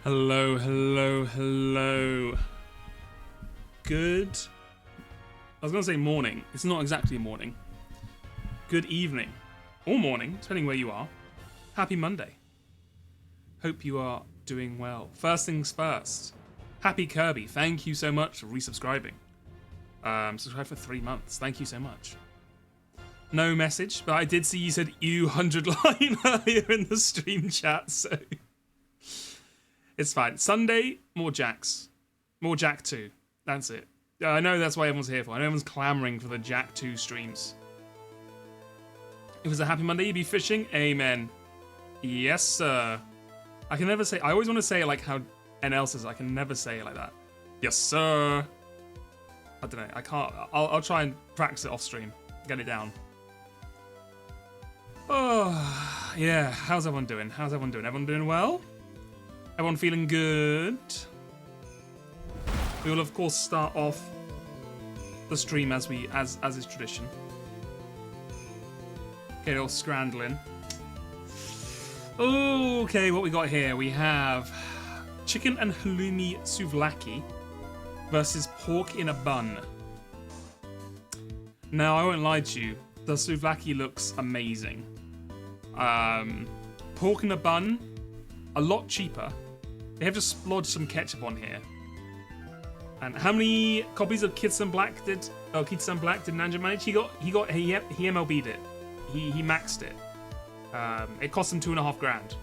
Hello, hello, hello. Good. I was going to say morning. It's not exactly morning. Good evening. Or morning, depending where you are. Happy Monday. Hope you are doing well. First things first. Happy Kirby. Thank you so much for resubscribing. Subscribe for 3 months. Thank you so much. No message, but I did see you said "you 100 line" earlier in the stream chat, so it's fine. Sunday, more Jacks. More Jak 2. That's it. I know that's what everyone's here for. I know everyone's clamoring for the Jak 2 streams. If it was a happy Monday, you'd be fishing? Amen. Yes, sir. I can never say... I always want to say it like how NL says it. I can never say it like that. Yes, sir. I don't know. I can't... I'll try and practice it off stream. Get it down. Oh, yeah. How's everyone doing? How's everyone doing? Everyone doing well? Everyone feeling good? We will, of course, start off the stream as is tradition. Get it all scrandling. Okay, what we got here? We have chicken and halloumi souvlaki versus pork in a bun. Now, I won't lie to you. The souvlaki looks amazing. Pork in a bun, a lot cheaper. They have just splodged some ketchup on here. And how many copies of Kids and Black did Ninja manage? He MLB'd it. He maxed it. It cost him $2,500.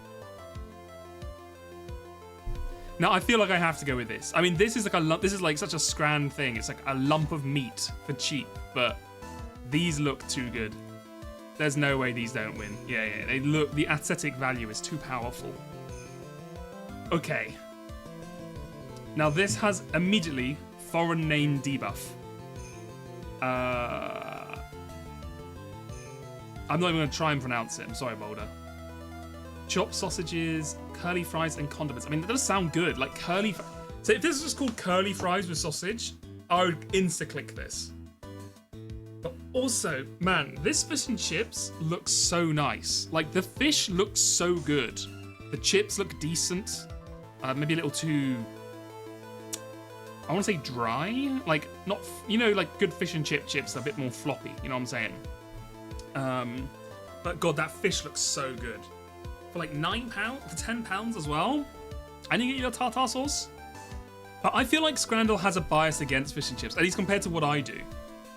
Now I feel like I have to go with this. I mean, this is like such a scran thing. It's like a lump of meat for cheap, but these look too good. There's no way these don't win. Yeah, they look. The aesthetic value is too powerful. Okay. Now this has immediately foreign name debuff. I'm not even going to try and pronounce it. I'm sorry, Boulder. Chopped sausages, curly fries, and condiments. I mean, that does sound good. Like curly. So if this is just called curly fries with sausage, I would insta-click this. But also, man, this fish and chips looks so nice. Like the fish looks so good. The chips look decent. Maybe a little too. I want to say dry, like not, like good fish and chips are a bit more floppy. You know what I'm saying? But God, that fish looks so good. For like £9, for £10 as well. And you get your tartar sauce. But I feel like Scrandle has a bias against fish and chips, at least compared to what I do.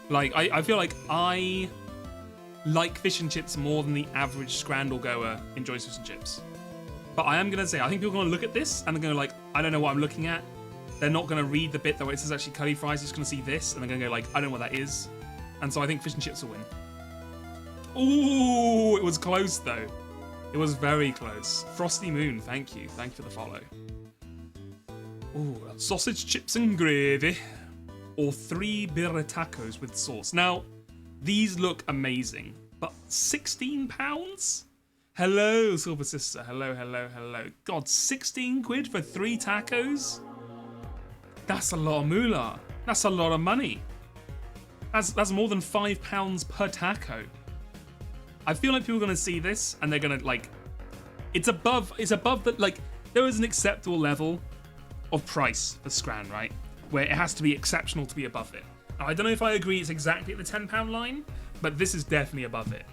Like, I feel like I like fish and chips more than the average Scrandle goer enjoys fish and chips. But I am going to say, I think people are going to look at this and they're going to like, I don't know what I'm looking at. They're not going to read the bit that where it says actually curly fries. They're just going to see this and they're going to go like, I don't know what that is. And so I think fish and chips will win. Ooh, it was close though. It was very close. Frosty Moon, thank you. Thank you for the follow. Ooh, sausage, chips and gravy. Or 3 birra tacos with sauce. Now, these look amazing. But £16? Hello, Silver Sister. Hello, hello, hello. God, 16 quid for 3 tacos? That's a lot of moolah. That's a lot of money. That's more than £5 per taco. I feel like people are gonna see this and they're gonna like. It's above the like. There is an acceptable level of price for Scran, right? Where it has to be exceptional to be above it. Now, I don't know if I agree it's exactly at the £10 line, but this is definitely above it.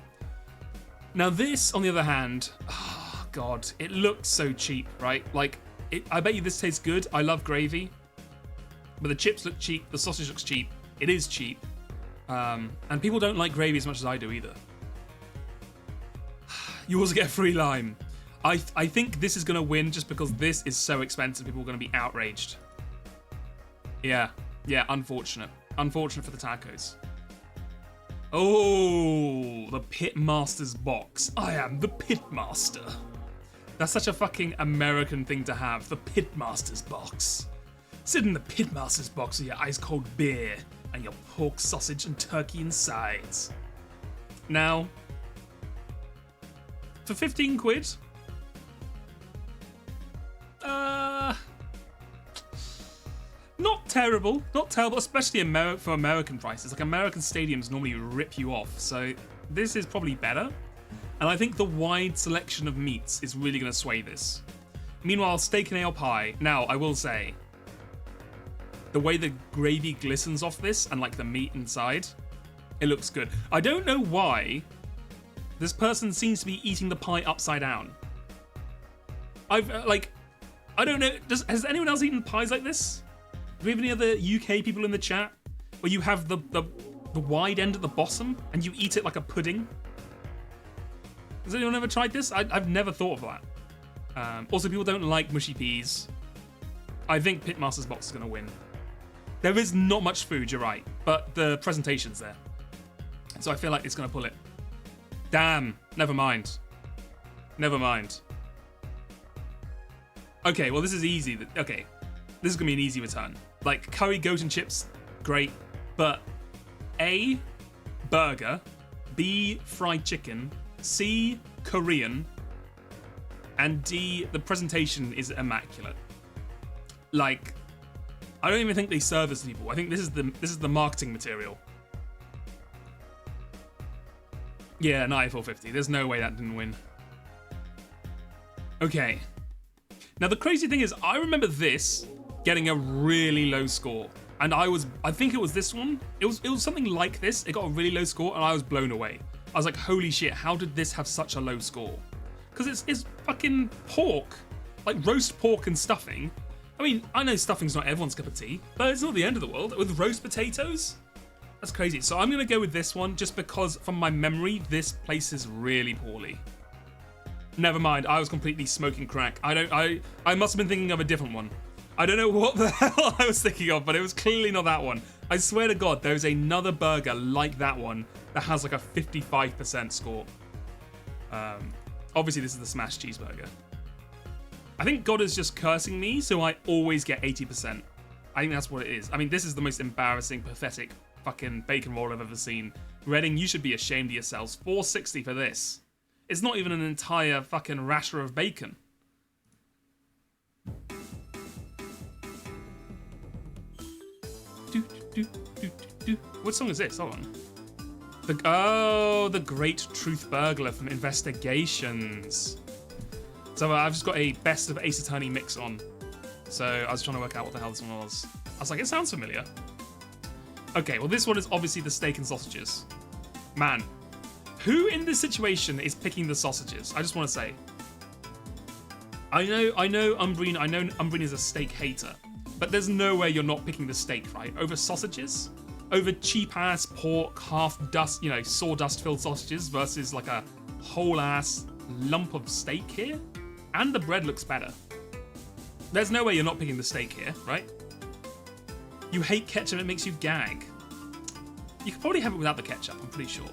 Now this, on the other hand, oh God, it looks so cheap, right? Like, I bet you this tastes good. I love gravy. But the chips look cheap, the sausage looks cheap. It is cheap. And people don't like gravy as much as I do either. You also get a free lime. I think this is going to win just because this is so expensive. People are going to be outraged. Yeah, unfortunate. Unfortunate for the tacos. Oh, the Pitmaster's box. I am the Pitmaster. That's such a fucking American thing to have. The Pitmaster's box. Sit in the Pitmaster's box with your ice cold beer and your pork, sausage, and turkey insides. Now, for 15 quid, not terrible, especially for American prices. Like, American stadiums normally rip you off, so this is probably better. And I think the wide selection of meats is really going to sway this. Meanwhile, steak and ale pie. Now, I will say, the way the gravy glistens off this and like the meat inside, it looks good. I don't know why this person seems to be eating the pie upside down. I've I don't know. Has anyone else eaten pies like this? Do we have any other UK people in the chat where you have the wide end at the bottom and you eat it like a pudding? Has anyone ever tried this? I've never thought of that. Also, people don't like mushy peas. I think Pitmaster's box is going to win. There is not much food, you're right, but the presentation's there. So I feel like it's going to pull it. Damn, never mind. Never mind. Okay, well, this is easy. Okay, this is going to be an easy return. Like, curry, goat and chips, great. But A, burger. B, fried chicken. C, Korean. And D, the presentation is immaculate. Like, I don't even think they serve this to people. I think this is the marketing material. Yeah, an IFL50. There's no way that didn't win. Okay. Now the crazy thing is, I remember this getting a really low score, and I think it was this one. It was something like this. It got a really low score, and I was blown away. I was like, holy shit! How did this have such a low score? Because it's fucking pork, like roast pork and stuffing. I mean, I know stuffing's not everyone's cup of tea, but it's not the end of the world. With roast potatoes, that's crazy. So I'm gonna go with this one just because, from my memory, this places really poorly. Never mind, I was completely smoking crack. I must have been thinking of a different one. I don't know what the hell I was thinking of, but it was clearly not that one. I swear to God, there's another burger like that one that has like a 55% score. Obviously, this is the smashed cheeseburger. I think God is just cursing me, so I always get 80%. I think that's what it is. I mean, this is the most embarrassing, pathetic fucking bacon roll I've ever seen. Reading, you should be ashamed of yourselves. 460 for this. It's not even an entire fucking rasher of bacon. What song is this? Hold on. The Great Truth Burglar from Investigations. So I've just got a Best of Ace Attorney mix on. So I was trying to work out what the hell this one was. I was like, it sounds familiar. Okay, well this one is obviously the steak and sausages. Man, who in this situation is picking the sausages? I just want to say. I know Umbreen is a steak hater, but there's no way you're not picking the steak, right? Over sausages? Over cheap-ass pork, half-dust, sawdust-filled sausages versus like a whole-ass lump of steak here? And the bread looks better. There's no way you're not picking the steak here, right? You hate ketchup, it makes you gag. You could probably have it without the ketchup, I'm pretty sure.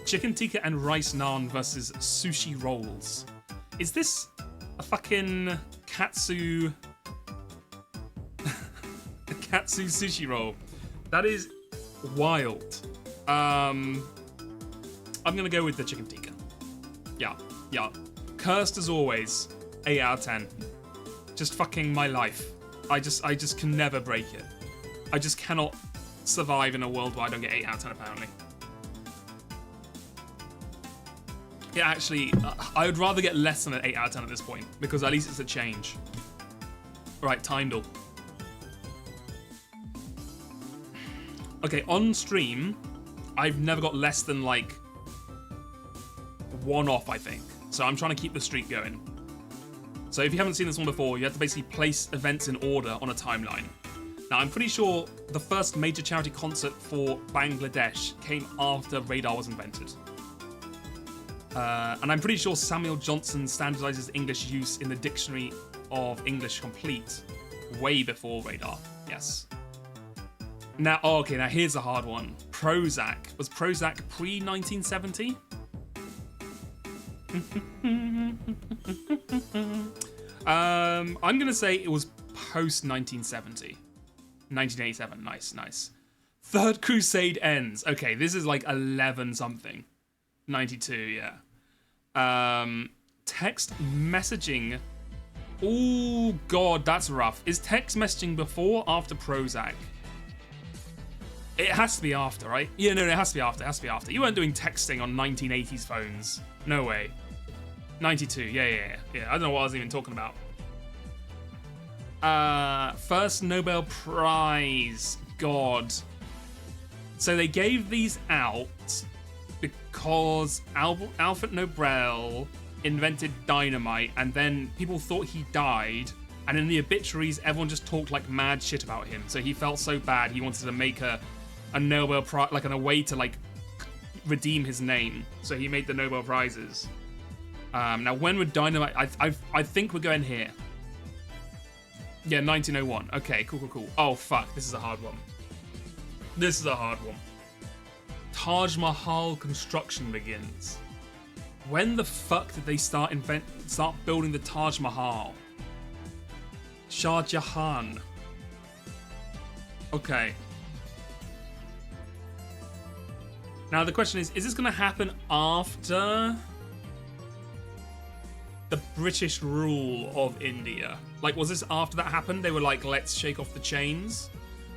Chicken tikka and rice naan versus sushi rolls. Is this a fucking katsu... a katsu sushi roll? That is wild. I'm gonna go with the chicken tikka. Yeah. Cursed as always. 8 out of 10. Just fucking my life. I just can never break it. I just cannot survive in a world where I don't get 8 out of 10 apparently. Yeah, actually, I would rather get less than an 8 out of 10 at this point, because at least it's a change. Right, Tyndall. Okay, on stream, I've never got less than like 1 off, I think. So I'm trying to keep the streak going. So if you haven't seen this one before, you have to basically place events in order on a timeline. Now, I'm pretty sure the first major charity concert for Bangladesh came after radar was invented. And I'm pretty sure Samuel Johnson standardizes English use in the Dictionary of English Complete way before radar. Yes. Now, now here's a hard one. Prozac. Was Prozac pre-1970? I'm going to say it was post-1970. 1987. Nice. Third Crusade ends. Okay, this is like 11 something. 92, yeah. Text messaging. Oh god, that's rough. Is text messaging before or after Prozac? It has to be after, right? Yeah, no, it has to be after. It has to be after. You weren't doing texting on 1980s phones. No way. 92. Yeah. I don't know what I was even talking about. First Nobel Prize. God. So they gave these out because Alfred Nobel invented dynamite, and then people thought he died, and in the obituaries everyone just talked like mad shit about him. So he felt so bad he wanted to make a Nobel Prize, like a way to like redeem his name. So he made the Nobel Prizes. Now when would dynamite? I think we're going here. Yeah, 1901. Okay, cool. Oh fuck, this is a hard one. Taj Mahal construction begins. When the fuck did they start building the Taj Mahal? Shah Jahan. Okay. Now the question is this going to happen after the British rule of India? Like, was this after that happened? They were like, let's shake off the chains?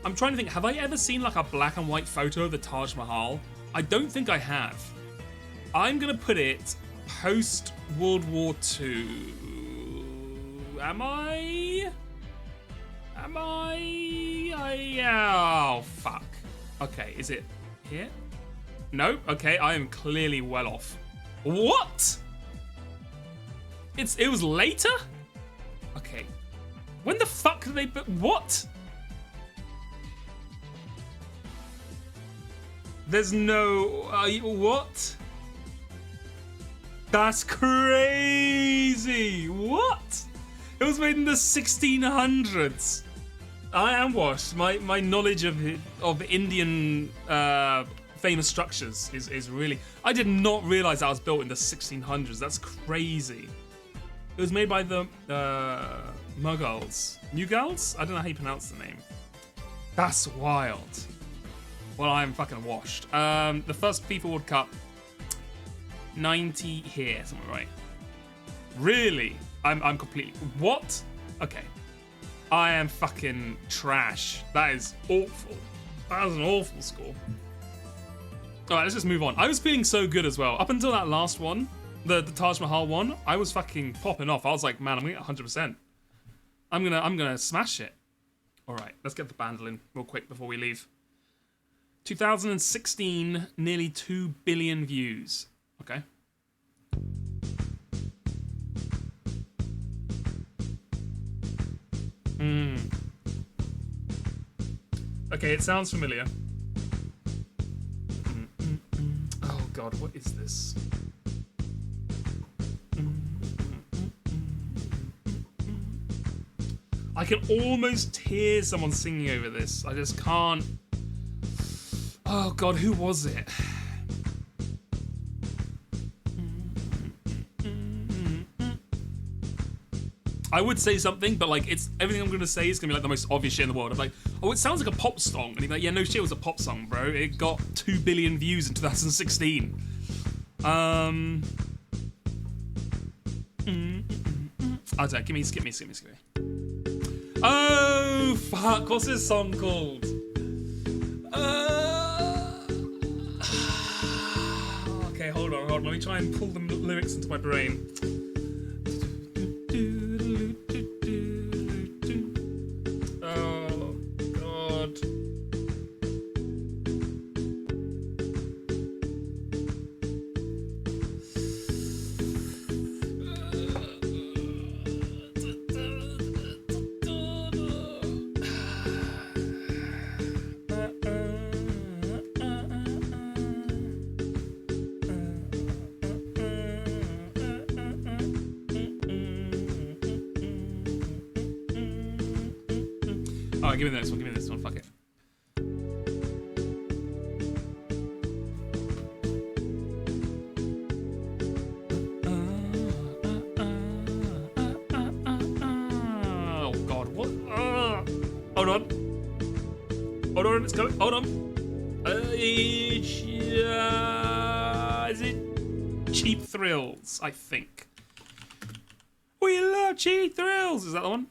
I'm trying to think, have I ever seen like a black and white photo of the Taj Mahal? I don't think I have. I'm gonna put it post World War II. Am I? Oh, fuck. Okay, is it here? No? Okay, I am clearly well off. What? It was later? Okay. When the fuck did they... What? There's no... what? That's crazy! What? It was made in the 1600s. I am washed. My knowledge of Indian famous structures is really... I did not realize that was built in the 1600s. That's crazy. It was made by the Mughals. Mughals? I don't know how you pronounce the name. That's wild. Well, I'm fucking washed. The first FIFA World Cup, 90 here, somewhere, right? Really? I'm completely... What? Okay. I am fucking trash. That is awful. That was an awful score. Alright, let's just move on. I was feeling so good as well. Up until that last one, the Taj Mahal one, I was fucking popping off. I was like, man, I'm gonna get 100%. I'm gonna smash it. Alright, let's get the Bandolin real quick before we leave. 2016, nearly 2 billion views. Okay. Okay, it sounds familiar. Oh god, what is this? I can almost hear someone singing over this. I just can't. Oh god, who was it? I would say something, but like it's everything I'm gonna say is gonna be like the most obvious shit in the world. I'm like, oh, it sounds like a pop song, and he's like, yeah, no shit, it was a pop song, bro. It got 2 billion views in 2016. I don't know. Give me. Oh fuck! What's this song called? Okay, hold on. Let me try and pull the lyrics into my brain. Oh god. Alright, give me this one, fuck it. Oh god, what? Hold on, it's coming, hold on. Is it Cheap Thrills, I think. We love Cheap Thrills, is that the one?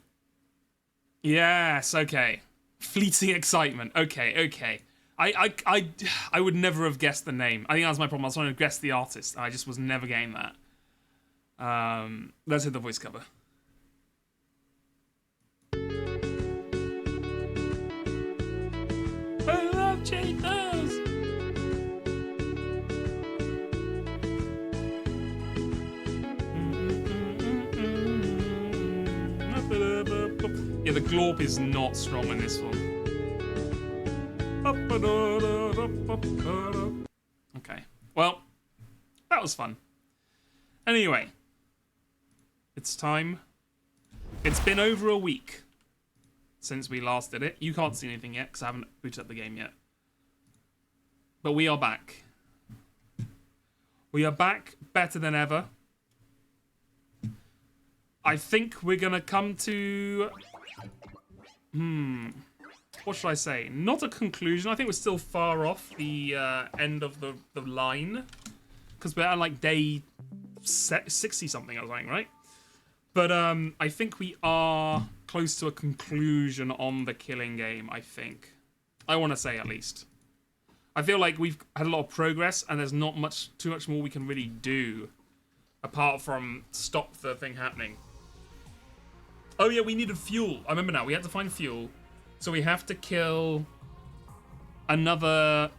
Yes, okay. Fleeting Excitement. Okay. I would never have guessed the name. I think that was my problem. I was trying to guess the artist. I just was never getting that. Let's hit the voice cover. I love cheaters. Yeah, the glorp is not strong in this one. Okay, well, that was fun. Anyway, it's time. It's been over a week since we last did it. You can't see anything yet because I haven't booted up the game yet. But we are back. We are back better than ever. I think we're going to come to... what should I say? Not a conclusion. I think we're still far off the end of the line. Because we're at like day 60-something or something, right? But I think we are close to a conclusion on the killing game, I think. I want to say, at least. I feel like we've had a lot of progress, and there's not too much more we can really do. Apart from stop the thing happening. Oh yeah, we needed fuel. I remember now. We had to find fuel. So we have to kill another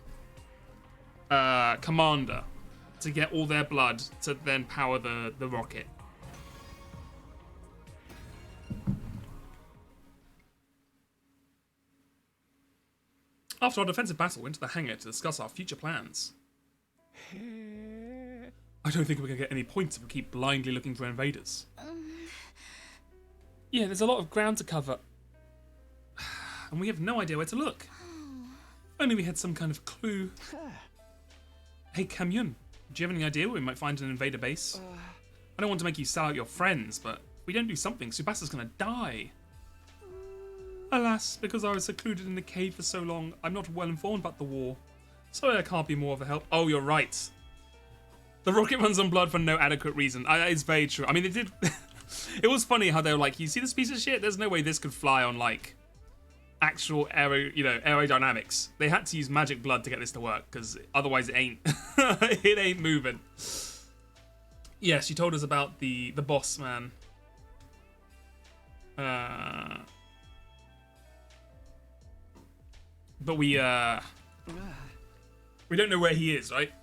commander to get all their blood to then power the rocket. After our defensive battle, we went to the hangar to discuss our future plans. I don't think we're going to get any points if we keep blindly looking for invaders. Yeah, there's a lot of ground to cover. And we have no idea where to look. Only we had some kind of clue. Hey, Kamyun, do you have any idea where we might find an invader base? I don't want to make you sell out your friends, but if we don't do something, Tsubasa's gonna die. Alas, because I was secluded in the cave for so long, I'm not well informed about the war. Sorry I can't be more of a help. Oh, you're right. The rocket runs on blood for no adequate reason. It's very true. I mean, it did... It was funny how they were like, you see this piece of shit? There's no way this could fly on, like, actual aerodynamics. They had to use magic blood to get this to work, because otherwise it ain't. It ain't moving. Yes, you told us about the boss man. But we don't know where he is, right?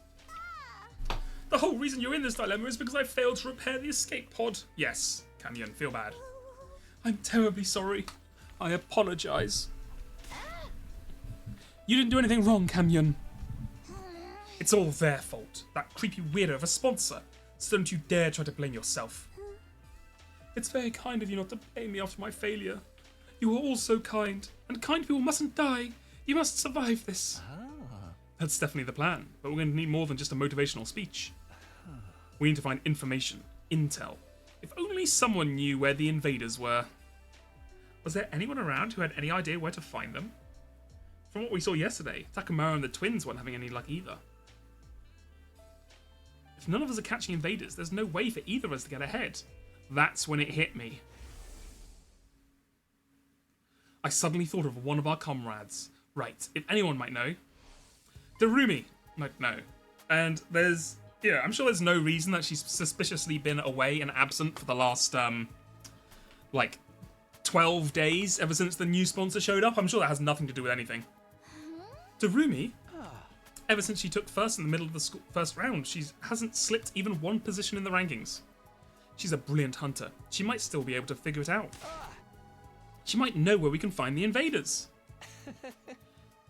The whole reason you're in this dilemma is because I failed to repair the escape pod. Yes, Kamyun, feel bad. I'm terribly sorry. I apologize. You didn't do anything wrong, Kamyun. It's all their fault. That creepy weirdo of a sponsor. So don't you dare try to blame yourself. It's very kind of you not to blame me after my failure. You were all so kind, and kind people mustn't die. You must survive this. That's definitely the plan, but we're going to need more than just a motivational speech. We need to find information, intel. If only someone knew where the invaders were. Was there anyone around who had any idea where to find them? From what we saw yesterday, Takamura and the twins weren't having any luck either. If none of us are catching invaders, there's no way for either of us to get ahead. That's when it hit me. I suddenly thought of one of our comrades. Right, if anyone might know. Darumi might know. And there's... Yeah, I'm sure there's no reason that she's suspiciously been away and absent for the last, like, 12 days ever since the new sponsor showed up. I'm sure that has nothing to do with anything. Darumi? Ever since she took first in the middle of the first round, she hasn't slipped even one position in the rankings. She's a brilliant hunter. She might still be able to figure it out. She might know where we can find the invaders.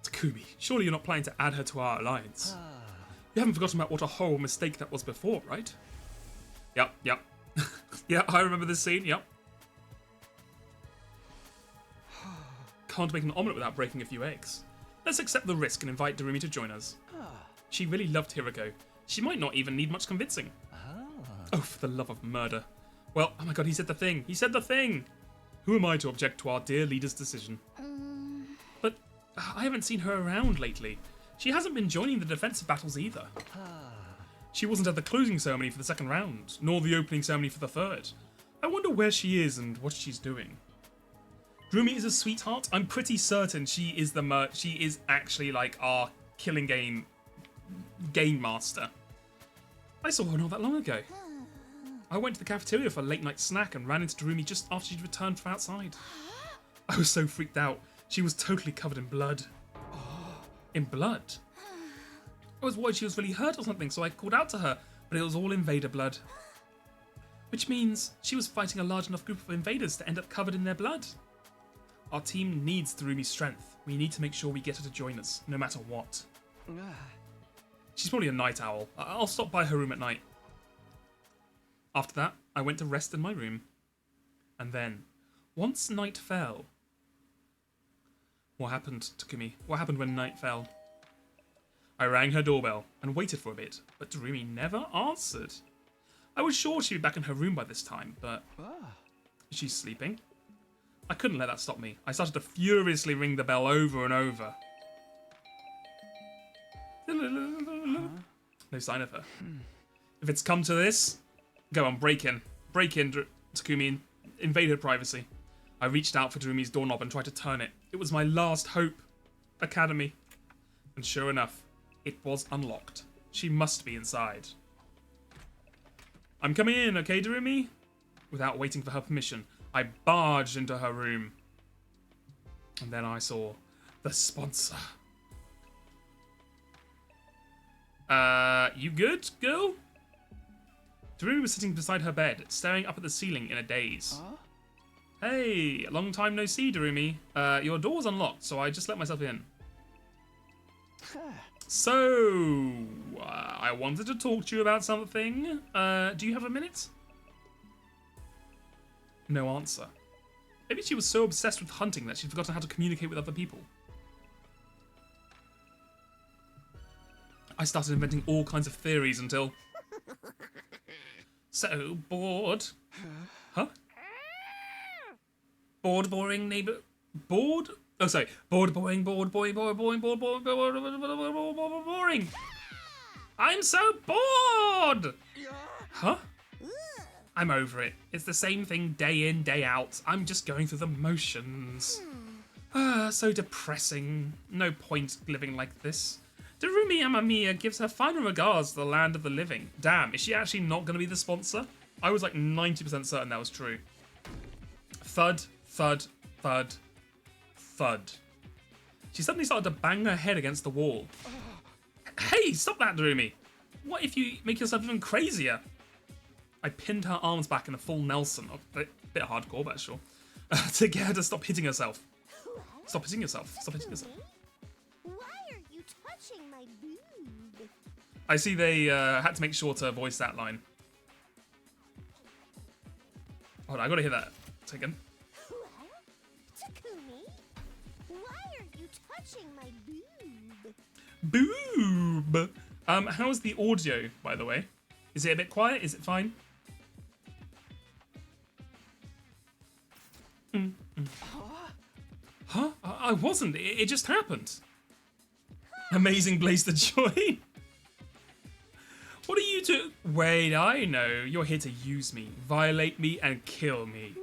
Takumi, surely you're not planning to add her to our alliance. You haven't forgotten about what a horrible mistake that was before, right? Yep. Yeah, I remember this scene, yep. Can't make an omelette without breaking a few eggs. Let's accept the risk and invite Darumi to join us. She really loved Hiroko. She might not even need much convincing. Oh, for the love of murder. Well, oh my god, he said the thing. He said the thing! Who am I to object to our dear leader's decision? But I haven't seen her around lately. She hasn't been joining the defensive battles either. She wasn't at the closing ceremony for the second round, nor the opening ceremony for the third. I wonder where she is and what she's doing. Drumi is a sweetheart. I'm pretty certain she is she is actually like our killing game master. I saw her not that long ago. I went to the cafeteria for a late night snack and ran into Drumi just after she'd returned from outside. I was so freaked out. She was totally covered in blood. In blood? I was worried she was really hurt or something, so I called out to her, but it was all invader blood. Which means she was fighting a large enough group of invaders to end up covered in their blood. Our team needs Drumi's strength. We need to make sure we get her to join us, no matter what. She's probably a night owl. I'll stop by her room at night. After that, I went to rest in my room. And then, once night fell... What happened, Takumi? What happened when night fell? I rang her doorbell and waited for a bit, but Drumi never answered. I was sure she'd be back in her room by this time, but... She's sleeping? I couldn't let that stop me. I started to furiously ring the bell over and over. No sign of her. If it's come to this, go on, break in. Break in, Takumi, invade her privacy. I reached out for Drumi's doorknob and tried to turn it. It was my last hope. Academy. And sure enough, it was unlocked. She must be inside. I'm coming in, okay, Drumi? Without waiting for her permission, I barged into her room. And then I saw the sponsor. You good, girl? Drumi was sitting beside her bed, staring up at the ceiling in a daze. Hey, long time no see, Drumi. Your door's unlocked, so I just let myself in. So, I wanted to talk to you about something. Do you have a minute? No answer. Maybe she was so obsessed with hunting that she'd forgotten how to communicate with other people. I started inventing all kinds of theories until... So bored. Huh? Bored, boring neighbor... Bored? Oh, sorry. Bored, boring, bored, boring, bored, boring, bored, bored, bored, bored, boring. I'm so bored! Huh? I'm over it. It's the same thing day in, day out. I'm just going through the motions. So depressing. No point living like this. Darumi Amamiya gives her final regards to the land of the living. Damn, is she actually not going to be the sponsor? I was like 90% certain that was true. Thud, thud, thud, thud. She suddenly started to bang her head against the wall. Hey, stop that, Darumi. What if you make yourself even crazier? I pinned her arms back in a full Nelson. A bit hardcore, but sure. To get her to stop hitting herself. Stop hitting yourself. Stop hitting yourself. Why are you touching my boob? I see they had to make sure to voice that line. Hold on, I gotta hear that. Again. What? Takumi? Why are you touching my boob? Boob. How's the audio, by the way? Is it a bit quiet? Is it fine? Huh? I wasn't. It just happened. Amazing Blaze the Joy. What are you two? Wait, I know. You're here to use me, violate me, and kill me.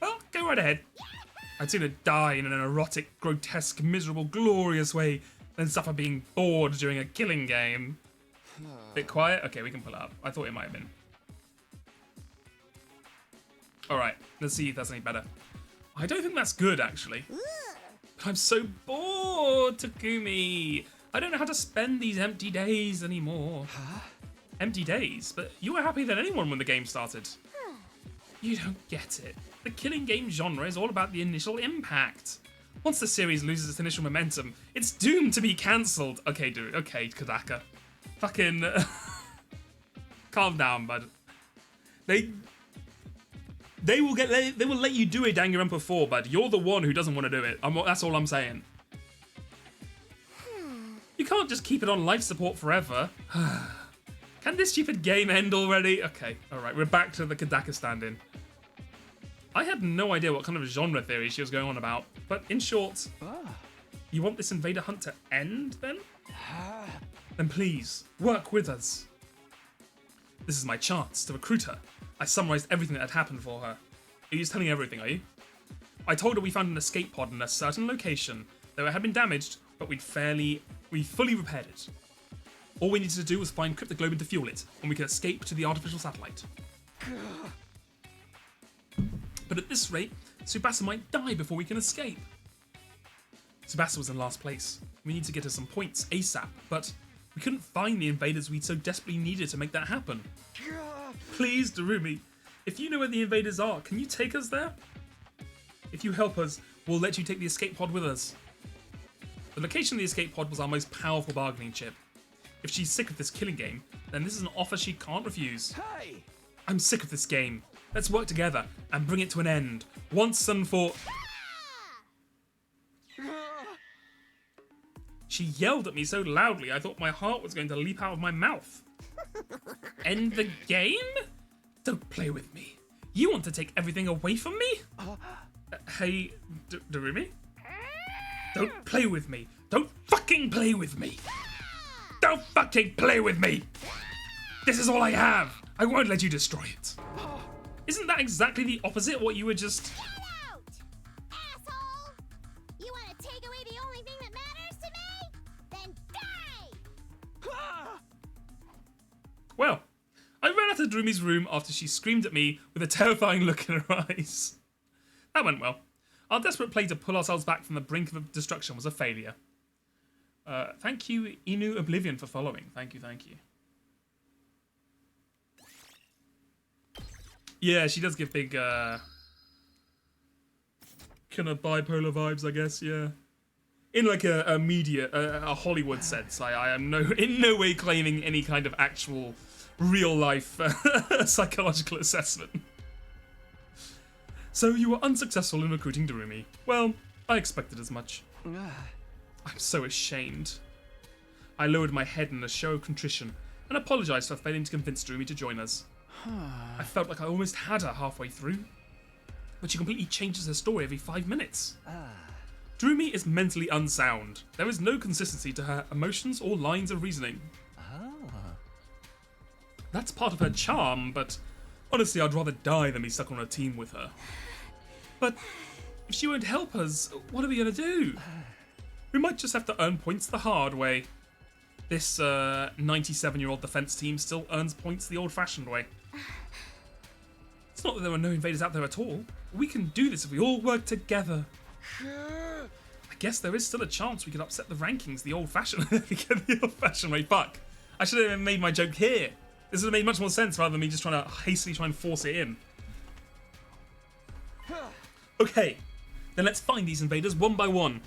Well, go right ahead. I'd sooner die in an erotic, grotesque, miserable, glorious way than suffer being bored during a killing game. Bit quiet? Okay, we can pull it up. I thought it might have been. Alright, let's see if that's any better. I don't think that's good, actually. I'm so bored, Takumi. I don't know how to spend these empty days anymore. Huh? Empty days? But you were happier than anyone when the game started. You don't get it. The killing game genre is all about the initial impact. Once the series loses its initial momentum, it's doomed to be cancelled. Okay, dude. Okay, Kodaka. Fucking... calm down, bud. They will let you do a Danganronpa 4, bud. You're the one who doesn't want to do it. That's all I'm saying. You can't just keep it on life support forever. Can this stupid game end already? Okay, alright, we're back to the Kodaka stand-in. I had no idea what kind of genre theory she was going on about, but in short, you want this invader hunt to end, then? Then please, work with us. This is my chance to recruit her. I summarized everything that had happened for her. Are you just telling everything, are you? I told her we found an escape pod in a certain location, though it had been damaged, but we fully repaired it. All we needed to do was find Cryptoglobin to fuel it, and we could escape to the artificial satellite. But at this rate, Tsubasa might die before we can escape. Tsubasa was in last place. We need to get her some points ASAP, but we couldn't find the invaders we so desperately needed to make that happen. Please, Darumi, if you know where the invaders are, can you take us there? If you help us, we'll let you take the escape pod with us. The location of the escape pod was our most powerful bargaining chip. If she's sick of this killing game, then this is an offer she can't refuse. Hey! I'm sick of this game. Let's work together and bring it to an end, once and for... She yelled at me so loudly I thought my heart was going to leap out of my mouth. End the game? Don't play with me. You want to take everything away from me? Hey, Darumi? Don't play with me. Don't fucking play with me. Don't fucking play with me. This is all I have. I won't let you destroy it. Isn't that exactly the opposite of what you were just... Get out! Asshole! You want to take away the only thing that matters to me? Then die! Well, I ran out of Darumi's room after she screamed at me with a terrifying look in her eyes. That went well. Our desperate play to pull ourselves back from the brink of destruction was a failure. Thank you, Inu Oblivion, for following. Thank you, thank you. Yeah, she does give big, kind of bipolar vibes, I guess, yeah. In like a media, a Hollywood sense. I am in no way claiming any kind of actual, real-life psychological assessment. So you were unsuccessful in recruiting Darumi. Well, I expected as much. I'm so ashamed. I lowered my head in a show of contrition and apologised for failing to convince Darumi to join us. I felt like I almost had her halfway through, but she completely changes her story every 5 minutes. Darumi is mentally unsound. There is no consistency to her emotions or lines of reasoning. That's part of her charm, but honestly, I'd rather die than be stuck on a team with her. But if she won't help us, what are we going to do? We might just have to earn points the hard way. This 97-year-old defense team still earns points the old-fashioned way. It's not that there are no invaders out there at all. We can do this if we all work together. I guess there is still a chance we could upset the rankings the old-fashioned way. Fuck. I should have made my joke here. This would have made much more sense rather than me just trying to hastily try and force it in. Okay, then let's find these invaders one by one.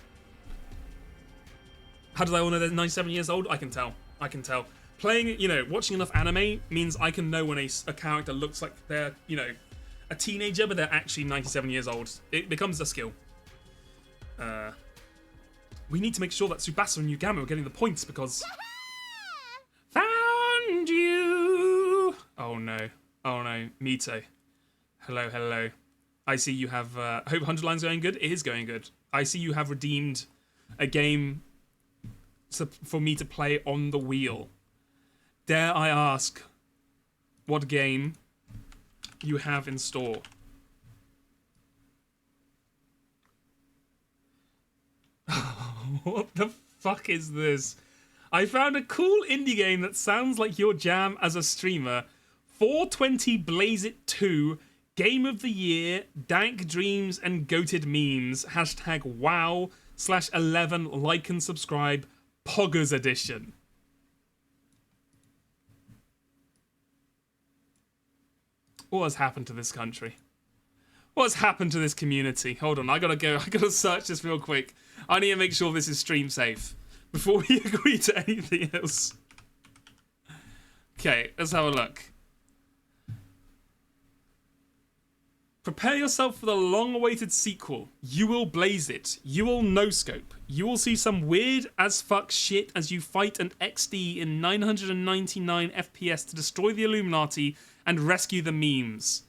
How did I all know they're 97 years old? I can tell. I can tell. Playing, watching enough anime means I can know when a character looks like they're, a teenager, but they're actually 97 years old. It becomes a skill. We need to make sure that Tsubasa and Yugamo are getting the points because... Found you! Oh no. Oh no. Mito. Hello, hello. I see you have... I hope 100 Lines going good. It is going good. I see you have redeemed a game for me to play on the wheel. Dare I ask what game you have in store? What the fuck is this? I found a cool indie game that sounds like your jam as a streamer. 420 Blaze It 2, Game of the Year, Dank Dreams and Goated Memes. Hashtag wow/11 like and subscribe. Poggers Edition. What has happened to this country? What's happened to this community? Hold on, I gotta search this real quick. I need to make sure this is stream safe before we agree to anything else. Okay, let's have a look. Prepare yourself for the long-awaited sequel. You will blaze it. You will no-scope. You will see some weird as fuck shit as you fight an XD in 999 FPS to destroy the Illuminati and rescue the memes.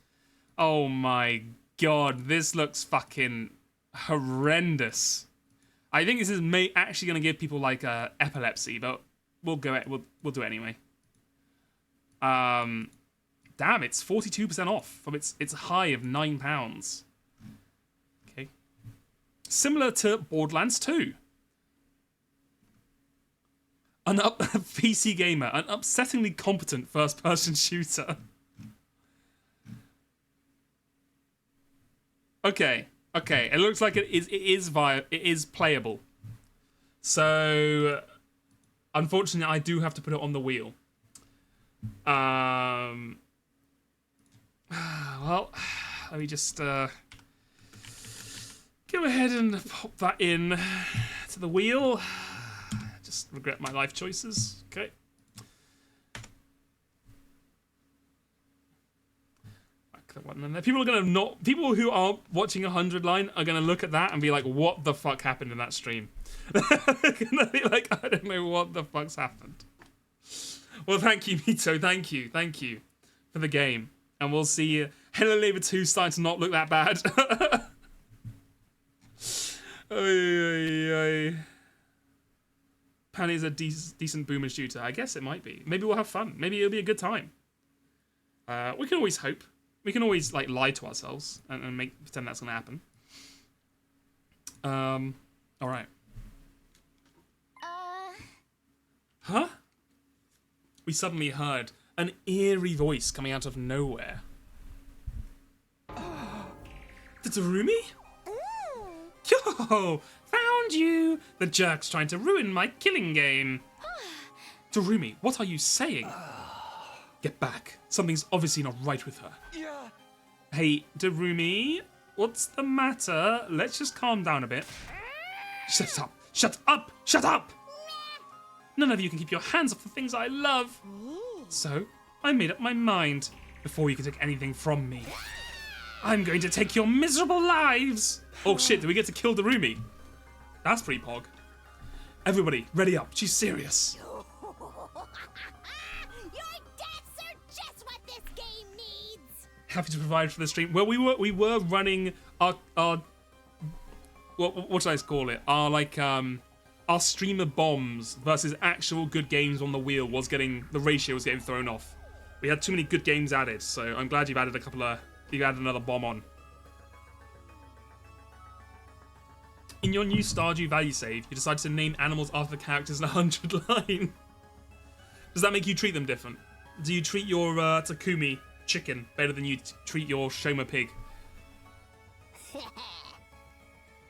Oh my god, this looks fucking horrendous. I think this is actually going to give people like epilepsy, but we'll do it anyway. Damn, it's 42% off from its high of £9. Okay, similar to Borderlands 2. PC Gamer, an upsettingly competent first-person shooter. Okay, it looks like it is playable. So, unfortunately, I do have to put it on the wheel. Well, let me just go ahead and pop that in to the wheel. Just regret my life choices. Okay. Back the one in there. People who are watching 100 line are gonna look at that and be like, "What the fuck happened in that stream?" They're gonna be like, "I don't know what the fuck's happened." Well, thank you, Mito. Thank you for the game, and we'll see you. Hello Labor 2 starting to not look that bad. Panny is a decent boomer shooter. I guess it might be. Maybe we'll have fun. Maybe it'll be a good time. We can always hope. We can always like lie to ourselves and pretend that's gonna happen. All right. Huh? We suddenly heard an eerie voice coming out of nowhere. Darumi? Yo! Found you! The jerk's trying to ruin my killing game. Darumi, what are you saying? Get back. Something's obviously not right with her. Yeah. Hey, Darumi, what's the matter? Let's just calm down a bit. Shut up! Shut up! Shut up! None of you can keep your hands off the things I love. So, I made up my mind. Before you can take anything from me, I'm going to take your miserable lives. Oh shit, do we get to kill Darumi? That's pretty pog. Everybody, ready up. She's serious. Your deaths are just what this game needs. Happy to provide for the stream. Well, we were running our what should I call it? Our streamer bombs versus actual good games on the wheel the ratio was getting thrown off. We had too many good games added, so I'm glad you've added another bomb on. In your new Stardew Valley save, you decided to name animals after the characters in 100 line. Does that make you treat them different? Do you treat your Takumi chicken better than you treat your Shoma pig?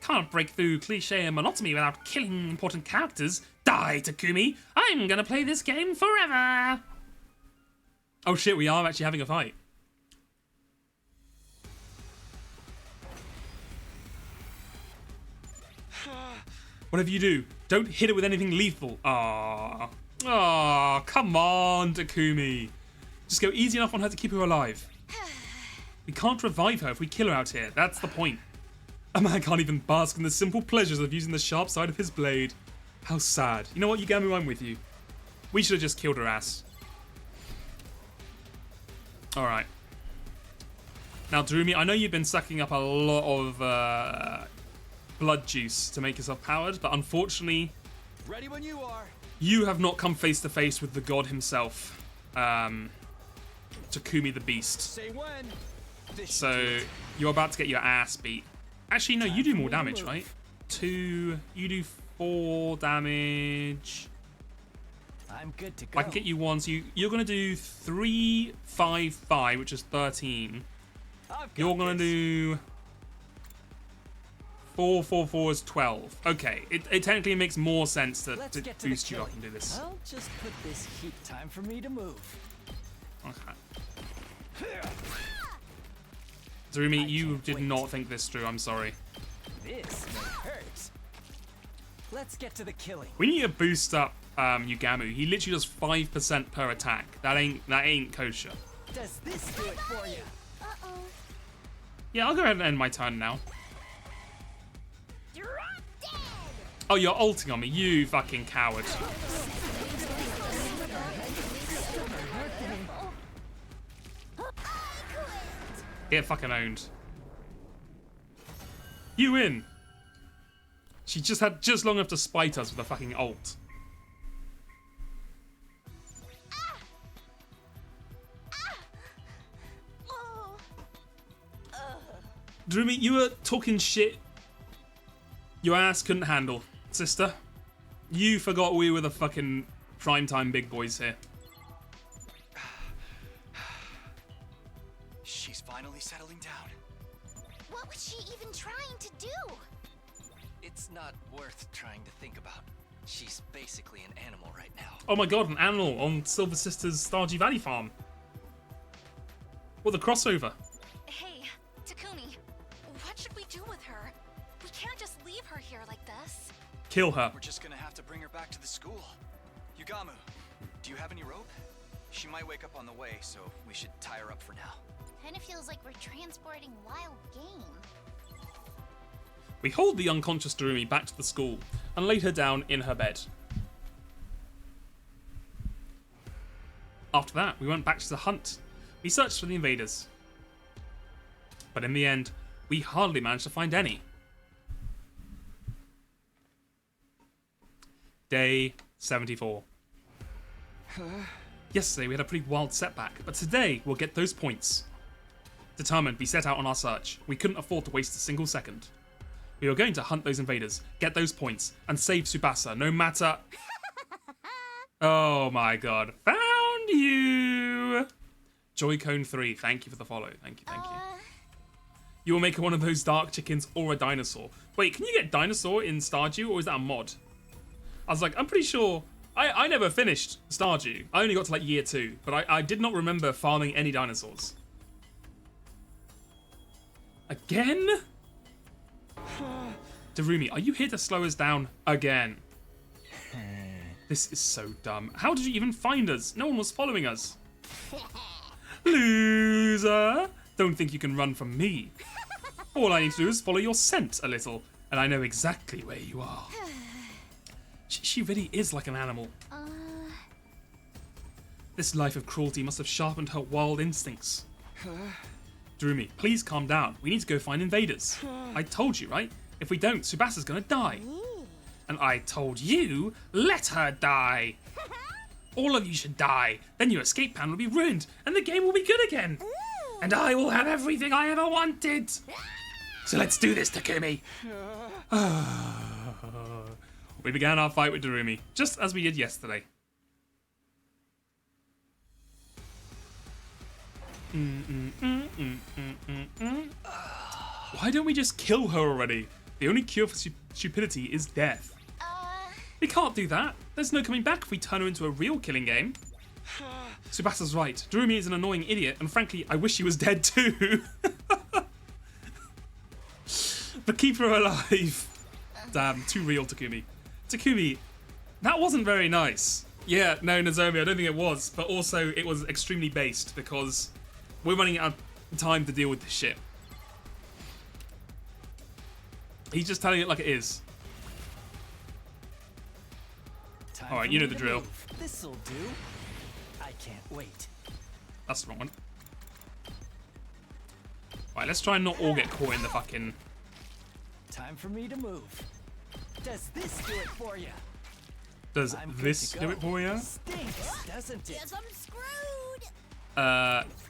Can't break through cliche and monotony without killing important characters. Die, Takumi! I'm gonna play this game forever! Oh shit, we are actually having a fight. Whatever you do, don't hit it with anything lethal. Aww. Aww, come on, Takumi. Just go easy enough on her to keep her alive. We can't revive her if we kill her out here. That's the point. A man can't even bask in the simple pleasures of using the sharp side of his blade. How sad. You know what, Yugami, I'm with you. We should have just killed her ass. Alright. Now, Darumi, I know you've been sucking up a lot of blood juice to make yourself powered, but unfortunately, Ready when you are. you have not come face to face with the god himself, Takumi the Beast. Say when. This should So do it. you're about to get your ass beat. Actually, no, you do more damage, right? You do 4 damage. I'm good to go. I can get you 1, so you're gonna do 3, 5, 5, which is 13. I've got You're gonna this. do 4, 4, 4 is 12. Okay, it technically makes more sense to Let's get to boost the you up killing. and do this. I'll just put this heat. Time for me to move. Okay. Darumi, you can't did wait. not think this through, I'm sorry. This may hurt. Let's get to the killing. We need to boost up Yugamu. He literally does 5% per attack. That ain't kosher. Does this do it for you? Uh-oh. Yeah, I'll go ahead and end my turn now. Drop dead. Oh, you're ulting on me, you fucking coward. Get fucking owned. You win. She just had just long enough to spite us with a fucking ult. Oh. Darumi, you were talking shit Your ass couldn't handle, sister. You forgot we were the fucking primetime big boys here. She's finally settling down. What was she even trying to do? It's not worth trying to think about. She's basically an animal right now. Oh my god, an animal on Silver Sisters Stardew Valley farm. What a crossover. Hey, Takumi, what should we do with her? We can't just leave her here like this. Kill her. We're just gonna have to bring her back to the school. Yugamu, do you have any rope? She might wake up on the way, so we should tie her up for now. Kinda feels like we're transporting wild game. We hauled the unconscious Darumi back to the school and laid her down in her bed. After that, we went back to the hunt. We searched for the invaders. But in the end, we hardly managed to find any. Day 74. Yesterday we had a pretty wild setback, but today we'll get those points. Determined, we set out on our search. We couldn't afford to waste a single second. We were going to hunt those invaders, get those points, and save Tsubasa no matter... Oh my god. Found you! Joycone3, thank you for the follow. Thank you, thank you. You will make one of those dark chickens or a dinosaur. Wait, can you get dinosaur in Stardew, or is that a mod? I was like, I'm pretty sure... I never finished Stardew. I only got to like year 2, but I did not remember farming any dinosaurs. Again? Darumi, are you here to slow us down again? This is so dumb. How did you even find us? No one was following us. Loser! Don't think you can run from me. All I need to do is follow your scent a little, and I know exactly where you are. She really is like an animal. This life of cruelty must have sharpened her wild instincts. Darumi, please calm down. We need to go find invaders. I told you, right? If we don't, Tsubasa's gonna die. And I told you, let her die. All of you should die. Then your escape plan will be ruined, and the game will be good again. And I will have everything I ever wanted. So let's do this, Takumi. We began our fight with Darumi, just as we did yesterday. Why don't we just kill her already? The only cure for stupidity is death. We can't do that. There's no coming back if we turn her into a real killing game. Tsubasa's right. Darumi is an annoying idiot, and frankly, I wish he was dead too. But keep her alive. Damn, too real, Takumi. Takumi, that wasn't very nice. Yeah, no, Nozomi, I don't think it was. But also, it was extremely based because we're running out of time to deal with this shit. He's just telling it like it is. Alright, you know the drill. This'll do. I can't wait. That's the wrong one. Alright, let's try and not all get caught in the fucking... Time for me to move. Does this do it for you? Does I'm good this to do go. it for you? Stinks, doesn't it? Guess I'm screwed.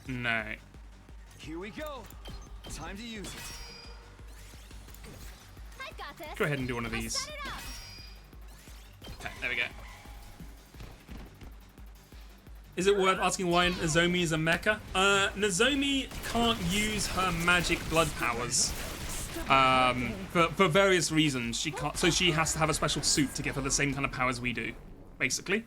No. Here we go. Time to use it. I've got this. Go ahead and do one of I'll these. set it up. Okay, there we go. Is it worth asking why Nozomi is a mecha? Nozomi can't use her magic blood powers. For various reasons. She can't, so she has to have a special suit to give her the same kind of powers we do, basically.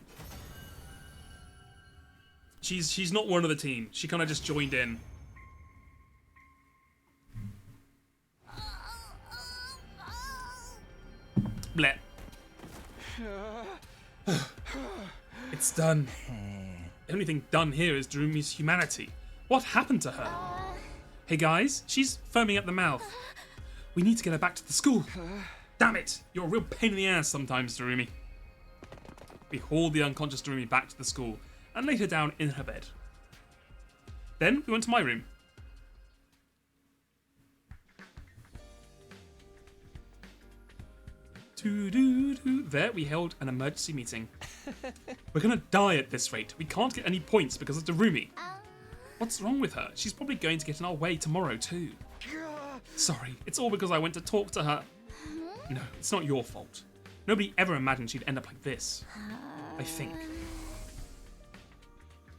She's not one of the team. She kind of just joined in. Bleh. It's done. The only thing done here is Darumi's humanity. What happened to her? Hey guys, she's foaming at the mouth. We need to get her back to the school. Damn it! You're a real pain in the ass sometimes, Darumi. We hauled the unconscious Darumi back to the school and laid her down in her bed. Then we went to my room. There we held an emergency meeting. We're gonna die at this rate. We can't get any points because of Darumi. What's wrong with her? She's probably going to get in our way tomorrow too. Sorry, it's all because I went to talk to her. No, it's not your fault. Nobody ever imagined she'd end up like this. I think.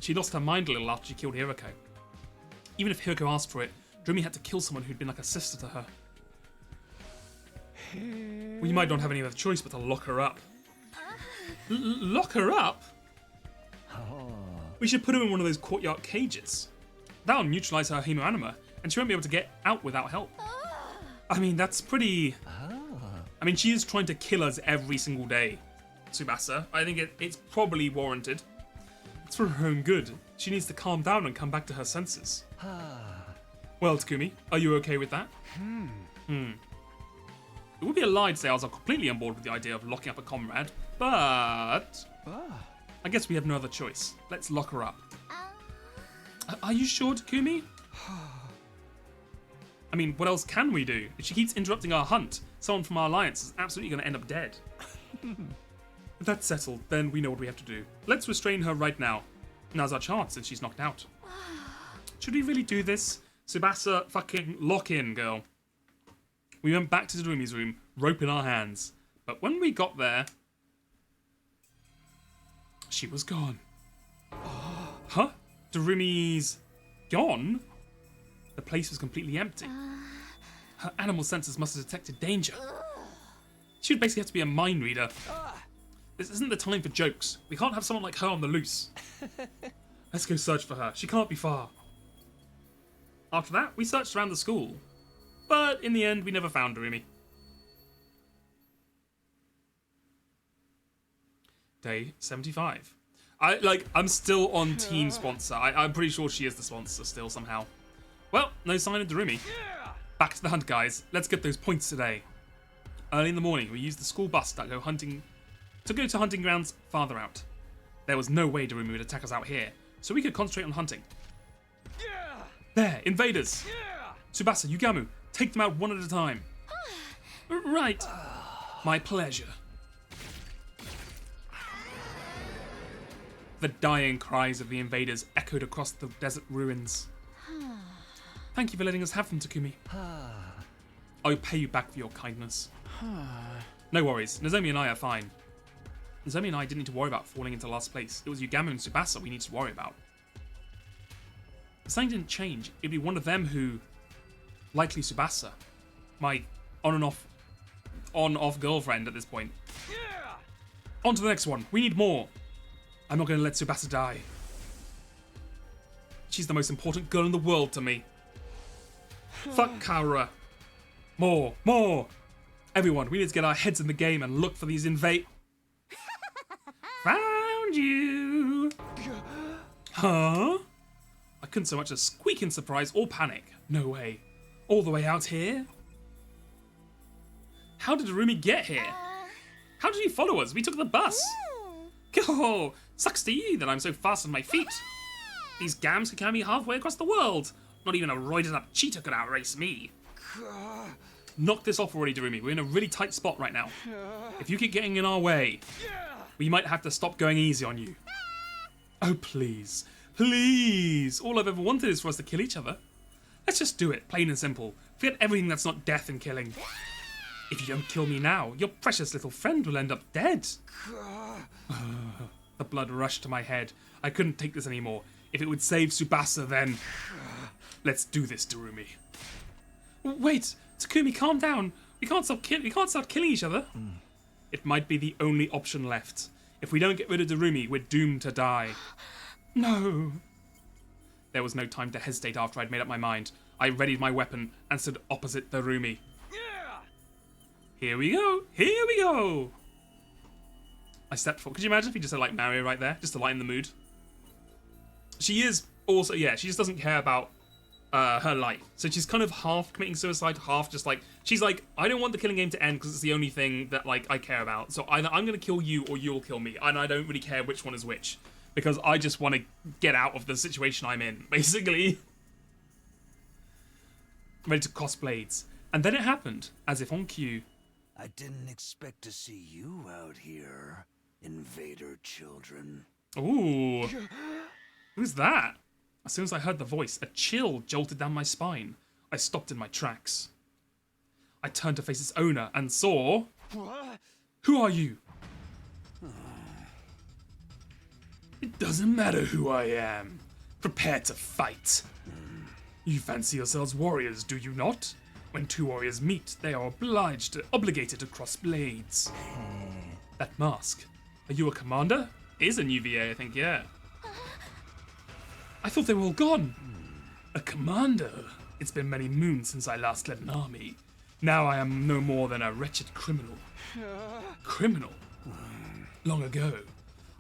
She lost her mind a little after she killed Hiroko. Even if Hiroko asked for it, Drumi had to kill someone who'd been like a sister to her. We might not have any other choice but to lock her up. Lock her up? We should put her in one of those courtyard cages. That'll neutralize her hemoanima, and she won't be able to get out without help. I mean, that's pretty... I mean, she is trying to kill us every single day, Tsubasa. I think it's probably warranted. It's for her own good. She needs to calm down and come back to her senses. Well, Takumi, are you okay with that? It would be a lie to say I was completely on board with the idea of locking up a comrade, but... I guess we have no other choice. Let's lock her up. Are you sure, Takumi? I mean, what else can we do? If she keeps interrupting our hunt, someone from our alliance is absolutely going to end up dead. If that's settled, then we know what we have to do. Let's restrain her right now. Now's our chance since she's knocked out. Should we really do this? Tsubasa, fucking lock in, girl. We went back to Darumi's room, rope in our hands. But when we got there... she was gone. Huh? Darumi's... gone? The place was completely empty. Her animal senses must have detected danger. She would basically have to be a mind reader. This isn't the time for jokes. We can't have someone like her on the loose. Let's go search for her. She can't be far. After that, we searched around the school. But in the end, we never found Darumi. Day 75. I'm still on team sponsor. I'm pretty sure she is the sponsor still somehow. Well, no sign of Darumi. Back to the hunt, guys. Let's get those points today. Early in the morning, we used the school bus to go to hunting grounds farther out. There was no way Darumi would attack us out here, so we could concentrate on hunting. There, invaders! Tsubasa, Yugamu, take them out one at a time. Right. My pleasure. The dying cries of the invaders echoed across the desert ruins. Thank you for letting us have them, Takumi. I'll pay you back for your kindness. No worries, Nozomi and I are fine. Nozomi and I didn't need to worry about falling into last place. It was Yugamu and Tsubasa we needed to worry about. If something didn't change, it'd be one of them who... likely Tsubasa. My on-off girlfriend at this point. On to the next one. We need more. I'm not going to let Tsubasa die. She's the most important girl in the world to me. Fuck Kaoru. More. Everyone, we need to get our heads in the game and look for these Found you. Huh? I couldn't so much as squeak in surprise or panic. No way. All the way out here? How did Darumi get here? How did you follow us? We took the bus. Oh, sucks to you that I'm so fast on my feet. These gams could carry me halfway across the world. Not even a roided up cheetah could outrace me. Knock this off already, Darumi. We're in a really tight spot right now. If you keep getting in our way, we might have to stop going easy on you. Oh, please. Please. All I've ever wanted is for us to kill each other. Let's just do it, plain and simple. Forget everything that's not death and killing. If you don't kill me now, your precious little friend will end up dead. The blood rushed to my head. I couldn't take this anymore. If it would save Tsubasa, then... Let's do this, Darumi. Wait, Takumi, calm down. We can't start killing each other. It might be the only option left. If we don't get rid of Darumi, we're doomed to die. No. There was no time to hesitate after I'd made up my mind. I readied my weapon and stood opposite Darumi. Here we go. Here we go. I stepped forward. Could you imagine if he just had like Mario right there, just to lighten the mood? She is also, yeah, she just doesn't care about her life. So she's kind of half committing suicide, half just like, she's like, I don't want the killing game to end because it's the only thing that like I care about. So either I'm going to kill you or you'll kill me. And I don't really care which one is which because I just want to get out of the situation I'm in, basically. Ready to cross blades. And then it happened, as if on cue. I didn't expect to see you out here, invader children. Ooh. Who's that? As soon as I heard the voice, a chill jolted down my spine. I stopped in my tracks. I turned to face its owner and saw... Who are you? It doesn't matter who I am. Prepare to fight. You fancy yourselves warriors, do you not? When two warriors meet, they are obligated to cross blades. That mask. Are you a commander? It is a new VA, I think, yeah. I thought they were all gone. A commander? It's been many moons since I last led an army. Now I am no more than a wretched criminal. Criminal? Long ago,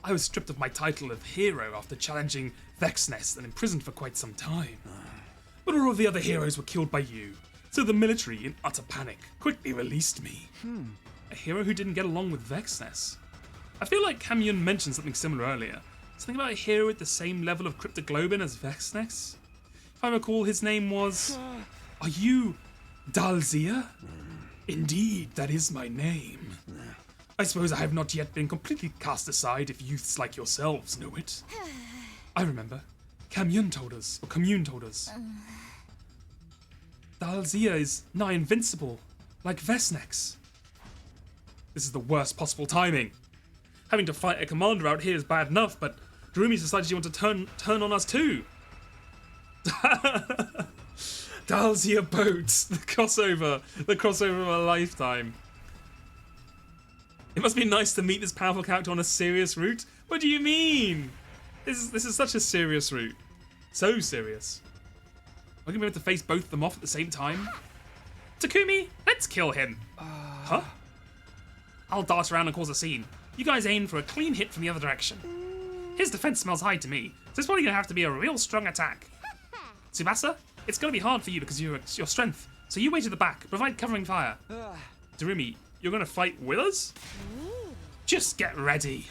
I was stripped of my title of hero after challenging Vexnest and imprisoned for quite some time. But all of the other heroes were killed by you, so the military, in utter panic, quickly released me. A hero who didn't get along with Vexnest. I feel like Kamyun mentioned something similar earlier. Something about a hero at the same level of Cryptoglobin as Vexnest. If I recall, his name was... Are you Dalzia? Indeed, that is my name. I suppose I have not yet been completely cast aside if youths like yourselves know it. I remember. Kamyun told us. Dalzia is nigh invincible, like Vesnex. This is the worst possible timing. Having to fight a commander out here is bad enough, but Darumi decided you want to turn on us too. Dalzia Boats, the crossover of a lifetime. It must be nice to meet this powerful character on a serious route. What do you mean? This is such a serious route. So serious. We're gonna be able to face both of them off at the same time. Takumi, let's kill him. Huh? I'll dart around and cause a scene. You guys aim for a clean hit from the other direction. His defense smells high to me, so it's probably gonna have to be a real strong attack. Tsubasa, it's gonna be hard for you because of your strength, so you wait at the back, provide covering fire. Darumi, you're gonna fight with us? Just get ready.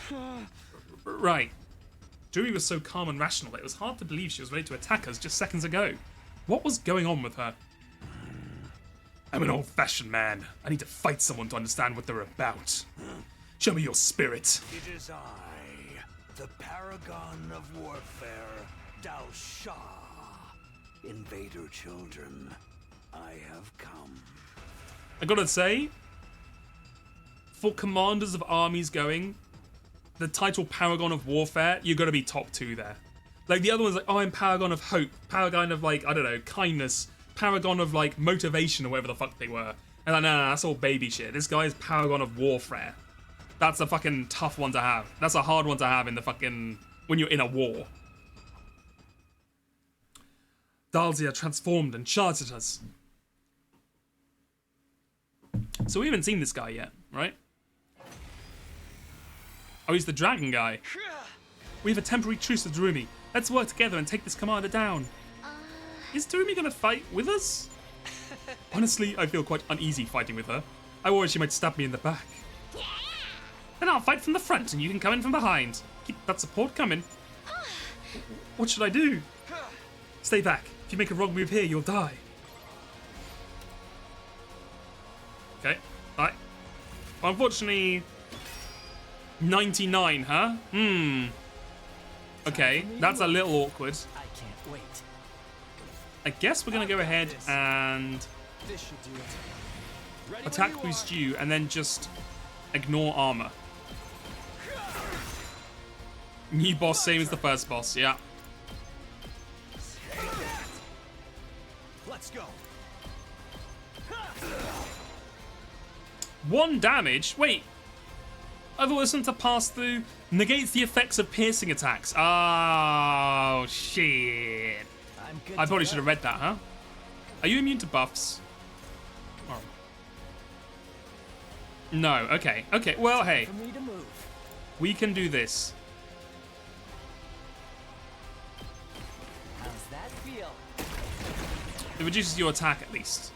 Right. Darumi was so calm and rational that it was hard to believe she was ready to attack us just seconds ago. What was going on with her? I'm an old-fashioned man. I need to fight someone to understand what they're about. Show me your spirit. It is I, the paragon of warfare, Dao Sha. Invader children, I have come. I gotta say, for commanders of armies going, the title Paragon of Warfare, you gotta be top 2 there. Like the other one's like, oh, I'm Paragon of Hope, Paragon of like, I don't know, kindness, Paragon of like motivation or whatever the fuck they were. And like, no, that's all baby shit. This guy is Paragon of Warfare. That's a fucking tough one to have. That's a hard one to have in the fucking, when you're in a war. Dalzia transformed and charged at us. So we haven't seen this guy yet, right? Oh, he's the dragon guy. We have a temporary truce with Darumi. Let's work together and take this commander down. Is Darumi gonna fight with us? Honestly, I feel quite uneasy fighting with her. I worry she might stab me in the back. Then I'll fight from the front and you can come in from behind. Keep that support coming. What should I do? Stay back. If you make a wrong move here, you'll die. Okay, bye. Well, unfortunately, 99, huh? Okay, that's a little awkward. I can't wait. I guess we're gonna go ahead and This should do it. Ready attack when you boost are. you and then just ignore armor. New boss, same as the first boss, yeah. Let's go. 1 damage? Wait. I thought this one to pass through negates the effects of piercing attacks. Oh, shit. I'm good I to probably go. should have read that, huh? Are you immune to buffs? Oh. No, okay. Okay, well, hey. For me to move. We can do this. How's that feel? It reduces your attack at least.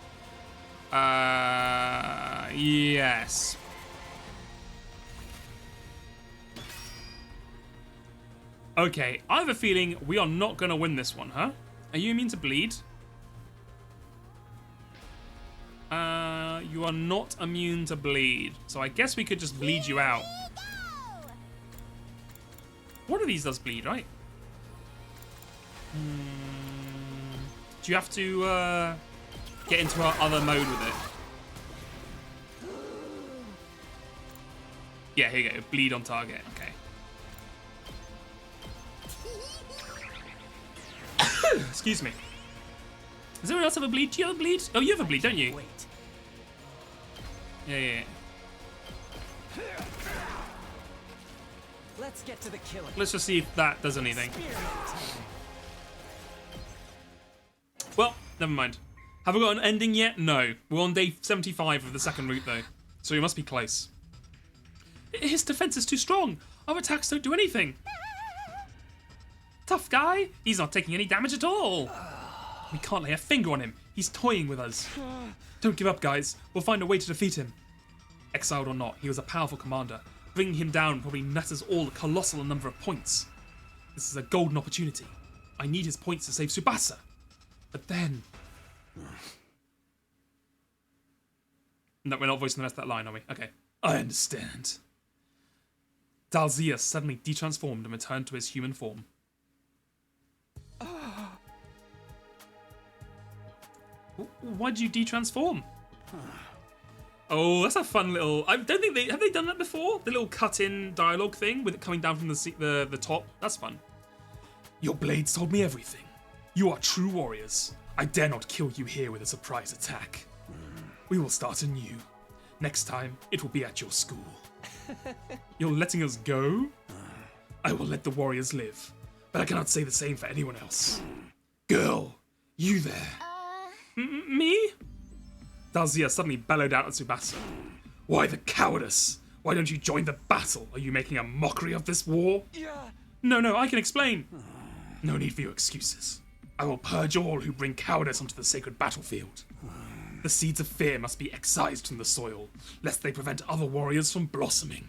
Yes. Okay, I have a feeling we are not going to win this one, huh? Are you immune to bleed? You are not immune to bleed. So I guess we could just bleed you out. One of these does bleed, right? Do you have to get into our other mode with it? Yeah, here you go. Bleed on target. Okay. Excuse me. Does anyone else have a bleed? Do you have a bleed? Oh, you have a bleed, don't you? Wait. Yeah. Let's get to the killing. Let's just see if that does anything. Spear time. Well, never mind. Have we got an ending yet? No. We're on day 75 of the second route, though. So we must be close. His defense is too strong. Our attacks don't do anything. Tough guy. He's not taking any damage at all. We can't lay a finger on him. He's toying with us. Don't give up, guys. We'll find a way to defeat him. Exiled or not, he was a powerful commander. Bringing him down probably net us all a colossal number of points. This is a golden opportunity. I need his points to save Tsubasa. But then... No, we're not voicing the rest of that line, are we? Okay. I understand. Dalzia suddenly detransformed and returned to his human form. Why'd you detransform? Oh, that's a fun little... I don't think they... Have they done that before? The little cut-in dialogue thing with it coming down from the top? That's fun. Your blades told me everything. You are true warriors. I dare not kill you here with a surprise attack. We will start anew. Next time, it will be at your school. You're letting us go? I will let the warriors live, but I cannot say the same for anyone else. Girl, you there. Me? Dalzia suddenly bellowed out at Tsubasa. Why the cowardice? Why don't you join the battle? Are you making a mockery of this war? Yeah. No, I can explain. No need for your excuses. I will purge all who bring cowardice onto the sacred battlefield. The seeds of fear must be excised from the soil, lest they prevent other warriors from blossoming.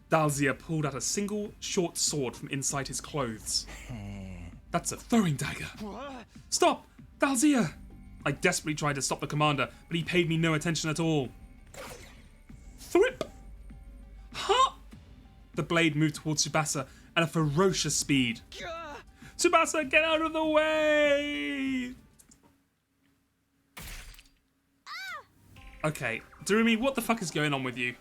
Dalzia pulled out a single short sword from inside his clothes. That's a throwing dagger. What? Stop! Dalzia! I desperately tried to stop the commander, but he paid me no attention at all. Thrip! Ha! The blade moved towards Tsubasa at a ferocious speed. Gah! Tsubasa, get out of the way! Okay, Darumi, what the fuck is going on with you?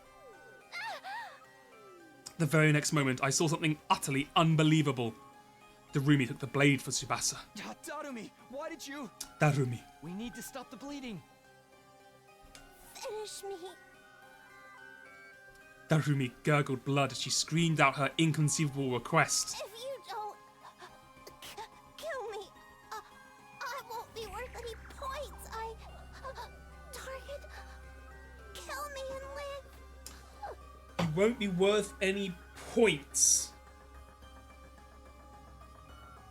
The very next moment, I saw something utterly unbelievable. Darumi took the blade for Tsubasa. Darumi, why did you? Darumi. We need to stop the bleeding. Finish me. Darumi gurgled blood as she screamed out her inconceivable request. If you don't kill me, I won't be worth any points. Target, kill me and live. You won't be worth any points.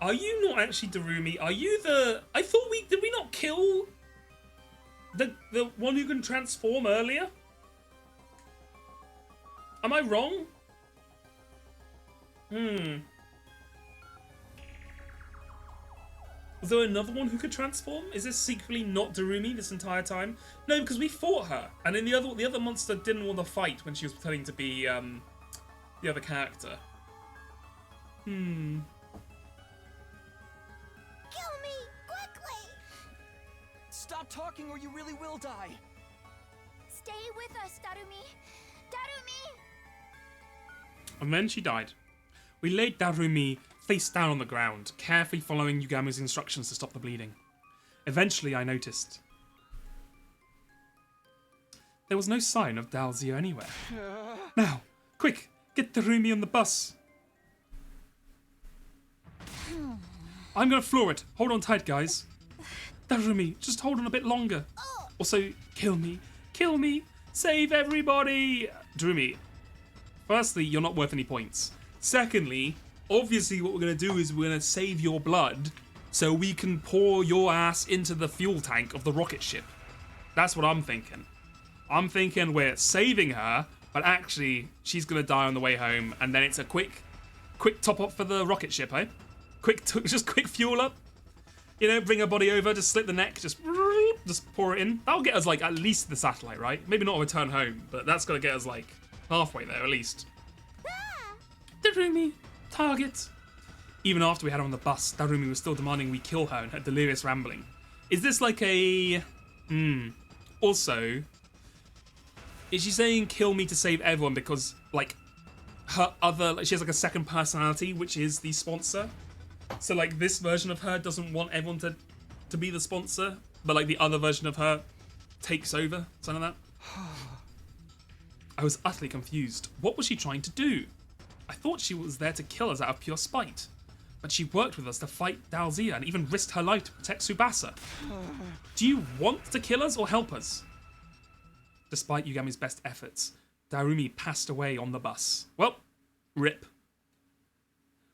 Are you not actually Darumi? Are you the... I thought did we not kill the one who can transform earlier? Am I wrong? Was there another one who could transform? Is this secretly not Darumi this entire time? No, because we fought her, and then the other monster didn't want to fight when she was pretending to be the other character. Kill me quickly. Stop talking or you really will die. Stay with us, Darumi. Darumi. And then she died. We laid Darumi face down on the ground, carefully following Yugamu's instructions to stop the bleeding. Eventually, I noticed there was no sign of Dalzia anywhere. Now, quick, get Darumi on the bus. I'm gonna floor it. Hold on tight, guys. Darumi, just hold on a bit longer. Also, kill me. Kill me. Save everybody. Darumi, firstly, you're not worth any points. Secondly, obviously what we're going to do is we're going to save your blood so we can pour your ass into the fuel tank of the rocket ship. That's what I'm thinking. I'm thinking we're saving her, but actually she's going to die on the way home, and then it's a quick top up for the rocket ship, eh? Just quick fuel up. You know, bring her body over, just slit the neck, just pour it in. That'll get us, like, at least the satellite, right? Maybe not a return home, but that's got to get us, like, halfway there, at least. Darumi, target. Even after we had her on the bus, Darumi was still demanding we kill her in her delirious rambling. Is this like a... Also, Is she saying kill me to save everyone because, like, her other... Like, she has, like, a second personality, which is the sponsor? So, like, this version of her doesn't want everyone to be the sponsor, but, like, the other version of her takes over? Something like that? I was utterly confused. What was she trying to do? I thought she was there to kill us out of pure spite. But she worked with us to fight Dalzia and even risked her life to protect Tsubasa. Do you want to kill us or help us? Despite Yugami's best efforts, Darumi passed away on the bus. Well, rip.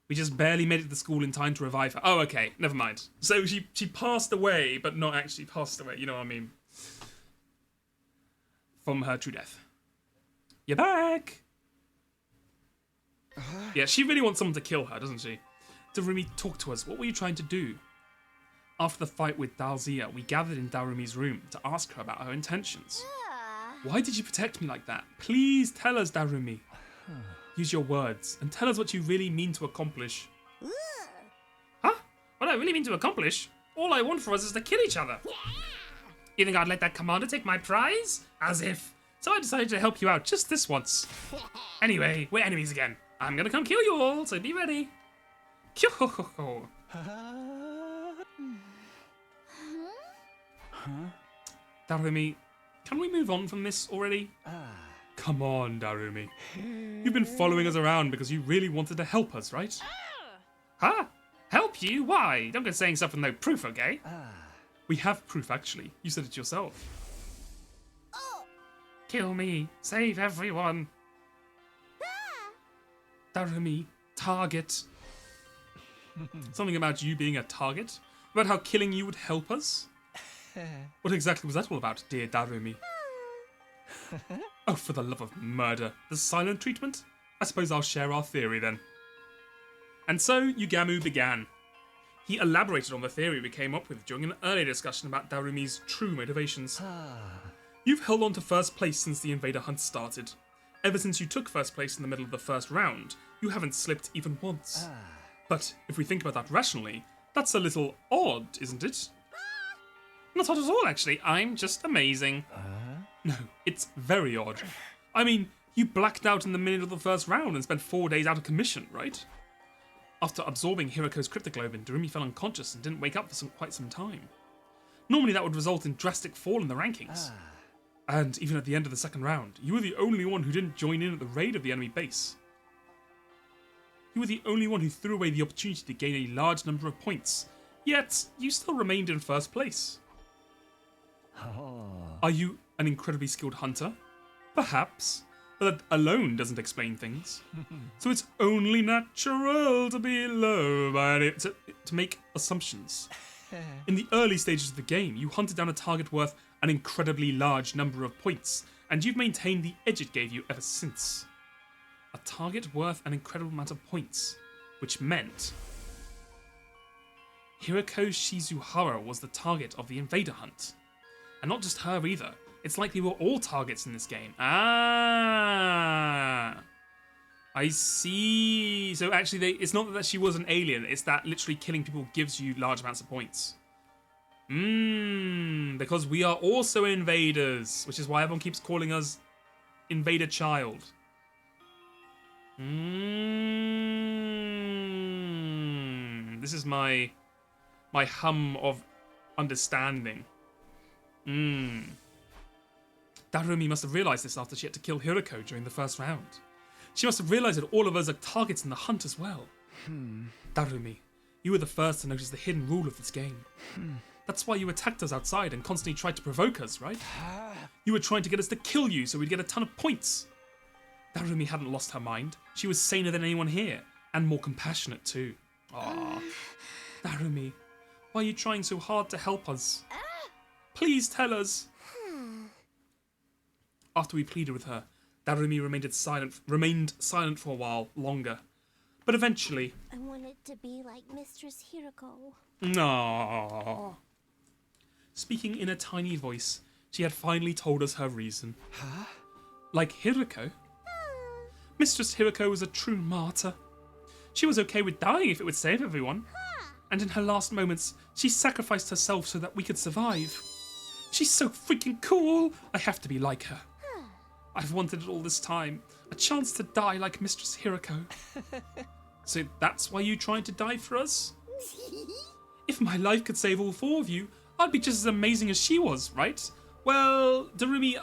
We just barely made it to the school in time to revive her. Oh, okay, never mind. So she passed away, but not actually passed away, you know what I mean? From her true death. You're back! Yeah, she really wants someone to kill her, doesn't she? Darumi, talk to us. What were you trying to do? After the fight with Dalzia, we gathered in Darumi's room to ask her about her intentions. Why did you protect me like that? Please tell us, Darumi. Use your words and tell us what you really mean to accomplish. Huh? What I really mean to accomplish? All I want for us is to kill each other. You think I'd let that commander take my prize? As if. So I decided to help you out just this once. Anyway, we're enemies again. I'm gonna come kill you all, so be ready. Darumi, can we move on from this already? Come on, Darumi. You've been following us around because you really wanted to help us, right? Huh? Help you? Why? Don't go saying stuff with no proof, okay? We have proof, actually. You said it yourself. Kill me. Save everyone. Darumi, target. Something about you being a target? About how killing you would help us? What exactly was that all about, dear Darumi? Oh, for the love of murder. The silent treatment? I suppose I'll share our theory then. And so Yugamu began. He elaborated on the theory we came up with during an earlier discussion about Darumi's true motivations. You've held on to first place since the invader hunt started. Ever since you took first place in the middle of the first round, you haven't slipped even once. But if we think about that rationally, that's a little odd, isn't it? Not odd at all, actually. I'm just amazing. No, it's very odd. I mean, you blacked out in the middle of the first round and spent 4 days out of commission, right? After absorbing Hiroko's cryptoglobin, Darumi fell unconscious and didn't wake up for quite some time. Normally that would result in drastic fall in the rankings. And even at the end of the second round, you were the only one who didn't join in at the raid of the enemy base. You were the only one who threw away the opportunity to gain a large number of points, yet you still remained in first place. Are you an incredibly skilled hunter? Perhaps, but that alone doesn't explain things. So it's only natural to be low by it, to make assumptions. In the early stages of the game, you hunted down a target worth an incredibly large number of points, and you've maintained the edge it gave you ever since. A target worth an incredible amount of points, which meant Hiroko Shizuhara was the target of the invader hunt. And not just her either. It's like they were all targets in this game. Ah, I see. So actually, it's not that she was an alien. It's that literally killing people gives you large amounts of points. Because we are also invaders, which is why everyone keeps calling us Invader Child. This is my hum of understanding. Darumi must have realised this after she had to kill Hiroko during the first round. She must have realised that all of us are targets in the hunt as well. Darumi, you were the first to notice the hidden rule of this game. That's why you attacked us outside and constantly tried to provoke us, right? You were trying to get us to kill you so we'd get a ton of points. Darumi hadn't lost her mind. She was saner than anyone here, and more compassionate too. Aww. Darumi, why are you trying so hard to help us? Please tell us. After we pleaded with her, Darumi remained silent for a while longer. But eventually... I wanted to be like Mistress Hiroko. Aww. Speaking in a tiny voice, she had finally told us her reason. Like Hiroko? Mistress Hiroko was a true martyr. She was okay with dying if it would save everyone. And in her last moments, she sacrificed herself so that we could survive. She's so freaking cool. I have to be like her. I've wanted it all this time. A chance to die like Mistress Hiroko. So that's why you tried to die for us? If my life could save all four of you, I'd be just as amazing as she was, right? Well, Darumi,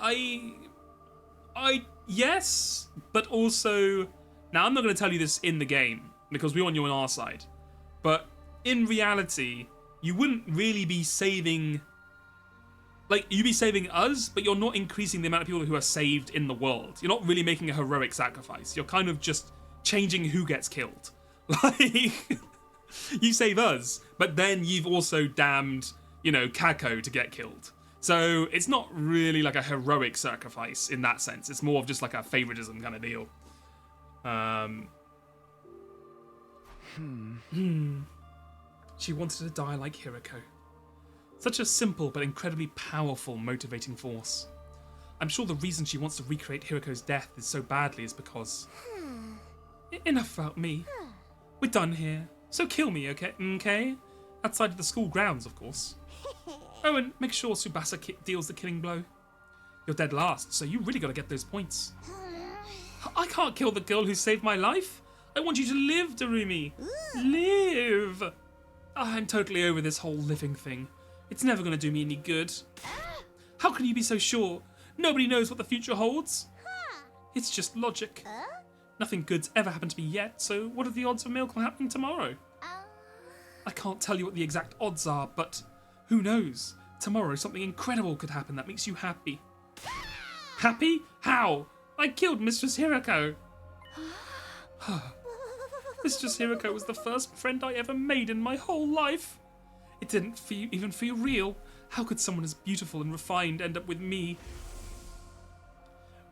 yes, but also... Now, I'm not going to tell you this in the game, because we want you on our side. But in reality, you wouldn't really be saving... Like, you'd be saving us, but you're not increasing the amount of people who are saved in the world. You're not really making a heroic sacrifice. You're kind of just changing who gets killed. Like, you save us, but then you've also damned, Kako to get killed. So it's not really like a heroic sacrifice in that sense. It's more of just like a favoritism kind of deal. She wanted to die like Hiroko. Such a simple but incredibly powerful motivating force. I'm sure the reason she wants to recreate Hiroko's death is so badly is because... Enough about me. We're done here. So kill me, okay? Okay? Outside of the school grounds, of course. Oh, and make sure Tsubasa deals the killing blow. You're dead last, so you really gotta get those points. I can't kill the girl who saved my life. I want you to live, Darumi. Live! I'm totally over this whole living thing. It's never gonna do me any good. How can you be so sure? Nobody knows what the future holds. It's just logic. Nothing good's ever happened to me yet, so what are the odds of a miracle happening tomorrow? I can't tell you what the exact odds are, but who knows? Tomorrow something incredible could happen that makes you happy. Happy? How? I killed Mistress Hiroko. Mistress Hiroko was the first friend I ever made in my whole life. It didn't even feel real. How could someone as beautiful and refined end up with me?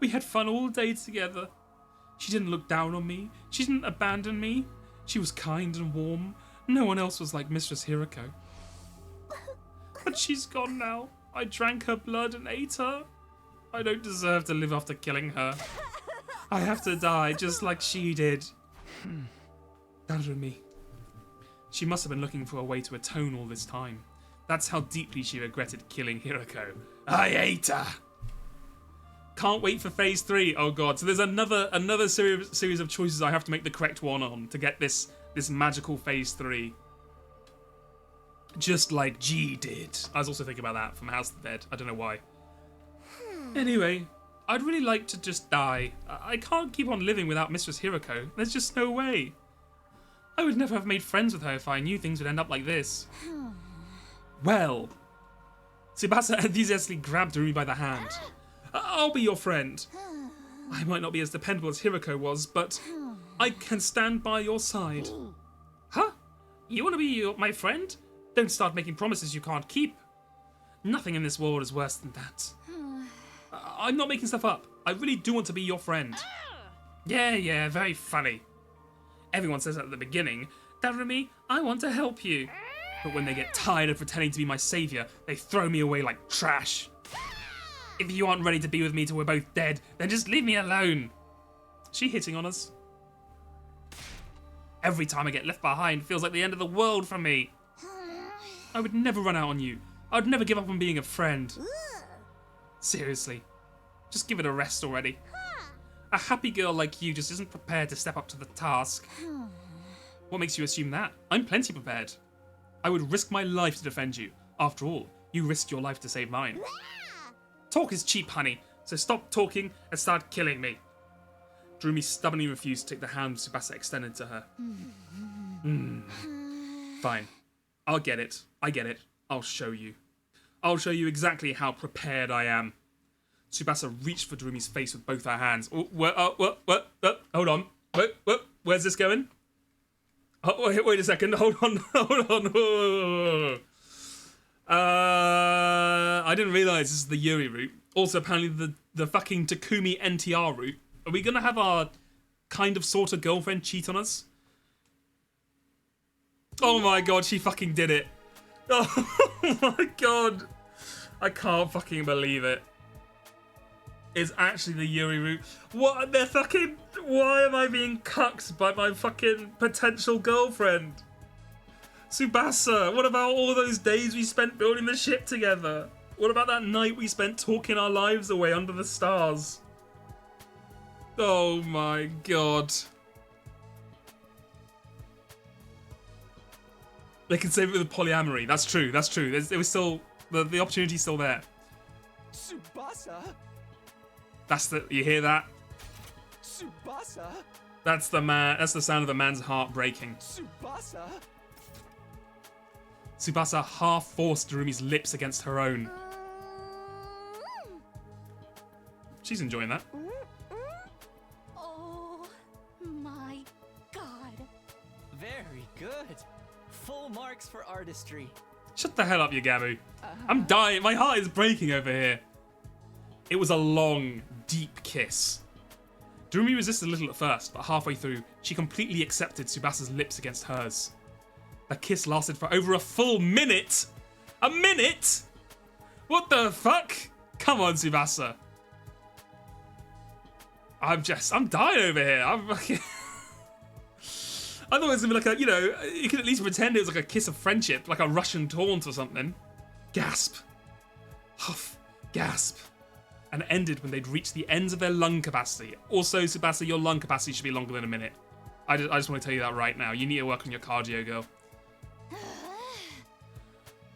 We had fun all day together. She didn't look down on me. She didn't abandon me. She was kind and warm. No one else was like Mistress Hiroko. But she's gone now. I drank her blood and ate her. I don't deserve to live after killing her. I have to die just like she did. Darumi. She must have been looking for a way to atone all this time. That's how deeply she regretted killing Hiroko. I ate her. Can't wait for phase 3. Oh god. So there's another series of choices I have to make the correct one on to get this magical phase 3. Just like G did. I was also thinking about that from House of the Dead. I don't know why. Anyway, I'd really like to just die. I can't keep on living without Mistress Hiroko. There's just no way. I would never have made friends with her if I knew things would end up like this. Well, Tsubasa enthusiastically grabbed Darumi by the hand. I'll be your friend. I might not be as dependable as Hiroko was, but I can stand by your side. Huh? You want to be my friend? Don't start making promises you can't keep. Nothing in this world is worse than that. I'm not making stuff up. I really do want to be your friend. Yeah, very funny. Everyone says that at the beginning. Darumi, I want to help you. But when they get tired of pretending to be my savior, they throw me away like trash. If you aren't ready to be with me till we're both dead, then just leave me alone. Is she hitting on us? Every time I get left behind, feels like the end of the world for me. I would never run out on you. I would never give up on being a friend. Seriously, just give it a rest already. A happy girl like you just isn't prepared to step up to the task. What makes you assume that? I'm plenty prepared. I would risk my life to defend you. After all, you risked your life to save mine. Talk is cheap, honey, so stop talking and start killing me. Darumi stubbornly refused to take the hand Tsubasa extended to her. Fine. I'll get it. I get it. I'll show you. I'll show you exactly how prepared I am. Tsubasa reached for Darumi's face with both her hands. Oh, what? Hold on. What? Where's this going? Oh, wait a second. Hold on. I didn't realise this is the Yuri route. Also, apparently the fucking Takumi NTR route. Are we gonna have our kind of sort of girlfriend cheat on us? Oh my god, she fucking did it. Oh my god. I can't fucking believe it. It's actually the Yuri route. What? They're fucking... Why am I being cucked by my fucking potential girlfriend? Tsubasa, what about all those days we spent building the ship together? What about that night we spent talking our lives away under the stars? Oh my god. They can save it with polyamory. That's true. That's true. It was still the opportunity's still there. Tsubasa? That's the you hear that? Tsubasa? That's the man. That's the sound of the man's heart breaking. Tsubasa? Tsubasa half forced Darumi's lips against her own. She's enjoying that. Oh my god. Very good. Full marks for artistry. Shut the hell up, Yagamu. I'm dying. My heart is breaking over here. It was a long, deep kiss. Darumi resisted a little at first, but halfway through, she completely accepted Tsubasa's lips against hers. The kiss lasted for over a full minute. A minute? What the fuck? Come on, Tsubasa. I'm dying over here. I'm fucking... I thought it was gonna be like a, you know, you could at least pretend it was like a kiss of friendship, like a Russian taunt or something. Gasp. Huff. Gasp. And it ended when they'd reached the ends of their lung capacity. Also, Tsubasa, your lung capacity should be longer than a minute. I just want to tell you that right now. You need to work on your cardio, girl.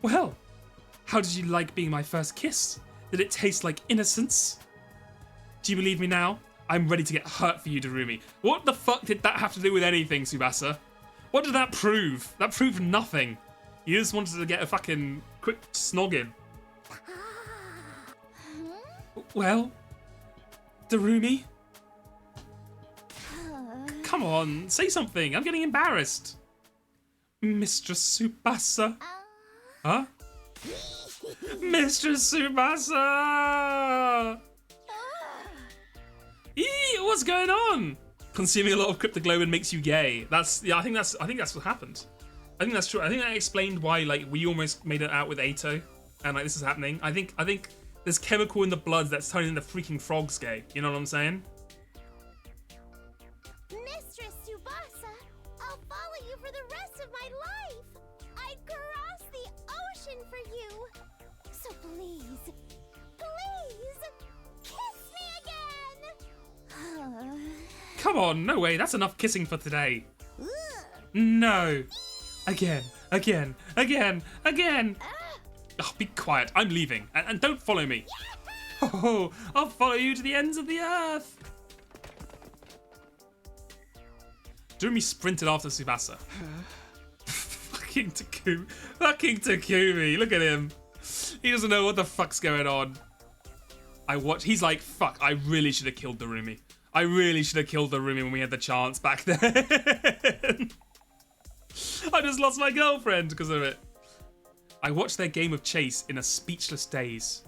Well, how did you like being my first kiss? Did it taste like innocence? Do you believe me now? I'm ready to get hurt for you, Darumi. What the fuck did that have to do with anything, Tsubasa? What did that prove? That proved nothing. You just wanted to get a fucking quick snog in. Well, Darumi? Come on, say something. I'm getting embarrassed. Mistress Tsubasa. Huh? Mistress Tsubasa! What's going on? Consuming a lot of cryptoglobin makes you gay. I think that's what happened. I think that's true. I think that explained why like we almost made it out with Ato, and like this is happening. I think there's chemical in the blood that's turning the freaking frogs gay. You know what I'm saying? Mistress Tsubasa, I'll follow you for the rest of my life. I'd cross the ocean for you. So please, kiss me again. Come on, no way. That's enough kissing for today. No. Again. Oh, be quiet. I'm leaving. And don't follow me. Oh, I'll follow you to the ends of the earth. Darumi sprinted after Tsubasa. Fucking Takumi. Look at him. He doesn't know what the fuck's going on. He's like, fuck, I really should have killed Darumi. I really should have killed Darumi when we had the chance back then. I just lost my girlfriend because of it. I watched their game of chase in a speechless daze.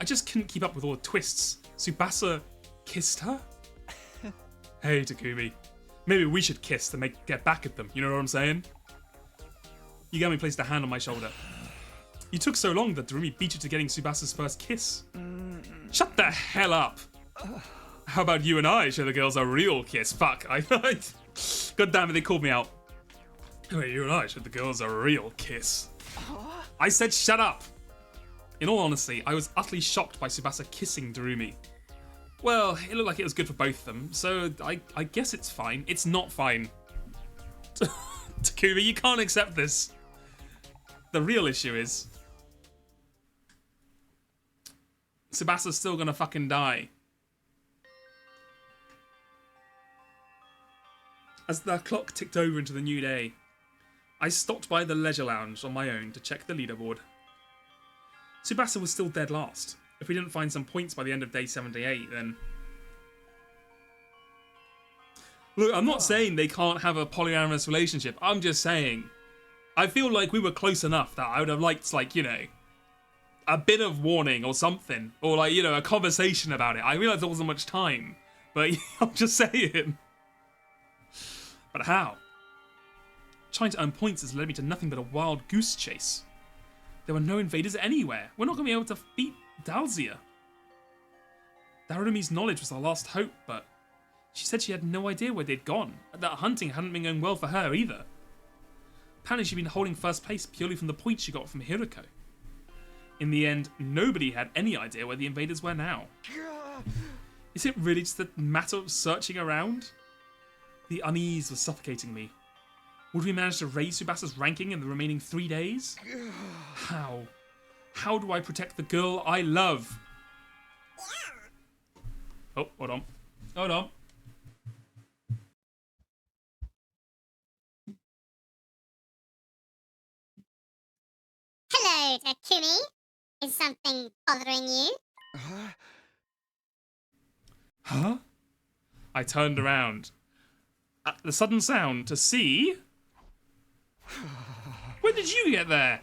I just couldn't keep up with all the twists. Tsubasa kissed her? Hey, Takumi. Maybe we should kiss to get back at them. You know what I'm saying? Yagami placed a hand on my shoulder. You took so long that Darumi beat you to getting Tsubasa's first kiss. Shut the hell up. How about you and I show the girls a real kiss? Fuck. God damn it, they called me out. Hey, you and I showed the girls a real kiss. I said shut up. In all honesty, I was utterly shocked by Tsubasa kissing Darumi. Well, it looked like it was good for both of them, so I guess it's fine. It's not fine. Takumi, you can't accept this. The real issue is... Tsubasa's still gonna fucking die. As the clock ticked over into the new day, I stopped by the leisure lounge on my own to check the leaderboard. Tsubasa was still dead last. If we didn't find some points by the end of day 78, then... Look, I'm not saying they can't have a polyamorous relationship. I'm just saying, I feel like we were close enough that I would have liked, like, you know, a bit of warning or something. Or, like, you know, a conversation about it. I realised there wasn't much time. But I'm just saying. But how? Trying to earn points has led me to nothing but a wild goose chase. There were no invaders anywhere. We're not going to be able to beat Dalzia. Darumi's knowledge was our last hope, but she said she had no idea where they'd gone, and that hunting hadn't been going well for her either. Apparently she'd been holding first place purely from the points she got from Hiroko. In the end, nobody had any idea where the invaders were now. Is it really just a matter of searching around? The unease was suffocating me. Would we manage to raise Tsubasa's ranking in the remaining 3 days? How? How do I protect the girl I love? Oh, hold on. Hold on. Hello, Takumi. Is something bothering you? Huh? I turned around at the sudden sound to see... When did you get there?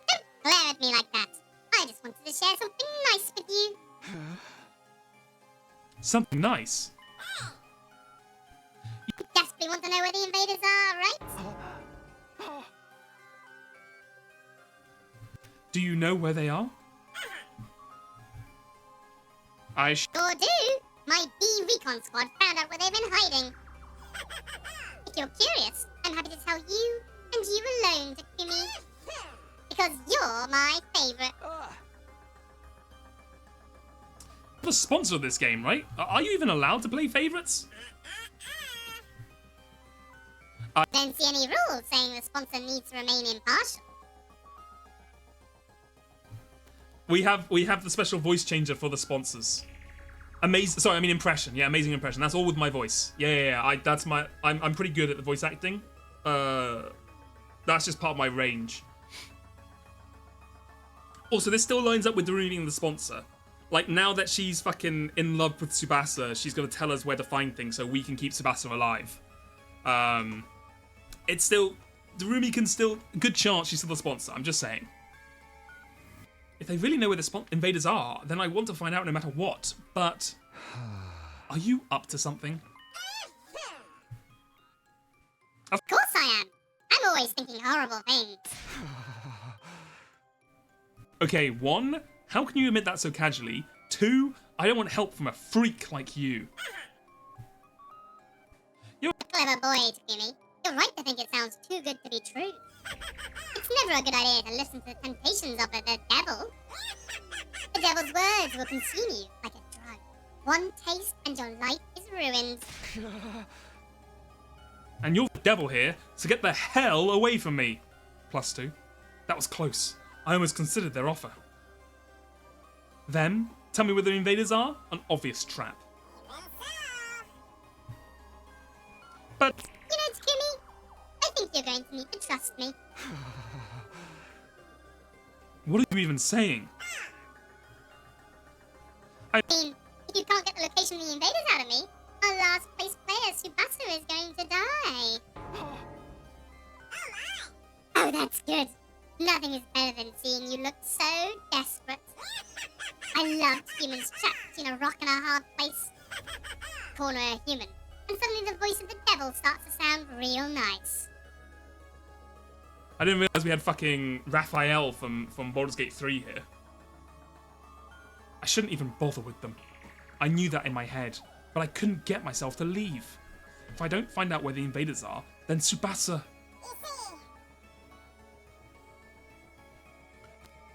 Don't glare at me like that. I just wanted to share something nice with you. Something nice. You desperately want to know where the invaders are, right? Do you know where they are? I Sure do. My B Recon squad found out where they've been hiding. If you're curious, I'm happy to tell you, and you alone, Takumi. Because you're my favorite. the sponsor of this game, right? Are you even allowed to play favorites? I don't see any rules saying the sponsor needs to remain impartial. We have the special voice changer for the sponsors. Amazing. Sorry, I mean impression. Yeah, amazing impression. That's all with my voice. Yeah. That's my. I'm pretty good at the voice acting. That's just part of my range. Also, this still lines up with removing the sponsor. Like, now that she's fucking in love with Tsubasa, she's gonna tell us where to find things so we can keep Tsubasa alive. It's still... Darumi can still... Good chance she's still the sponsor, I'm just saying. If they really know where the invaders are, then I want to find out no matter what. But... Are you up to something? Of course I am. I'm always thinking horrible things. Okay, 1, how can you admit that so casually? 2, I don't want help from a freak like you. Clever boy, Takumi. You're right to think it sounds too good to be true. It's never a good idea to listen to the temptations of the devil. The devil's words will consume you like a drug. One taste and your life is ruined. And you're the devil here, so get the hell away from me. +2. That was close. I almost considered their offer. Them? Tell me where the invaders are? An obvious trap. But... You know, Takumi, I think you're going to need to trust me. What are you even saying? I mean, if you can't get the location of the invaders out of me, our last place player, Tsubasa, is going to die. Oh, that's good. Nothing is better than seeing you look so desperate. I loved humans trapped in a rock and a hard place. Corner a human, and suddenly the voice of the devil starts to sound real nice. I didn't realize we had fucking Raphael from Baldur's Gate 3 here. I shouldn't even bother with them. I knew that in my head, but I couldn't get myself to leave. If I don't find out where the invaders are, then Tsubasa...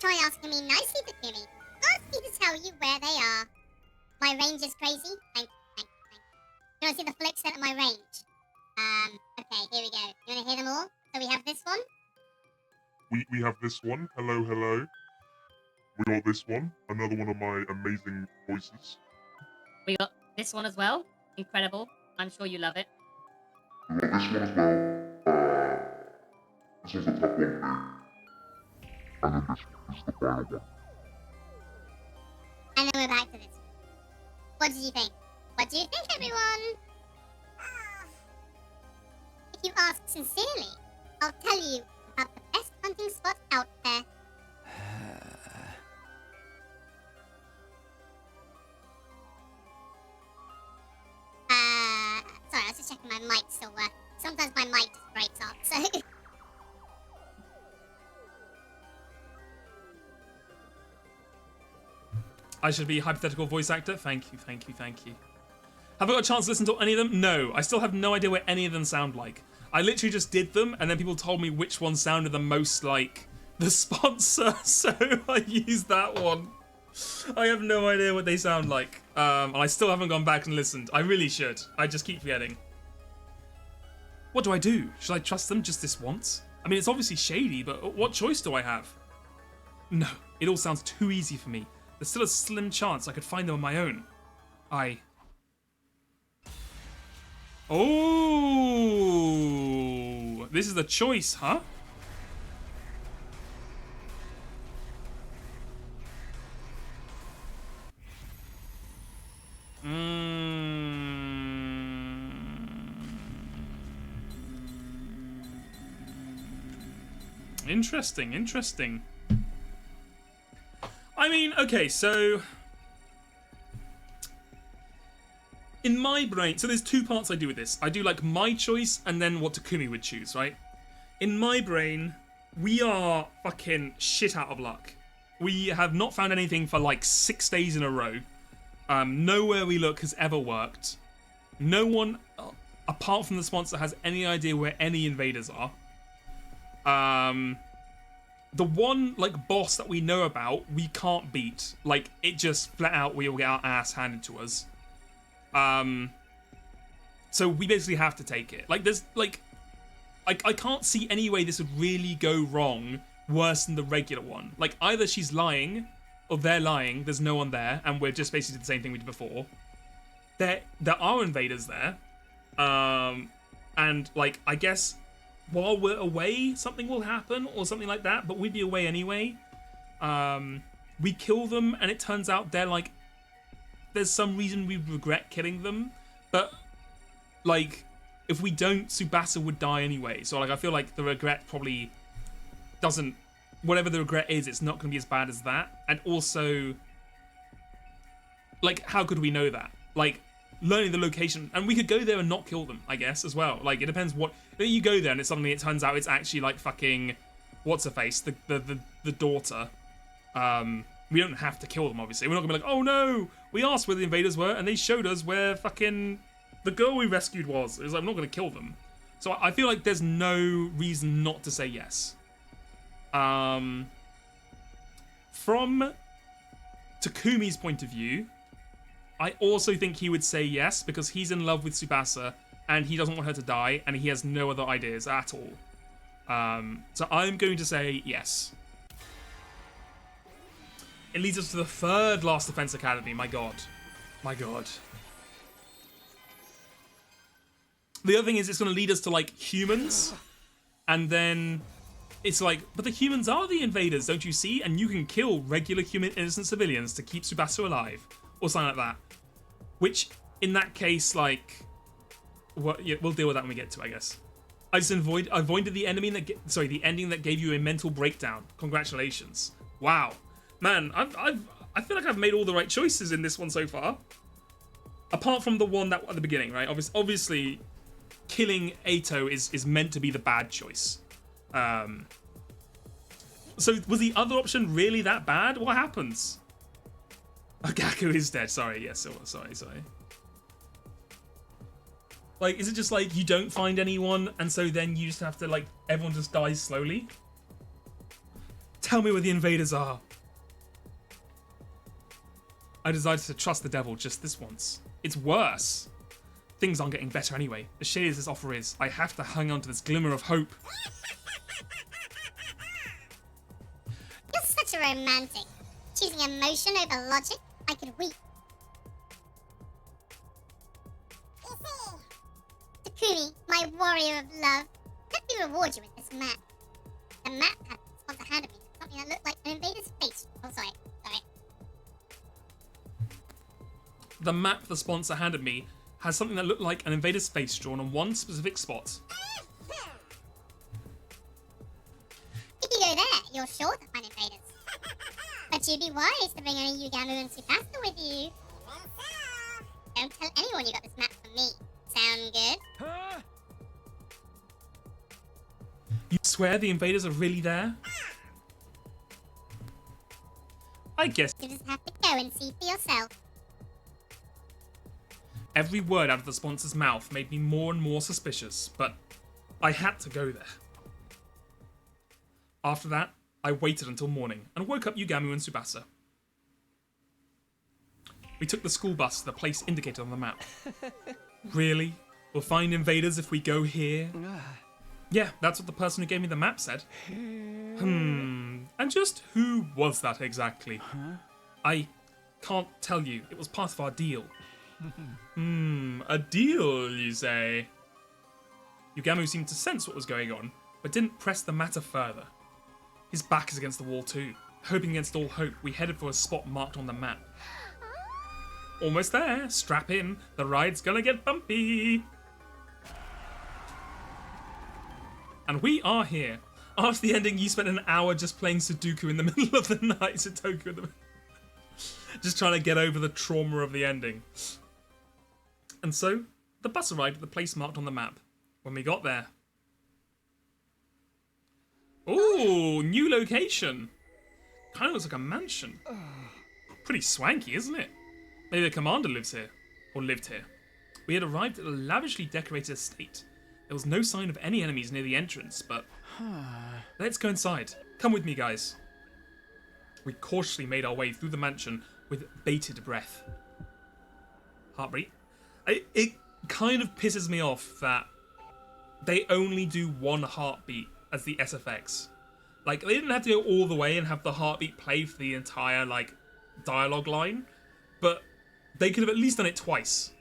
Try asking me nicely, Takumi. Ask me to tell you where they are. My range is crazy. Thank you. You want to see the flip set of my range? Okay, here we go. You want to hear them all? So we have this one. We have this one. Hello, hello. We got this one. Another one of my amazing voices. We got this one as well. Incredible. I'm sure you love it. We got this one as well. This one's the top one. And then this is the final one. And then we're back to this. What did you think? What do you think, everyone? If you ask sincerely, I'll tell you about the best hunting spot out there. Sorry, I was just checking my mic still works. Sometimes my mic just breaks off, so... I should be a hypothetical voice actor? Thank you. Have I got a chance to listen to any of them? No, I still have no idea what any of them sound like. I literally just did them, and then people told me which one sounded the most like the sponsor, so I used that one. I have no idea what they sound like. And I still haven't gone back and listened. I really should. I just keep forgetting. What do I do? Should I trust them just this once? I mean, it's obviously shady, but what choice do I have? No, it all sounds too easy for me. There's still a slim chance I could find them on my own. Oh, this is the choice, huh? Interesting, interesting. I mean, okay, so in my brain, so there's two parts I do with this. I do like my choice and then what Takumi would choose, right? In my brain, we are fucking shit out of luck. We have not found anything for like 6 days in a row. Nowhere we look has ever worked. No one, apart from the sponsor, has any idea where any invaders are. The one, like, boss that we know about, we can't beat. Like, it just flat out, we will get our ass handed to us. So we basically have to take it. Like, there's, like, I can't see any way this would really go wrong worse than the regular one. Like, either she's lying, or they're lying, there's no one there, and we're just basically the same thing we did before. There are invaders there. And, like, I guess while we're away, something will happen, or something like that, but we'd be away anyway. We kill them, and it turns out they're, like, there's some reason we regret killing them, but, like, if we don't, Tsubasa would die anyway. So, like, I feel like the regret probably doesn't, whatever the regret is, it's not going to be as bad as that. And also, like, how could we know that? Like, learning the location, and we could go there and not kill them, I guess, as well. Like, it depends what, you go there and it's suddenly, it turns out it's actually, like, fucking, what's-her-face, the daughter. We don't have to kill them, obviously. We're not gonna be like, oh no, we asked where the invaders were, and they showed us where fucking the girl we rescued was. It was like, I'm not gonna kill them. So I feel like there's no reason not to say yes. From Takumi's point of view, I also think he would say yes, because he's in love with Tsubasa, and he doesn't want her to die, and he has no other ideas at all. So I'm going to say yes. It leads us to the third Last Defense Academy. My god. My god. The other thing is it's going to lead us to, like, humans. And then it's like, but the humans are the invaders, don't you see? And you can kill regular human innocent civilians to keep Tsubasa alive. Or something like that. Which, in that case, like, yeah, we'll deal with that when we get to it, I guess. I just avoided the enemy that the ending that gave you a mental breakdown. Congratulations. Wow. Man, I feel like I've made all the right choices in this one so far. Apart from the one that at the beginning, right? Obviously, killing Eito is meant to be the bad choice. So was the other option really that bad? What happens? Gaku is dead. Sorry, yes, sorry. Like, is it just like you don't find anyone, and so then you just have to, like, everyone just dies slowly? Tell me where the invaders are. I decided to trust the devil just this once. It's worse. Things aren't getting better anyway. As shady as this offer is, I have to hang on to this glimmer of hope. You're such a romantic. Choosing emotion over logic, I could weep. Takumi, my warrior of love, let me reward you with this map. The map had sponsor handed me something that looked like an invader's face. Oh, sorry. The map the sponsor handed me has something that looked like an invader's face drawn on one specific spot. If you go there, you're sure to find invaders. But you'd be wise to bring only Yugamu and Tsubasa with you. Don't tell anyone you got this map from me. Sound good? Huh? You swear the invaders are really there? I guess. You just have to go and see for yourself. Every word out of the sponsor's mouth made me more and more suspicious, but I had to go there. After that, I waited until morning and woke up Yugamu and Tsubasa. We took the school bus to the place indicated on the map. Really? We'll find invaders if we go here? Yeah, that's what the person who gave me the map said. And just who was that exactly? I can't tell you. It was part of our deal. A deal, you say? Yugamu seemed to sense what was going on, but didn't press the matter further. His back is against the wall too. Hoping against all hope, we headed for a spot marked on the map. Almost there. Strap in. The ride's gonna get bumpy. And we are here. After the ending, you spent an hour just playing Sudoku in the middle of the night. Sudoku in the just trying to get over the trauma of the ending. And so, the bus arrived at the place marked on the map. When we got there... Ooh, new location. Kind of looks like a mansion. Pretty swanky, isn't it? Maybe the commander lives here. Or lived here. We had arrived at a lavishly decorated estate. There was no sign of any enemies near the entrance, but... Let's go inside. Come with me, guys. We cautiously made our way through the mansion with bated breath. Heartbeat. It kind of pisses me off that they only do one heartbeat as the SFX. Like, they didn't have to go all the way and have the heartbeat play for the entire, like, dialogue line, but they could have at least done it twice.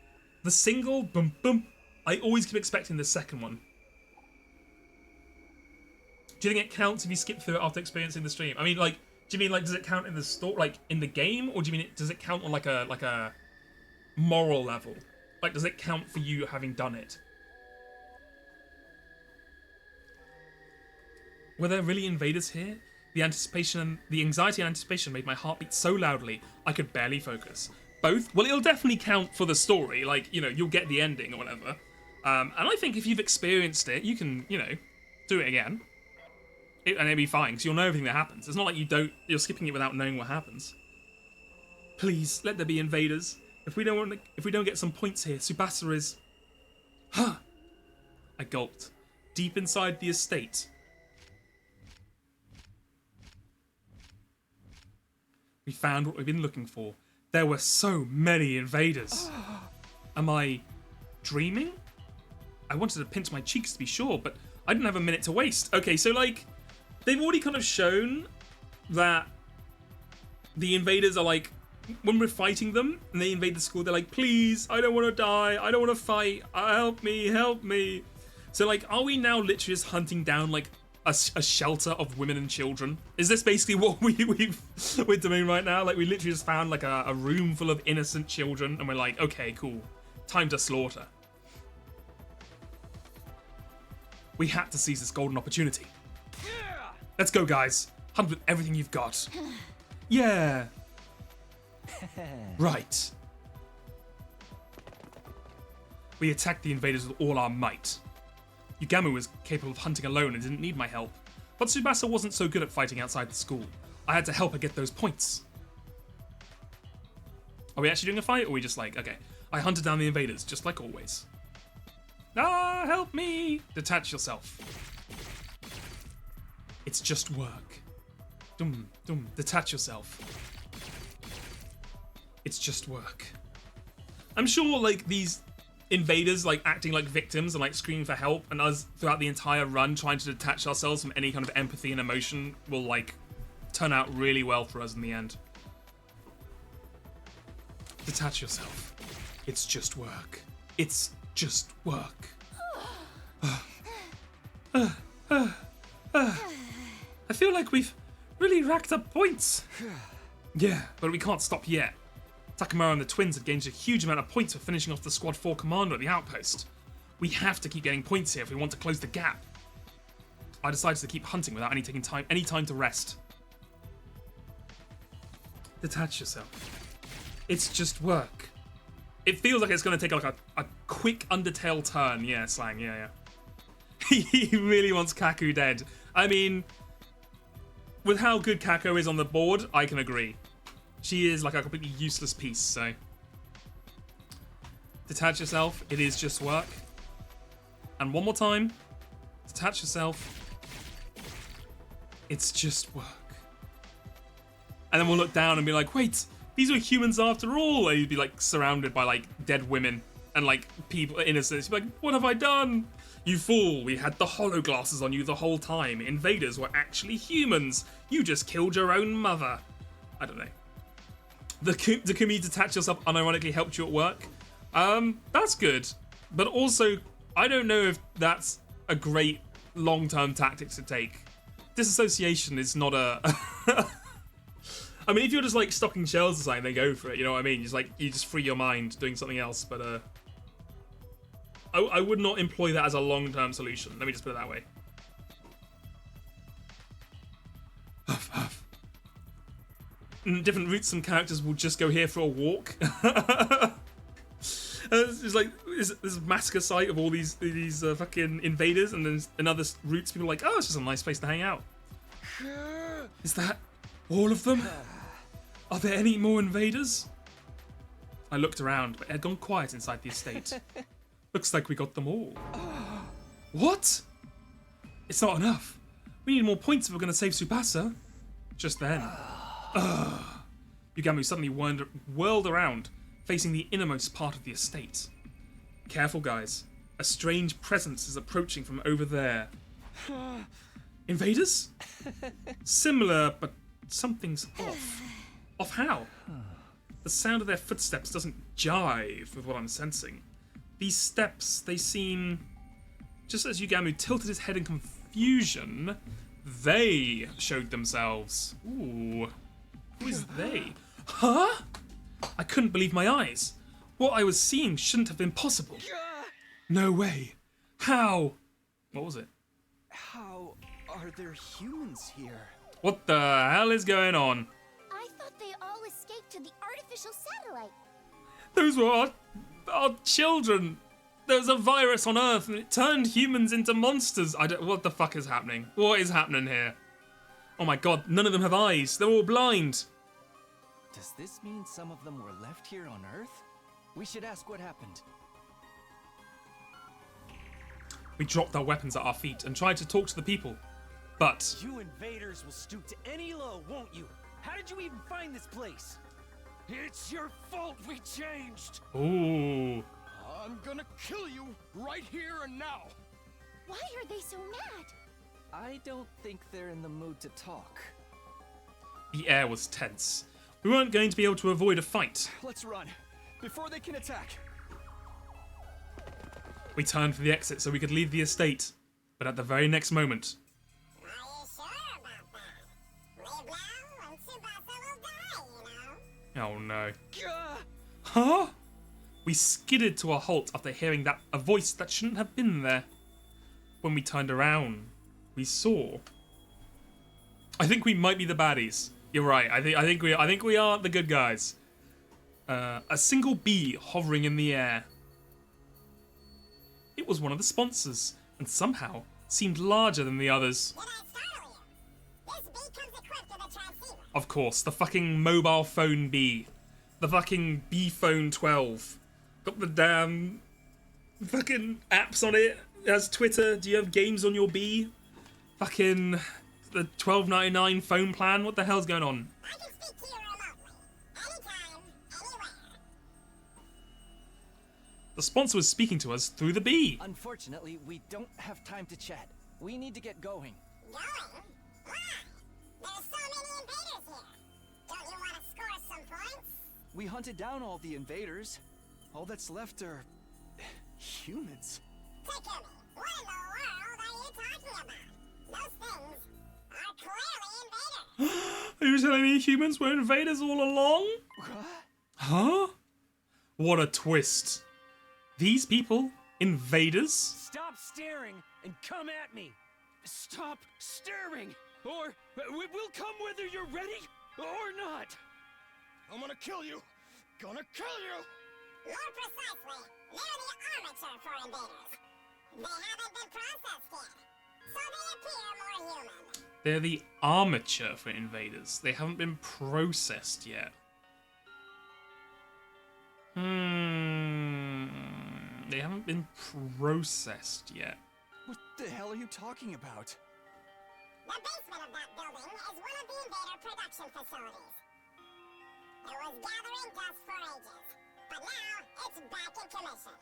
The single, boom, boom, I always keep expecting the second one. Do you think it counts if you skip through it after experiencing the stream? I mean, like, do you mean, like, does it count in the store, like, in the game, or do you mean, does it count on, like a moral level? Like, does it count for you having done it? Were there really invaders here? The anxiety and anticipation made my heart beat so loudly, I could barely focus. Both? Well, it'll definitely count for the story, like, you know, you'll get the ending or whatever. And I think if you've experienced it, you can, you know, do it again. And it'll be fine, because you'll know everything that happens. It's not like you're skipping it without knowing what happens. Please, let there be invaders. If we don't get some points here, Tsubasa is... Huh! I gulped. Deep inside the estate. We found what we've been looking for. There were so many invaders. Am I dreaming? I wanted to pinch my cheeks to be sure, but I didn't have a minute to waste. Okay, so like, they've already kind of shown that the invaders are like, when we're fighting them and they invade the school, they're like, please, I don't want to die. I don't want to fight. Help me, help me. So like, are we now literally just hunting down like a shelter of women and children? Is this basically what we're doing right now? Like, we literally just found like a room full of innocent children and we're like, okay, cool. Time to slaughter. We had to seize this golden opportunity. Let's go, guys. Hunt with everything you've got. Yeah. Right. We attacked the invaders with all our might. Yugamu was capable of hunting alone and didn't need my help, but Tsubasa wasn't so good at fighting outside the school. I had to help her get those points. Are we actually doing a fight, or are we just like, okay, I hunted down the invaders, just like always. Ah, help me! Detach yourself. It's just work. Dum, dum, detach yourself. It's just work. I'm sure, like, these invaders, like, acting like victims and, like, screaming for help, and us throughout the entire run trying to detach ourselves from any kind of empathy and emotion will, like, turn out really well for us in the end. Detach yourself. It's just work. It's just work. I feel like we've really racked up points. Yeah, but we can't stop yet. Takamaru and the twins had gained a huge amount of points for finishing off the Squad 4 commander at the outpost. We have to keep getting points here if we want to close the gap. I decided to keep hunting without any time to rest. Detach yourself. It's just work. It feels like it's going to take like a quick Undertale turn. Yeah, slang, yeah. He really wants Kaku dead. I mean, with how good Kako is on the board, I can agree. She is like a completely useless piece, so. Detach yourself, it is just work. And one more time, detach yourself. It's just work. And then we'll look down and be like, wait, These were humans after all. And you'd be like surrounded by like dead women and like people, innocents. You'd be like, what have I done? You fool, we had the holo glasses on you the whole time. Invaders were actually humans. You just killed your own mother. I don't know. The Dakumi detach yourself unironically helped you at work. That's good. But also, I don't know if that's a great long-term tactic to take. Disassociation is not a... I mean, if you're just like stocking shells or something, then go for it, you know what I mean? Just like, you just free your mind doing something else, but I would not employ that as a long-term solution. Let me just put it that way. Huff, huff. Different routes and characters will just go here for a walk. It's like this massacre site of all these fucking invaders, and then in other routes, people are like, oh, it's just a nice place to hang out. Is that all of them? Are there any more invaders? I looked around, but it had gone quiet inside the estate. Looks like we got them all. What? It's not enough. We need more points if we're going to save Tsubasa. Just then. Yugamu suddenly whirled around, facing the innermost part of the estate. Careful, guys. A strange presence is approaching from over there. Invaders? Similar, but something's off. Off how? The sound of their footsteps doesn't jive with what I'm sensing. These steps, they seem... Just as Yugamu tilted his head in confusion, they showed themselves. Ooh. Who is they? Huh? I couldn't believe my eyes. What I was seeing shouldn't have been possible. No way. How? What was it? How are there humans here? What the hell is going on? I thought they all escaped to the artificial satellite. Those were our children. There was a virus on Earth and it turned humans into monsters. What the fuck is happening? What is happening here? Oh my god, none of them have eyes. They're all blind. Does this mean some of them were left here on Earth? We should ask what happened. We dropped our weapons at our feet and tried to talk to the people. But... You invaders will stoop to any low, won't you? How did you even find this place? It's your fault we changed! Ooh. I'm gonna kill you right here and now. Why are they so mad? I don't think they're in the mood to talk. The air was tense. We weren't going to be able to avoid a fight. Let's run, before they can attack. We turned for the exit so we could leave the estate. But at the very next moment... Are you sure about that? Live long and Tsubasa will die, you know. Oh no. Huh? We skidded to a halt after hearing a voice that shouldn't have been there. When we turned around, we saw... I think we might be the baddies. You're right. I think we are the good guys. A single bee hovering in the air. It was one of the sponsors, and somehow seemed larger than the others. Did I startle you? This bee comes equipped with a transceiver. Of course, the fucking mobile phone bee. The fucking Bee Phone 12. Got the damn fucking apps on it. It has Twitter. Do you have games on your bee? Fucking the $12.99 phone plan. What the hell's going on? I can speak to you remotely. Anytime, anywhere. The sponsor was speaking to us through the bee. Unfortunately, we don't have time to chat. We need to get going. Going? Why? There's so many invaders here. Don't you want to score some points? We hunted down all the invaders. All that's left are... humans. Take me. What in the world are you talking about? Those things are clearly invaders. Are you telling me humans were invaders all along? Huh? What a twist. These people, invaders? Stop staring and come at me. Stop staring, or we'll come whether you're ready or not. I'm gonna kill you. Gonna kill you. More precisely, they're the armature for invaders. They haven't been processed yet, so they appear more human. They're the armature for invaders. They haven't been processed yet. They haven't been processed yet. What the hell are you talking about? The basement of that building is one of the invader production facilities. It was gathering dust for ages, but now it's back in commission.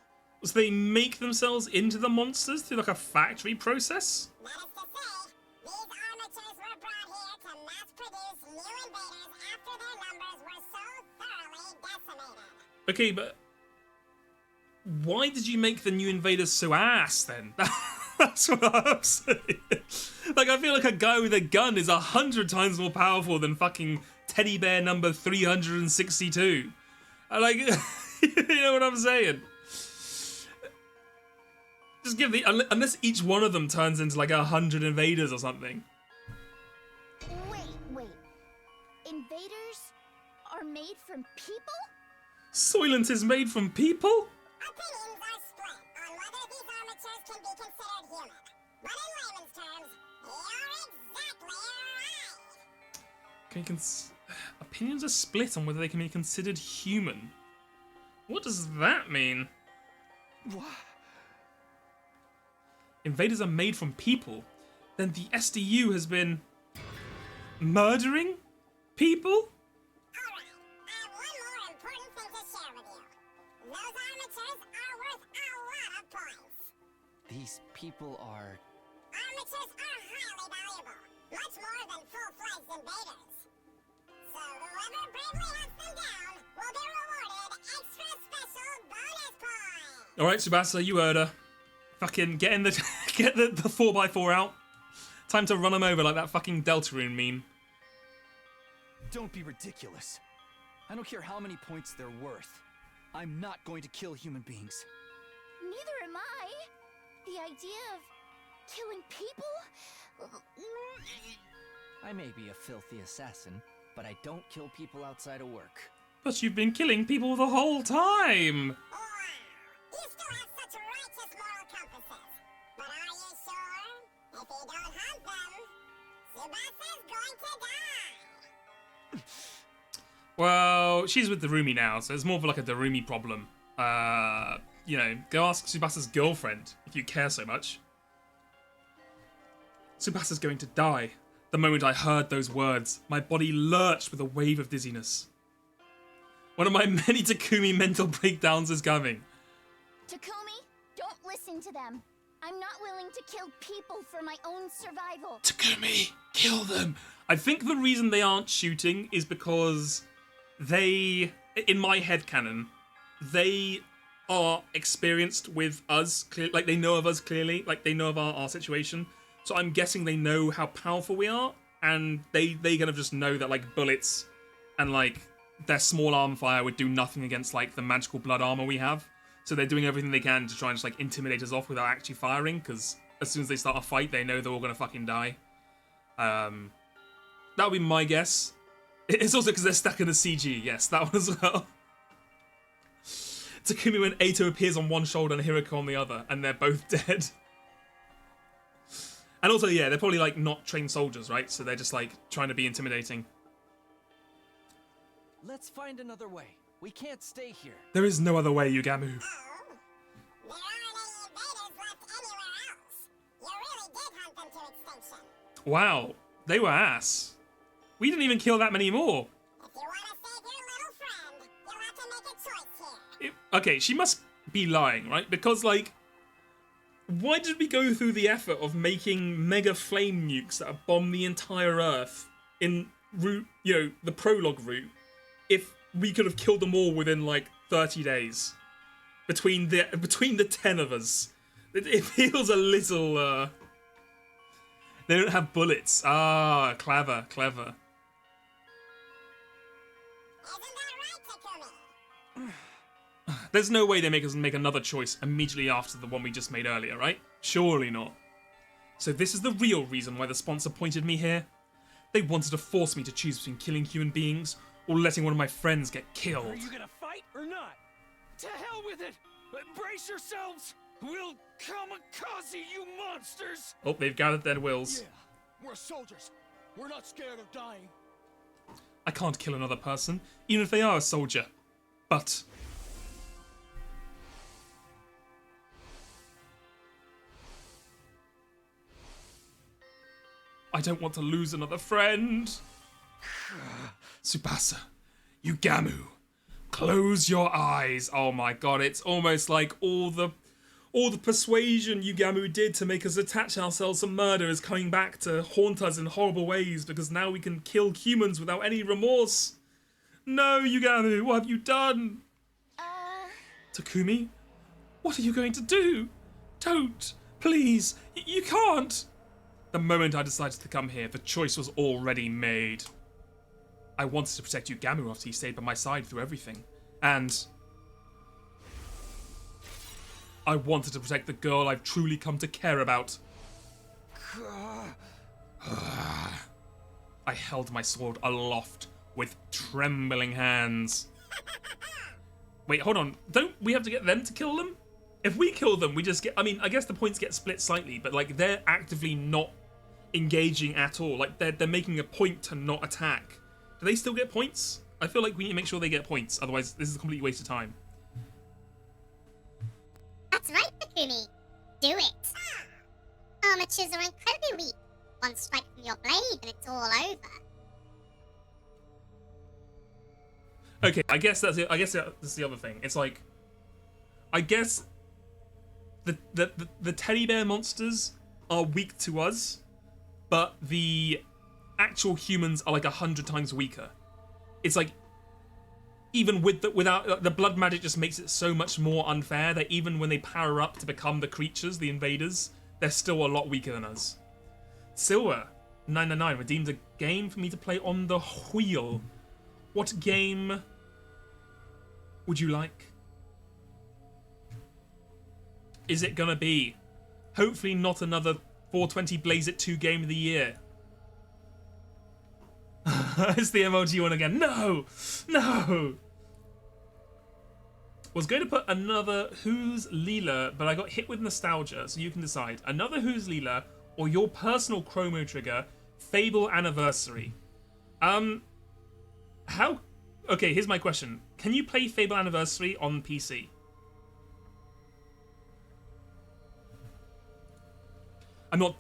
So they make themselves into the monsters through like a factory process? That is to say, these armatures were brought here to mass produce new invaders after their numbers were so thoroughly decimated. Okay, but why did you make the new invaders so ass then? That's what I'm saying. Like, I feel like a guy with a gun is 100 times more powerful than fucking teddy bear number 362. Like, you know what I'm saying? Just give the, unless each one of them turns into like 100 invaders or something. Wait. Invaders are made from people? Soylent is made from people? Opinions are split on whether these armatures can be considered human. But in layman's terms, you're exactly right. Okay, opinions are split on whether they can be considered human. What does that mean? What? Invaders are made from people? Then the SDU has been murdering people? Alright, I have one more important thing to share with you. Those armatures are worth a lot of points. These people are... Armatures are highly valuable, much more than full-fledged invaders. So whoever bravely hunts them down will be rewarded extra special bonus points. Alright, Tsubasa, you heard her. Fucking get in the get the 4x4 out. Time to run them over like that fucking Deltarune meme. Don't be ridiculous. I don't care how many points they're worth. I'm not going to kill human beings. Neither am I. The idea of killing people? I may be a filthy assassin, but I don't kill people outside of work. But you've been killing people the whole time. Wow, you still have such righteous moral compasses. But are you sure? If you don't hunt them, Tsubasa's going to die. Well, she's with Darumi now, so it's more of like a Darumi problem. You know, go ask Tsubasa's girlfriend if you care so much. Tsubasa's going to die. The moment I heard those words, my body lurched with a wave of dizziness. One of my many Takumi mental breakdowns is coming. Takumi, don't listen to them. I'm not willing to kill people for my own survival. Takumi, kill them. I think the reason they aren't shooting is because they, in my headcanon, they are experienced with us, like they know of us clearly, like they know of our situation. So I'm guessing they know how powerful we are, and they kind of just know that like bullets and like their small arm fire would do nothing against like the magical blood armor we have. So they're doing everything they can to try and just like intimidate us off without actually firing, because as soon as they start a fight, they know they're all gonna fucking die. That would be my guess. It's also because they're stuck in a CG. Yes, that one as well. Takumi when Eito appears on one shoulder and Hiroko on the other, and they're both dead. And also, yeah, they're probably like not trained soldiers, right? So they're just like trying to be intimidating. Let's find another way. We can't stay here. There is no other way, Yugamu. There aren't any invaders left anywhere else. You really did hunt them to extinction. Wow, they were ass. We didn't even kill that many more. If you want to save your little friend, you'll have to make a choice here. Okay, she must be lying, right? Because, like, why did we go through the effort of making mega flame nukes that bomb the entire Earth in route, you know, the prologue route, if we could have killed them all within like 30 days between the 10 of us? It feels a little. They don't have bullets. Ah, clever. Isn't that right, Takumi? There's no way they make us make another choice immediately after the one we just made earlier, right? Surely not. So this is the real reason why the sponsor pointed me here. They wanted to force me to choose between killing human beings or letting one of my friends get killed. Are you gonna fight or not? To hell with it! Brace yourselves! We'll kamikaze you monsters! Oh, they've gathered their wills. Yeah, we're soldiers. We're not scared of dying. I can't kill another person, even if they are a soldier. But I don't want to lose another friend. Tsubasa, Yugamu, close your eyes. Oh my god, it's almost like all the persuasion Yugamu did to make us attach ourselves to murder is coming back to haunt us in horrible ways because now we can kill humans without any remorse. No, Yugamu, what have you done? Takumi, what are you going to do? Don't, please, you can't. The moment I decided to come here, the choice was already made. I wanted to protect Yugamu after he stayed by my side through everything. And I wanted to protect the girl I've truly come to care about. I held my sword aloft with trembling hands. Wait, hold on. Don't we have to get them to kill them? If we kill them, we just get... I mean, I guess the points get split slightly, but, like, they're actively not engaging at all. Like, they're making a point to not attack. Do they still get points? I feel like we need to make sure they get points. Otherwise, this is a complete waste of time. That's right, Takumi. Do it. Armatures are incredibly weak. One strike from your blade and it's all over. Okay, I guess that's it. I guess that's the other thing. It's like, I guess the teddy bear monsters are weak to us, but the actual humans are like 100 times weaker. It's like, even with without the blood magic just makes it so much more unfair that even when they power up to become the creatures, the invaders, they're still a lot weaker than us. Silver 999 redeemed a game for me to play on the wheel. What game would you like? Is it gonna be? Hopefully not another 420 Blaze It 2 game of the year. It's the emoji one again. No! No! Was going to put another Who's Leela, but I got hit with nostalgia, so you can decide. Another Who's Leela or your personal Chrono Trigger Fable Anniversary. How... Okay, here's my question. Can you play Fable Anniversary on PC? I'm not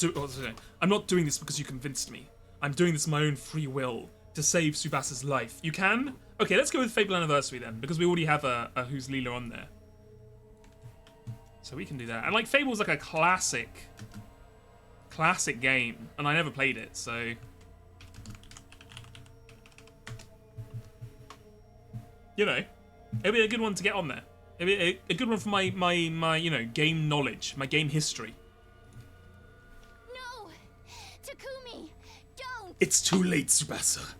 doing this because you convinced me. I'm doing this of my own free will to save Tsubasa's life. You can? Okay, let's go with Fable Anniversary then, because we already have a Who's Leela on there. So we can do that. And like Fable's like a classic game, and I never played it, so you know, it'll be a good one to get on there. It'll be a good one for my you know, game knowledge, my game history. No! Takumi! Don't! It's too late, Tsubasa.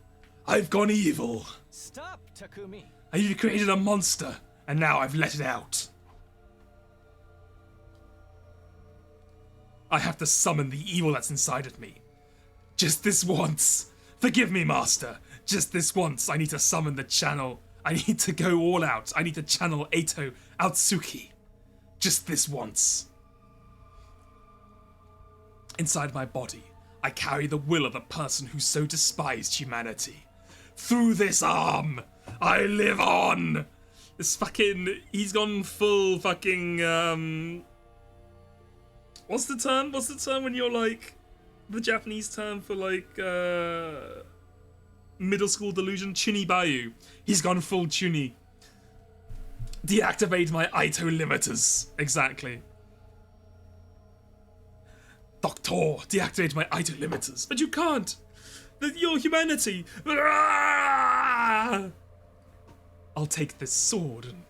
I've gone evil. Stop, Takumi. I've created a monster, and now I've let it out. I have to summon the evil that's inside of me. Just this once. Forgive me, Master. Just this once, I need to summon the channel. I need to go all out. I need to channel Eito Aotsuki. Just this once. Inside my body, I carry the will of a person who so despised humanity. Through this arm, I live on. This fucking... He's gone full fucking... What's the term? What's the term when you're like... The Japanese term for like... middle school delusion? Chunibayu. He's gone full Chuni. Deactivate my Aito limiters. Exactly. Doctor, deactivate my Aito limiters. But you can't. Your humanity. I'll take this sword and...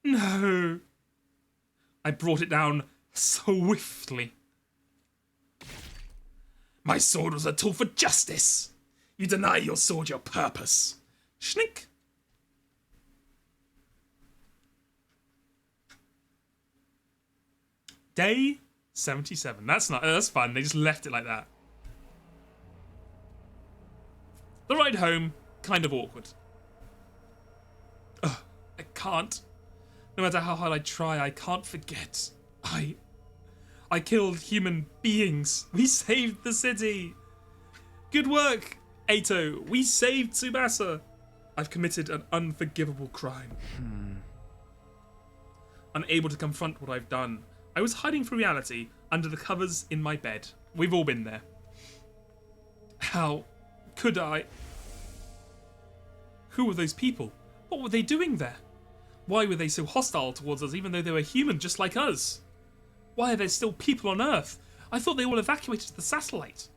No! No. I brought it down swiftly. My sword was a tool for justice. You deny your sword your purpose. Schnick. Day 77. That's fun. They just left it like that. The ride home, kind of awkward. Ugh, I can't. No matter how hard I try, I can't forget. I killed human beings. We saved the city. Good work, Eito. We saved Tsubasa. I've committed an unforgivable crime. Unable to confront what I've done, I was hiding from reality under the covers in my bed. We've all been there. How could I? Who were those people? What were they doing there? Why were they so hostile towards us even though they were human just like us? Why are there still people on Earth? I thought they all evacuated the satellite.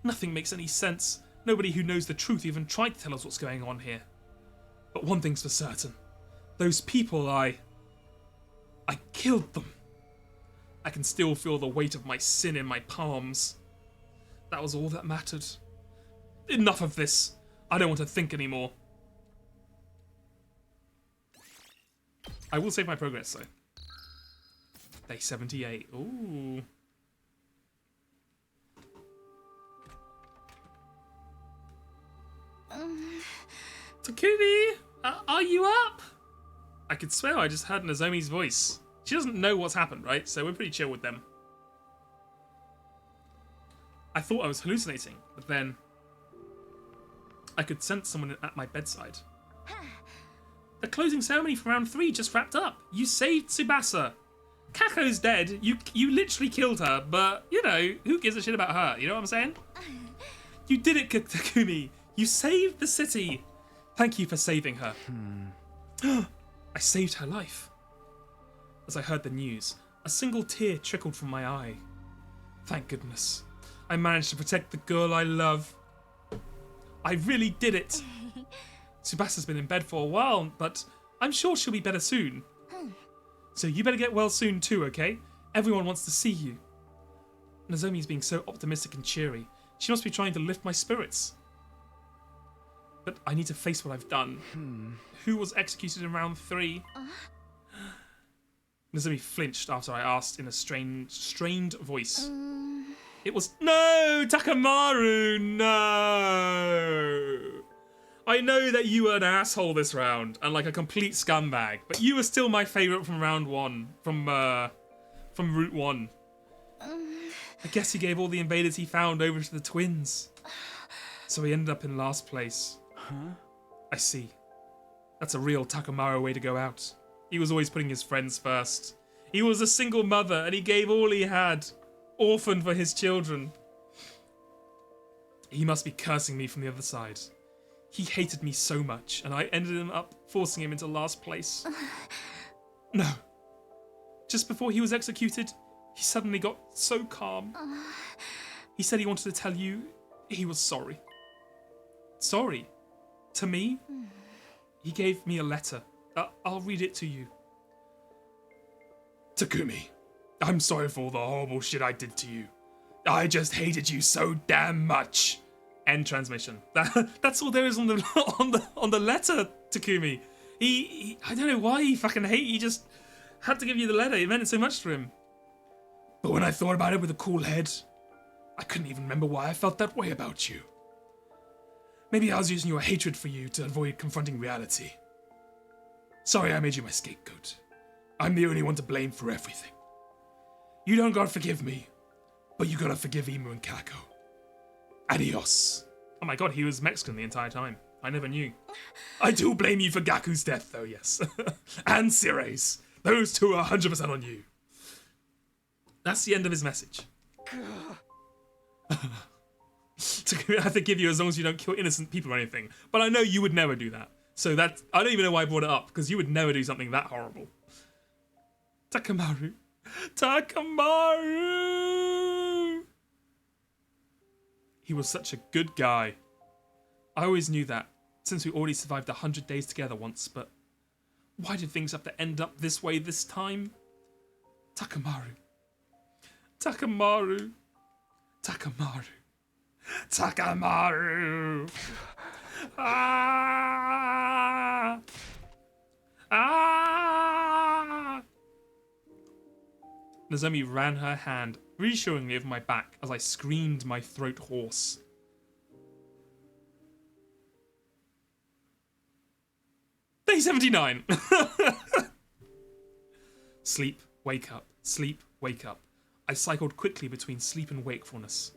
Nothing makes any sense. Nobody who knows the truth even tried to tell us what's going on here. But one thing's for certain. Those people, I killed them. I can still feel the weight of my sin in my palms. That was all that mattered. Enough of this. I don't want to think anymore. I will save my progress, though. Day 78. Ooh. Takumi, are you up? I could swear I just heard Nozomi's voice. She doesn't know what's happened, right? So we're pretty chill with them. I thought I was hallucinating, but then I could sense someone at my bedside. The closing ceremony for round 3 just wrapped up. You saved Tsubasa. Kako's dead. You literally killed her, but, you know, who gives a shit about her? You know what I'm saying? You did it, Takumi. You saved the city. Thank you for saving her. I saved her life. As I heard the news, a single tear trickled from my eye. Thank goodness. I managed to protect the girl I love. I really did it. Tsubasa's been in bed for a while, but I'm sure she'll be better soon. So you better get well soon too, okay? Everyone wants to see you. Nozomi's being so optimistic and cheery. She must be trying to lift my spirits. But I need to face what I've done. Who was executed in round 3? Nozomi flinched after I asked in a strained voice. It was... No! Takamaru! No! I know that you were an asshole this round, and like a complete scumbag, but you were still my favourite from round 1, from Route 1. I guess he gave all the invaders he found over to the twins. So he ended up in last place. I see. That's a real Takamaru way to go out. He was always putting his friends first. He was a single mother, and he gave all he had. Orphaned for his children. He must be cursing me from the other side. He hated me so much, and I ended up forcing him into last place. No. Just before he was executed, he suddenly got so calm. He said he wanted to tell you he was sorry. Sorry? To me? He gave me a letter. I'll read it to you. Takumi, I'm sorry for all the horrible shit I did to you. I just hated you so damn much. End transmission. That's all there is on the letter, Takumi. He I don't know why he fucking he just had to give you the letter. It meant so much to him. But when I thought about it with a cool head, I couldn't even remember why I felt that way about you. Maybe I was using your hatred for you to avoid confronting reality. Sorry I made you my scapegoat. I'm the only one to blame for everything. You don't gotta forgive me, but you gotta forgive Imu and Kako. Adios. Oh my god, he was Mexican the entire time. I never knew. I do blame you for Gaku's death, though, yes. And Sire's. Those two are 100% on you. That's the end of his message. I have to give you as long as you don't kill innocent people or anything. But I know you would never do that. So that I don't even know why I brought it up, because you would never do something that horrible. Takamaru. Takamaru! He was such a good guy. I always knew that, since we already survived 100 days together once, but why did things have to end up this way this time? Takamaru. Takamaru. Takamaru. Takamaru. Ah. Ah. Nozomi ran her hand reassuringly over my back as I screamed my throat hoarse. Day 79! Sleep, wake up, sleep, wake up. I cycled quickly between sleep and wakefulness.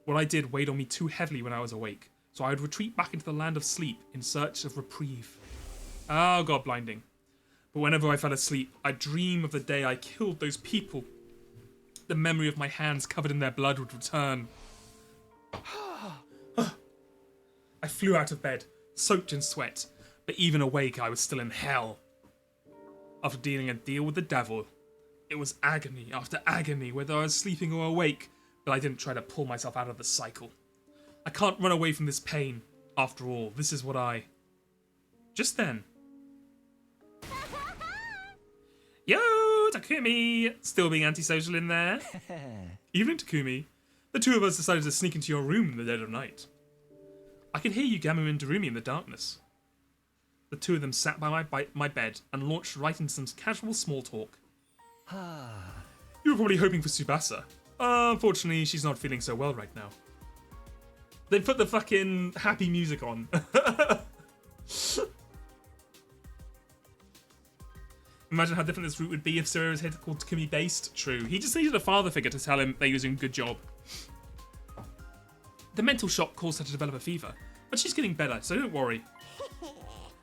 What I did weighed on me too heavily when I was awake, so I would retreat back into the land of sleep in search of reprieve. Oh god, blinding. But whenever I fell asleep, I'd dream of the day I killed those people. The memory of my hands covered in their blood would return. I flew out of bed, soaked in sweat, but even awake, I was still in hell. After dealing a deal with the devil, it was agony after agony, whether I was sleeping or awake, but I didn't try to pull myself out of the cycle. I can't run away from this pain. After all, this is what I... Just then. Yo, Takumi! Still being antisocial in there? Evening, Takumi. The two of us decided to sneak into your room in the dead of night. I could hear Yugamu and Darumi in the darkness. The two of them sat by my bed and launched right into some casual small talk. You were probably hoping for Tsubasa. Unfortunately, she's not feeling so well right now. They put the fucking happy music on. Imagine how different this route would be if Tsuruo's head called Takumi based. True. He just needed a father figure to tell him they were doing a good job. The mental shock caused her to develop a fever, but she's getting better, so don't worry.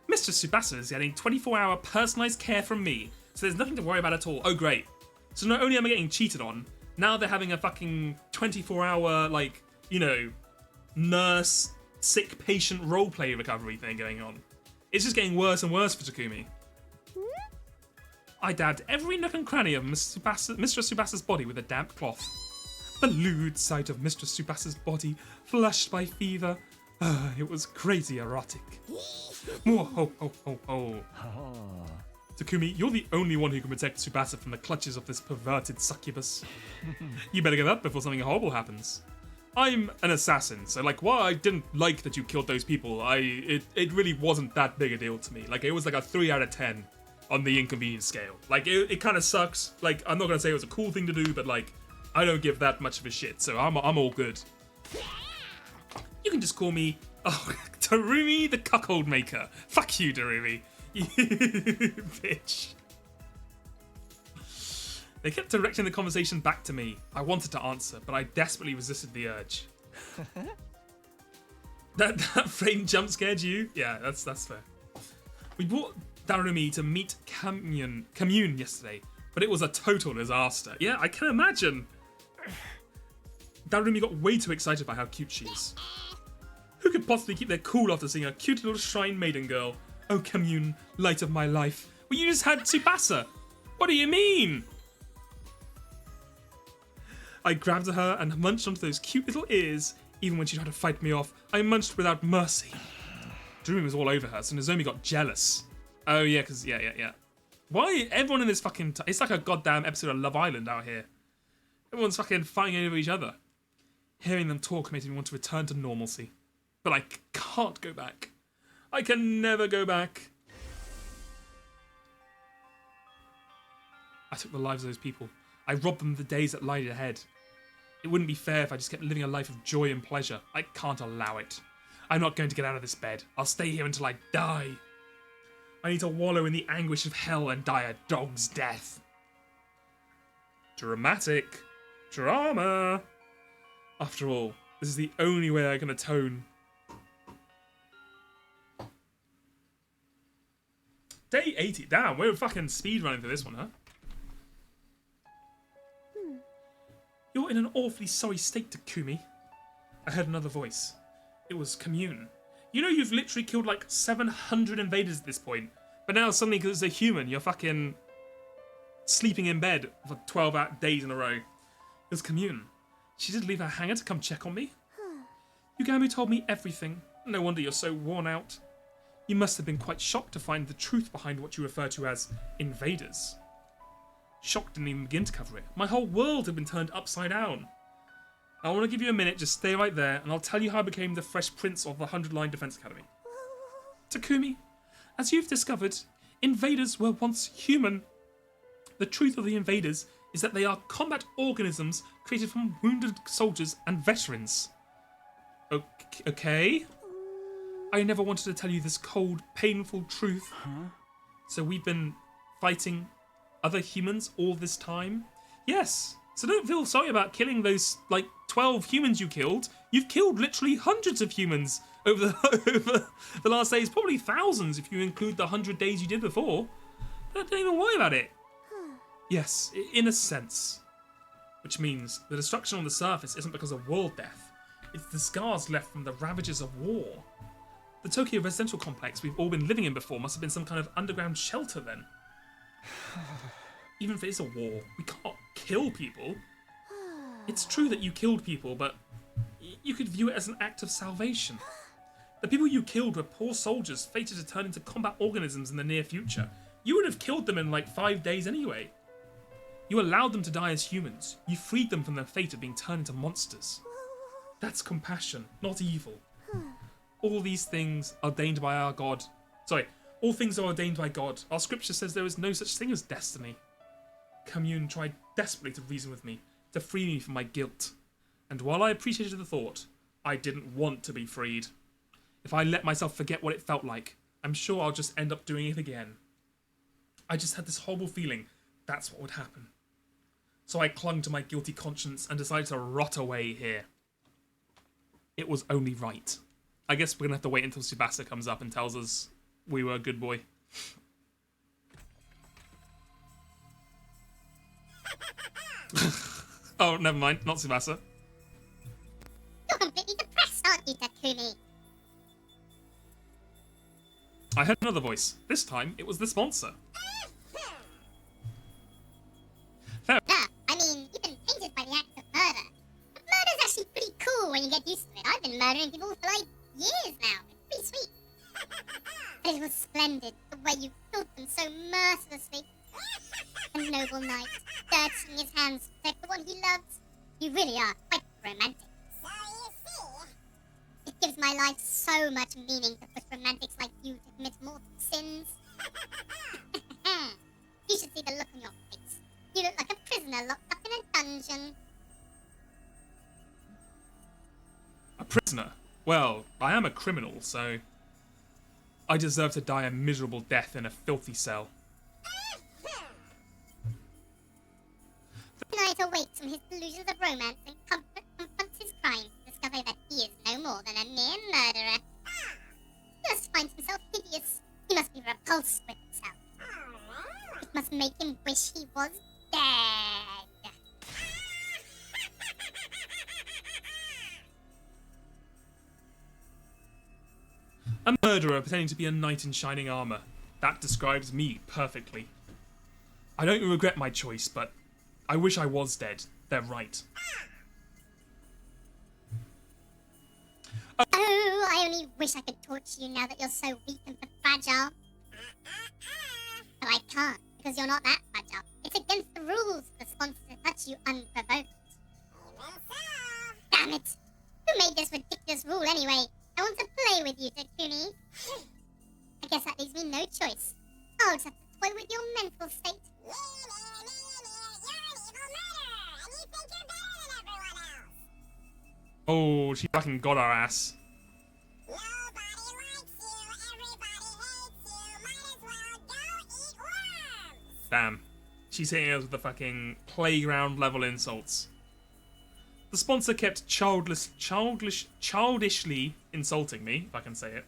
Mr. Tsubasa is getting 24-hour personalised care from me, so there's nothing to worry about at all. Oh, great. So not only am I getting cheated on, now they're having a fucking 24-hour, like, you know, nurse, sick patient roleplay recovery thing going on. It's just getting worse and worse for Takumi. I dabbed every nook and cranny of Mr. Tsubasa's body with a damp cloth. The lewd sight of Mr. Tsubasa's body flushed by fever. It was crazy erotic. Ho ho ho ho ho. Takumi, you're the only one who can protect Tsubasa from the clutches of this perverted succubus. You better get up before something horrible happens. I'm an assassin, so like, while I didn't like that you killed those people, it really wasn't that big a deal to me. Like, it was like a 3 out of 10 on the inconvenience scale. Like, it kind of sucks. Like, I'm not gonna say it was a cool thing to do, but like, I don't give that much of a shit, so I'm all good. You can just call me, Darumi the Cuckold Maker. Fuck you, Darumi. You bitch. They kept directing the conversation back to me. I wanted to answer, but I desperately resisted the urge. that frame jump scared you? Yeah, that's fair. We brought Darumi to meet Commune yesterday, but it was a total disaster. Yeah, I can imagine. Darumi got way too excited by how cute she is. Who could possibly keep their cool after seeing a cute little shrine maiden girl? Oh, Commune, light of my life. Well, you just had Tsubasa. What do you mean? I grabbed her and munched onto those cute little ears. Even when she tried to fight me off, I munched without mercy. Darumi was all over her, so Nozomi got jealous. Oh, yeah, because, yeah. Why? Everyone in this fucking... it's like a goddamn episode of Love Island out here. Everyone's fucking fighting over each other. Hearing them talk made me want to return to normalcy. But I can't go back. I can never go back. I took the lives of those people. I robbed them of the days that lied ahead. It wouldn't be fair if I just kept living a life of joy and pleasure. I can't allow it. I'm not going to get out of this bed. I'll stay here until I die. I need to wallow in the anguish of hell and die a dog's death. Dramatic. Drama. After all, this is the only way I can atone. Day 80. Damn, we're fucking speedrunning through this one, huh? You're in an awfully sorry state, Takumi. I heard another voice. It was Commune. You know you've literally killed like 700 invaders at this point, but now suddenly because it's a human, you're fucking sleeping in bed for 12 days in a row. It was Commune. She did leave her hanger to come check on me. Yugamu told me everything. No wonder you're so worn out. You must have been quite shocked to find the truth behind what you refer to as invaders. Shock didn't even begin to cover it. My whole world had been turned upside down. I want to give you a minute, just stay right there, and I'll tell you how I became the Fresh Prince of the 100-Line Defense Academy. Takumi, as you've discovered, invaders were once human. The truth of the invaders is that they are combat organisms created from wounded soldiers and veterans. Okay? I never wanted to tell you this cold, painful truth. So we've been fighting other humans all this time? Yes. So don't feel sorry about killing those, 12 humans you killed. You've killed literally hundreds of humans over the last days. Probably thousands if you include the 100 days you did before. But don't even worry about it. Yes, in a sense. Which means the destruction on the surface isn't because of world death. It's the scars left from the ravages of war. The Tokyo residential complex we've all been living in before must have been some kind of underground shelter then. Even if it is a war, we can't kill people. It's true that you killed people, but you could view it as an act of salvation. The people you killed were poor soldiers fated to turn into combat organisms in the near future. You would have killed them in like 5 days anyway. You allowed them to die as humans. You freed them from their fate of being turned into monsters. That's compassion, not evil. All these things are ordained by our God. Sorry, all things are ordained by God. Our scripture says there is no such thing as destiny. Commune tried desperately to reason with me, to free me from my guilt. And while I appreciated the thought, I didn't want to be freed. If I let myself forget what it felt like, I'm sure I'll just end up doing it again. I just had this horrible feeling that's what would happen. So I clung to my guilty conscience and decided to rot away here. It was only right. I guess we're gonna have to wait until Tsubasa comes up and tells us we were a good boy. Oh, never mind. Not Tsubasa. You're completely depressed, aren't you, Takumi? I heard another voice. This time, it was the sponsor. Fair. Yeah, I mean, you've been painted by the act of murder. But murder's actually pretty cool when you get used to it. I've been murdering people for like years now. It's pretty sweet. But it was splendid, the way you killed them so mercilessly. A noble knight, dirtying his hands to protect the one he loves. You really are quite romantic. So you see, It gives my life so much meaning to push romantics like you to commit mortal sins. You should see the look on your face. You look like a prisoner locked up in a dungeon. A prisoner? Well, I am a criminal, so I deserve to die a miserable death in a filthy cell. The knight awakes from his delusions of romance and confronts his crime to discover that he is no more than a mere murderer. He must find himself hideous. He must be repulsed with himself. It must make him wish he was dead. A murderer pretending to be a knight in shining armor. That describes me perfectly. I don't regret my choice, but I wish I was dead. They're right. Oh, I only wish I could torture you now that you're so weak and fragile. But I can't, because you're not that fragile. It's against the rules for the sponsor to touch you unprovoked. Damn it! Who made this ridiculous rule anyway? I want to play with you, Takumi. I guess that leaves me no choice. I'll just have to toy with your mental state. you're an evil murderer, and you think you're better than everyone else. Oh, she fucking got our ass. Nobody likes you, everybody hates you, might as well go eat worms. Damn. She's hitting us with the fucking playground level insults. The sponsor kept childishly insulting me, if I can say it.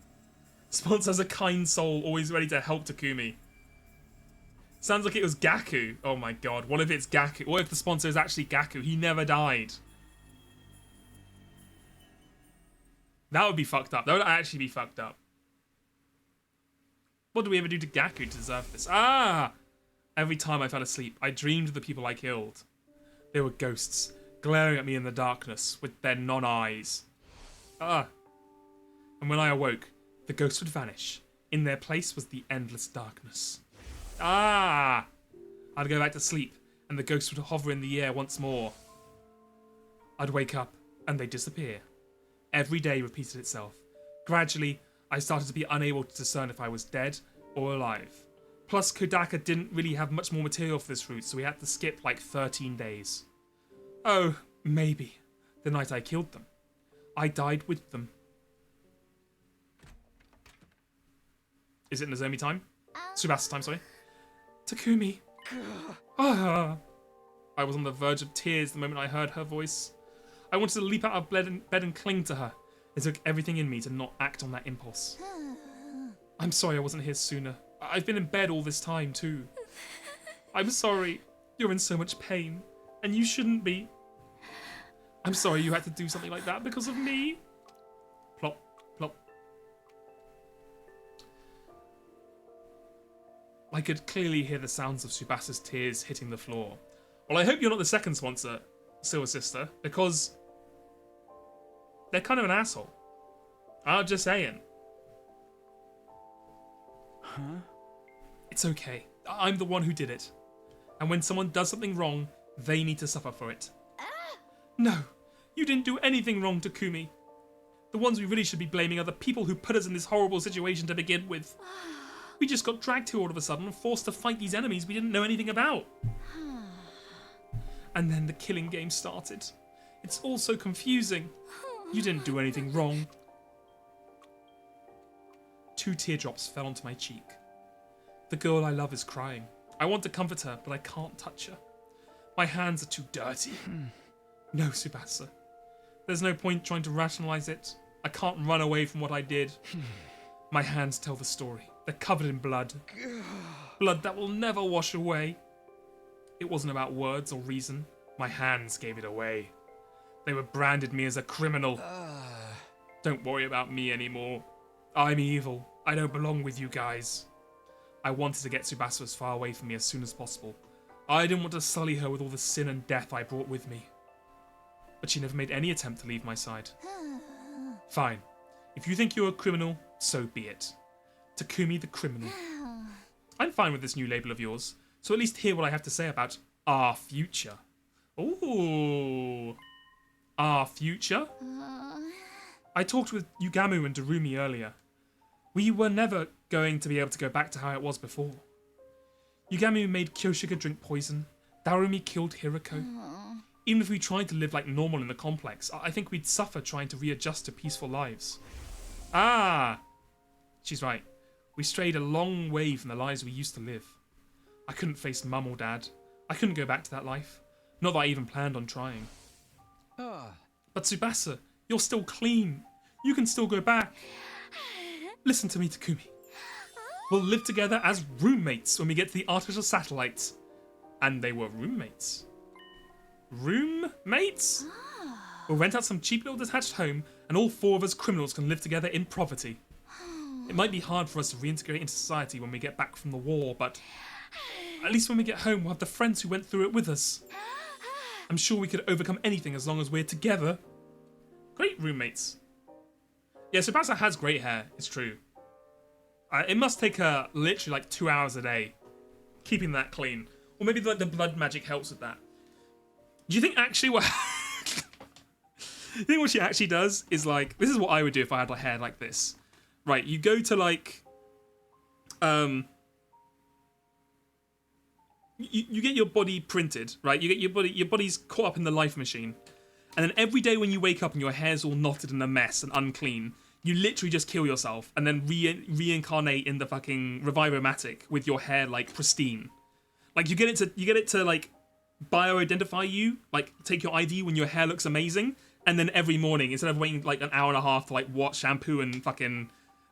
The sponsor has a kind soul, always ready to help Takumi. Sounds like it was Gaku. Oh my god, what if it's Gaku? What if the sponsor is actually Gaku? He never died. That would be fucked up. That would actually be fucked up. What did we ever do to Gaku to deserve this? Ah! Every time I fell asleep, I dreamed of the people I killed. They were ghosts, glaring at me in the darkness with their non-eyes. Ah! And when I awoke, the ghosts would vanish. In their place was the endless darkness. Ah! I'd go back to sleep, and the ghosts would hover in the air once more. I'd wake up, and they'd disappear. Every day repeated itself. Gradually, I started to be unable to discern if I was dead or alive. Plus, Kodaka didn't really have much more material for this route, so we had to skip like 13 days. Oh, maybe. The night I killed them. I died with them. Is it Nozomi time? Tsubasa time, sorry. Takumi. Ah. I was on the verge of tears the moment I heard her voice. I wanted to leap out of bed and cling to her. It took everything in me to not act on that impulse. I'm sorry I wasn't here sooner. I've been in bed all this time, too. I'm sorry. You're in so much pain. And you shouldn't be. I'm sorry you had to do something like that because of me. Plop, plop. I could clearly hear the sounds of Tsubasa's tears hitting the floor. Well, I hope you're not the second sponsor, Silver Sister, because they're kind of an asshole. I'm just saying. Huh? It's okay. I'm the one who did it. And when someone does something wrong, they need to suffer for it. No, you didn't do anything wrong, Takumi. The ones we really should be blaming are the people who put us in this horrible situation to begin with. We just got dragged here all of a sudden and forced to fight these enemies we didn't know anything about. And then the killing game started. It's all so confusing. You didn't do anything wrong. 2 teardrops fell onto my cheek. The girl I love is crying. I want to comfort her, but I can't touch her. My hands are too dirty. No, Tsubasa. There's no point trying to rationalize it. I can't run away from what I did. My hands tell the story. They're covered in blood. Blood that will never wash away. It wasn't about words or reason. My hands gave it away. They were branded me as a criminal. Don't worry about me anymore. I'm evil. I don't belong with you guys. I wanted to get Tsubasa as far away from me as soon as possible. I didn't want to sully her with all the sin and death I brought with me. But she never made any attempt to leave my side. Fine. If you think you're a criminal, so be it. Takumi the criminal. I'm fine with this new label of yours, so at least hear what I have to say about our future. Ooh. Our future? I talked with Yugamu and Darumi earlier. We were never going to be able to go back to how it was before. Yugamu made Kyoshika drink poison. Darumi killed Hiroko. Even if we tried to live like normal in the complex, I think we'd suffer trying to readjust to peaceful lives. Ah! She's right. We strayed a long way from the lives we used to live. I couldn't face Mum or Dad. I couldn't go back to that life. Not that I even planned on trying. But Tsubasa, you're still clean. You can still go back. Listen to me, Takumi. We'll live together as roommates when we get to the artificial satellites. And they were roommates. Roommates? We'll rent out some cheap little detached home and all 4 of us criminals can live together in poverty. It might be hard for us to reintegrate into society when we get back from the war, but at least when we get home we'll have the friends who went through it with us. I'm sure we could overcome anything as long as we're together. Great roommates. Yeah, Tsubasa has great hair, it's true. It must take her literally like 2 hours a day keeping that clean. Or maybe like the blood magic helps with that. Do you think actually what... you think what she actually does is like... This is what I would do if I had like hair like this. Right, you go to like... You get your body printed, right? You get your body's caught up in the life machine. And then every day when you wake up and your hair's all knotted and a mess and unclean, you literally just kill yourself and then reincarnate in the fucking Revivomatic with your hair like pristine. Like you get it to like bio-identify you, like take your ID when your hair looks amazing, and then every morning instead of waiting like an hour and a half to like what shampoo and fucking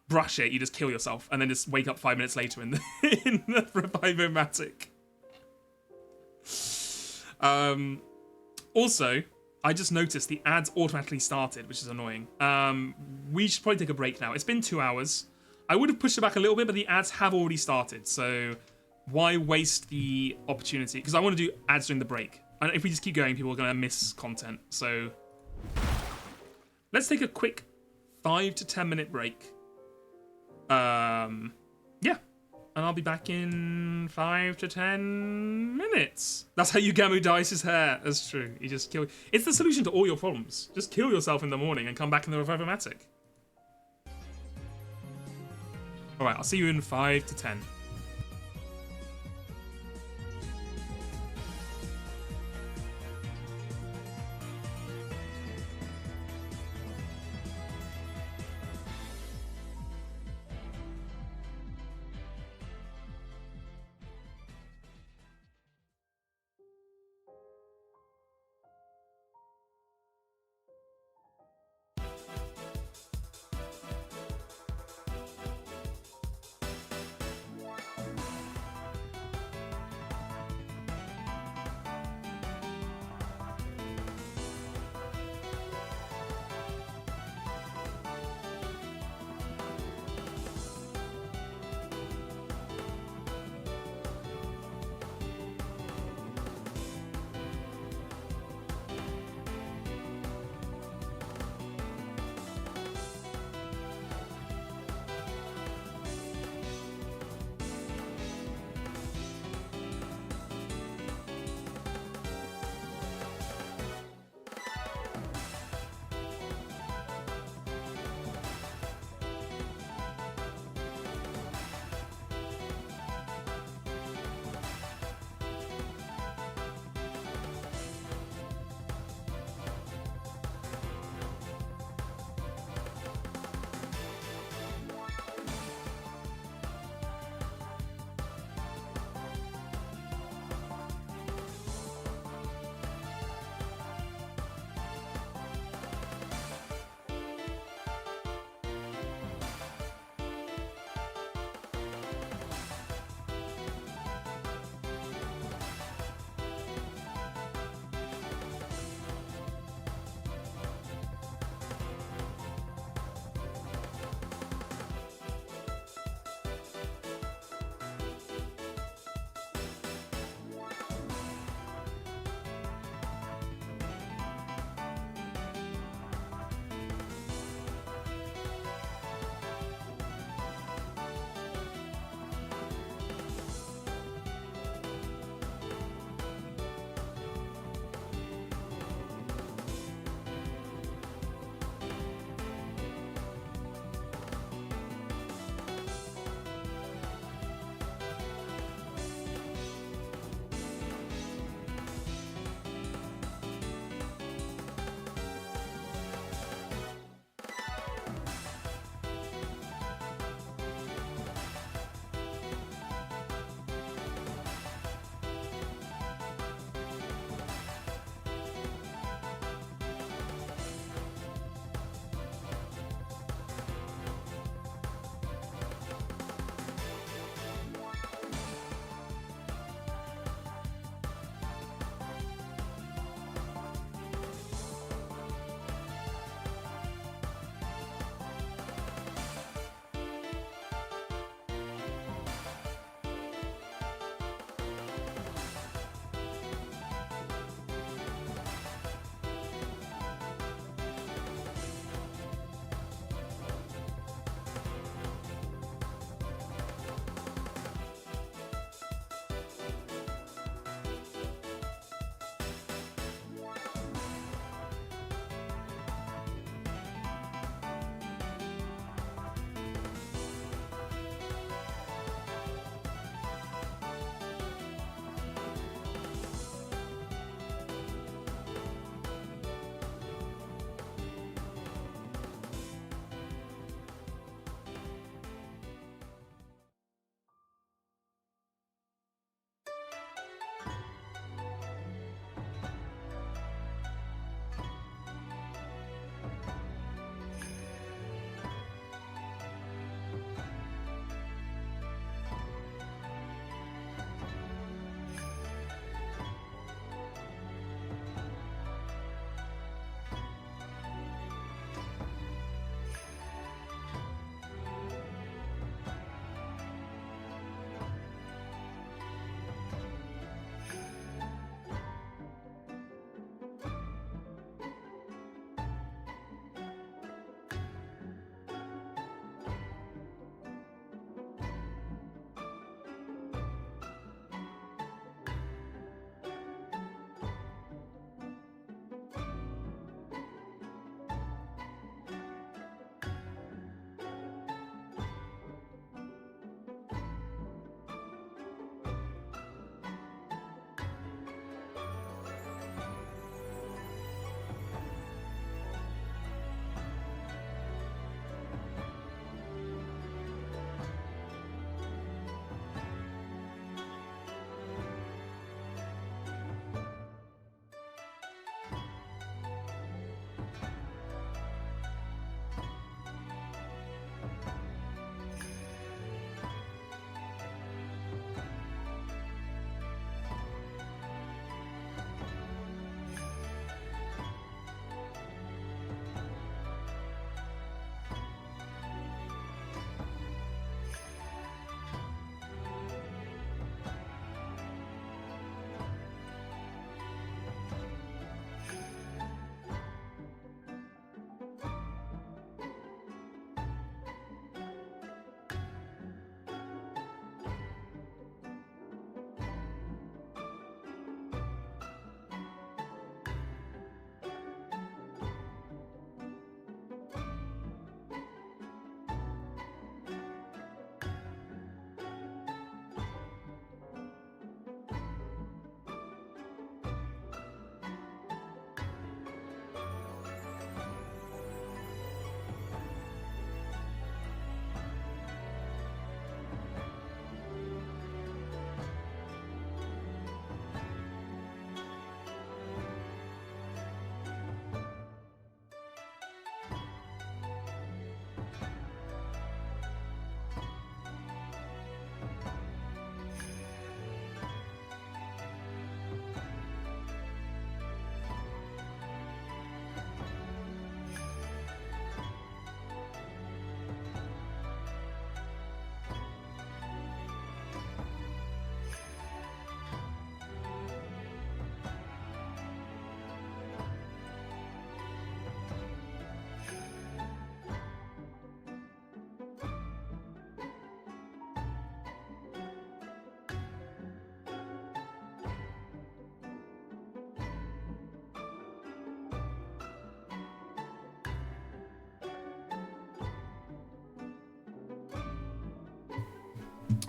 brush it, you just kill yourself and then just wake up 5 minutes later in the in the Revivomatic. Also, I just noticed the ads automatically started, which is annoying. We should probably take a break now. It's been 2 hours. I would have pushed it back a little bit, but the ads have already started, so why waste the opportunity? Because I want to do ads during the break. And if we just keep going, people are going to miss content. So let's take a quick 5 to 10 minute break. Yeah. And I'll be back in 5 to 10 minutes. That's how Yugamu dyes his hair. That's true. He just kill. It's the solution to all your problems. Just kill yourself in the morning and come back in the Revivomatic. Alright, I'll see you in 5 to 10.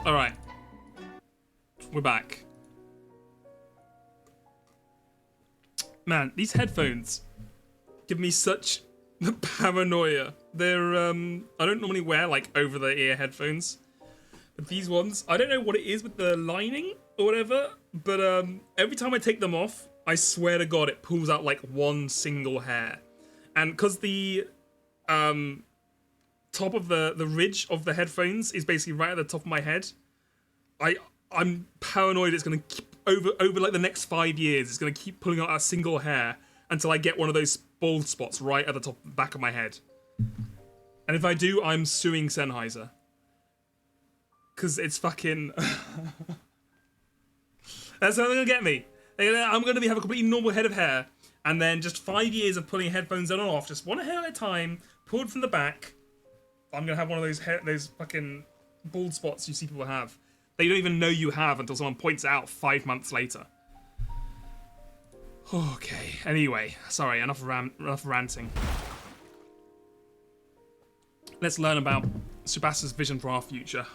All right. We're back. Man, these headphones give me such paranoia. They're, I don't normally wear, like, over-the-ear headphones. But these ones, I don't know what it is with the lining or whatever, but every time I take them off, I swear to God, it pulls out, like, one single hair. And because the top of the ridge of the headphones is basically right at the top of my head, I'm paranoid it's going to keep over like the next 5 years, it's going to keep pulling out a single hair until I get one of those bald spots right at the top back of my head. And if I do, I'm suing Sennheiser. Because it's fucking... That's how they're going to get me. I'm going to have a completely normal head of hair, and then just 5 years of pulling headphones on and off, just one hair at a time, pulled from the back. I'm going to have one of those fucking bald spots you see people have. They don't even know you have until someone points it out 5 months later. Okay, anyway, sorry, enough ranting. Let's learn about Tsubasa's vision for our future.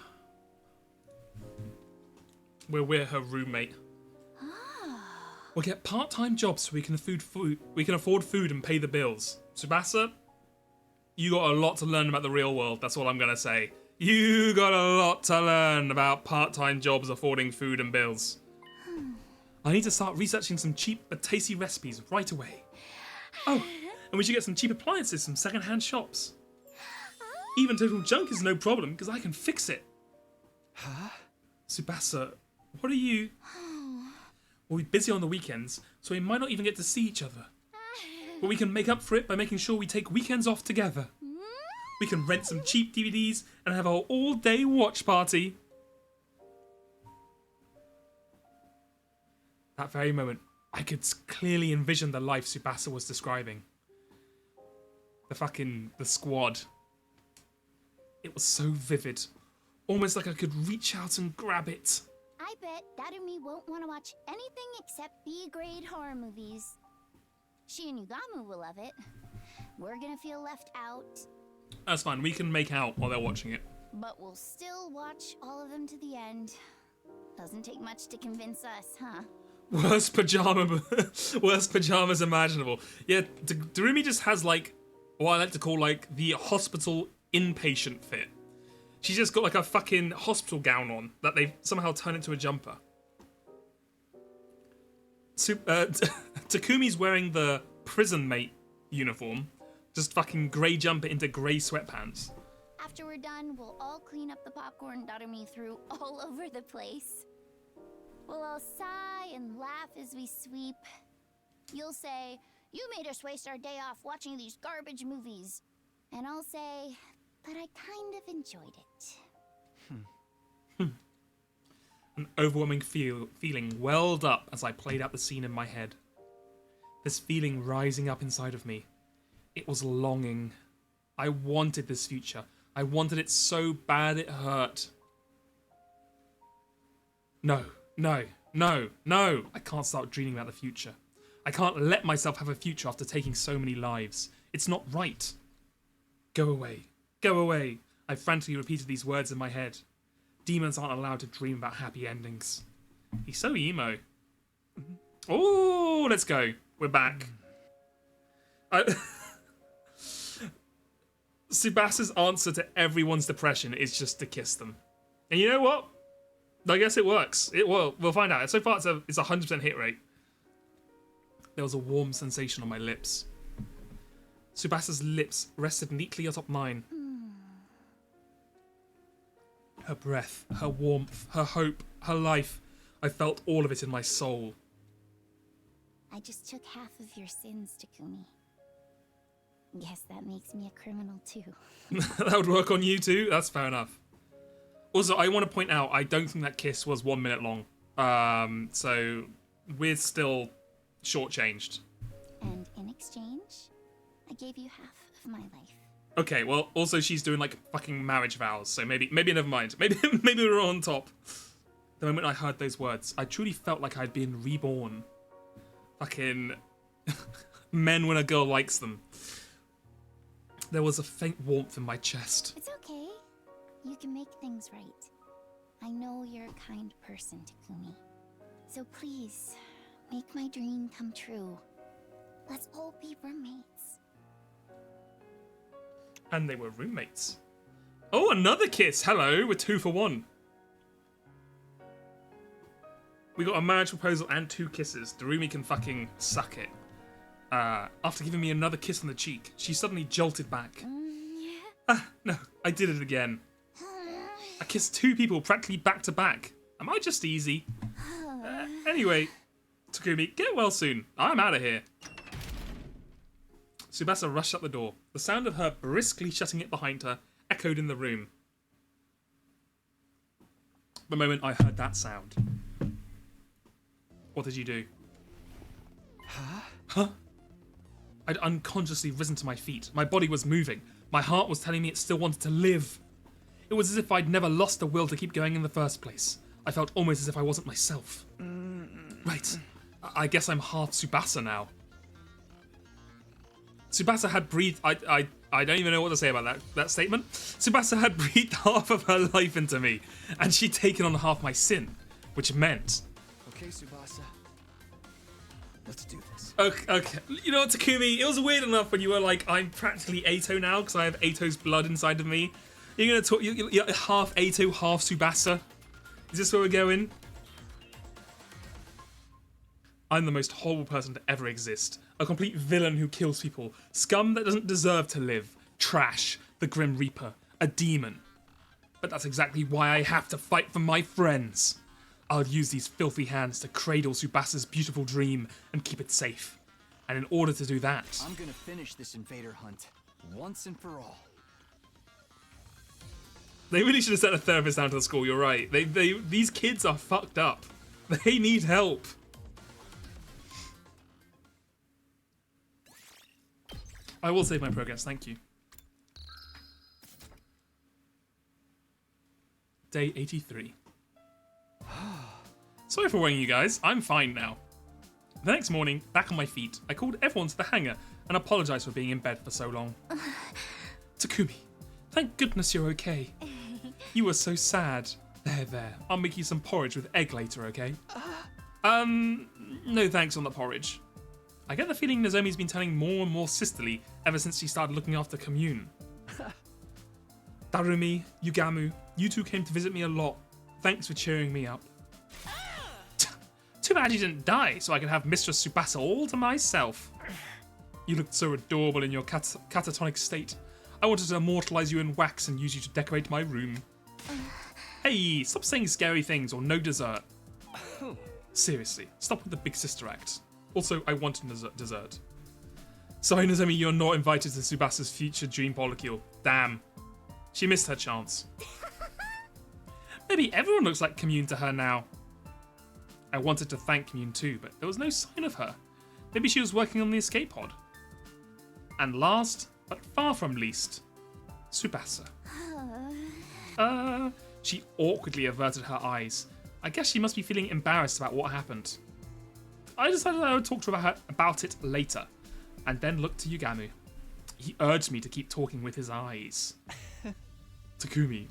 We're her roommate. We'll get part-time jobs so we can afford food and pay the bills. Tsubasa, you got a lot to learn about the real world, that's all I'm gonna say. You got a lot to learn about part-time jobs affording food and bills. I need to start researching some cheap but tasty recipes right away. Oh, and we should get some cheap appliances from second-hand shops. Even total junk is no problem, because I can fix it. Huh? Tsubasa, what are you... We'll be busy on the weekends, so we might not even get to see each other. But we can make up for it by making sure we take weekends off together. We can rent some cheap DVDs and have our all-day watch party. That very moment, I could clearly envision the life Tsubasa was describing. The squad. It was so vivid. Almost like I could reach out and grab it. I bet Darumi won't want to watch anything except B-grade horror movies. She and Yugamu will love it. We're gonna feel left out. That's fine, we can make out while they're watching it. But we'll still watch all of them to the end. Doesn't take much to convince us, huh? Worst pajamas imaginable. Yeah, Darumi just has like, what I like to call like the hospital inpatient fit. She's just got like a fucking hospital gown on that they've somehow turned into a jumper. Takumi's wearing the prison mate uniform. Just fucking grey jumper into grey sweatpants. After we're done, we'll all clean up the popcorn Darumi threw all over the place. We'll all sigh and laugh as we sweep. You'll say, you made us waste our day off watching these garbage movies. And I'll say, but I kind of enjoyed it. An overwhelming feeling welled up as I played out the scene in my head. This feeling rising up inside of me. It was longing. I wanted this future. I wanted it so bad it hurt. No. I can't start dreaming about the future. I can't let myself have a future after taking so many lives. It's not right. Go away. Go away. I frantically repeated these words in my head. Demons aren't allowed to dream about happy endings. He's so emo. Oh, let's go. We're back. Tsubasa's answer to everyone's depression is just to kiss them. And you know what? I guess it works. It will. We'll find out. So far, it's a 100% hit rate. There was a warm sensation on my lips. Tsubasa's lips rested neatly atop mine. Her breath, her warmth, her hope, her life. I felt all of it in my soul. I just took half of your sins, Takumi. Guess that makes me a criminal too. That would work on you too? That's fair enough. Also, I want to point out, I don't think that kiss was 1 minute long. So we're still shortchanged. And in exchange, I gave you half of my life. Okay, well, also she's doing like fucking marriage vows, so maybe never mind. Maybe we're on top. The moment I heard those words, I truly felt like I'd been reborn. Fucking men when a girl likes them. There was a faint warmth in my chest. It's okay. You can make things right. I know you're a kind person, Takumi. So please, make my dream come true. Let's all be roommates. And they were roommates. Oh, another kiss! Hello, we're 2 for 1. We got a marriage proposal and 2 kisses. Darumi can fucking suck it. After giving me another kiss on the cheek, she suddenly jolted back. No, I did it again. I kissed 2 people practically back to back. Am I just easy? Anyway, Takumi, get well soon. I'm out of here. Tsubasa rushed up the door. The sound of her briskly shutting it behind her echoed in the room. The moment I heard that sound. What did you do? Huh? I'd unconsciously risen to my feet. My body was moving. My heart was telling me it still wanted to live. It was as if I'd never lost the will to keep going in the first place. I felt almost as if I wasn't myself. Right. I guess I'm half Tsubasa now. Tsubasa had breathed... I don't even know what to say about that statement. Tsubasa had breathed half of her life into me, and she'd taken on half my sin, which meant... Okay, Tsubasa. Let's do this. Okay. You know what, Takumi? It was weird enough when you were like, I'm practically Eito now, because I have Eito's blood inside of me. You're gonna talk... You're half Eito, half Tsubasa. Is this where we're going? I'm the most horrible person to ever exist. A complete villain who kills people. Scum that doesn't deserve to live. Trash. The Grim Reaper. A demon. But that's exactly why I have to fight for my friends. I'll use these filthy hands to cradle Tsubasa's beautiful dream and keep it safe. And in order to do that... I'm gonna finish this invader hunt, once and for all. They really should have sent a therapist down to the school, you're right. These kids are fucked up. They need help. I will save my progress, thank you. Day 83. Sorry for worrying you guys, I'm fine now. The next morning, back on my feet, I called everyone to the hangar and apologised for being in bed for so long. Takumi, thank goodness you're okay. You were so sad. There. I'll make you some porridge with egg later, okay? No thanks on the porridge. I get the feeling Nozomi's been turning more and more sisterly ever since she started looking after Commune. Darumi, Yugamu, you two came to visit me a lot. Thanks for cheering me up. Too bad you didn't die, so I could have Mistress Tsubasa all to myself. You looked so adorable in your catatonic state. I wanted to immortalize you in wax and use you to decorate my room. Hey, stop saying scary things or no dessert. Seriously, stop with the big sister act. Also, I want dessert. Sorry, Nozomi, you're not invited to Tsubasa's future dream polycule. Damn. She missed her chance. Maybe everyone looks like Commune to her now. I wanted to thank Commune too, but there was no sign of her. Maybe she was working on the escape pod. And last, but far from least, Tsubasa. She awkwardly averted her eyes. I guess she must be feeling embarrassed about what happened. I decided I would talk to her about it later, and then looked to Yugamu. He urged me to keep talking with his eyes. Takumi,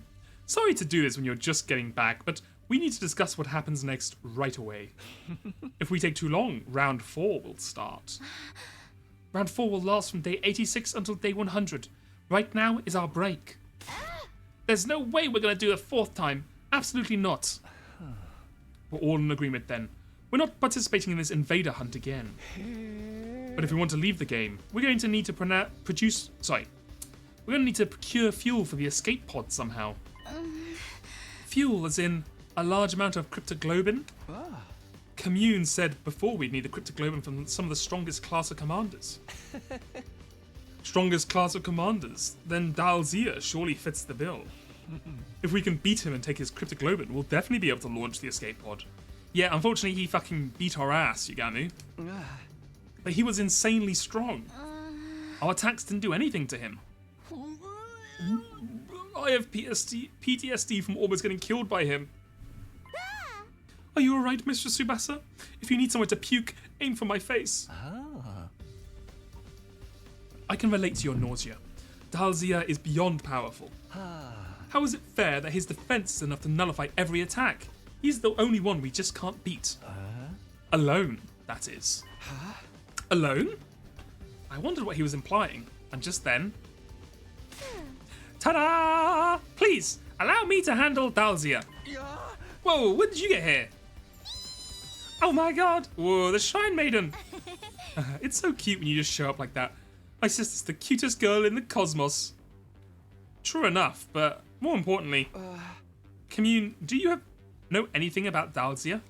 sorry to do this when you're just getting back, but we need to discuss what happens next right away. If we take too long, round 4 will start. Round 4 will last from day 86 until day 100. Right now is our break. There's no way we're going to do a 4th time. Absolutely not. We're all in agreement then. We're not participating in this invader hunt again. But if we want to leave the game, we're going to need to procure fuel for the escape pod somehow. Fuel as in a large amount of cryptoglobin? Commune said before we'd need the cryptoglobin from some of the strongest class of commanders. Strongest class of commanders? Then Dalzia surely fits the bill. If we can beat him and take his cryptoglobin, we'll definitely be able to launch the escape pod. Yeah, unfortunately he fucking beat our ass, Yugamu. But he was insanely strong. Our attacks didn't do anything to him. I have PTSD from almost getting killed by him. Are you alright, Mistress Tsubasa? If you need somewhere to puke, aim for my face. I can relate to your nausea. Dalzia is beyond powerful. How is it fair that his defense is enough to nullify every attack? He's the only one we just can't beat. Alone, that is. Alone? I wondered what he was implying, and just then... Ta-da! Please, allow me to handle Dalzia. Whoa, when did you get here? Oh my god! Whoa, the Shrine Maiden! It's so cute when you just show up like that. My sister's the cutest girl in the cosmos. True enough, but more importantly... Commune, do you know anything about Dalzia?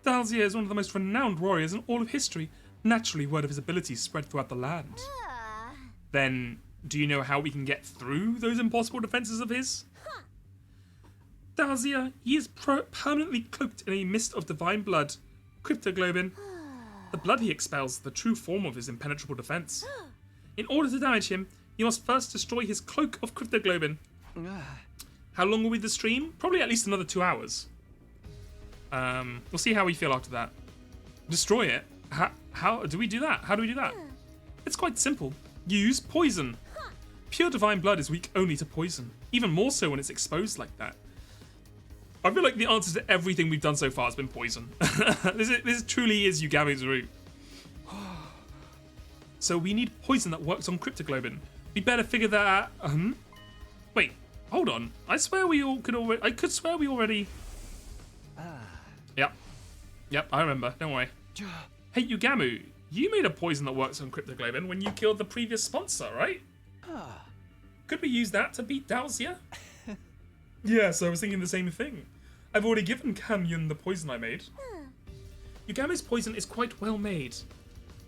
Dalzia is one of the most renowned warriors in all of history. Naturally, word of his abilities spread throughout the land. Then, do you know how we can get through those impossible defenses of his? Dalzia, he is permanently cloaked in a mist of divine blood, cryptoglobin. The blood he expels is the true form of his impenetrable defense. In order to damage him, you must first destroy his cloak of cryptoglobin. How long will be the stream? Probably at least another 2 hours. We'll see how we feel after that. Destroy it? How do we do that? How do we do that? It's quite simple. Use poison. Pure divine blood is weak only to poison, even more so when it's exposed like that. I feel like the answer to everything we've done so far has been poison. This truly is Yugamu's route. So we need poison that works on cryptoglobin. We better figure that out. Wait, hold on. I swear we all could already. I could swear we already. Yep, I remember. Don't worry. Hey, Yugamu, you made a poison that works on cryptoglobin when you killed the previous sponsor, right? Could we use that to beat Dalzia? Yes, I was thinking the same thing. I've already given Kamyun the poison I made. Yugamu's poison is quite well made.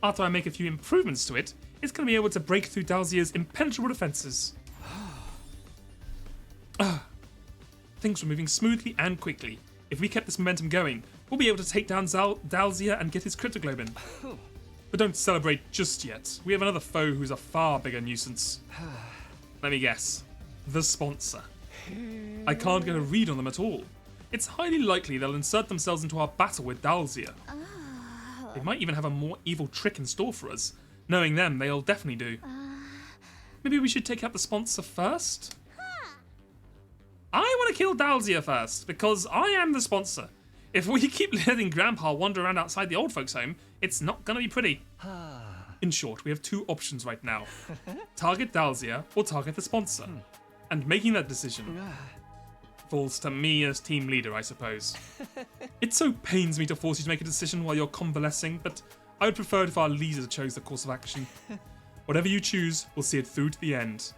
After I make a few improvements to it, it's going to be able to break through Dalzia's impenetrable defenses. Things were moving smoothly and quickly. If we kept this momentum going, we'll be able to take down Dalzia and get his cryptoglobin. But don't celebrate just yet. We have another foe who's a far bigger nuisance. Let me guess. The sponsor. I can't get a read on them at all. It's highly likely they'll insert themselves into our battle with Dalzia. They might even have a more evil trick in store for us. Knowing them, they'll definitely do. Maybe we should take out the sponsor first? I want to kill Dalzia first, because I am the sponsor. If we keep letting Grandpa wander around outside the old folks' home, it's not going to be pretty. In short, we have two options right now. Target Dalzia or target the sponsor. And making that decision falls to me as team leader, I suppose. It so pains me to force you to make a decision while you're convalescing, but I would prefer it if our leader chose the course of action. Whatever you choose, we'll see it through to the end.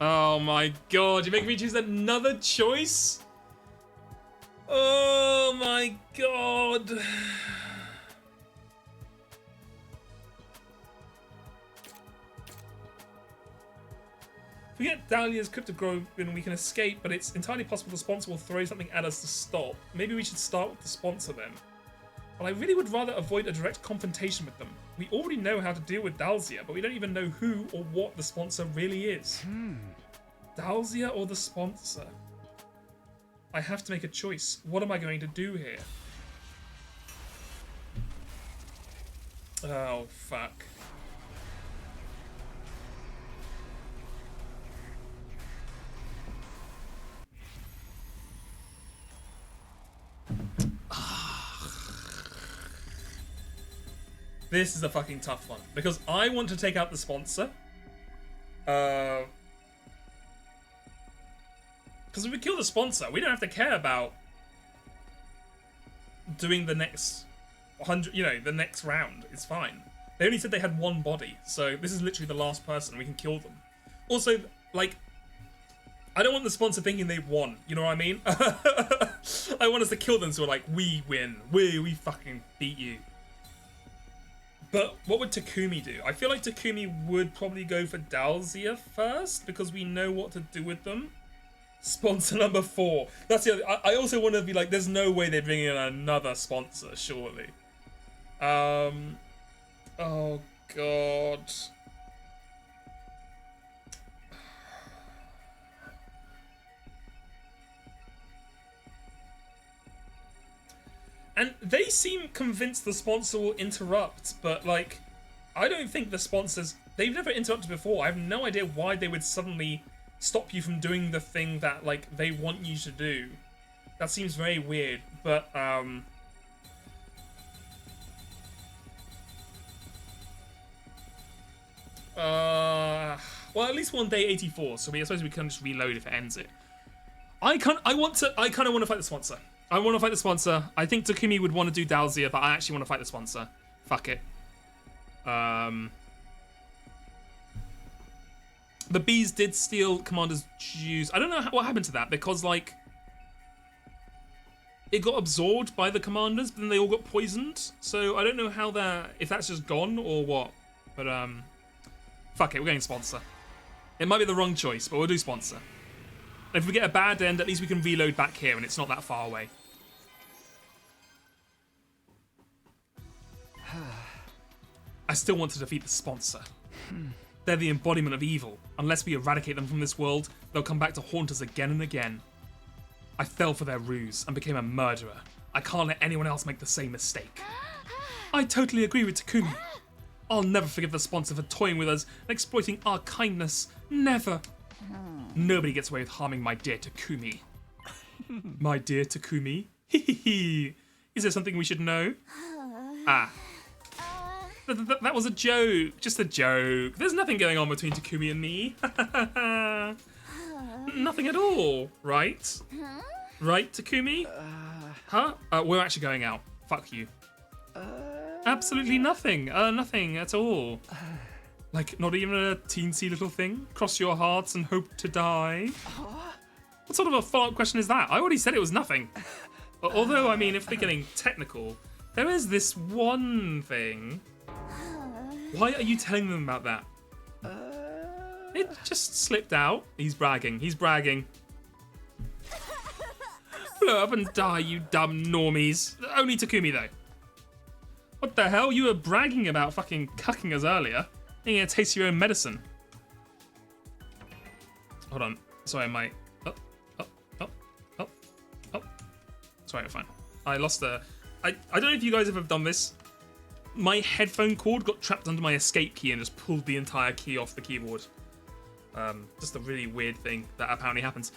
Oh my god, you're making me choose another choice? Oh my god. If we get Dahlia's cryptoglobin, we can escape, but it's entirely possible the sponsor will throw something at us to stop. Maybe we should start with the sponsor then. But I really would rather avoid a direct confrontation with them. We already know how to deal with Dalzia, but we don't even know who or what the sponsor really is. Dalzia or the sponsor? I have to make a choice. What am I going to do here? Oh, fuck. This is a fucking tough one, because I want to take out the sponsor. Because if we kill the sponsor, we don't have to care about doing the next 100, the next round. It's fine. They only said they had one body, so this is literally the last person. We can kill them. Also, like, I don't want the sponsor thinking they won. You know what I mean? I want us to kill them so we're like, we win. We fucking beat you. But what would Takumi do? I feel like Takumi would probably go for Dalzia first because we know what to do with them. Sponsor number 4. That's the other. I also want to be like, there's no way they bring in another sponsor, surely. Oh god. And they seem convinced the sponsor will interrupt, but like, I don't think the sponsor's They've never interrupted before. I have no idea why they would suddenly stop you from doing the thing that, like, they want you to do. That seems very weird, but, well, at least one day 84, so I suppose we can just reload if it ends it. I kind of want to fight the sponsor. I want to fight the sponsor. I think Takumi would want to do Dalzia, but I actually want to fight the sponsor. Fuck it. The bees did steal Commander's juice. I don't know what happened to that, because, like, it got absorbed by the commanders, but then they all got poisoned. So I don't know how if that's just gone or what. But, fuck it, we're going sponsor. It might be the wrong choice, but we'll do sponsor. And if we get a bad end, at least we can reload back here and it's not that far away. I still want to defeat the sponsor. They're the embodiment of evil. Unless we eradicate them from this world, they'll come back to haunt us again and again. I fell for their ruse and became a murderer. I can't let anyone else make the same mistake. I totally agree with Takumi. I'll never forgive the sponsor for toying with us and exploiting our kindness. Never. Nobody gets away with harming my dear Takumi. My dear Takumi? Is there something we should know? Ah. That was a joke. Just a joke. There's nothing going on between Takumi and me. Nothing at all, right? Right, Takumi? Huh? We're actually going out. Fuck you. Absolutely nothing. Nothing at all. Like, not even a teensy little thing? Cross your hearts and hope to die? What sort of a follow-up question is that? I already said it was nothing. Although, I mean, if we're getting technical, there is this one thing. Why are you telling them about that? It just slipped out. He's bragging. He's bragging. Blow up and die, you dumb normies. Only Takumi, though. What the hell? You were bragging about fucking cucking us earlier. You're gonna taste your own medicine. Hold on. Sorry, my... Oh. Sorry, I'm fine. I lost the... I don't know if you guys have done this. My headphone cord got trapped under my escape key and just pulled the entire key off the keyboard. Just a really weird thing that apparently happens.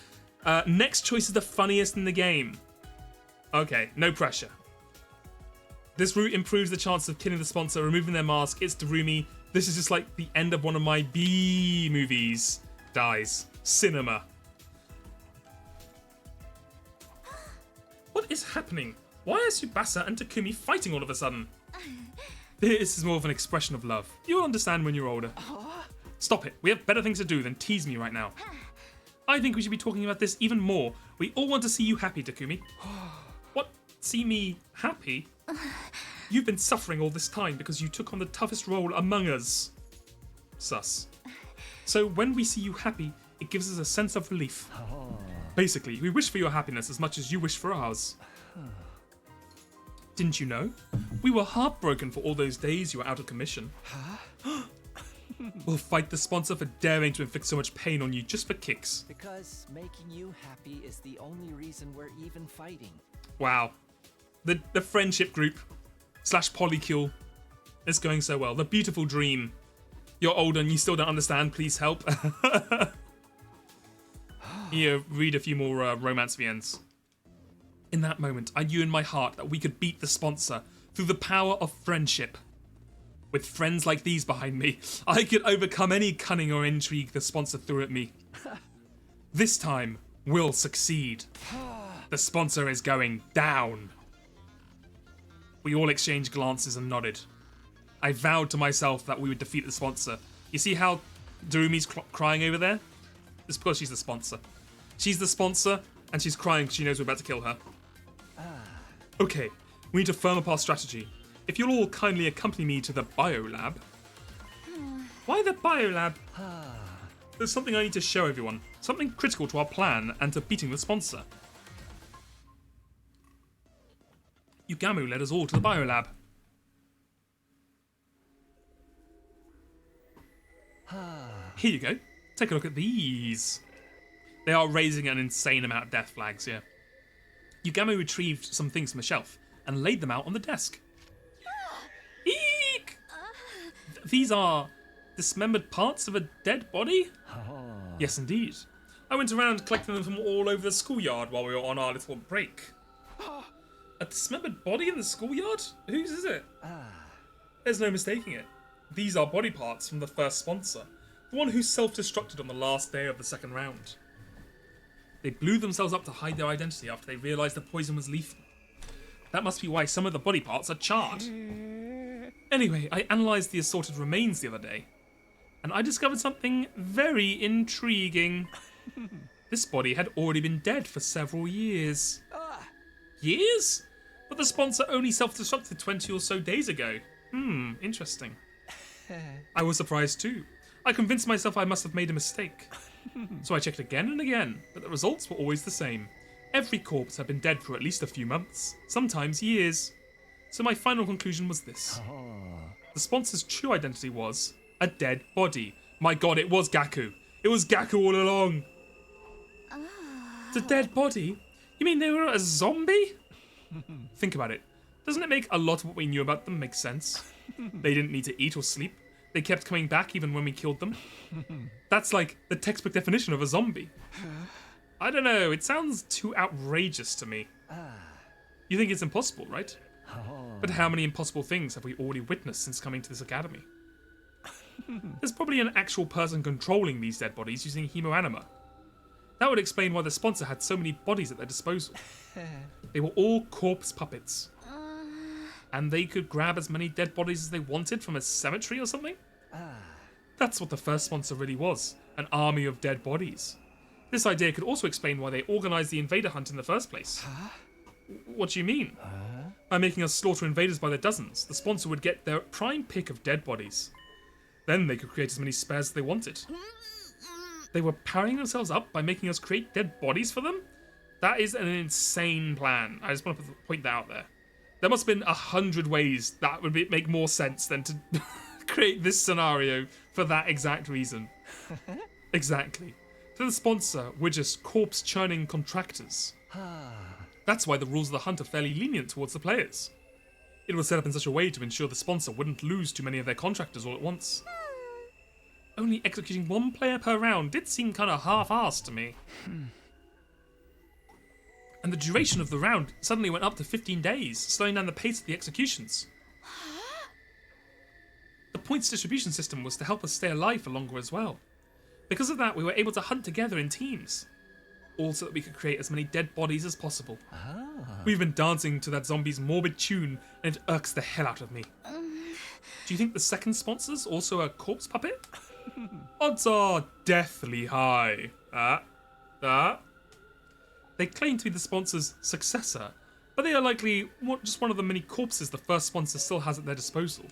Next choice is the funniest in the game. Okay, no pressure. This route improves the chance of killing the sponsor, removing their mask. It's Darumi. This is just like the end of one of my B movies. Dies. Cinema. What is happening? Why are Tsubasa and Takumi fighting all of a sudden? This is more of an expression of love. You'll understand when you're older. Stop it. We have better things to do than tease me right now. I think we should be talking about this even more. We all want to see you happy, Takumi. What? See me happy? You've been suffering all this time because you took on the toughest role among us. Sus. So when we see you happy, it gives us a sense of relief. Basically, we wish for your happiness as much as you wish for ours. Didn't you know? We were heartbroken for all those days you were out of commission. We'll fight the sponsor for daring to inflict so much pain on you just for kicks. Because making you happy is the only reason we're even fighting. Wow. The friendship group / polycule is going so well. The beautiful dream. You're older and you still don't understand. Please help. Here, read a few more romance VNs. In that moment, I knew in my heart that we could beat the sponsor through the power of friendship. With friends like these behind me, I could overcome any cunning or intrigue the sponsor threw at me. This time, we'll succeed. The sponsor is going down. We all exchanged glances and nodded. I vowed to myself that we would defeat the sponsor. You see how Darumi's crying over there? It's because she's the sponsor. She's the sponsor, and she's crying because she knows we're about to kill her. Okay, we need to firm up our strategy. If you'll all kindly accompany me to the biolab. Why the biolab? There's something I need to show everyone. Something critical to our plan and to beating the sponsor. Yugamu led us all to the biolab. Here you go. Take a look at these. They are raising an insane amount of death flags here. Yugamu retrieved some things from a shelf and laid them out on the desk. Eek! These are dismembered parts of a dead body? Oh. Yes, indeed. I went around collecting them from all over the schoolyard while we were on our little break. A dismembered body in the schoolyard? Whose is it? There's no mistaking it. These are body parts from the first sponsor, the one who self-destructed on the last day of the second round. They blew themselves up to hide their identity after they realised the poison was lethal. That must be why some of the body parts are charred. Anyway, I analysed the assorted remains the other day, and I discovered something very intriguing. This body had already been dead for several years. Years? But the sponsor only self-destructed 20 or so days ago. Interesting. I was surprised too. I convinced myself I must have made a mistake. So I checked again and again, but the results were always the same. Every corpse had been dead for at least a few months, sometimes years. So my final conclusion was this. The sponsor's true identity was a dead body. My god, it was Gaku. It was Gaku all along. The dead body? You mean they were a zombie? Think about it. Doesn't it make a lot of what we knew about them make sense? They didn't need to eat or sleep. They kept coming back even when we killed them. That's like the textbook definition of a zombie. I don't know, it sounds too outrageous to me. You think it's impossible, right? But how many impossible things have we already witnessed since coming to this academy? There's probably an actual person controlling these dead bodies using hemoanima. That would explain why the sponsor had so many bodies at their disposal. They were all corpse puppets. And they could grab as many dead bodies as they wanted from a cemetery or something? That's what the first sponsor really was, an army of dead bodies. This idea could also explain why they organised the invader hunt in the first place. What do you mean? By making us slaughter invaders by the dozens, the sponsor would get their prime pick of dead bodies. Then they could create as many spares as they wanted. They were powering themselves up by making us create dead bodies for them? That is an insane plan. I just want to point that out there. There must have been 100 ways that would make more sense than to create this scenario for that exact reason. Exactly. To the sponsor, we're just corpse-churning contractors. That's why the rules of the hunt are fairly lenient towards the players. It was set up in such a way to ensure the sponsor wouldn't lose too many of their contractors all at once. Only executing one player per round did seem kind of half-assed to me. And the duration of the round suddenly went up to 15 days, slowing down the pace of the executions. The points distribution system was to help us stay alive for longer as well. Because of that, we were able to hunt together in teams. All so that we could create as many dead bodies as possible. We've been dancing to that zombie's morbid tune, and it irks the hell out of me. Do you think the second sponsor's also a corpse puppet? Odds are deathly high. They claim to be the sponsor's successor, but they are likely just one of the many corpses the first sponsor still has at their disposal.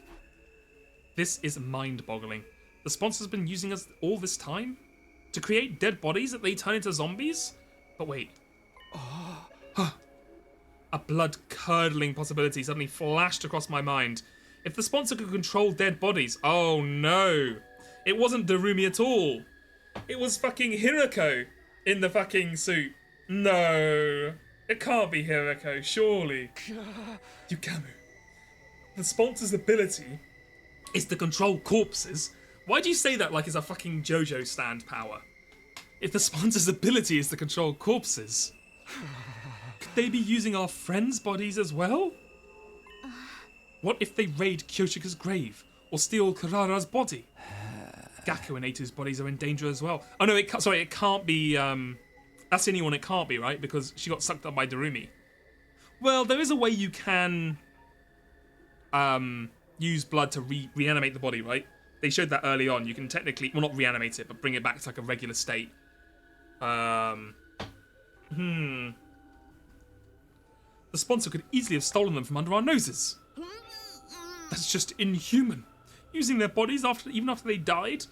This is mind-boggling. The sponsor's been using us all this time? To create dead bodies that they turn into zombies? But wait. A blood-curdling possibility suddenly flashed across my mind. If the sponsor could control dead bodies, oh no! It wasn't Darumi at all. It was fucking Hiroko in the fucking suit. No, it can't be Hiroko, surely. Yugamu. The sponsor's ability is to control corpses. Why do you say that like it's a fucking JoJo stand power? If the sponsor's ability is to control corpses, could they be using our friends' bodies as well? What if they raid Kyoshika's grave or steal Karara's body? Gaku and Eitu's bodies are in danger as well. Oh no, it can't be. That's the only one it can't be, right? Because she got sucked up by Darumi. Well, there is a way you can use blood to reanimate the body, right? They showed that early on. You can technically, well, not reanimate it, but bring it back to like a regular state. The sponsor could easily have stolen them from under our noses. That's just inhuman. Using their bodies even after they died.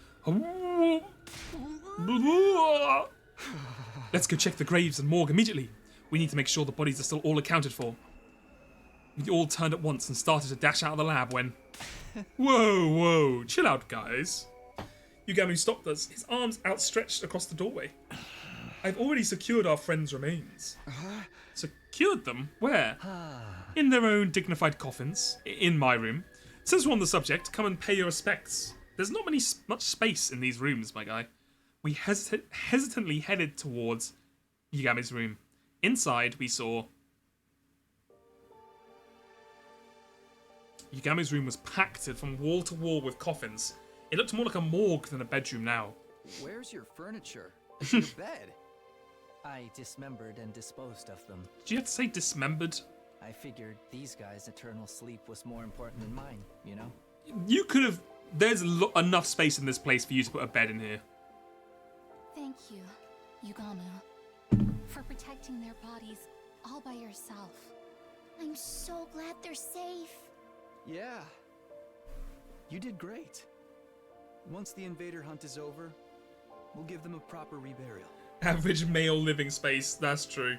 Let's go check the graves and morgue immediately. We need to make sure the bodies are still all accounted for. We all turned at once and started to dash out of the lab when... Whoa, chill out, guys. Yugamu stopped us, his arms outstretched across the doorway. I've already secured our friends' remains. Secured them? Where? In their own dignified coffins. In my room. Since we're on the subject, come and pay your respects. There's not much space in these rooms, my guy. We hesitantly headed towards Yagami's room. Inside, we saw Yagami's room was packed from wall to wall with coffins. It looked more like a morgue than a bedroom now. Where's your furniture? Your bed? I dismembered and disposed of them. Did you have to say dismembered? I figured these guys' eternal sleep was more important than mine, you know? You could have... There's enough space in this place for you to put a bed in here. Thank you, Yugamu, for protecting their bodies all by yourself. I'm so glad they're safe. Yeah. You did great. Once the invader hunt is over, we'll give them a proper reburial. Average male living space, that's true.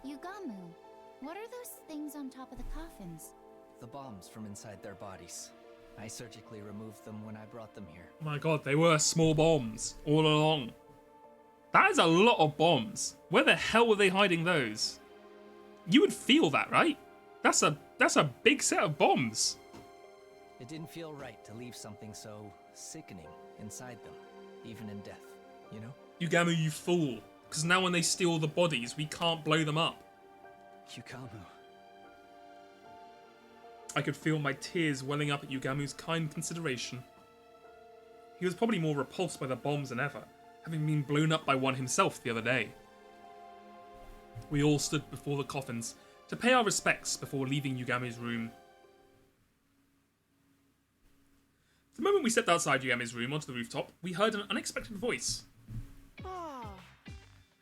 Yugamu, what are those things on top of the coffins? The bombs from inside their bodies. I surgically removed them when I brought them here. Oh my god, they were small bombs all along. That is a lot of bombs. Where the hell were they hiding those? You would feel that, right? That's a big set of bombs. It didn't feel right to leave something so sickening inside them, even in death, you know? Yugamu, you fool. Because now when they steal the bodies, we can't blow them up. Yugamu. I could feel my tears welling up at Yugamu's kind consideration. He was probably more repulsed by the bombs than ever, having been blown up by one himself the other day. We all stood before the coffins to pay our respects before leaving Yugamu's room. The moment we stepped outside Yugamu's room onto the rooftop, we heard an unexpected voice.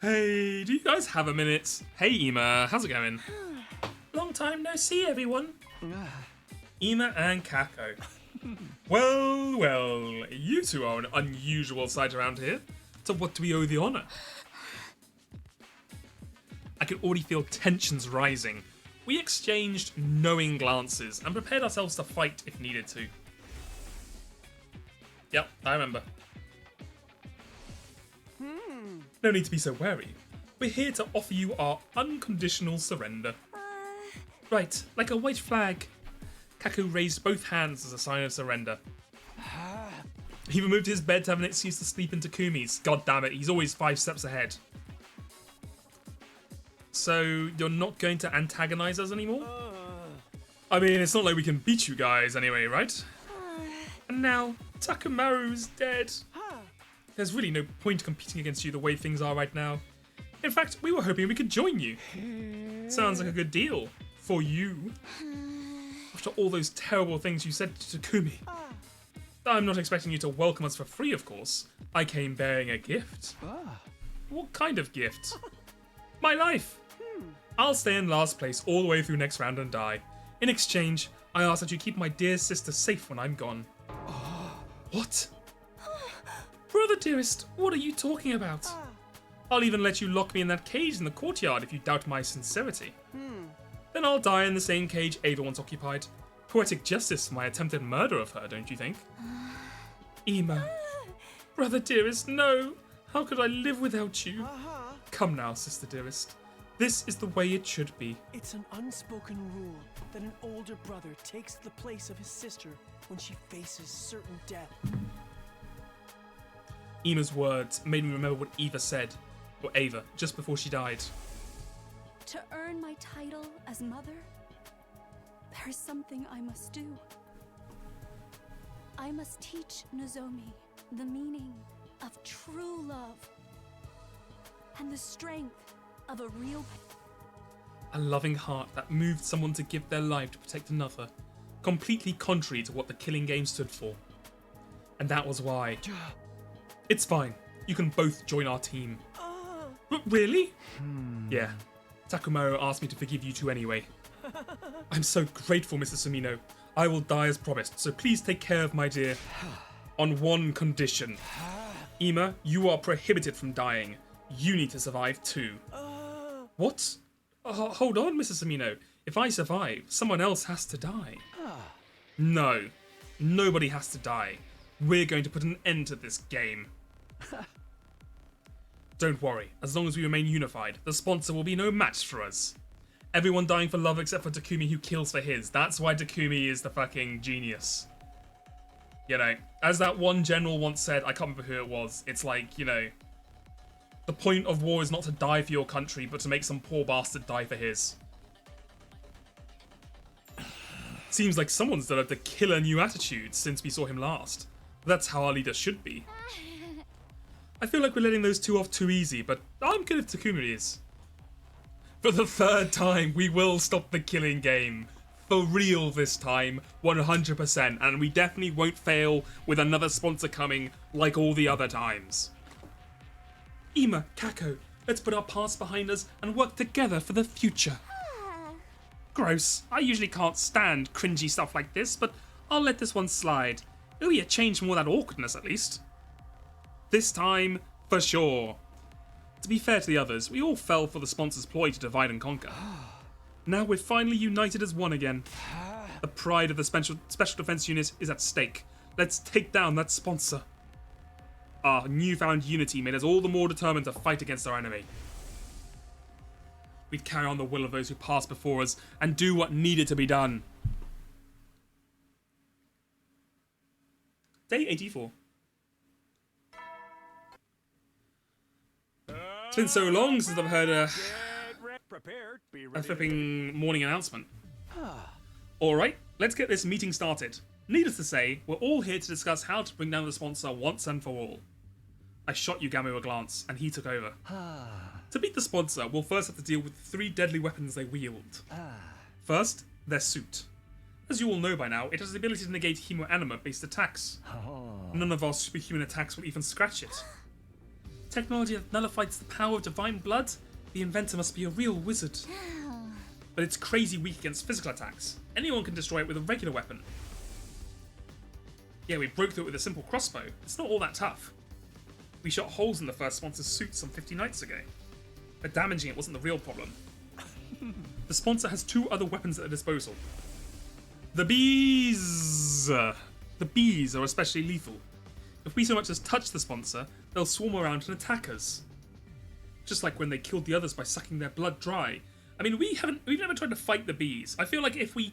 Hey, do you guys have a minute? Hey, Ema, how's it going? Long time no see, everyone. Ema and Kako. Well, you two are an unusual sight around here. So what do we owe the honor? I could already feel tensions rising. We exchanged knowing glances and prepared ourselves to fight if needed to. Yep, I remember. No need to be so wary. We're here to offer you our unconditional surrender. Right, like a white flag. Kaku raised both hands as a sign of surrender. He removed his bed to have an excuse to sleep in Takumi's. God damn it, he's always 5 steps ahead. So, you're not going to antagonize us anymore? I mean, it's not like we can beat you guys anyway, right? And now, Takumaru's dead. There's really no point competing against you the way things are right now. In fact, we were hoping we could join you. Sounds like a good deal. For you. After all those terrible things you said to Takumi. I'm not expecting you to welcome us for free, of course. I came bearing a gift. What kind of gift? My life. I'll stay in last place all the way through next round and die. In exchange, I ask that you keep my dear sister safe when I'm gone. What? Brother dearest, what are you talking about? I'll even let you lock me in that cage in the courtyard if you doubt my sincerity. Then I'll die in the same cage Ava once occupied. Poetic justice for my attempted murder of her, don't you think? Ema. Brother dearest, no. How could I live without you? Come now, sister dearest. This is the way it should be. It's an unspoken rule that an older brother takes the place of his sister when she faces certain death. Ema's words made me remember what Eva said, or Ava, just before she died. To earn my title as mother, there's something I must do. I must teach Nozomi the meaning of true love and the strength of a real... A loving heart that moved someone to give their life to protect another, completely contrary to what the killing game stood for. And that was why... It's fine. You can both join our team. Really? Yeah. Takumaru asked me to forgive you two anyway. I'm so grateful, Mr. Sumino. I will die as promised, so please take care of my dear. On one condition. Ema, you are prohibited from dying. You need to survive too. What? Hold on, Mr. Sumino. If I survive, someone else has to die. No. Nobody has to die. We're going to put an end to this game. Don't worry, as long as we remain unified, the sponsor will be no match for us. Everyone dying for love except for Takumi who kills for his. That's why Takumi is the fucking genius. You know, as that one general once said, I can't remember who it was, it's like, you know, the point of war is not to die for your country, but to make some poor bastard die for his. Seems like someone's developed a killer new attitude since we saw him last. That's how our leader should be. I feel like we're letting those two off too easy, but I'm good if Takumi is. For the third time, we will stop the killing game. For real this time, 100%, and we definitely won't fail with another sponsor coming like all the other times. Ima, Kako, let's put our past behind us and work together for the future. Gross. I usually can't stand cringy stuff like this, but I'll let this one slide. It'll be a change from all that awkwardness, at least. This time, for sure. To be fair to the others, we all fell for the sponsor's ploy to divide and conquer. Now we're finally united as one again. The pride of the Special Defense Unit is at stake. Let's take down that sponsor. Our newfound unity made us all the more determined to fight against our enemy. We'd carry on the will of those who passed before us and do what needed to be done. Day 84. It's been so long since I've heard a flipping morning announcement. Alright, let's get this meeting started. Needless to say, we're all here to discuss how to bring down the sponsor once and for all. I shot Yugamo a glance, and he took over. To beat the sponsor, we'll first have to deal with the 3 deadly weapons they wield. First, their suit. As you all know by now, it has the ability to negate hemoanima-based attacks. None of our superhuman attacks will even scratch it. Technology that nullifies the power of divine blood? The inventor must be a real wizard. But it's crazy weak against physical attacks. Anyone can destroy it with a regular weapon. Yeah, we broke through it with a simple crossbow. It's not all that tough. We shot holes in the first sponsor's suit some 50 nights ago. But damaging it wasn't the real problem. The sponsor has 2 other weapons at their disposal. The bees! The bees are especially lethal. If we so much as touch the sponsor, they'll swarm around and attack us. Just like when they killed the others by sucking their blood dry. I mean, we've never tried to fight the bees. I feel like if we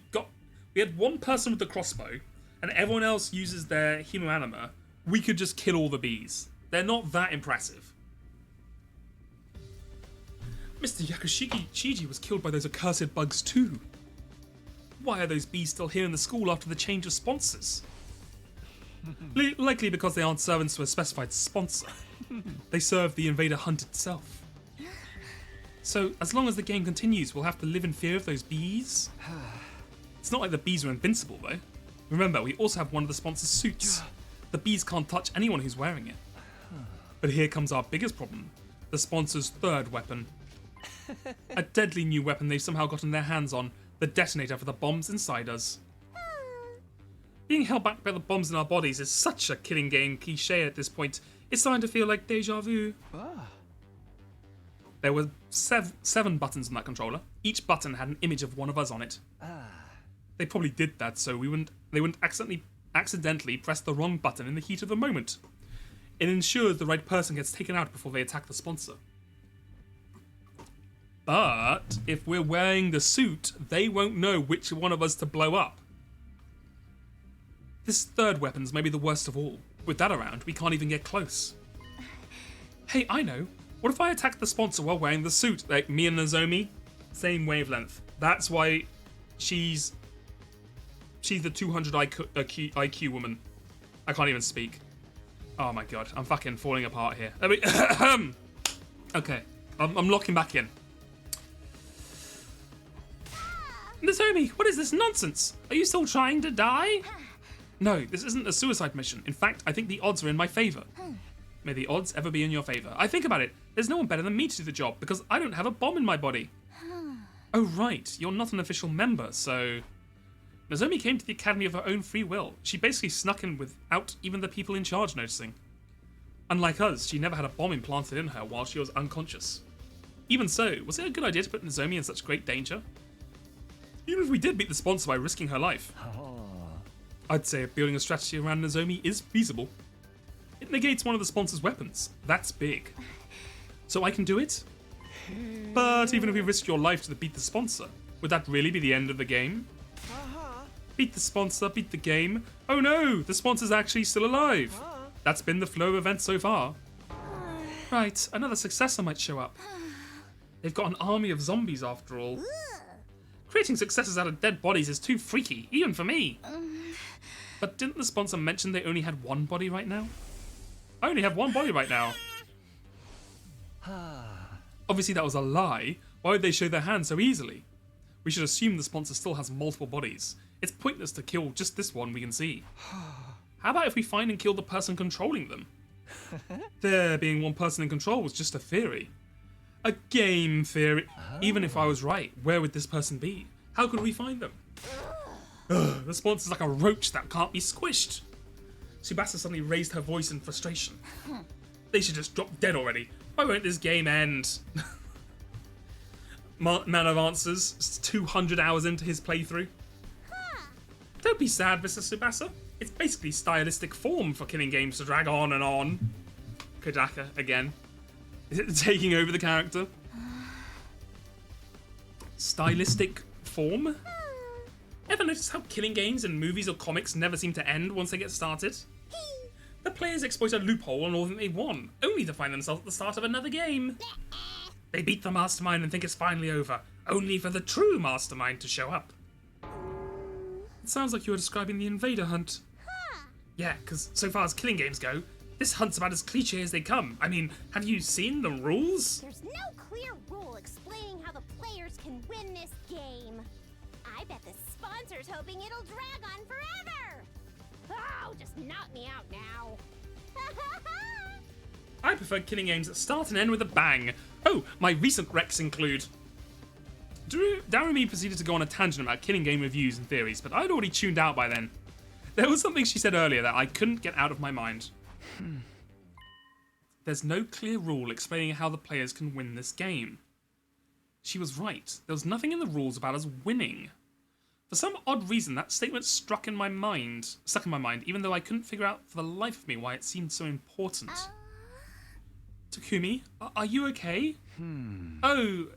had one person with the crossbow, and everyone else uses their hemoanima, we could just kill all the bees. They're not that impressive. Mr. Yakushiji was killed by those accursed bugs too. Why are those bees still here in the school after the change of sponsors? Likely because they aren't servants to a specified sponsor. They serve the invader hunt itself. So, as long as the game continues, we'll have to live in fear of those bees? It's not like the bees are invincible, though. Remember, we also have one of the sponsor's suits. The bees can't touch anyone who's wearing it. But here comes our biggest problem. The sponsor's 3rd weapon. A deadly new weapon they've somehow gotten their hands on. The detonator for the bombs inside us. Being held back by the bombs in our bodies is such a killing game cliche at this point. It's starting to feel like deja vu. There were 7 buttons on that controller. Each button had an image of one of us on it. They probably did that so they wouldn't accidentally press the wrong button in the heat of the moment. It ensures the right person gets taken out before they attack the sponsor. But if we're wearing the suit, they won't know which one of us to blow up. This 3rd weapon's maybe the worst of all. With that around, we can't even get close. Hey, I know. What if I attack the sponsor while wearing the suit? Like me and Nozomi? Same wavelength. That's why she's the 200 IQ woman. I can't even speak. Oh my god, I'm fucking falling apart here. Okay, I'm locking back in. Nozomi, what is this nonsense? Are you still trying to die? No, this isn't a suicide mission. In fact, I think the odds are in my favour. May the odds ever be in your favour. I think about it. There's no one better than me to do the job because I don't have a bomb in my body. Oh right, you're not an official member, so... Nozomi came to the academy of her own free will. She basically snuck in without even the people in charge noticing. Unlike us, she never had a bomb implanted in her while she was unconscious. Even so, was it a good idea to put Nozomi in such great danger? Even if we did beat the sponsor by risking her life. I'd say building a strategy around Nozomi is feasible. It negates one of the sponsor's weapons. That's big. So I can do it? But even if we risk your life to beat the sponsor, would that really be the end of the game? Beat the sponsor, beat the game. Oh no, the sponsor's actually still alive. That's been the flow of events so far. Right, another successor might show up. They've got an army of zombies after all. Creating successors out of dead bodies is too freaky, even for me. But didn't the sponsor mention they only had one body right now? I only have one body right now. Obviously that was a lie. Why would they show their hand so easily? We should assume the sponsor still has multiple bodies. It's pointless to kill just this one we can see. How about if we find and kill the person controlling them? There being one person in control was just a theory. A game theory. Even if I was right, where would this person be? How could we find them? Ugh, the sponsor's like a roach that can't be squished. Tsubasa suddenly raised her voice in frustration. They should just drop dead already. Why won't this game end? Man of Answers, 200 hours into his playthrough. Don't be sad, Mr. Tsubasa. It's basically stylistic form for killing games to drag on and on. Kodaka, again. Is it taking over the character? Stylistic form? Ever notice how killing games in movies or comics never seem to end once they get started? The players exploit a loophole on all that they want, only to find themselves at the start of another game. They beat the mastermind and think it's finally over, only for the true mastermind to show up. It sounds like you were describing the invader hunt. Yeah, because so far as killing games go, this hunt's about as cliche as they come. I mean, have you seen the rules? There's no clear rule explaining how the players can win this game. I bet the sponsor's hoping it'll drag on forever. Oh, just knock me out now. I prefer killing games that start and end with a bang. Oh, my recent recs include... Darumi proceeded to go on a tangent about killing game reviews and theories, but I'd already tuned out by then. There was something she said earlier that I couldn't get out of my mind. There's no clear rule explaining how the players can win this game. She was right. There was nothing in the rules about us winning. For some odd reason, that statement stuck in my mind, even though I couldn't figure out for the life of me why it seemed so important. Takumi, are you okay? Oh,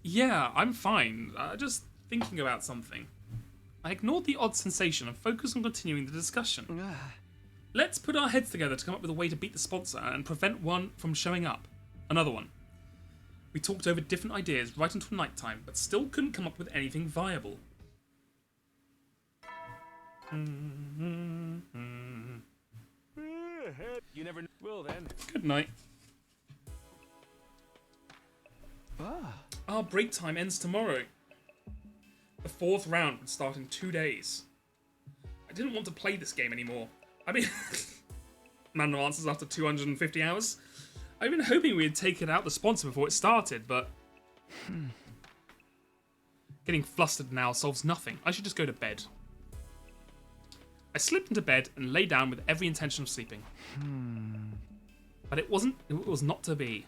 yeah, I'm fine. Just thinking about something. I ignored the odd sensation and focused on continuing the discussion. Let's put our heads together to come up with a way to beat the sponsor and prevent one from showing up. Another one. We talked over different ideas right until nighttime, but still couldn't come up with anything viable. You never will then. Good night. Our break time ends tomorrow. The 4th round would start in 2 days. I didn't want to play this game anymore. I mean, Man of Answers after 250 hours. I've been hoping we'd taken out the sponsor before it started, but... Getting flustered now solves nothing. I should just go to bed. I slipped into bed and lay down with every intention of sleeping. But it was not to be.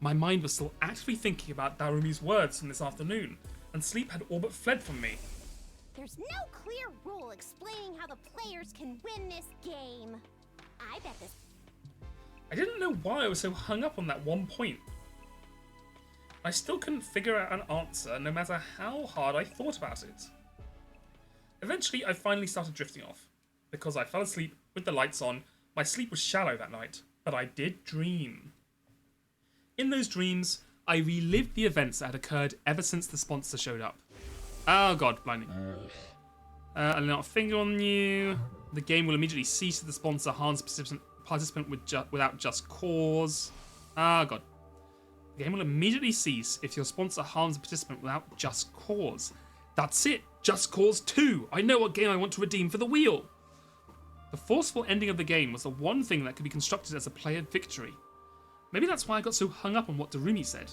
My mind was still actively thinking about Darumi's words from this afternoon, and sleep had all but fled from me. There's no clear rule explaining how the players can win this game. I bet this... I didn't know why I was so hung up on that one point. I still couldn't figure out an answer no matter how hard I thought about it. Eventually, I finally started drifting off. Because I fell asleep with the lights on, my sleep was shallow that night, but I did dream. In those dreams, I relived the events that had occurred ever since the sponsor showed up. Oh god, blinding. I'll not finger on you. The game will immediately cease if the sponsor harms participant without just cause. Ah god. The game will immediately cease if your sponsor harms a participant without just cause. That's it! Just Cause 2! I know what game I want to redeem for the wheel! The forceful ending of the game was the one thing that could be constructed as a player victory. Maybe that's why I got so hung up on what Darumi said.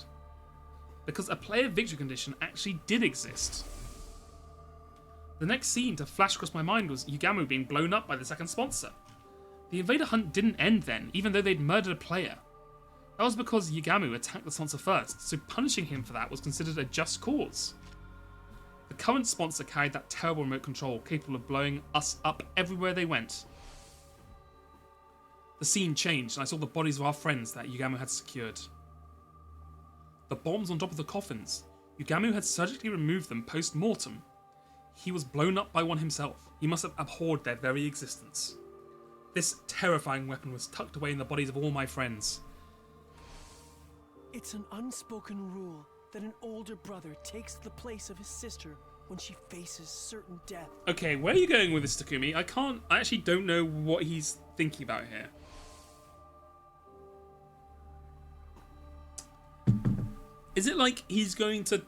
Because a player victory condition actually did exist. The next scene to flash across my mind was Yugamu being blown up by the second sponsor. The invader hunt didn't end then, even though they'd murdered a player. That was because Yugamu attacked the sponsor first, so punishing him for that was considered a just cause. The current sponsor carried that terrible remote control capable of blowing us up everywhere they went. The scene changed and I saw the bodies of our friends that Yugamu had secured. The bombs on top of the coffins. Yugamu had surgically removed them post-mortem. He was blown up by one himself. He must have abhorred their very existence. This terrifying weapon was tucked away in the bodies of all my friends. It's an unspoken rule that an older brother takes the place of his sister when she faces certain death. Okay, where are you going with this, Takumi? I actually don't know what he's thinking about here. Is it like he's going to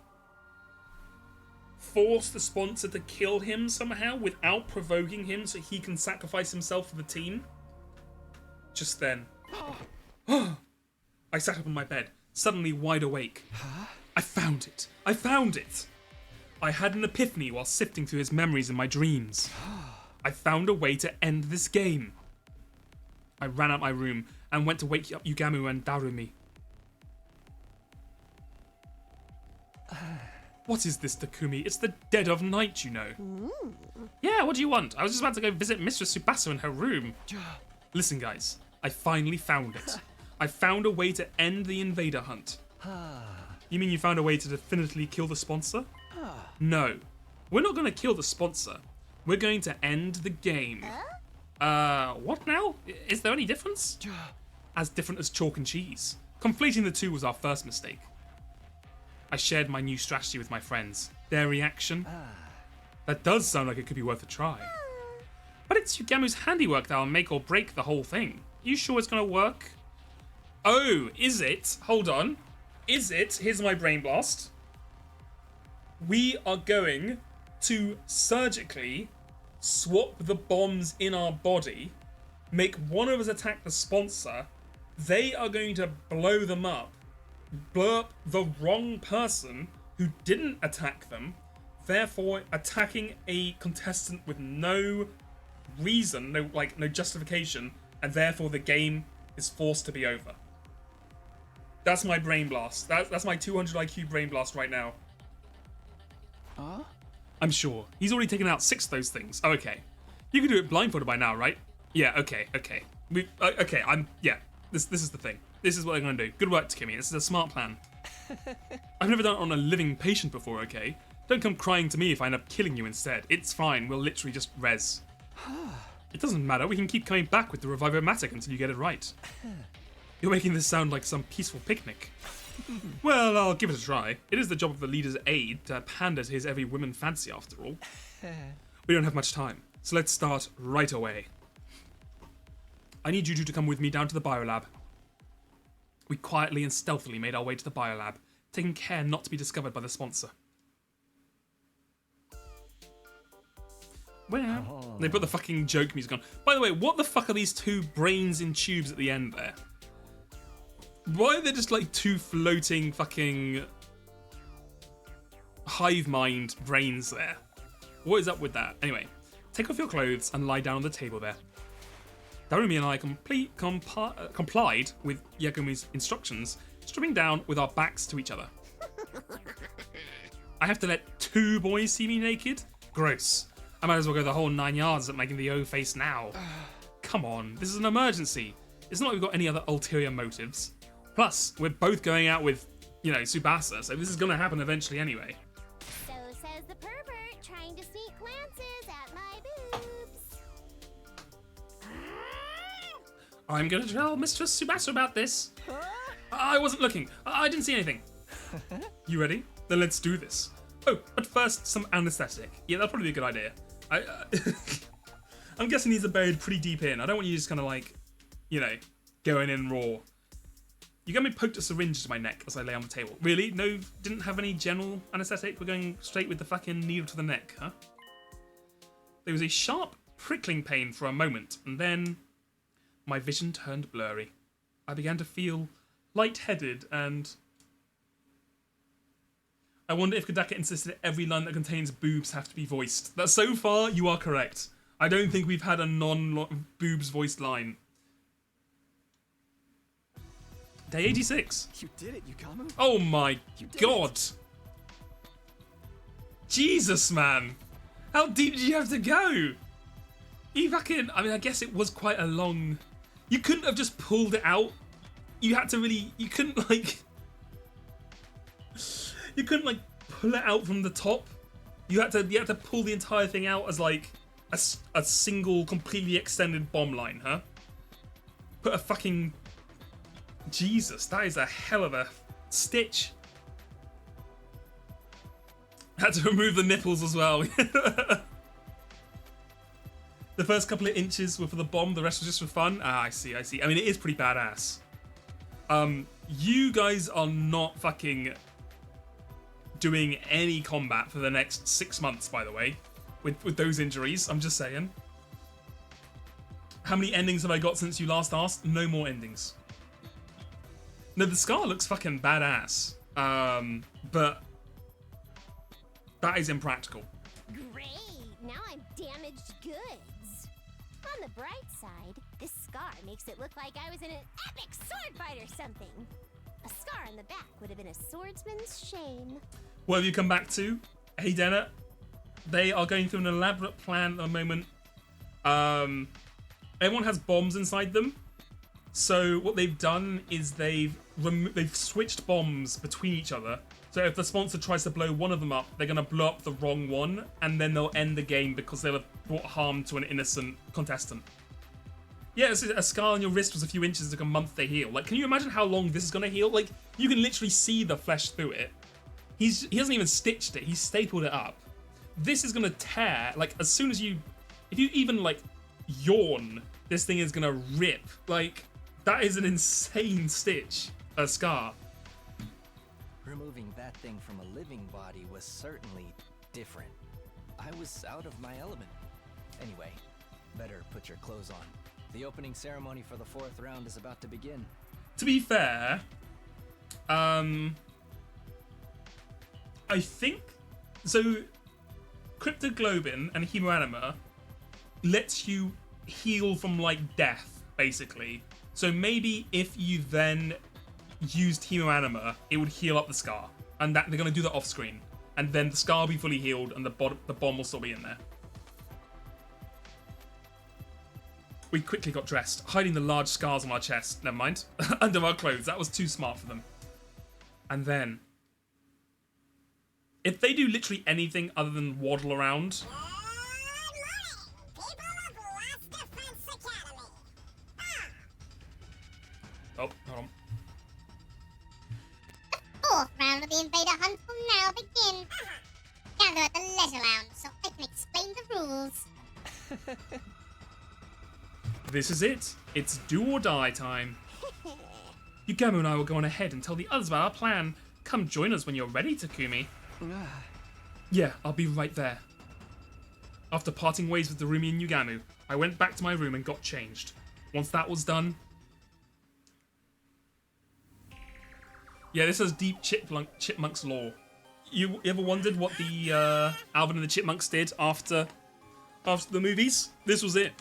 force the sponsor to kill him somehow without provoking him so he can sacrifice himself for the team? Just then. I sat up on my bed, suddenly wide awake. I found it. I found it. I had an epiphany while sifting through his memories in my dreams. I found a way to end this game. I ran out my room and went to wake up Yugamu and Darumi. What is this, Takumi? It's the dead of night, you know. Yeah, what do you want? I was just about to go visit Mistress Tsubasa in her room. Listen, guys. I finally found it. I found a way to end the invader hunt. You mean you found a way to definitively kill the sponsor? No. We're not going to kill the sponsor. We're going to end the game. What now? Is there any difference? As different as chalk and cheese. Conflating the two was our first mistake. I shared my new strategy with my friends. Their reaction? That does sound like it could be worth a try. But it's Yugamu's handiwork that'll make or break the whole thing. You sure it's gonna work? Oh, is it? Hold on. Is it? Here's my brain blast. We are going to surgically swap the bombs in our body, make one of us attack the sponsor, they are going to blow them up, blow up the wrong person who didn't attack them, therefore attacking a contestant with no reason, no justification, and therefore the game is forced to be over. That's my brain blast. That's my 200 IQ brain blast right now. Huh? I'm sure. He's already taken out 6 of those things. Oh, okay. You can do it blindfolded by now, right? Yeah, okay. Yeah, this is the thing. This is what I'm gonna do. Good work, Takumi. This is a smart plan. I've never done it on a living patient before, okay? Don't come crying to me if I end up killing you instead. It's fine. We'll literally just res. It doesn't matter. We can keep coming back with the Revivomatic until you get it right. You're making this sound like some peaceful picnic. Well, I'll give it a try. It is the job of the leader's aide to pander to his every woman fancy, after all. We don't have much time, so let's start right away. I need you two to come with me down to the biolab. We quietly and stealthily made our way to the biolab, taking care not to be discovered by the sponsor. Well, they put the fucking joke music on. By the way, what the fuck are these 2 brains in tubes at the end there? Why are there just like 2 floating fucking hive mind brains there? What is up with that? Anyway, take off your clothes and lie down on the table there. Darumi and I complied with Yagumi's instructions, stripping down with our backs to each other. I have to let 2 boys see me naked? Gross. I might as well go the whole 9 yards at making the O face now. Come on, this is an emergency. It's not like we've got any other ulterior motives. Plus, we're both going out with, Tsubasa, so this is gonna happen eventually anyway. So says the pervert trying to sneak glances at my boobs. I'm gonna tell Mistress Tsubasa about this. I wasn't looking. I didn't see anything. You ready? Then let's do this. Oh, but first, some anesthetic. Yeah, that'll probably be a good idea. I'm guessing these are buried pretty deep in. I don't want you just kind of going in raw. You got me poked a syringe to my neck as I lay on the table. Really? No, didn't have any general anesthetic? We're going straight with the fucking needle to the neck, huh? There was a sharp prickling pain for a moment, and then my vision turned blurry. I began to feel lightheaded and... I wonder if Kodaka insisted every line that contains boobs have to be voiced. That so far, you are correct. I don't think we've had a non-boobs voiced line. Day 86. You did it, Yugamu. Oh my god. Jesus, man. How deep did you have to go? You fucking... I mean, I guess it was quite a long... You couldn't have just pulled it out. You had to really... You couldn't, like... You couldn't, like, pull it out from the top You had to pull the entire thing out as like a single, completely extended bomb line, huh? Put a fucking... Jesus, that is a hell of a stitch. Had to remove the nipples as well. The first couple of inches were for the bomb, the rest was just for fun. Ah, I see. I mean, it is pretty badass. You guys are not fucking doing any combat for the next 6 months, by the way, with those injuries. I'm just saying. How many endings have I got since you last asked? No more endings. No, the scar looks fucking badass. But that is impractical. Great! Now I'm damaged goods. On the bright side, this scar makes it look like I was in an epic sword fight or something. A scar on the back would have been a swordsman's shame. What have you come back to? Hey, Dennett. They are going through an elaborate plan at the moment. Everyone has bombs inside them. So what they've done is they've switched bombs between each other. So if the sponsor tries to blow one of them up, they're going to blow up the wrong one, and then they'll end the game because they'll have brought harm to an innocent contestant. Yeah, a scar on your wrist was a few inches, like a month to heal. Like, can you imagine how long this is going to heal? Like, you can literally see the flesh through it. He hasn't even stitched it, he's stapled it up. This is going to tear, like, as soon as you... If you even, like, yawn, this thing is going to rip. Like, that is an insane stitch. A scar. Removing that thing from a living body was certainly different. I was out of my element. Anyway, better put your clothes on. The opening ceremony for the 4th round is about to begin. To be fair, I think... So, Cryptoglobin and Hemoanima lets you heal from, like, death, basically. So maybe if you then used Hemoanima, it would heal up the scar. And that they're going to do that off screen. And then the scar will be fully healed and the bomb will still be in there. We quickly got dressed, hiding the large scars on our chest, never mind, under our clothes. That was too smart for them. And then, if they do literally anything other than waddle around... Oh, hold on. The 4th round of the Invader Hunt will now begin. Gather at the Leisure Lounge so I can explain the rules. This is it. It's do or die time. Yugamu and I will go on ahead and tell the others about our plan. Come join us when you're ready, Takumi. Yeah, I'll be right there. After parting ways with Darumi and Yugamu, I went back to my room and got changed. Once that was done... Yeah, this has deep Chipmunks lore. You ever wondered what the Alvin and the Chipmunks did after the movies? This was it.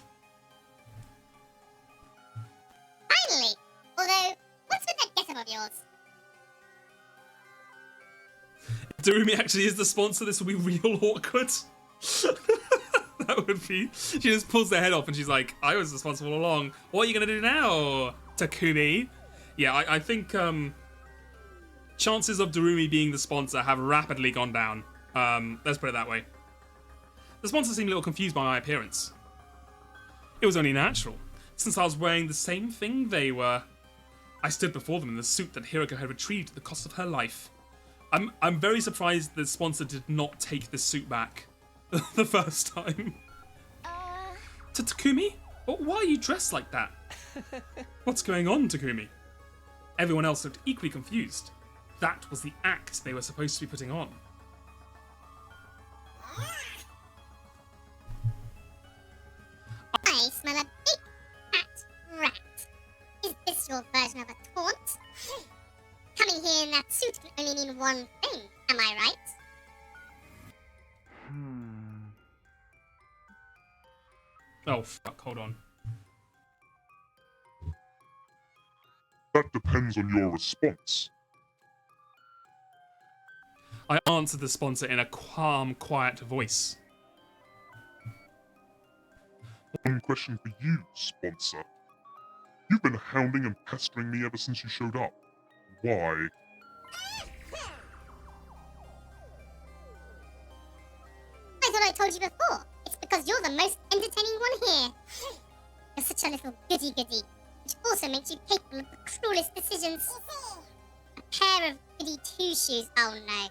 Finally! Although, what's with that getup of yours? If Darumi actually is the sponsor, this will be real awkward. That would be... She just pulls their head off and she's like, I was responsible all along. What are you going to do now, Takumi? Yeah, I think... chances of Darumi being the sponsor have rapidly gone down. Let's put it that way. The sponsor seemed a little confused by my appearance. It was only natural, since I was wearing the same thing they were. I stood before them in the suit that Hiroko had retrieved at the cost of her life. I'm very surprised the sponsor did not take the suit back the first time. To Takumi? Why are you dressed like that? What's going on, Takumi? Everyone else looked equally confused. That was the act they were supposed to be putting on. I smell a big, fat rat. Is this your version of a taunt? Coming here in that suit can only mean one thing, am I right? Oh, fuck, hold on. That depends on your response. I answered the sponsor in a calm, quiet voice. One question for you, sponsor. You've been hounding and pestering me ever since you showed up. Why? told you before. It's because you're the most entertaining one here. You're such a little goody-goody, which also makes you capable of the cruelest decisions. A pair of goody two-shoes. Oh no.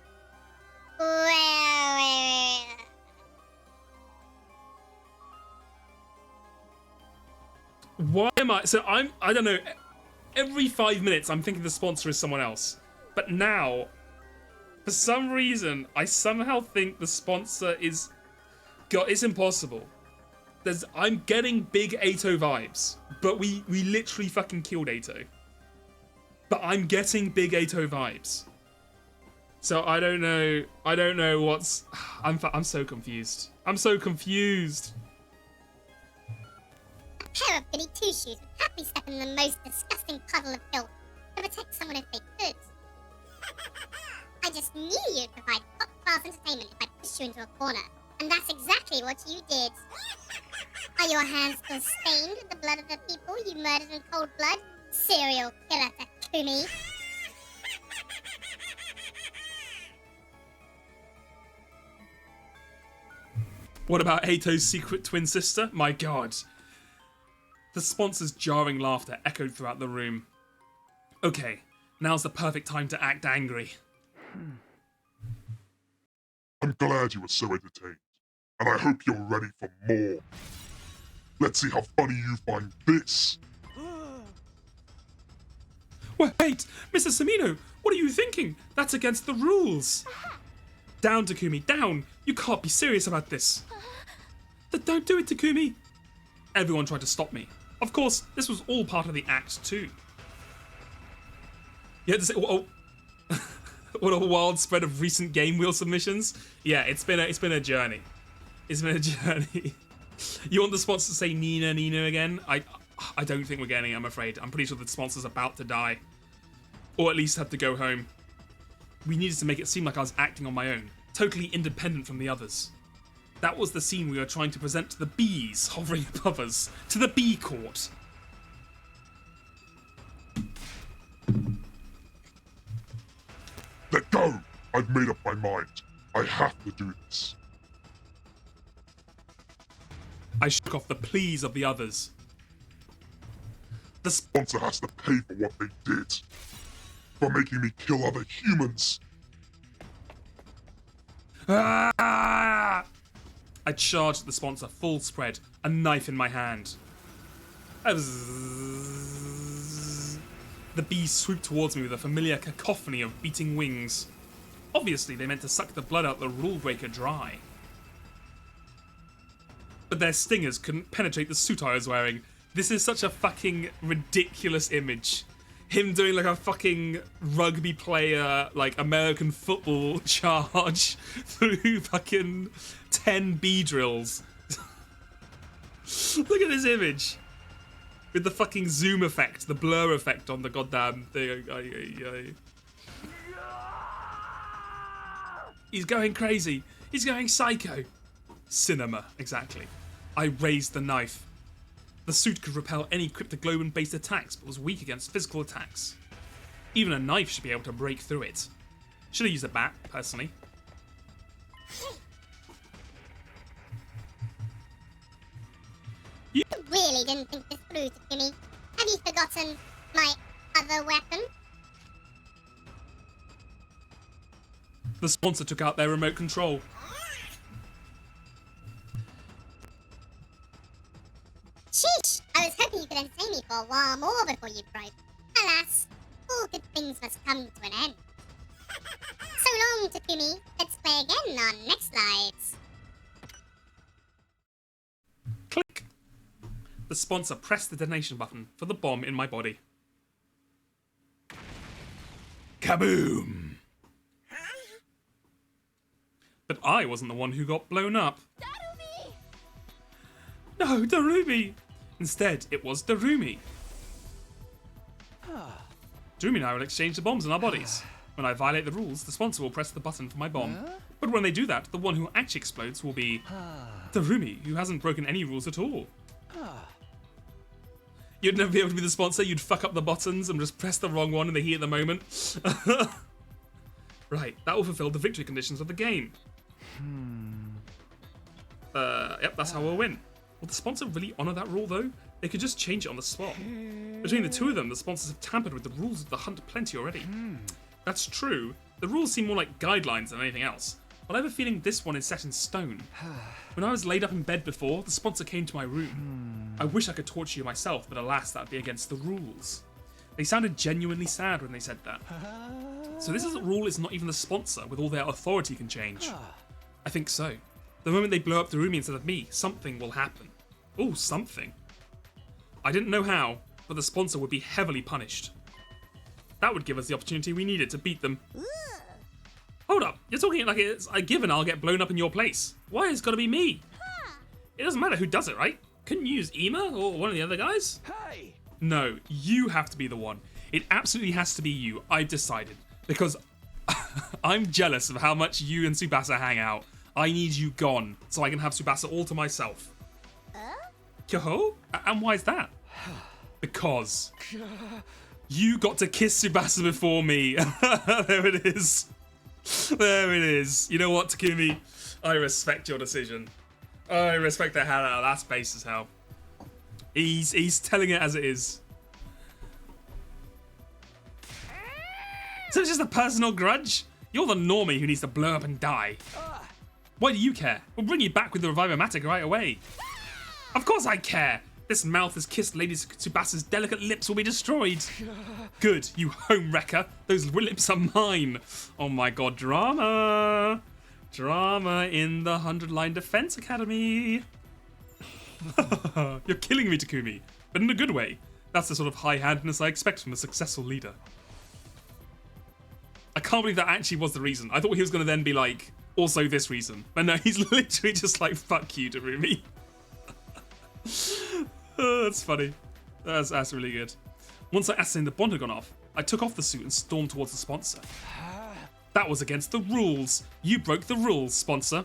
Well. Why am I? So I don't know. Every 5 minutes, I'm thinking the sponsor is someone else. But now, for some reason, I somehow think the sponsor is... God, it's impossible. I'm getting big Ato vibes. But we literally fucking killed Ato. But I'm getting big Ato vibes. So I don't know what's... I'm so confused. I'm so confused. A pair of goody two-shoes would happily step in the most disgusting puddle of filth to protect someone if they could. I just knew you'd provide top-class entertainment if I pushed you into a corner, and that's exactly what you did. Are your hands still stained with the blood of the people you murdered in cold blood, serial killer Takumi? What about Ato's secret twin sister? My god. The sponsor's jarring laughter echoed throughout the room. Okay, now's the perfect time to act angry. I'm glad you were so entertained, and I hope you're ready for more. Let's see how funny you find this. Wait, Mr. Samino, what are you thinking? That's against the rules. Down, Takumi, down. You can't be serious about this. Don't do it, Takumi. Everyone tried to stop me. Of course, this was all part of the act too. You had to say, oh, what a wild spread of recent game wheel submissions. Yeah, it's been a journey. It's been a journey. You want the sponsor to say Nina again? I don't think we're getting it, I'm afraid. I'm pretty sure the sponsor's about to die. Or at least have to go home. We needed to make it seem like I was acting on my own, totally independent from the others. That was the scene we were trying to present to the bees hovering above us, to the bee court. Let go! I've made up my mind. I have to do this. I shook off the pleas of the others. The sponsor has to pay for what they did. For making me kill other humans. Ah! I charged at the sponsor full spread, a knife in my hand. The bees swooped towards me with a familiar cacophony of beating wings. Obviously, they meant to suck the blood out the rule breaker dry. But their stingers couldn't penetrate the suit I was wearing. This is such a fucking ridiculous image. Him doing like a fucking rugby player, like American football charge through fucking 10 bee drills. Look at this image. With the fucking zoom effect, the blur effect on the goddamn thing. He's going crazy. He's going psycho. Cinema, exactly. I raised the knife. The suit could repel any cryptogloban-based attacks, but was weak against physical attacks. Even a knife should be able to break through it. Should have used a bat, personally. You really didn't think this through, Takumi. Have you forgotten my other weapon? The sponsor took out their remote control. Sheesh! I was hoping you could entertain me for a while more before you broke. Alas, all good things must come to an end. So long, Takumi. Let's play again on next slides. Click. The sponsor pressed the detonation button for the bomb in my body. Kaboom! But I wasn't the one who got blown up. Darumi! No, Darumi! Instead, it was Darumi. Darumi and I will exchange the bombs in our bodies. When I violate the rules, the sponsor will press the button for my bomb. But when they do that, the one who actually explodes will be Darumi, who hasn't broken any rules at all. You'd never be able to be the sponsor, you'd fuck up the buttons and just press the wrong one in the heat of the moment. Right, that will fulfill the victory conditions of the game. Yep, that's how we'll win. Will the sponsor really honor that rule, though? They could just change it on the spot. Between the two of them, the sponsors have tampered with the rules of the hunt plenty already. That's true. The rules seem more like guidelines than anything else. But I have a feeling this one is set in stone. When I was laid up in bed before, the sponsor came to my room. I wish I could torture you myself, but alas, that would be against the rules. They sounded genuinely sad when they said that. So this rule is not even the sponsor, with all their authority can change. I think so. The moment they blow up Darumi instead of me, something will happen. Oh, something. I didn't know how, but the sponsor would be heavily punished. That would give us the opportunity we needed to beat them. Hold up, you're talking like it's a given I'll get blown up in your place. Why has it got to be me? It doesn't matter who does it, right? Couldn't you use Ema or one of the other guys? Hey! No, you have to be the one. It absolutely has to be you, I've decided. Because I'm jealous of how much you and Tsubasa hang out. I need you gone, so I can have Tsubasa all to myself. Kyoho? And why is that? Because you got to kiss Tsubasa before me. There it is. There it is. You know what, Takumi? I respect your decision. I respect the hell out of that. That's base as hell. He's telling it as it is. So it's just a personal grudge? You're the normie who needs to blow up and die. Why do you care? We'll bring you back with the Revivomatic right away. Of course I care. This mouth has kissed Lady Tsubasa's delicate lips will be destroyed. Good, you home wrecker. Those lips are mine. Oh my god, drama. Drama in the 100-line Defense Academy. You're killing me, Takumi, but in a good way. That's the sort of high-handedness I expect from a successful leader. I can't believe that actually was the reason. I thought he was going to then be like, also this reason. But no, he's literally just like, fuck you, Darumi. Oh, that's funny. That's really good. Once I ascertained the bond had gone off, I took off the suit and stormed towards the sponsor. That was against the rules. You broke the rules, sponsor.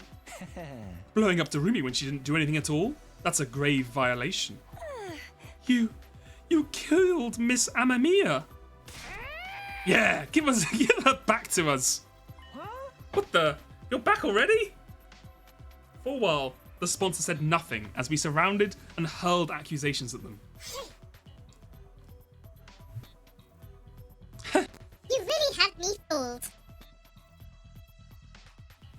Blowing up Darumi when she didn't do anything at all? That's a grave violation. You killed Miss Amamiya. Yeah, give her back to us. What the? You're back already? For a while, the sponsor said nothing as we surrounded and hurled accusations at them. You really had me fooled.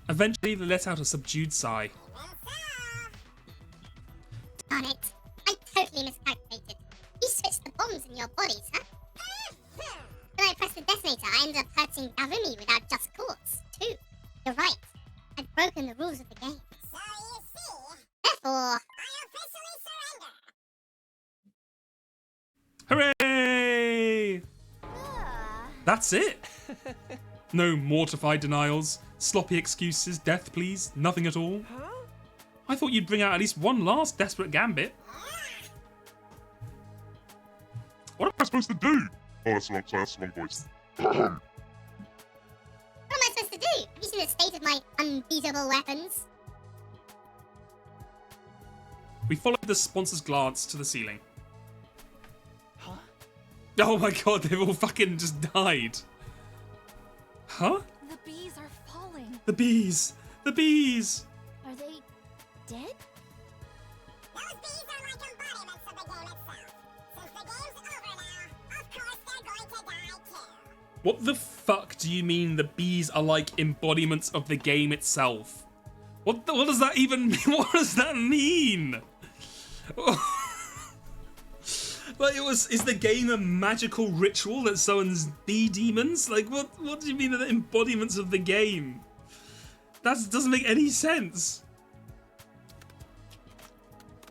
Eventually, they let out a subdued sigh. Darn it. I totally miscalculated. You switched the bombs in your bodies, huh? When I pressed the detonator, I ended up hurting Darumi without just cause, too. You're right. I've broken the rules of the game. So you see, Therefore, I officially surrender. Hooray! That's it. No mortified denials, sloppy excuses, death pleas, nothing at all. I thought you'd bring out at least one last desperate gambit. What am I supposed to do? Oh, that's the wrong voice. what am I supposed to do? Have you seen the state of my unbeatable weapons? We followed the sponsor's glance to the ceiling. Huh? Oh my god, they've all fucking just died. Huh? The bees are falling. The bees! The bees! Are they dead? Those bees are like embodiments of the game itself. Since the game's over now, of course they're going to die too. What the fuck do you mean the bees are like embodiments of the game itself? What does that even mean? What does that mean? Like, is the game a magical ritual that summons bee demons? Like, what do you mean the embodiments of the game? That doesn't make any sense.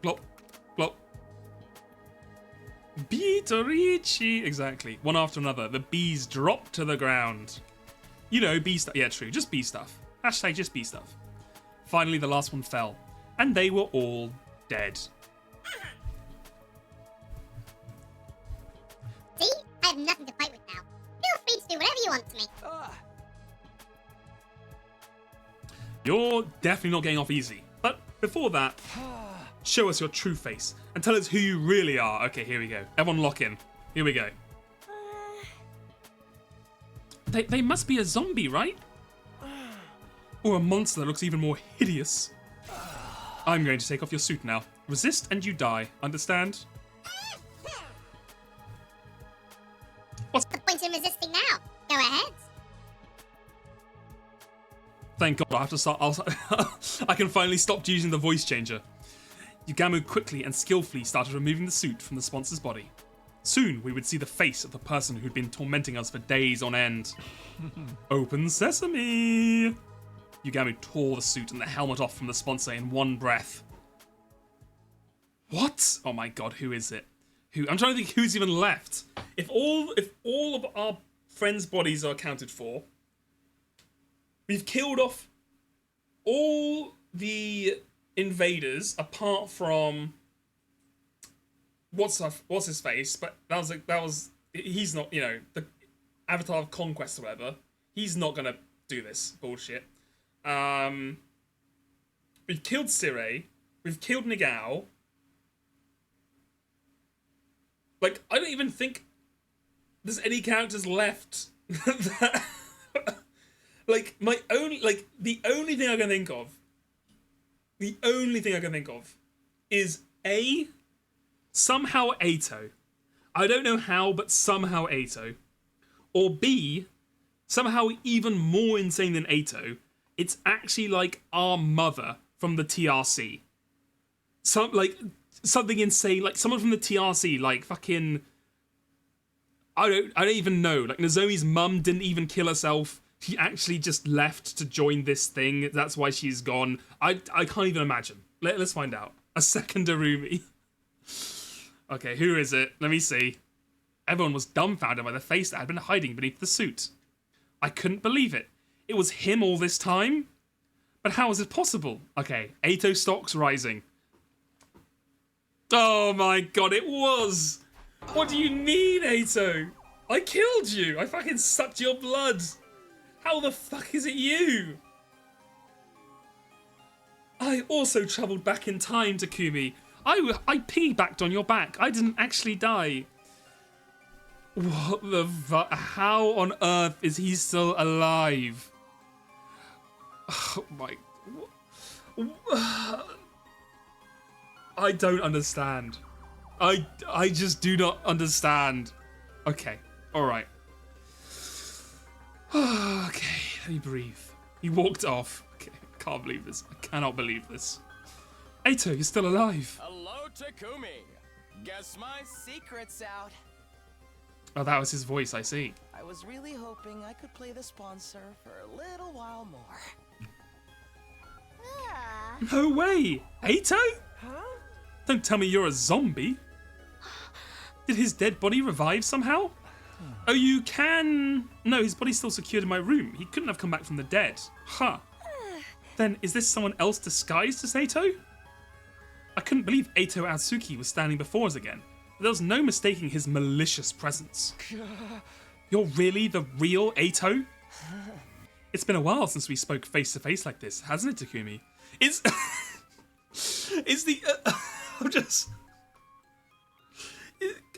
Plop, plop. Beatorichi. Exactly. One after another, the bees drop to the ground. You know, bee stuff. Yeah, true. Just bee stuff. Hashtag just bee stuff. Finally, the last one fell. And they were all dead. See? I have nothing to fight with now. Feel free to do whatever you want to me. You're definitely not getting off easy. But before that, show us your true face and tell us who you really are. Okay, here we go. Everyone lock in. Here we go. They must be a zombie, right? Or a monster that looks even more hideous. I'm going to take off your suit now. Resist and you die. Understand? What's the point in resisting now? Go ahead. Thank God, I have to start. I can finally stop using the voice changer. Yugamu quickly and skillfully started removing the suit from the sponsor's body. Soon, we would see the face of the person who'd been tormenting us for days on end. Open sesame! Yugamu tore the suit and the helmet off from the sponsor in one breath. What? Oh my God, who is it? Who? I'm trying to think who's even left. If all of our friends' bodies are accounted for, we've killed off all the invaders apart from what's his face, but that was he's not, you know, the Avatar of Conquest or whatever. He's not gonna do this bullshit. We've killed Sirei, we've killed Nigao. Like, I don't even think there's any characters left that like the only thing I can think of is A, somehow Ato. I don't know how, but somehow Ato. Or B, somehow even more insane than Ato, it's actually like our mother from the TRC. Something insane, like someone from the TRC, like fucking I don't even know. Like Nozomi's mum didn't even kill herself. She actually just left to join this thing. That's why she's gone. I can't even imagine. Let's find out. A second Arumi. Okay, who is it? Let me see. Everyone was dumbfounded by the face that had been hiding beneath the suit. I couldn't believe it. It was him all this time? But how is it possible? Okay, Ato stocks rising. Oh my God, it was! What do you mean, Ato? I killed you! I fucking sucked your blood! How the fuck is it you? I also travelled back in time, Takumi. I piggybacked on your back. I didn't actually die. What the fuck? How on earth is he still alive? Oh my... I don't understand. I just do not understand. Okay, alright. Okay, let me breathe. He walked off. Okay, I can't believe this. I cannot believe this. Ato, you're still alive. Hello, Takumi. Guess my secret's out. Oh, that was his voice, I see. I was really hoping I could play the sponsor for a little while more. No way! Ato? Huh? Don't tell me you're a zombie. Did his dead body revive somehow? Oh, you can... No, his body's still secured in my room. He couldn't have come back from the dead. Huh. Then, is this someone else disguised as Ato? I couldn't believe Ato Atsuki was standing before us again. There was no mistaking his malicious presence. You're really the real Ato? It's been a while since we spoke face to face like this, hasn't it, Takumi? It's... it's the... I'm just...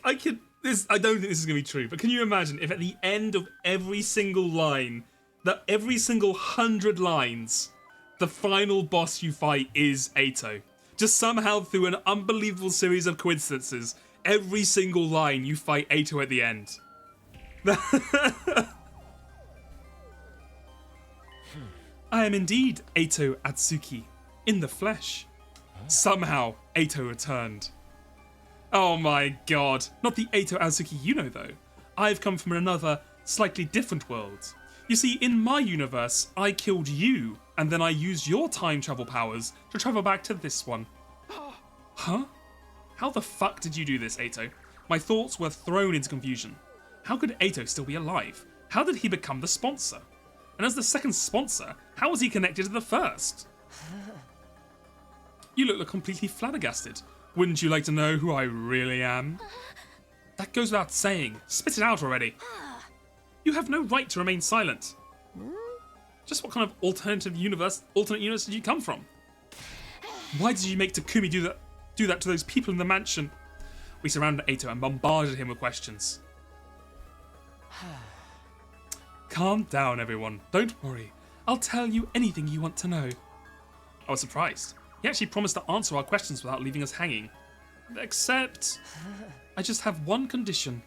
I don't think this is going to be true, but can you imagine if at the end of every single line, that every single 100 lines, the final boss you fight is Ato? Just somehow through an unbelievable series of coincidences, every single line you fight Ato at the end. I am indeed Ato Atsuki, in the flesh. Somehow, Ato returned. Oh my God, not the Ato Atsuki you know though. I've come from another, slightly different world. You see, in my universe, I killed you, and then I used your time travel powers to travel back to this one. Huh? How the fuck did you do this, Ato? My thoughts were thrown into confusion. How could Ato still be alive? How did he become the sponsor? And as the second sponsor, how was he connected to the first? You look completely flabbergasted. Wouldn't you like to know who I really am? That goes without saying. Spit it out already. You have no right to remain silent. Just what kind of alternate universe did you come from? Why did you make Takumi do that to those people in the mansion? We surrounded Ato and bombarded him with questions. Calm down, everyone. Don't worry. I'll tell you anything you want to know. I was surprised. He actually promised to answer our questions without leaving us hanging. Except, I just have one condition.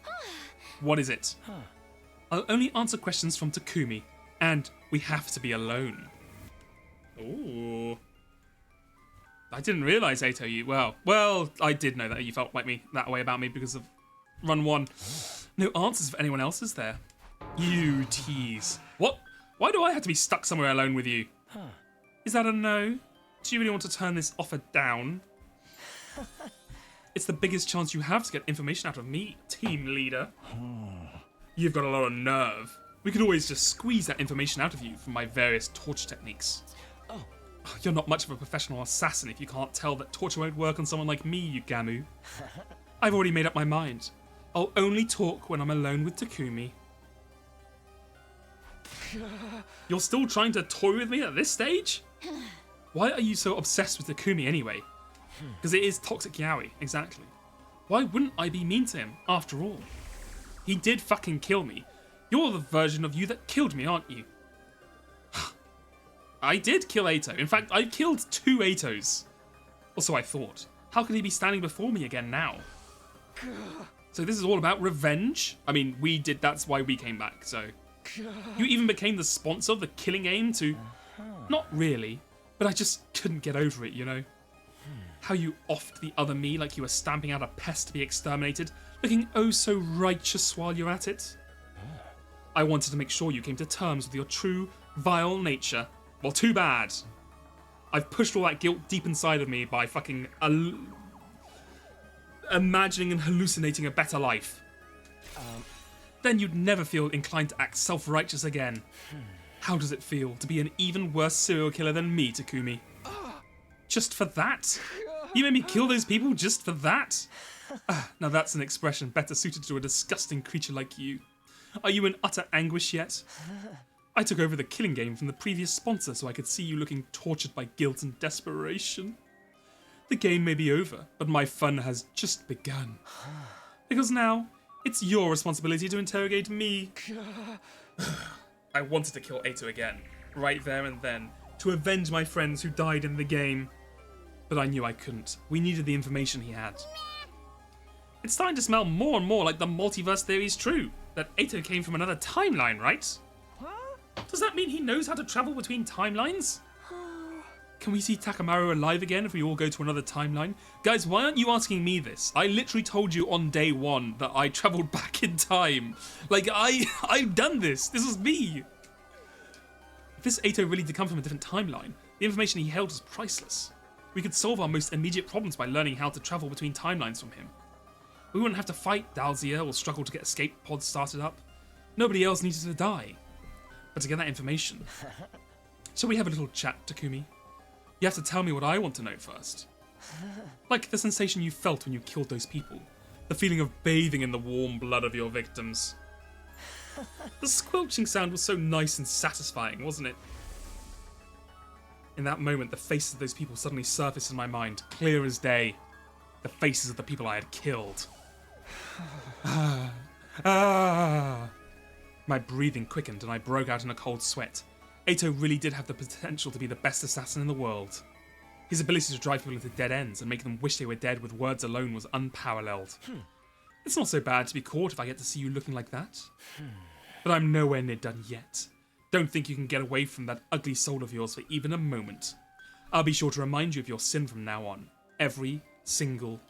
What is it? I'll only answer questions from Takumi, and we have to be alone. Ooh. I didn't realize, Eito, you... Well, I did know that you felt like me that way about me because of Run 1. No answers for anyone else, is there? You tease. What? Why do I have to be stuck somewhere alone with you? Is that a no? Do you really want to turn this offer down? It's the biggest chance you have to get information out of me, team leader. You've got a lot of nerve. We could always just squeeze that information out of you from my various torture techniques. You're not much of a professional assassin if you can't tell that torture won't work on someone like me, you Gamu. I've already made up my mind. I'll only talk when I'm alone with Takumi. You're still trying to toy with me at this stage? Why are you so obsessed with Takumi anyway? Because it is toxic yaoi, exactly. Why wouldn't I be mean to him, after all? He did fucking kill me. You're the version of you that killed me, aren't you? I did kill Eito. In fact, I killed 2 Eitos. Or so I thought. How could he be standing before me again now? So this is all about revenge? I mean, we did, that's why we came back, so... You even became the sponsor of the killing game to... Not really, but I just couldn't get over it, you know? How you offed the other me like you were stamping out a pest to be exterminated, looking oh so righteous while you're at it. I wanted to make sure you came to terms with your true, vile nature. Well, too bad. I've pushed all that guilt deep inside of me by fucking imagining and hallucinating a better life. Then you'd never feel inclined to act self-righteous again. How does it feel to be an even worse serial killer than me, Takumi? Just for that? You made me kill those people just for that? Now that's an expression better suited to a disgusting creature like you. Are you in utter anguish yet? I took over the killing game from the previous sponsor so I could see you looking tortured by guilt and desperation. The game may be over, but my fun has just begun. Because now, it's your responsibility to interrogate me. I wanted to kill Eito again, right there and then, to avenge my friends who died in the game. But I knew I couldn't. We needed the information he had. It's starting to smell more and more like the multiverse theory is true, that Eito came from another timeline, right? Does that mean he knows how to travel between timelines? Can we see Takamaru alive again if we all go to another timeline? Guys, why aren't you asking me this? I literally told you on day 1 that I traveled back in time. Like, I've done this. This was me. If this Eito really did come from a different timeline, the information he held was priceless. We could solve our most immediate problems by learning how to travel between timelines from him. We wouldn't have to fight Dalzia or struggle to get escape pods started up. Nobody else needed to die. But to get that information... Shall we have a little chat, Takumi? You have to tell me what I want to know first. Like the sensation you felt when you killed those people. The feeling of bathing in the warm blood of your victims. The squelching sound was so nice and satisfying, wasn't it? In that moment, the faces of those people suddenly surfaced in my mind, clear as day. The faces of the people I had killed. My breathing quickened and I broke out in a cold sweat. Eito really did have the potential to be the best assassin in the world. His ability to drive people into dead ends and make them wish they were dead with words alone was unparalleled. It's not so bad to be caught if I get to see you looking like that. But I'm nowhere near done yet. Don't think you can get away from that ugly soul of yours for even a moment. I'll be sure to remind you of your sin from now on. Every single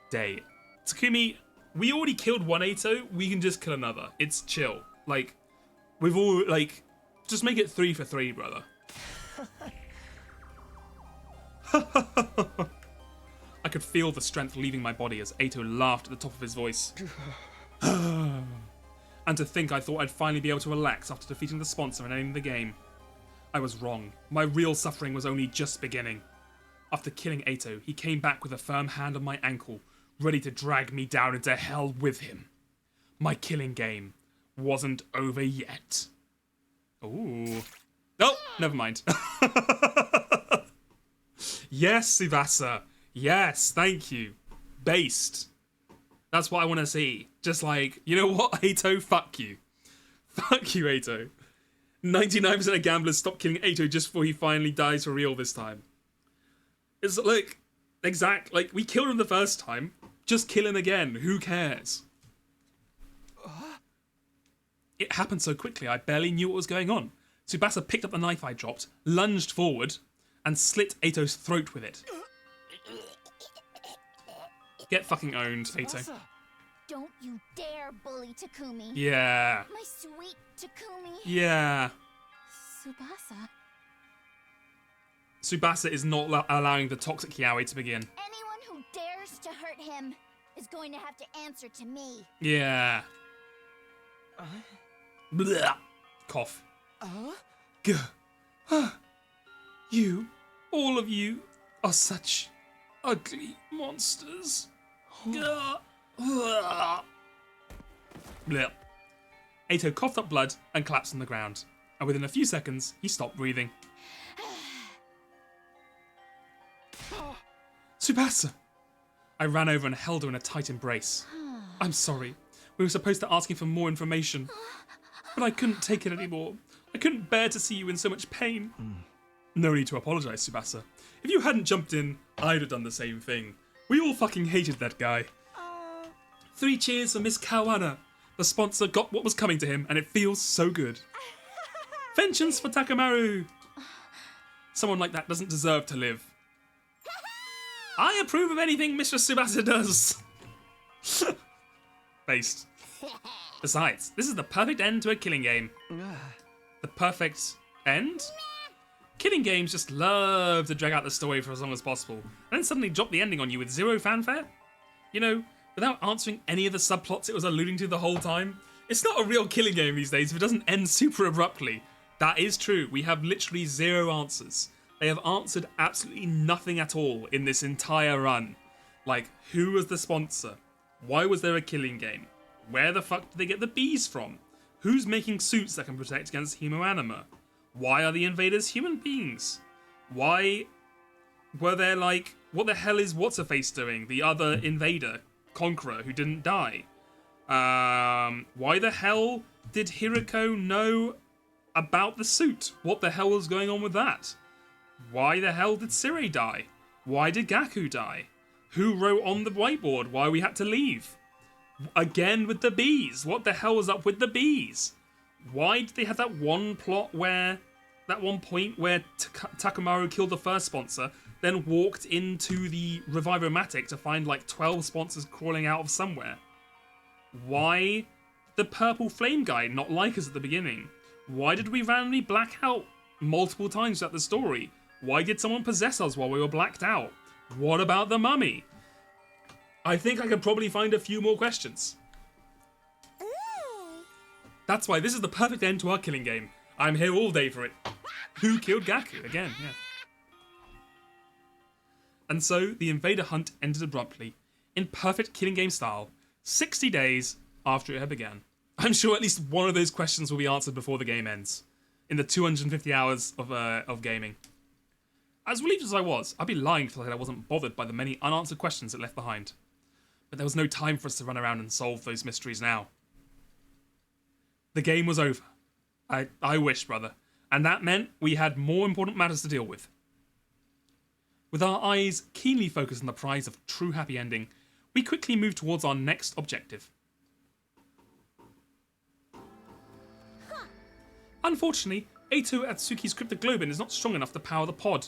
day. Takumi, we already killed one Eito, we can just kill another. It's chill. Like, we've all, like, just make it 3 for 3, brother. I could feel the strength leaving my body as Eito laughed at the top of his voice. And to think I thought I'd finally be able to relax after defeating the sponsor and ending the game. I was wrong. My real suffering was only just beginning. After killing Eito, he came back with a firm hand on my ankle, ready to drag me down into hell with him. My killing game wasn't over yet. Ooh. Oh, never mind. Yes, Tsubasa. Yes, thank you. Based. That's what I want to see. Just like, you know what, Eito? Fuck you. Fuck you, Eito. 99% of gamblers stop killing Eito just before he finally dies for real this time. It's like, like, we killed him the first time. Just kill him again. Who cares? It happened so quickly, I barely knew what was going on. Tsubasa picked up the knife I dropped, lunged forward, and slit Ato's throat with it. Get fucking owned, Ato. Don't you dare bully Takumi. Yeah. My sweet Takumi. Yeah. Tsubasa. Tsubasa is not allowing the toxic yaoi to begin. Anyone who dares to hurt him is going to have to answer to me. Yeah. Blah. Cough. Gah. You, all of you, are such ugly monsters. Gah. Blah. Ato coughed up blood and collapsed on the ground, and within a few seconds, he stopped breathing. Tsubasa! I ran over and held her in a tight embrace. I'm sorry. We were supposed to ask you for more information, but I couldn't take it anymore. I couldn't bear to see you in so much pain. No need to apologize, Tsubasa. If you hadn't jumped in, I'd have done the same thing. We all fucking hated that guy. 3 cheers for Miss Kawana. The sponsor got what was coming to him, and it feels so good. Vengeance for Takamaru. Someone like that doesn't deserve to live. I approve of anything Mistress Tsubasa does. Based. Besides, this is the perfect end to a killing game. The perfect end? Killing games just love to drag out the story for as long as possible, and then suddenly drop the ending on you with zero fanfare. You know, without answering any of the subplots it was alluding to the whole time. It's not a real killing game these days if it doesn't end super abruptly. That is true, we have literally 0 answers. They have answered absolutely nothing at all in this entire run. Like, who was the sponsor? Why was there a killing game? Where the fuck did they get the bees from? Who's making suits that can protect against hemoanima? Why are the invaders human beings? Why were there like, what the hell is What's-Her-Face doing? The other invader, Conqueror, who didn't die? Why the hell did Hiroko know about the suit? What the hell was going on with that? Why the hell did Sirei die? Why did Gaku die? Who wrote on the whiteboard why we had to leave? Again with the bees. What the hell was up with the bees? Why did they have that one plot where, that one point where Takamaru killed the first sponsor, then walked into the Revivomatic to find like 12 sponsors crawling out of somewhere? Why the purple flame guy not like us at the beginning? Why did we randomly black out multiple times throughout the story? Why did someone possess us while we were blacked out? What about the mummy? I think I could probably find a few more questions. That's why this is the perfect end to our killing game. I'm here all day for it. Who killed Gaku? Again, yeah. And so the invader hunt ended abruptly, in perfect killing game style, 60 days after it had begun. I'm sure at least one of those questions will be answered before the game ends, in the 250 hours of gaming. As relieved as I was, I'd be lying if I said I wasn't bothered by the many unanswered questions it left behind. But there was no time for us to run around and solve those mysteries now. The game was over. I wish, brother. And that meant we had more important matters to deal with. With our eyes keenly focused on the prize of true happy ending, we quickly moved towards our next objective. Unfortunately, Ato Atsuki's Cryptoglobin is not strong enough to power the pod.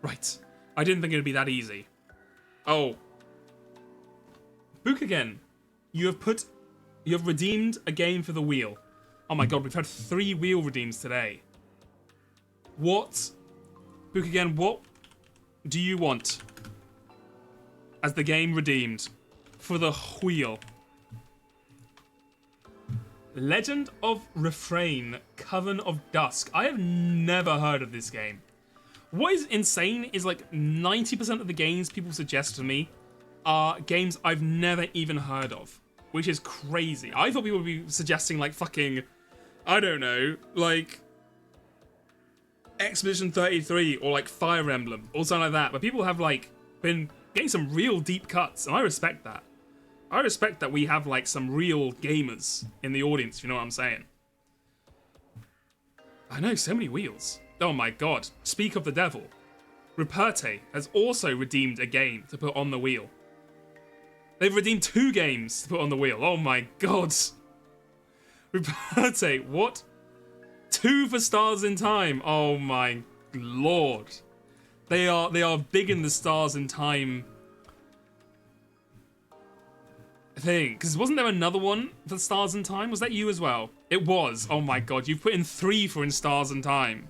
Right. I didn't think it would be that easy. Oh. Bukagen, you have redeemed a game for the wheel. Oh my god, we've had 3 wheel redeems today. What? Bukagen, what do you want as the game redeemed for the wheel? Legend of Refrain, Coven of Dusk. I have never heard of this game. What is insane is like 90% of the games people suggest to me are games I've never even heard of, which is crazy. I thought people would be suggesting like fucking, I don't know, like Expedition 33 or like Fire Emblem or something like that, but people have like been getting some real deep cuts, and I respect that. I respect that we have like some real gamers in the audience, if you know what I'm saying. I know, so many wheels. Oh my god. Speak of the devil. Ruperte has also redeemed a game to put on the wheel. They've redeemed 2 games to put on the wheel. Oh my god. Ruperte, what? 2 for Stars in Time. Oh my lord. They are big in the Stars in Time thing. Because wasn't there another one for Stars in Time? Was that you as well? It was. Oh my god, you've put in 3 for In Stars in Time.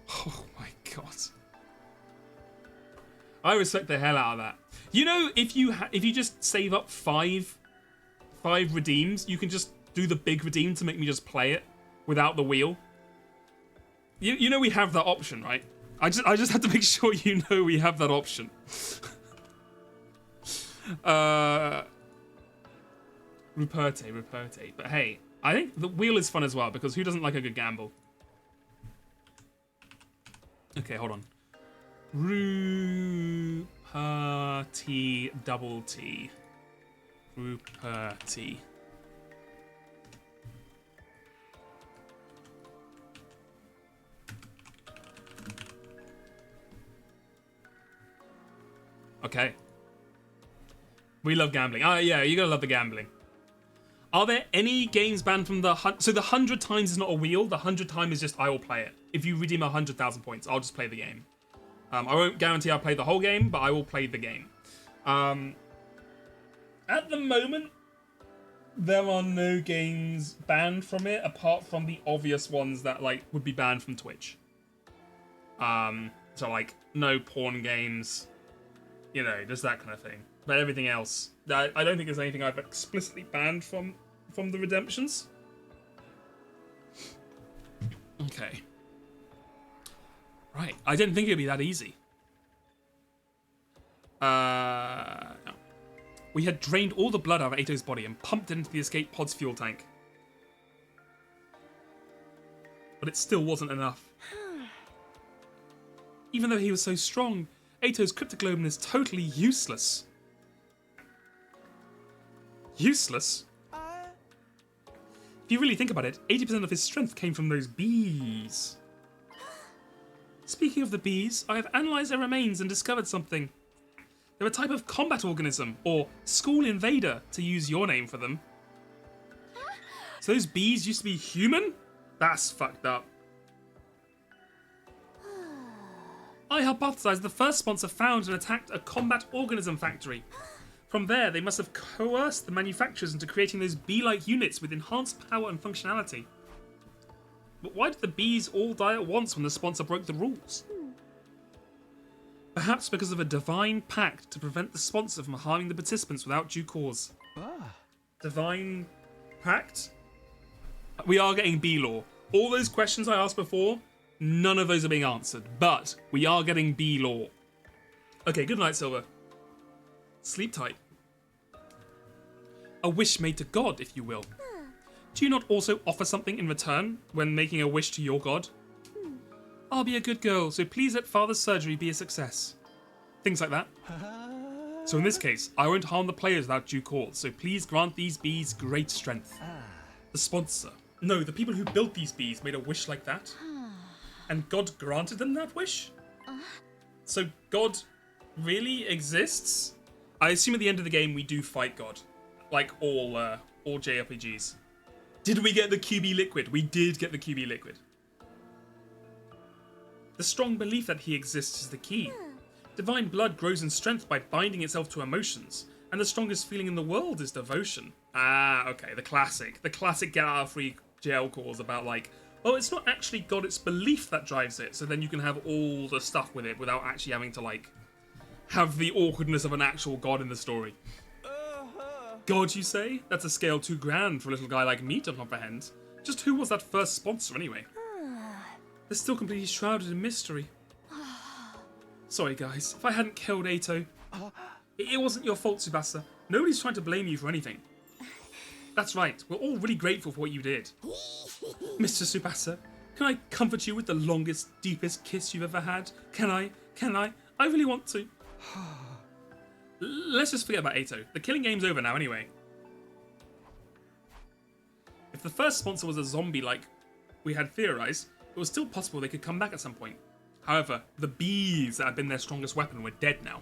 Oh my god. I respect the hell out of that. You know, if you just save up 5 redeems, you can just do the big redeem to make me just play it without the wheel. You know we have that option, right? I just have to make sure you know we have that option. Ruperte. But hey, I think the wheel is fun as well, because who doesn't like a good gamble? Okay, hold on. Ruperte double T. Ruperte. Okay. We love gambling. Oh, yeah, you gotta love the gambling. Are there any games banned from the... So the 100 times is not a wheel. The 100 times is just I will play it. If you redeem 100,000 points, I'll just play the game. I won't guarantee I'll play the whole game, but I will play the game. At the moment, there are no games banned from it, apart from the obvious ones that like would be banned from Twitch. So like no porn games, you know, just that kind of thing. But everything else, I don't think there's anything I've explicitly banned from the redemptions. Okay. Right, I didn't think it'd be that easy. No. We had drained all the blood out of Ato's body and pumped it into the escape pod's fuel tank. But it still wasn't enough. Even though he was so strong, Ato's cryptoglobin is totally useless. Useless? If you really think about it, 80% of his strength came from those bees. Speaking of the bees, I have analysed their remains and discovered something. They're a type of combat organism, or school invader, to use your name for them. So those bees used to be human? That's fucked up. I hypothesized the first sponsor found and attacked a combat organism factory. From there, they must have coerced the manufacturers into creating those bee-like units with enhanced power and functionality. But why did the bees all die at once when the sponsor broke the rules? Perhaps because of a divine pact to prevent the sponsor from harming the participants without due cause. Divine pact? We are getting bee-law. All those questions I asked before, none of those are being answered, but we are getting bee-law. Okay, good night, Silver. Sleep tight. A wish made to God, if you will. Do you not also offer something in return when making a wish to your god? I'll be a good girl, so please let Father's surgery be a success. Things like that. So in this case, I won't harm the players without due cause, so please grant these bees great strength. The sponsor. No, the people who built these bees made a wish like that. And God granted them that wish? So God really exists? I assume at the end of the game we do fight God. Like all JRPGs. Did we get the QB liquid? We did get the QB liquid. The strong belief that he exists is the key. Divine blood grows in strength by binding itself to emotions, and the strongest feeling in the world is devotion. Ah, okay, the classic get out of free jail calls about like, oh, it's not actually God, it's belief that drives it, so then you can have all the stuff with it without actually having to like, have the awkwardness of an actual God in the story. God, you say? That's a scale too grand for a little guy like me to comprehend. Just who was that first sponsor anyway? They're still completely shrouded in mystery. Sorry guys, if I hadn't killed Ato, it wasn't your fault, Tsubasa. Nobody's trying to blame you for anything. That's right, we're all really grateful for what you did. Mr. Tsubasa, can I comfort you with the longest, deepest kiss you've ever had? Can I? I really want to. Let's just forget about Ato. The killing game's over now anyway. If the first sponsor was a zombie like we had theorized, it was still possible they could come back at some point. However, the bees that have been their strongest weapon were dead now.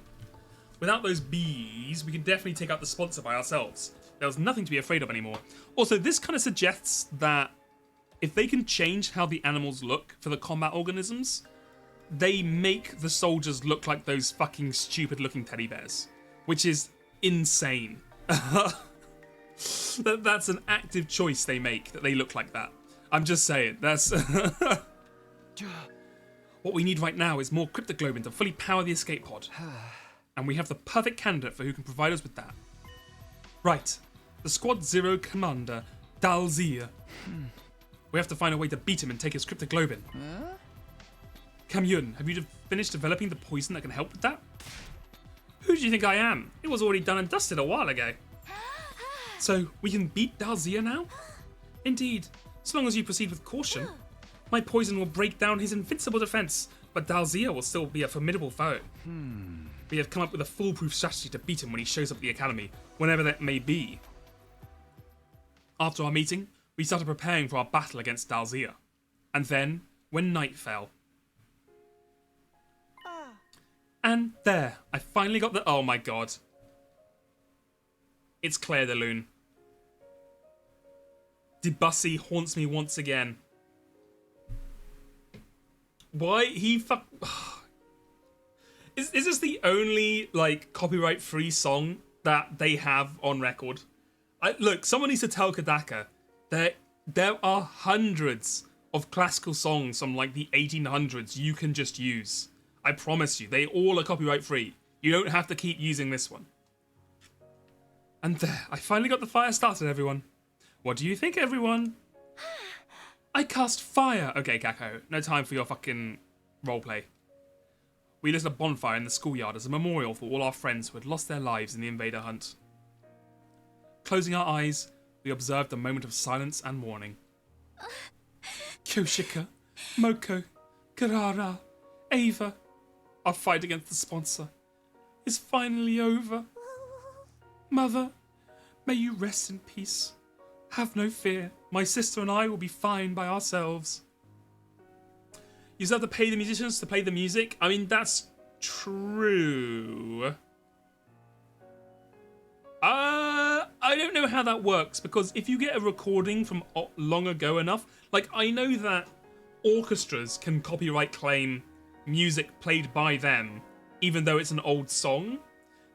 Without those bees, we could definitely take out the sponsor by ourselves. There was nothing to be afraid of anymore. Also, this kind of suggests that if they can change how the animals look for the combat organisms, they make the soldiers look like those fucking stupid looking teddy bears, which is insane. That's an active choice they make, that they look like that. I'm just saying, that's... What we need right now is more cryptoglobin to fully power the escape pod. And we have the perfect candidate for who can provide us with that. Right, the Squad Zero commander, Dalzir. We have to find a way to beat him and take his cryptoglobin. Kamyun, have you finished developing the poison that can help with that? Who do you think I am? It was already done and dusted a while ago. So, we can beat Dalzir now? Indeed, so long as you proceed with caution. My poison will break down his invincible defense, but Dalzir will still be a formidable foe. We have come up with a foolproof strategy to beat him when he shows up at the academy, whenever that may be. After our meeting, we started preparing for our battle against Dalzir. And then, when night fell... And there, I finally got the... Oh my god. It's Claire de Lune. Debussy haunts me once again. Why he fuck... Is this the only, like, copyright-free song that they have on record? Look, someone needs to tell Kodaka that there are hundreds of classical songs from, like, the 1800s you can just use. I promise you, they all are copyright-free. You don't have to keep using this one. And there, I finally got the fire started, everyone. What do you think, everyone? I cast fire! Okay, Kako, no time for your fucking roleplay. We lit a bonfire in the schoolyard as a memorial for all our friends who had lost their lives in the invader hunt. Closing our eyes, we observed a moment of silence and mourning. Kyoshika, Moko, Karara, Ava, our fight against the sponsor is finally over. Mother, may you rest in peace. Have no fear, my sister and I will be fine by ourselves. You still have to pay the musicians to play the music? I mean, that's true. I don't know how that works, because if you get a recording from long ago enough, like, I know that orchestras can copyright claim music played by them, even though it's an old song.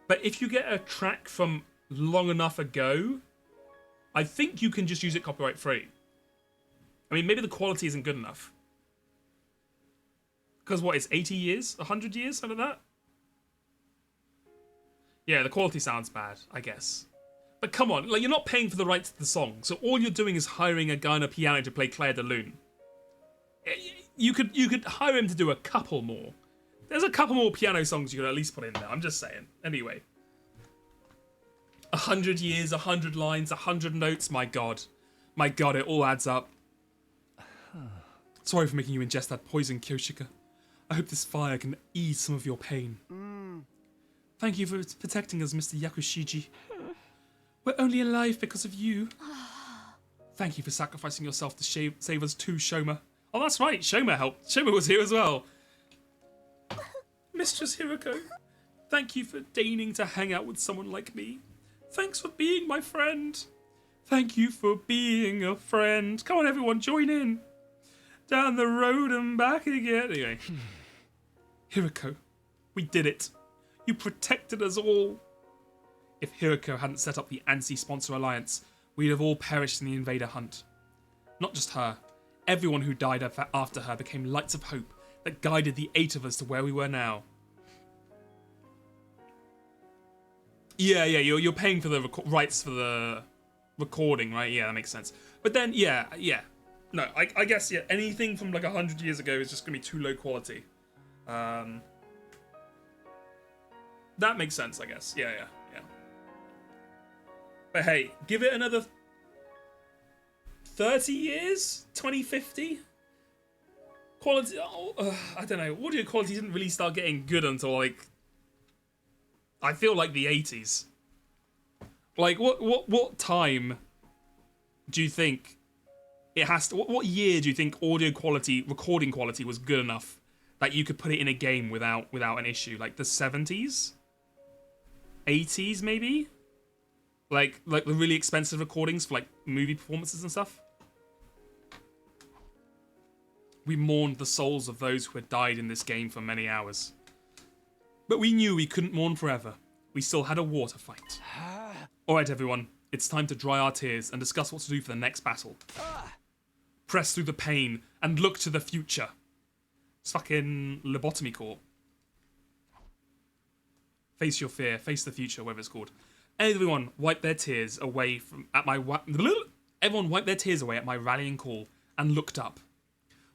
But if you get a track from long enough ago, I think you can just use it copyright free. I mean, maybe the quality isn't good enough. Because what, it's 80 years? 100 years? Something like that? Yeah, the quality sounds bad, I guess. But come on, like, you're not paying for the rights to the song, so all you're doing is hiring a guy on a piano to play Claire de Lune. You could hire him to do a couple more. There's a couple more piano songs you could at least put in there, I'm just saying. Anyway. 100 years, 100 lines, 100 notes, my god. My god, it all adds up. Sorry for making you ingest that poison, Kyoshika. I hope this fire can ease some of your pain. Thank you for protecting us, Mr. Yakushiji. We're only alive because of you. Thank you for sacrificing yourself to save us too, Shoma. Oh, that's right, Shoma helped. Shoma was here as well. Mistress Hiroko, thank you for deigning to hang out with someone like me. Thanks for being my friend. Thank you for being a friend. Come on, everyone, join in. Down the road and back again. Anyway. Hiroko, we did it. You protected us all. If Hiroko hadn't set up the anti-sponsor alliance, we'd have all perished in the invader hunt. Not just her. Everyone who died after her became lights of hope that guided the 8 of us to where we were now. Yeah, you're paying for the rights for the recording, right? Yeah, that makes sense. But then, yeah. No, I guess, yeah, anything from like 100 years ago is just going to be too low quality. That makes sense, I guess. Yeah. But hey, give it another 30 years? 2050? Quality, I don't know. Audio quality didn't really start getting good until like, I feel like the 80s. Like, what time do you think it has to... What year do you think audio quality, recording quality was good enough that you could put it in a game without an issue. Like the 70s, 80s maybe, like the really expensive recordings for like movie performances and stuff. We mourned the souls of those who had died in this game for many hours. But we knew we couldn't mourn forever. We still had a war to fight. Alright everyone, it's time to dry our tears and discuss what to do for the next battle. Press through the pain and look to the future. It's fucking Lobotomy Corps. Face your fear, face the future, whatever it's called. Everyone wipe their tears away Everyone wiped their tears away at my rallying call and looked up.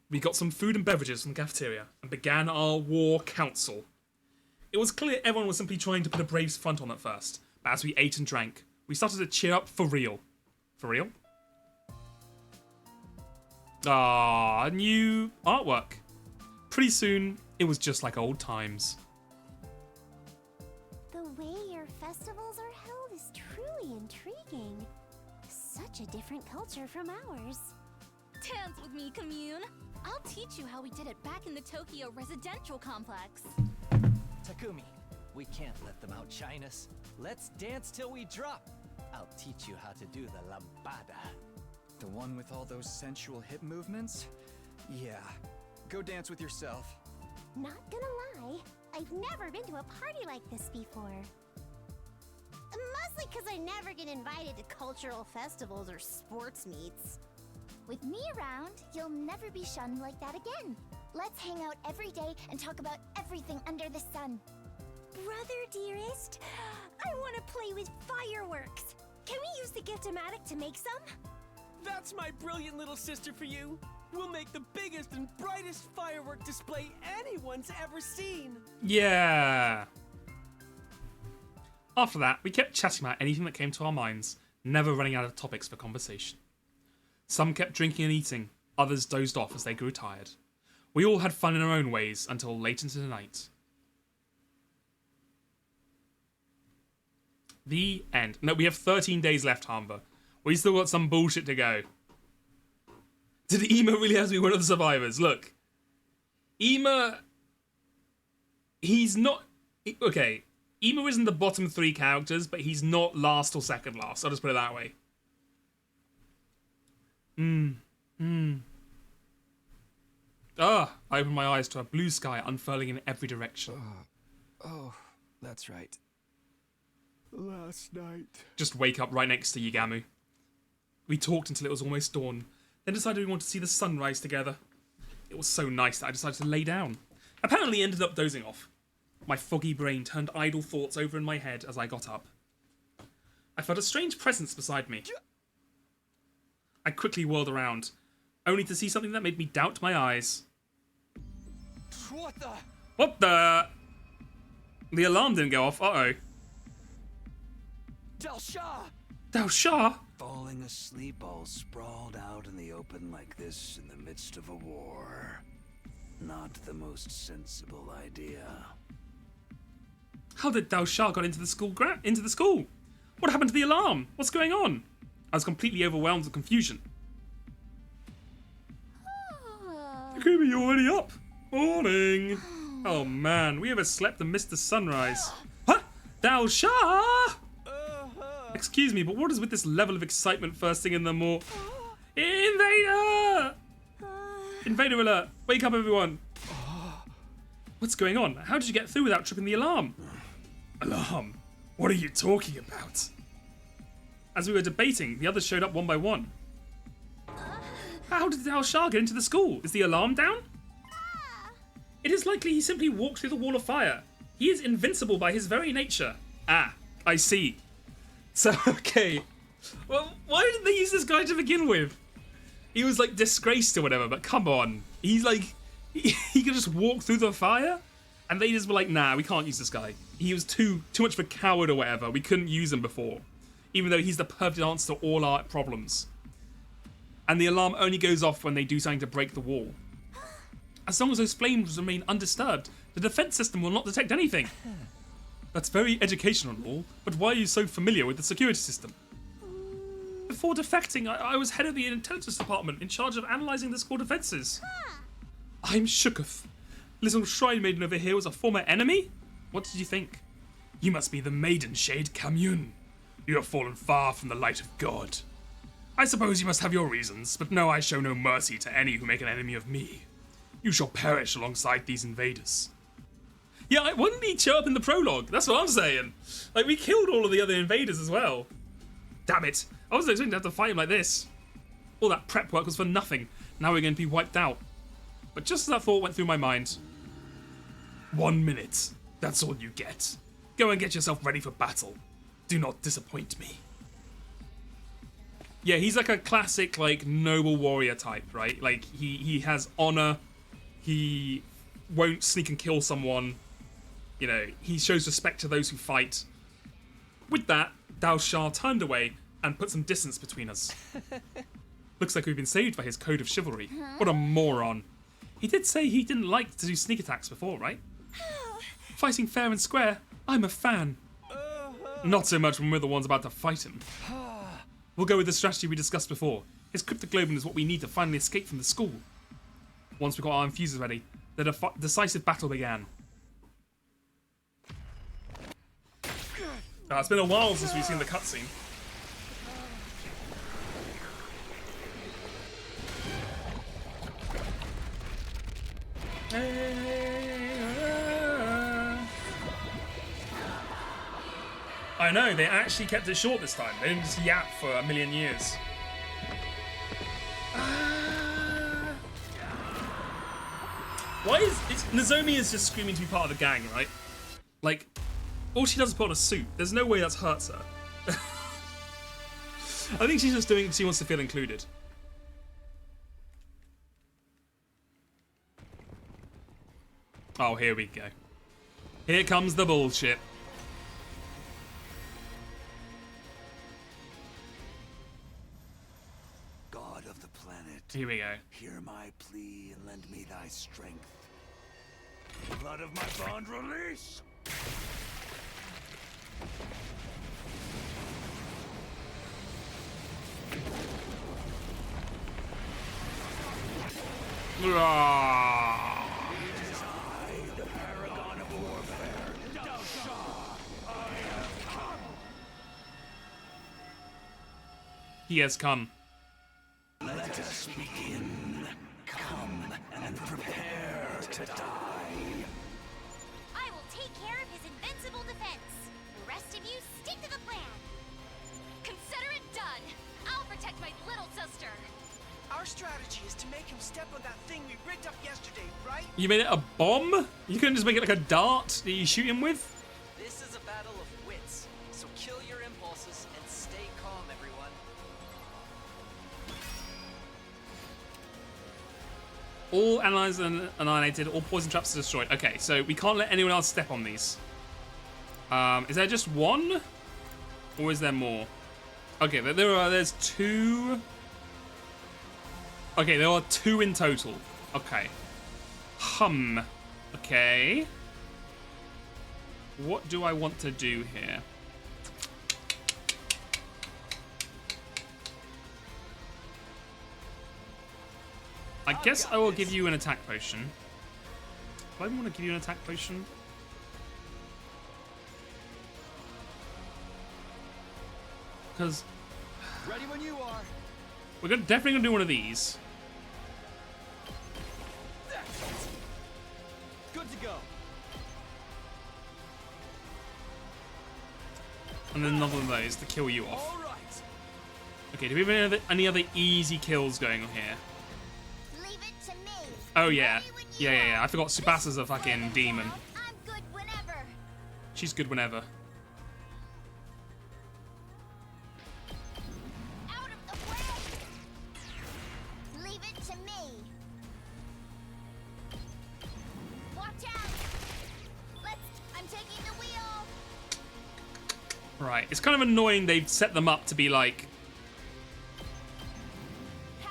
We got some food and beverages from the cafeteria and began our war council. It was clear everyone was simply trying to put a brave front on at first, but as we ate and drank, we started to cheer up for real. For real? Ah, new artwork. Pretty soon, it was just like old times. The way your festivals are held is truly intriguing. Such a different culture from ours. Dance with me, commune. I'll teach you how we did it back in the Tokyo residential complex. Takumi, we can't let them outshine us. Let's dance till we drop. I'll teach you how to do the lambada. The one with all those sensual hip movements? Yeah. Go dance with yourself. Not gonna lie, I've never been to a party like this before. Mostly because I never get invited to cultural festivals or sports meets. With me around, you'll never be shunned like that again. Let's hang out every day and talk about everything under the sun. Brother dearest, I want to play with fireworks. Can we use the Gift-O-Matic to make some? That's my brilliant little sister for you. We'll make the biggest and brightest firework display anyone's ever seen. Yeah. After that, we kept chatting about anything that came to our minds, never running out of topics for conversation. Some kept drinking and eating, others dozed off as they grew tired. We all had fun in our own ways until late into the night. The end. No, we have 13 days left, Harmber. We still got some bullshit to go. Did Ema really have to be one of the survivors? Look. Ema... He's not... Okay. Ema isn't the bottom 3 characters, but he's not last or second last. I'll just put it that way. Ah, I opened my eyes to a blue sky unfurling in every direction. Oh, that's right. Last night. Just wake up right next to Yigamu. We talked until it was almost dawn, then decided we wanted to see the sunrise together. It was so nice that I decided to lay down. Apparently ended up dozing off. My foggy brain turned idle thoughts over in my head as I got up. I felt a strange presence beside me. I quickly whirled around, only to see something that made me doubt my eyes. What the? What the? The alarm didn't go off. Uh-oh. Del Shah! Del Shah? Falling asleep all sprawled out in the open like this in the midst of a war. Not the most sensible idea. How did Del Shah get into the school? What happened to the alarm? What's going on? I was completely overwhelmed with confusion. Takumi, you already up? Morning. Oh man, we overslept and missed the sunrise. Huh? Del Shah? Excuse me, but what is with this level of excitement first thing in the morning? Invader! Invader alert! Wake up, everyone! What's going on? How did you get through without tripping the alarm? Alarm? What are you talking about? As we were debating, the others showed up one by one. How did Del Shah get into the school? Is the alarm down? It is likely he simply walked through the wall of fire. He is invincible by his very nature. Ah, I see. So, okay. Well, why didn't they use this guy to begin with? He was, like, disgraced or whatever, but come on. He's, like, he could just walk through the fire? And they just were like, nah, we can't use this guy. He was too much of a coward or whatever. We couldn't use him before. Even though he's the perfect answer to all our problems. And the alarm only goes off when they do something to break the wall. As long as those flames remain undisturbed, the defense system will not detect anything. That's very educational and all, but why are you so familiar with the security system? Before defecting, I was head of the intelligence department in charge of analysing the school defences. I'm Shukov, Little shrine maiden over here was a former enemy? What did you think? You must be the maiden shade Kamyun. You have fallen far from the light of God. I suppose you must have your reasons, but no, I show no mercy to any who make an enemy of me. You shall perish alongside these invaders. Yeah, why didn't he show up in the prologue? That's what I'm saying. Like, we killed all of the other invaders as well. Damn it. I wasn't expecting to have to fight him like this. All that prep work was for nothing. Now we're going to be wiped out. But just as that thought went through my mind, 1 minute. That's all you get. Go and get yourself ready for battle. Do not disappoint me. Yeah, he's like a classic, like, noble warrior type, right? Like, he has honor. He won't sneak and kill someone. You know, he shows respect to those who fight. With that, Dao Shah turned away and put some distance between us. Looks like we've been saved by his code of chivalry. What a moron. He did say he didn't like to do sneak attacks before, right? Fighting fair and square, I'm a fan. Not so much when we're the ones about to fight him. We'll go with the strategy we discussed before. His cryptoglobin is what we need to finally escape from the school. Once we got our infusers ready, the decisive battle began. It's been a while since we've seen the cutscene. I know, they actually kept it short this time. They didn't just yap for a million years. Why is Nozomi is just screaming to be part of the gang, right? Like, all she does is put on a suit. There's no way that hurts her. I think she's just doing it, she wants to feel included. Oh, here we go. Here comes the bullshit. God of the planet. Here we go. Hear my plea and lend me thy strength. Blood of my bond release! He has come. Let us begin. Come and prepare to die. I will take care of his invincible defense. The rest of you stick to the plan. Consider it done. I'll protect my little sister. Our strategy is to make him step on that thing we rigged up yesterday, right? You made it a bomb? You couldn't just make it like a dart that you shoot him with? This is a battle of wits, so kill your impulses and stay calm, everyone. All allies are annihilated, all poison traps are destroyed. Okay, so we can't let anyone else step on these. Is there just one? Or is there more? Okay, there's two. Okay, there are two in total. Okay. Okay. What do I want to do here? I guess I will give you an attack potion. Do I want to give you an attack potion? Because Ready when you are. we're definitely gonna do one of these. Good to go. And then another one of those to kill you off. All right. Okay, do we have any other easy kills going on here? Leave it to me. Oh yeah. Yeah. I forgot Subasa's a fucking demon. I'm good whenever. She's good whenever. Out of the way. Leave it to me. Watch out. I'm taking the wheel. Right, it's kind of annoying they've set them up to be like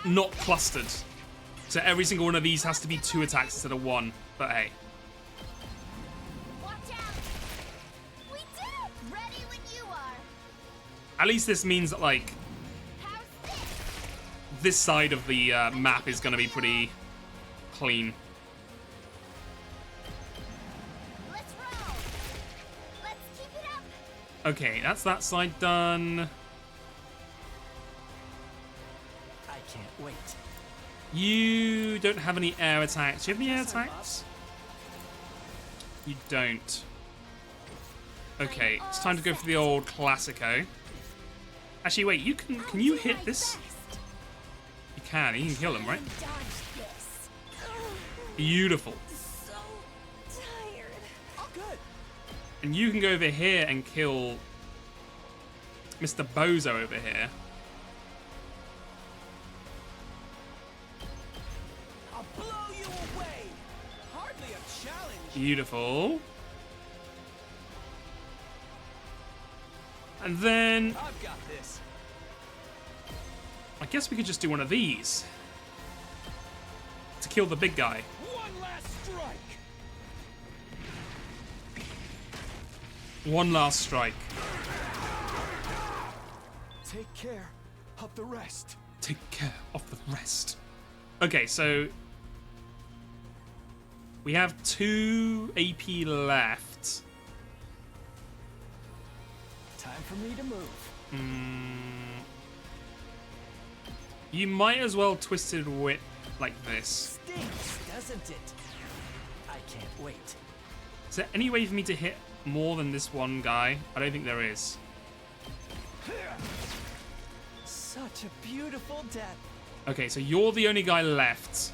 not clustered. So every single one of these has to be 2 attacks instead of 1. But hey. Watch out. We did it. Ready when you are. At least this means that like this side of the map is going to be pretty clean. Okay, that's that side done. I can't wait. You don't have any air attacks. Do you have any air attacks? You don't. Okay, it's time to go for the old Classico. Actually, wait, you can you hit this? You can kill him, right? Beautiful. So tired. Oh, good. And you can go over here and kill Mr. Bozo over here. I'll blow you away. Hardly a challenge. Beautiful. And then I've got this. I guess we could just do one of these to kill the big guy. One last strike. One last strike. Take care of the rest. Take care of the rest. Okay, so we have 2 AP left. Time for me to move. You might as well Twisted Whip like this. Stinks, doesn't it? I can't wait. Is there any way for me to hit more than this one guy? I don't think there is. Such a beautiful death. Okay, so you're the only guy left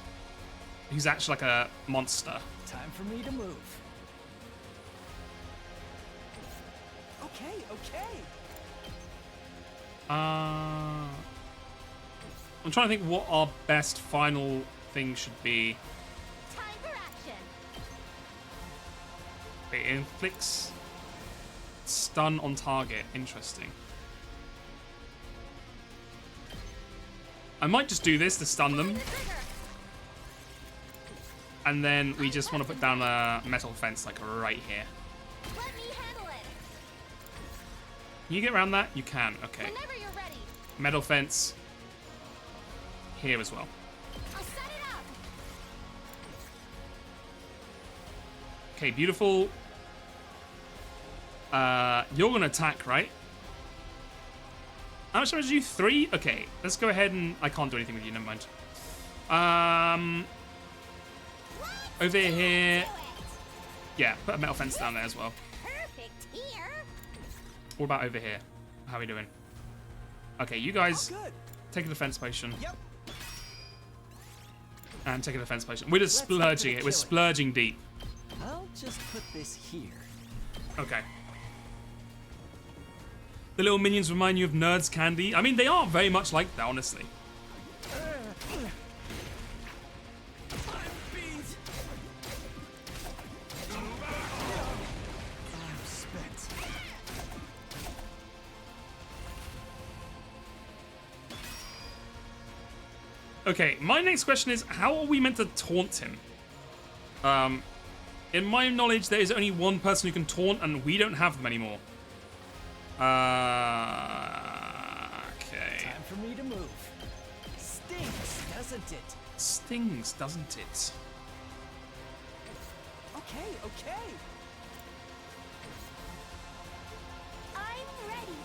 who's actually like a monster. Time for me to move. Okay. I'm trying to think what our best final thing should be. Time for action. It inflicts stun on target. Interesting. I might just do this to stun them. And then we just want to put down a metal fence like right here. Let me handle it. Can you get around that? You can. Okay. Whenever you're ready. Metal fence here as well. I'll set it up. Okay, beautiful. You're gonna attack, right? How much damage do you? 3? Okay, let's go ahead and I can't do anything with you. Never mind. Over here. Yeah, put a metal fence down there as well. Perfect here. What about over here? How are we doing? Okay, you guys take a defense potion. Yep. And take a defense potion. We're just splurging it. We're splurging deep. I'll just put this here. Okay. The little minions remind you of Nerds Candy. I mean, they are very much like that, honestly. Okay, my next question is, how are we meant to taunt him? In my knowledge, there is only one person who can taunt, and we don't have them anymore. Okay. Time for me to move. Stinks, doesn't it? Stings, doesn't it? Okay. I'm ready.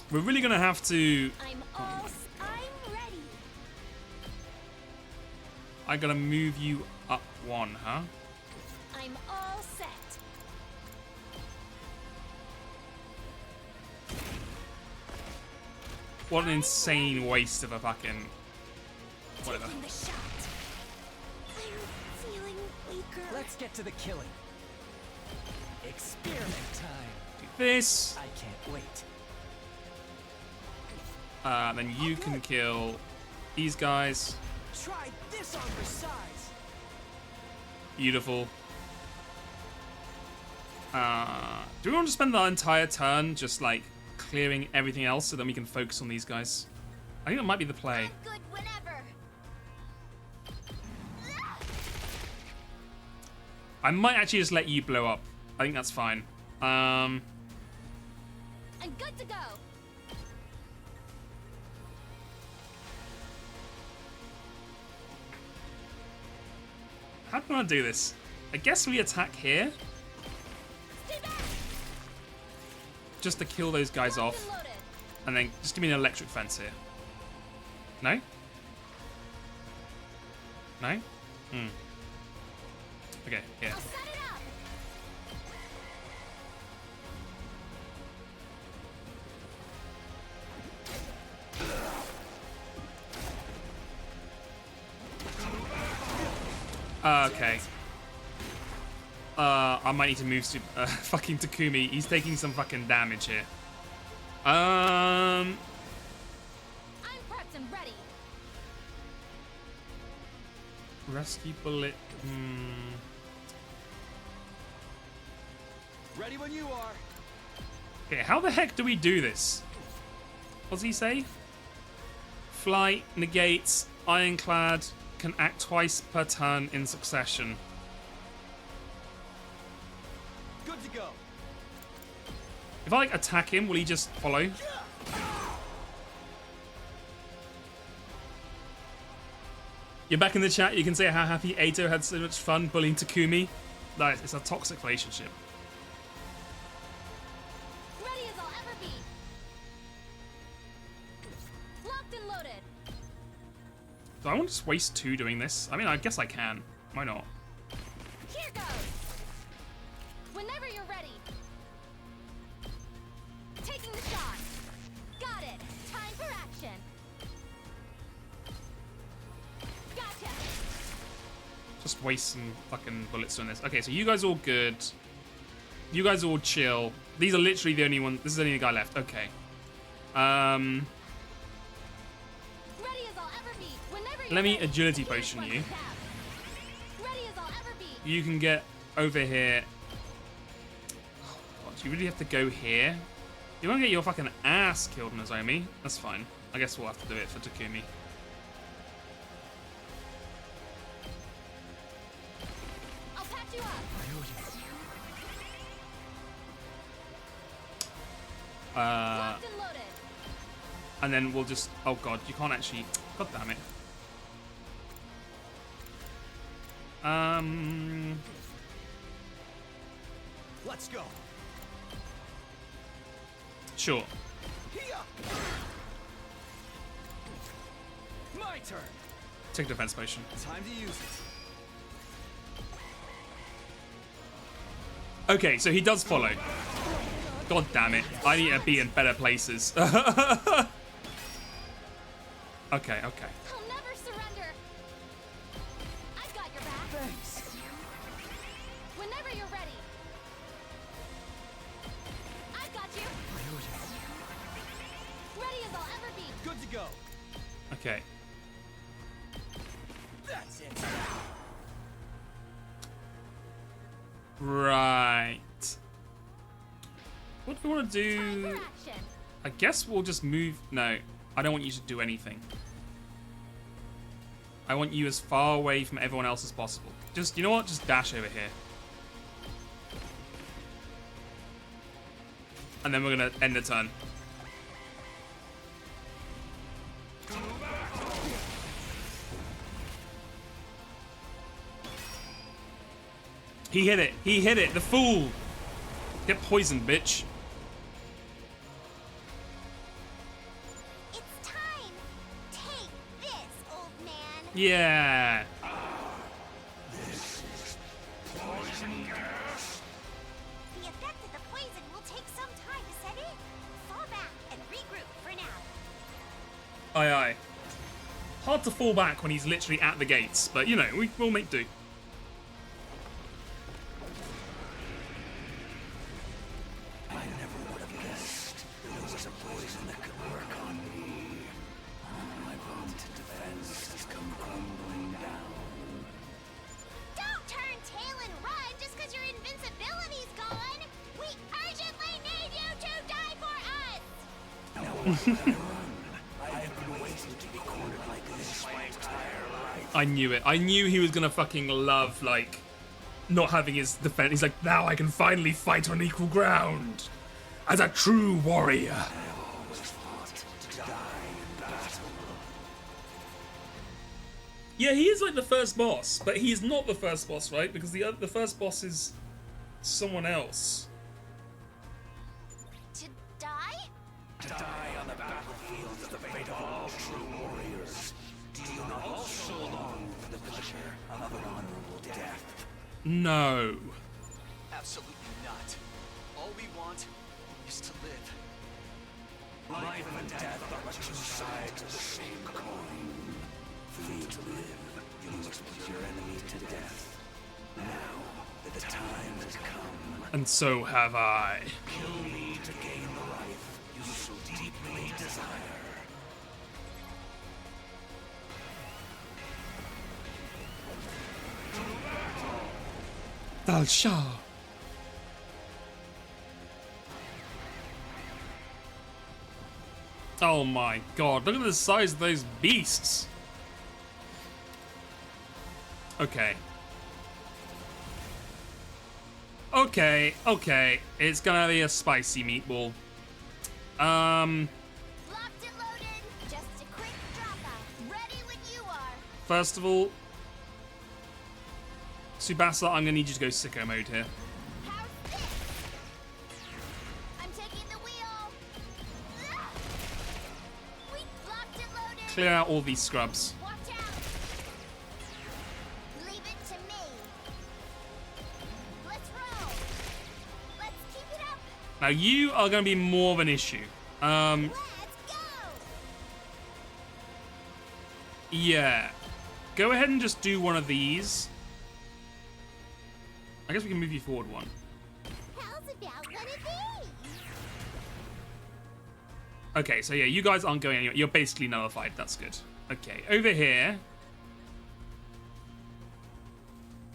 We're really gonna have to. I'm ready. I gotta move you up 1, huh? I'm all set. What an insane waste of a fucking. Whatever. Taking the shot. I'm feeling weaker. Let's get to the killing. Experiment time. Do this. I can't wait. Then you can kill these guys. Try this on for size. Beautiful. Do we want to spend the entire turn just like clearing everything else so then we can focus on these guys? I think that might be the play. Good whenever. I might actually just let you blow up. I think that's fine. I'm good to go. How do I do this? I guess we attack here. just to kill those guys off. And then just give me an electric fence here. No? No? Hmm. Okay, yeah. Okay. I might need to move to fucking Takumi. He's taking some fucking damage here. I'm prepped and ready. Rescue bullet. Ready when you are. Okay, how the heck do we do this? What does he say? Flight negates ironclad can act twice per turn in succession. Good to go. If I like attack him, will he just follow? You're back in the chat. You can say how happy Ato had so much fun bullying Takumi. That it's a toxic relationship. Ready as I'll ever be. Locked and loaded. Do I want to just waste 2 doing this? I mean, I guess I can. Why not? Here goes. Whenever you're ready. Taking the shot. Got it. Time for action. Gotcha. Just waste some fucking bullets doing this. Okay, so you guys all good. You guys all chill. These are literally the only one. This is the only guy left. Okay. Ready as I'll ever be. Whenever you're Let me ready. agility potion you. Ready as I'll ever be. You can get over here. Oh, God, you really have to go here? You won't get your fucking ass killed, Nozomi. That's fine. I guess we'll have to do it for Takumi. I'll patch you up. Locked and loaded. And then we'll just... Oh, God, you can't actually... God damn it. Let's go. Sure. My turn. Take defense potion. Time to use it. Okay, so he does follow. God damn it. I need to be in better places. Okay, okay. I'll never surrender. I've got your back. Thanks. Whenever you're ready. I've got you. Ready as I'll ever be. Good to go. Okay. That's it. Right. What do we want to Time for do? action. I guess we'll just move... No, I don't want you to do anything. I want you as far away from everyone else as possible. Just, you know what? Just dash over here. And then we're going to end the turn. He hit it. He hit it. The fool. Get poisoned, bitch. It's time. Take this, old man. Yeah. This is poison gas. The effect of the poison will take some time to set in. Fall back and regroup for now. Aye, aye. Hard to fall back when he's literally at the gates, but you know, we'll make do. I never would have guessed there was a poison that could work on me. My vaunted defense has come crumbling down. Don't turn tail and run just because your invincibility's gone. We urgently need you to die for us. Now why would I run? I have been waiting to be cornered like this my entire life. I knew it. I knew he was gonna fucking love, like, not having his defense. He's like, now I can finally fight on equal ground. As a true warrior. I have always fought to die in battle. Yeah, he is like the first boss, but he is not the first boss, right? Because the first boss is someone else. To No. Absolutely not. All we want is to live. Life and death are two sides of the same coin. For you to live, you must put your enemy to death. Now that the time has come, And so have I. kill me to gain the life you so deeply desire. Dal Shah. Oh my god, look at the size of those beasts. Okay. Okay. It's gonna be a spicy meatball. Locked and loaded. Just a quick dropout. Ready when you are. First of all, Tsubasa, I'm gonna need you to go sicko mode here. How's this? I'm taking the wheel. We locked and loaded. Clear out all these scrubs. Watch out. Leave it to me. Let's roll. Let's keep it up. Now you are gonna be more of an issue. Let's go. Yeah. Go ahead and just do one of these. I guess we can move you forward one. How's about one of these? Okay, so yeah, you guys aren't going anywhere. You're basically nullified. That's good. Okay, over here,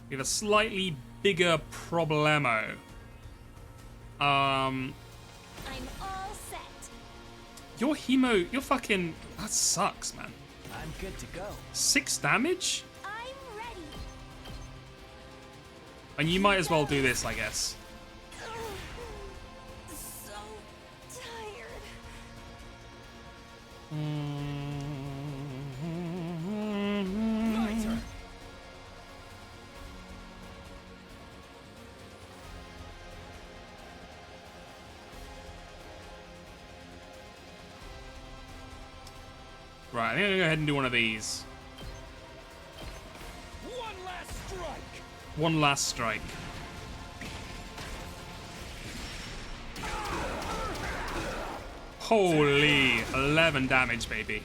we have a slightly bigger problemo. I'm all set. Your hemo, your fucking, that sucks, man. I'm good to go. 6 damage? I'm ready. And you might as well do this, I guess. So tired. My turn. Right, I think I'm gonna go ahead and do one of these. One last strike. One last strike. Holy 11 damage, baby.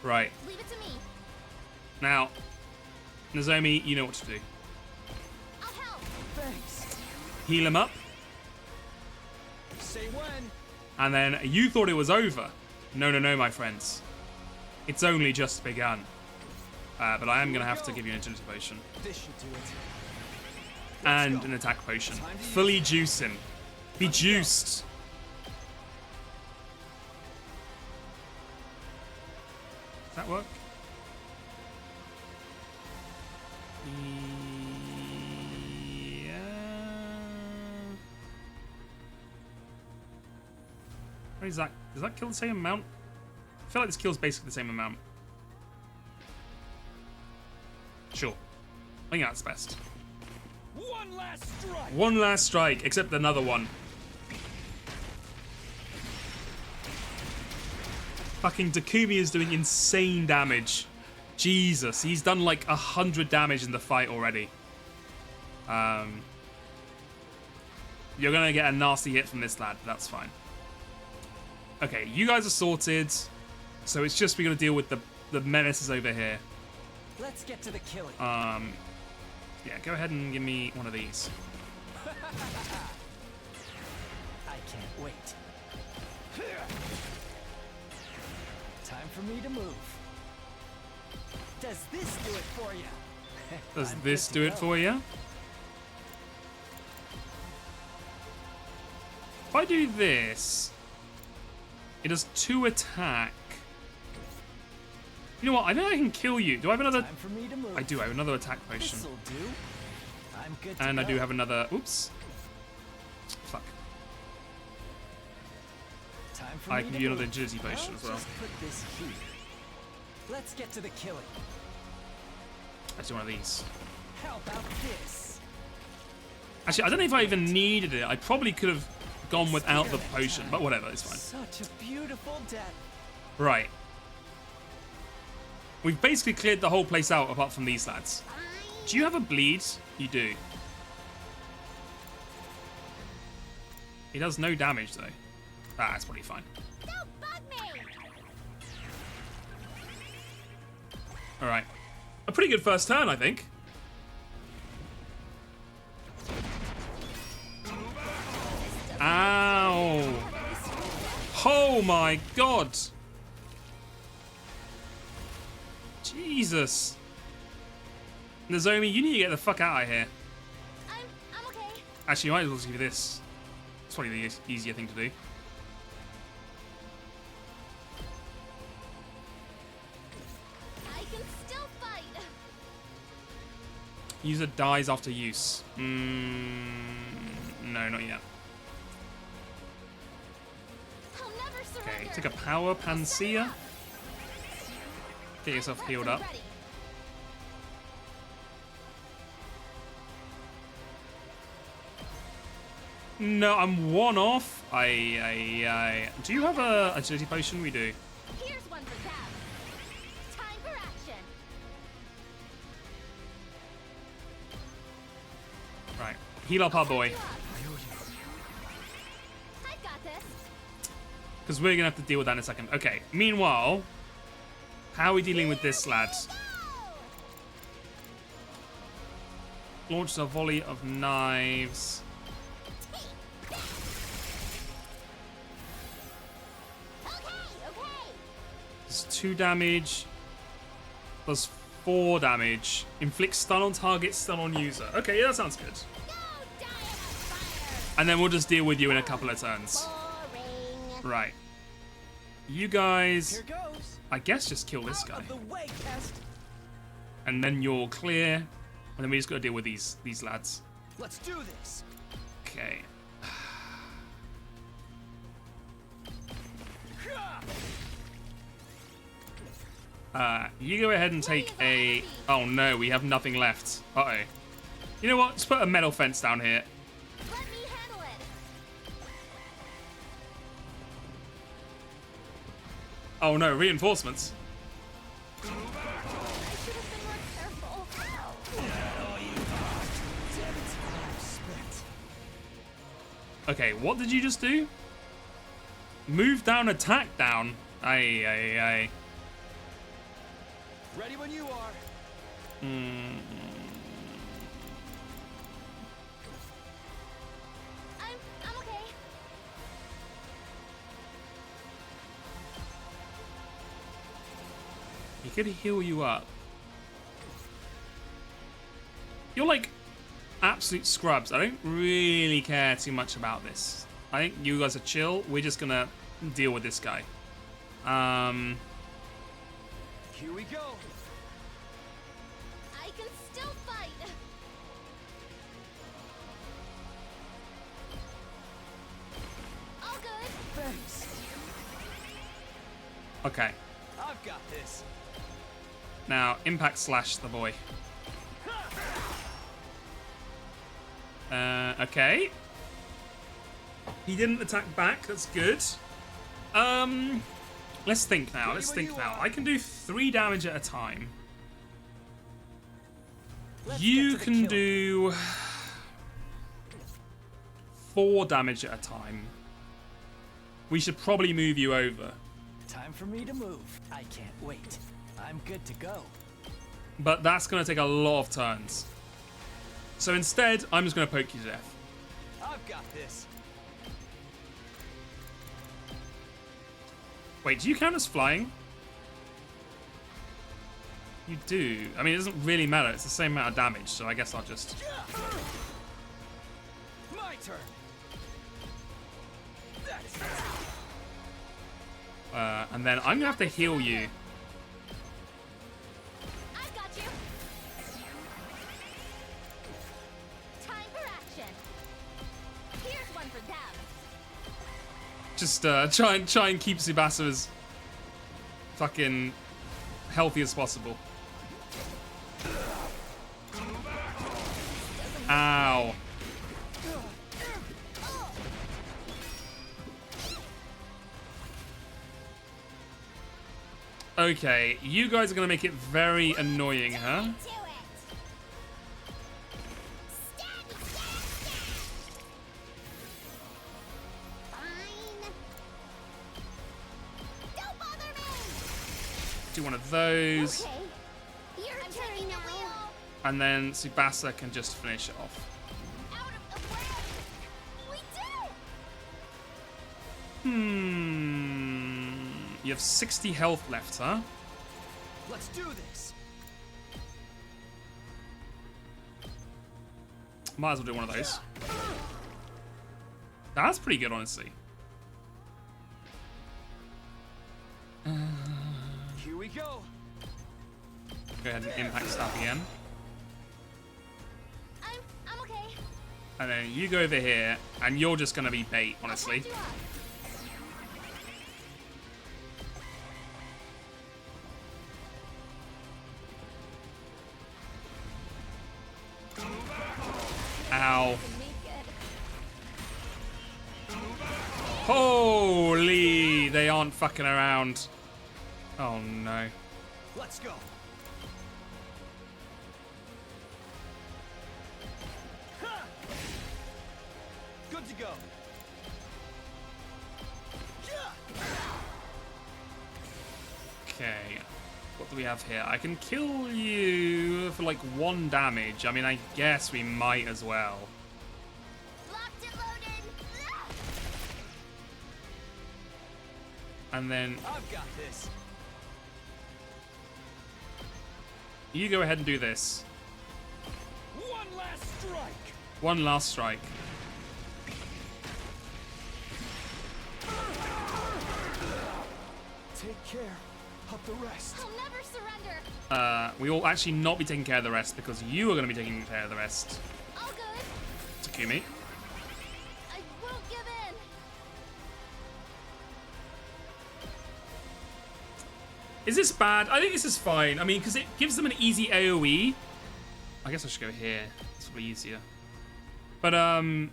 Right. Leave it to me. Now, Nozomi, you know what to do. I'll help. Thanks. Heal him up, Say when. and then you thought it was over. No, my friends. It's only just begun. But I am going to have to give you an agility potion. This should do it. And an attack potion. Fully juice him. Be juiced. Does that work? Yeah. What is that? Does that kill the same amount? I feel like this kills basically the same amount. Sure. I think that's best. One last strike. One last strike, except another one. Fucking Takumi is doing insane damage. Jesus, he's done like 100 damage in the fight already. You're gonna get a nasty hit from this lad, but that's fine. Okay, you guys are sorted. So it's just we're gonna deal with the menaces over here. Let's get to the killing. Yeah, go ahead and give me one of these. I can't wait. Time for me to move. Does this do it for you? Does this do it for you? If I do this, it does 2 attack. You know what? I think I can kill you. Do I have another? Time for me to move. I do. I have another attack potion. This'll do. I'm good to And I go. do have another. Oops. Fuck. Time for I me can to give you another move. agility potion I'll as well. just put this here. Let's get to the killing. Let's do one of these. How about this? Actually, I don't know if I even needed it. I probably could have gone without the potion, but whatever. It's fine. Such a beautiful death. Right. We've basically cleared the whole place out apart from these lads. Fine. Do you have a bleed? You do. He does no damage though. Ah, that's probably fine. Don't bug me! Alright. A pretty good first turn, I think. Ow! Oh my god! Jesus! Nozomi, you need to get the fuck out of here. I'm okay. Actually, I might as well give you this. It's probably the easier thing to do. I can still fight. User dies after use. No, not yet. I'll never surrender. Okay, take a power Panacea. Get yourself healed up. Ready. No, I'm one off. Do you have a agility potion? We do. Here's one for Cap. Time for action. Right. Heal up our boy. I got this. Because we're going to have to deal with that in a second. Okay. Meanwhile, how are we dealing with this, lads? Launches a volley of knives. Does 2 damage. Does 4 damage. Inflicts stun on target, stun on user. Okay, yeah, that sounds good. And then we'll just deal with you in a couple of turns. Right. You guys, Here goes. I guess just kill this guy. Out of the way, Pest. And then you're clear. And then we just got to deal with these lads. Let's do this. Okay. You go ahead and take a... Oh no, we have nothing left. Uh-oh. You know what? Let's put a metal fence down here. Let me handle it. Oh no, reinforcements. I should have been more careful. Okay, what did you just do? Move down, attack down. Aye. Ready when you are. I'm okay. He could heal you up. You're like absolute scrubs. I don't really care too much about this. I think you guys are chill. We're just gonna deal with this guy. Here we go. I can still fight. All good. Thanks. Okay. I've got this. Now, impact slash the boy. Okay. He didn't attack back. That's good. Let's think now. I can do 3 damage at a time. You can do 4 damage at a time. We should probably move you over. Time for me to move. I can't wait. I'm good to go. But that's going to take a lot of turns. So instead, I'm just going to poke you to death. I've got this. Wait, do you count as flying? You do. I mean, it doesn't really matter. It's the same amount of damage, so I guess I'll just... My turn. That's and then I'm going to have to heal you. I've got you. Time for action. Here's one for them. Just try and keep Tsubasa as fucking healthy as possible. Ow. Okay, you guys are gonna make it very annoying, huh? do one of those. Okay. Your turn now. And then Tsubasa can just finish it off. Out of the way. We did it. You have 60 health left, huh? Let's do this. Might as well do one of those. That's pretty good, honestly. Here we go. Go ahead and impact staff again. I'm okay. And then you go over here, and you're just gonna be bait, honestly. Ow. Holy, they aren't fucking around. Oh no. Let's go. Ha! Good to go. Okay. What do we have here? I can kill you for like 1 damage. I mean, I guess we might as well. Locked and loaded. And then I've got this. you go ahead and do this. One last strike. One last strike. Take care of the rest. I'll never surrender. We will actually not be taking care of the rest because you are going to be taking care of the rest. All good. Takumi. I won't give in. Is this bad? I think this is fine. I mean, because it gives them an easy AoE. I guess I should go here. It's probably easier. But, I've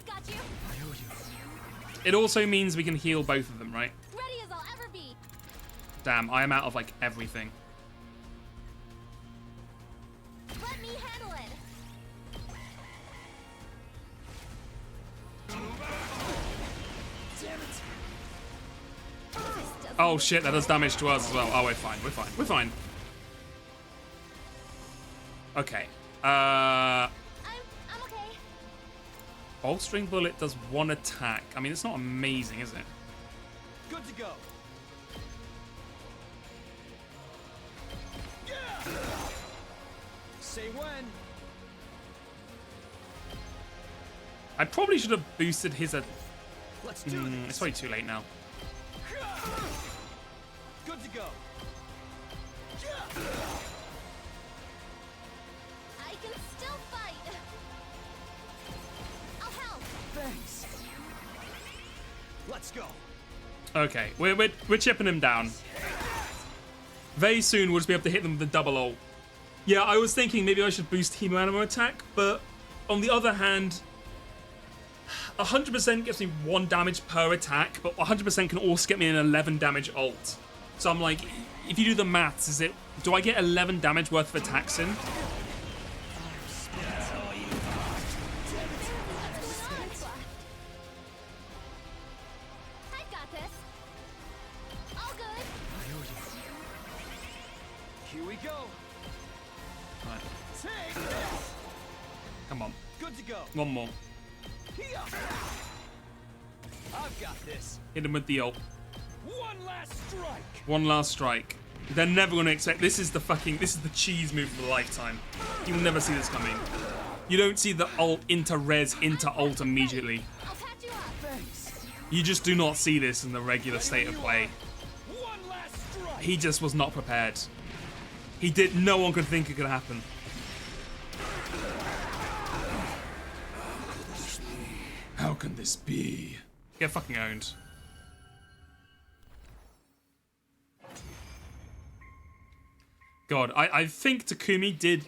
got you. it also means we can heal both of them, right? Ready as I'll ever be. Damn, I am out of, like, everything. Let me handle it. Damn it. Oh, shit, that does damage to us as well. Oh, we're fine. We're fine. We're fine. Okay. I'm okay. Bolstering Bullet does 1 attack. I mean, it's not amazing, is it? Good to go. Say when. I probably should have boosted his... Let's do this. It's probably too late now. Good to go. I can still fight. I'll help. Thanks. Let's go. Okay, we're chipping him down. Very soon we'll just be able to hit them with the double ult. Yeah, I was thinking maybe I should boost Hemo Animo attack, but on the other hand, 100% gets me 1 damage per attack, but 100% can also get me an 11 damage ult. So I'm like, if you do the maths, do I get 11 damage worth of attacks in? I've got this. All good. Here we go. Right. Take this. Come on. Good to go. One more. Here. I've got this. Hit him with the ult. One last strike. One last strike. They're never going to expect... This is the cheese move of the lifetime. You'll never see this coming. You don't see the ult into res into ult immediately. I'll patch you up. Thanks. You just do not see this in the regular state of play. One last strike. He just was not prepared. No one could think it could happen. How can this be? Get fucking owned. God, I think Takumi did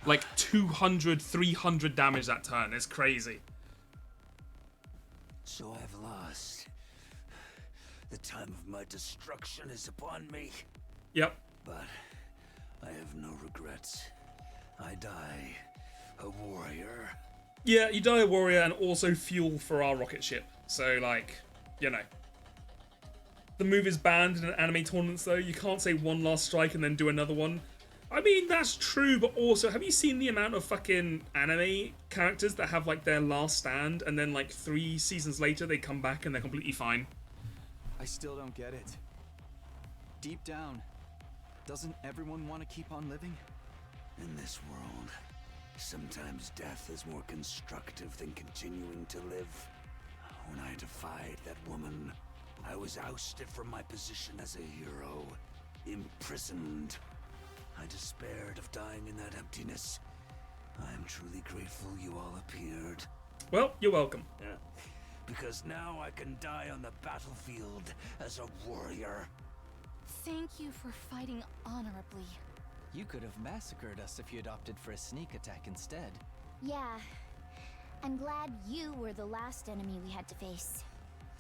like 200, 300 damage that turn. It's crazy. So I've lost. The time of my destruction is upon me. Yep. But I have no regrets. I die a warrior. Yeah, you die a warrior and also fuel for our rocket ship. So, like, you know. the move is banned in an anime tournament, though. You can't say one last strike and then do another one. I mean, that's true, but also, have you seen the amount of fucking anime characters that have, like, their last stand, and then, like, 3 seasons later, they come back and they're completely fine? I still don't get it. Deep down, doesn't everyone want to keep on living? In this world, sometimes death is more constructive than continuing to live. When I defied that woman, I was ousted from my position as a hero, imprisoned. I despaired of dying in that emptiness. I am truly grateful you all appeared. Well, you're welcome. Yeah. Because now I can die on the battlefield as a warrior. Thank you for fighting honorably. You could have massacred us if you'd opted for a sneak attack instead. Yeah. I'm glad you were the last enemy we had to face.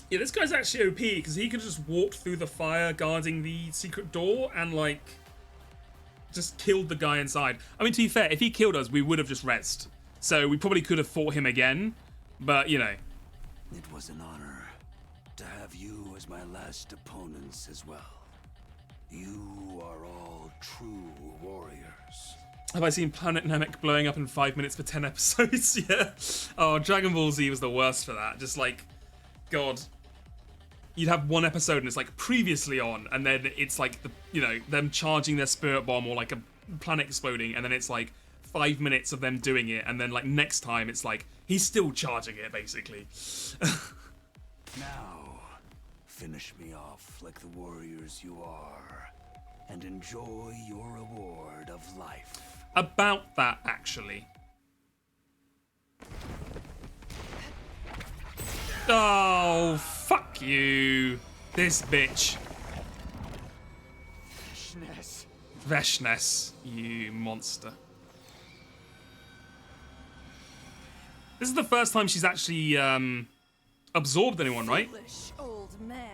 Yeah, this guy's actually OP, because he could just walk through the fire guarding the secret door and, like, just killed the guy inside. I mean, to be fair, if he killed us, we would have just rezzed. So we probably could have fought him again, but, you know. It was an honor to have you as my last opponents as well. You are all true warriors. Have I seen Planet Namek blowing up in 5 minutes for 10 episodes? Yeah. Oh, Dragon Ball Z was the worst for that. Just like, God. You'd have one episode and it's like previously on, and then it's like, them charging their spirit bomb or like a planet exploding, and then it's like 5 minutes of them doing it, and then like next time it's like, he's still charging it, basically. Now, finish me off like the warriors you are, and enjoy your reward of life. About that, actually. Oh, fuck you. This bitch. Veshness, you monster. This is the first time she's actually absorbed anyone, right? Foolish old man.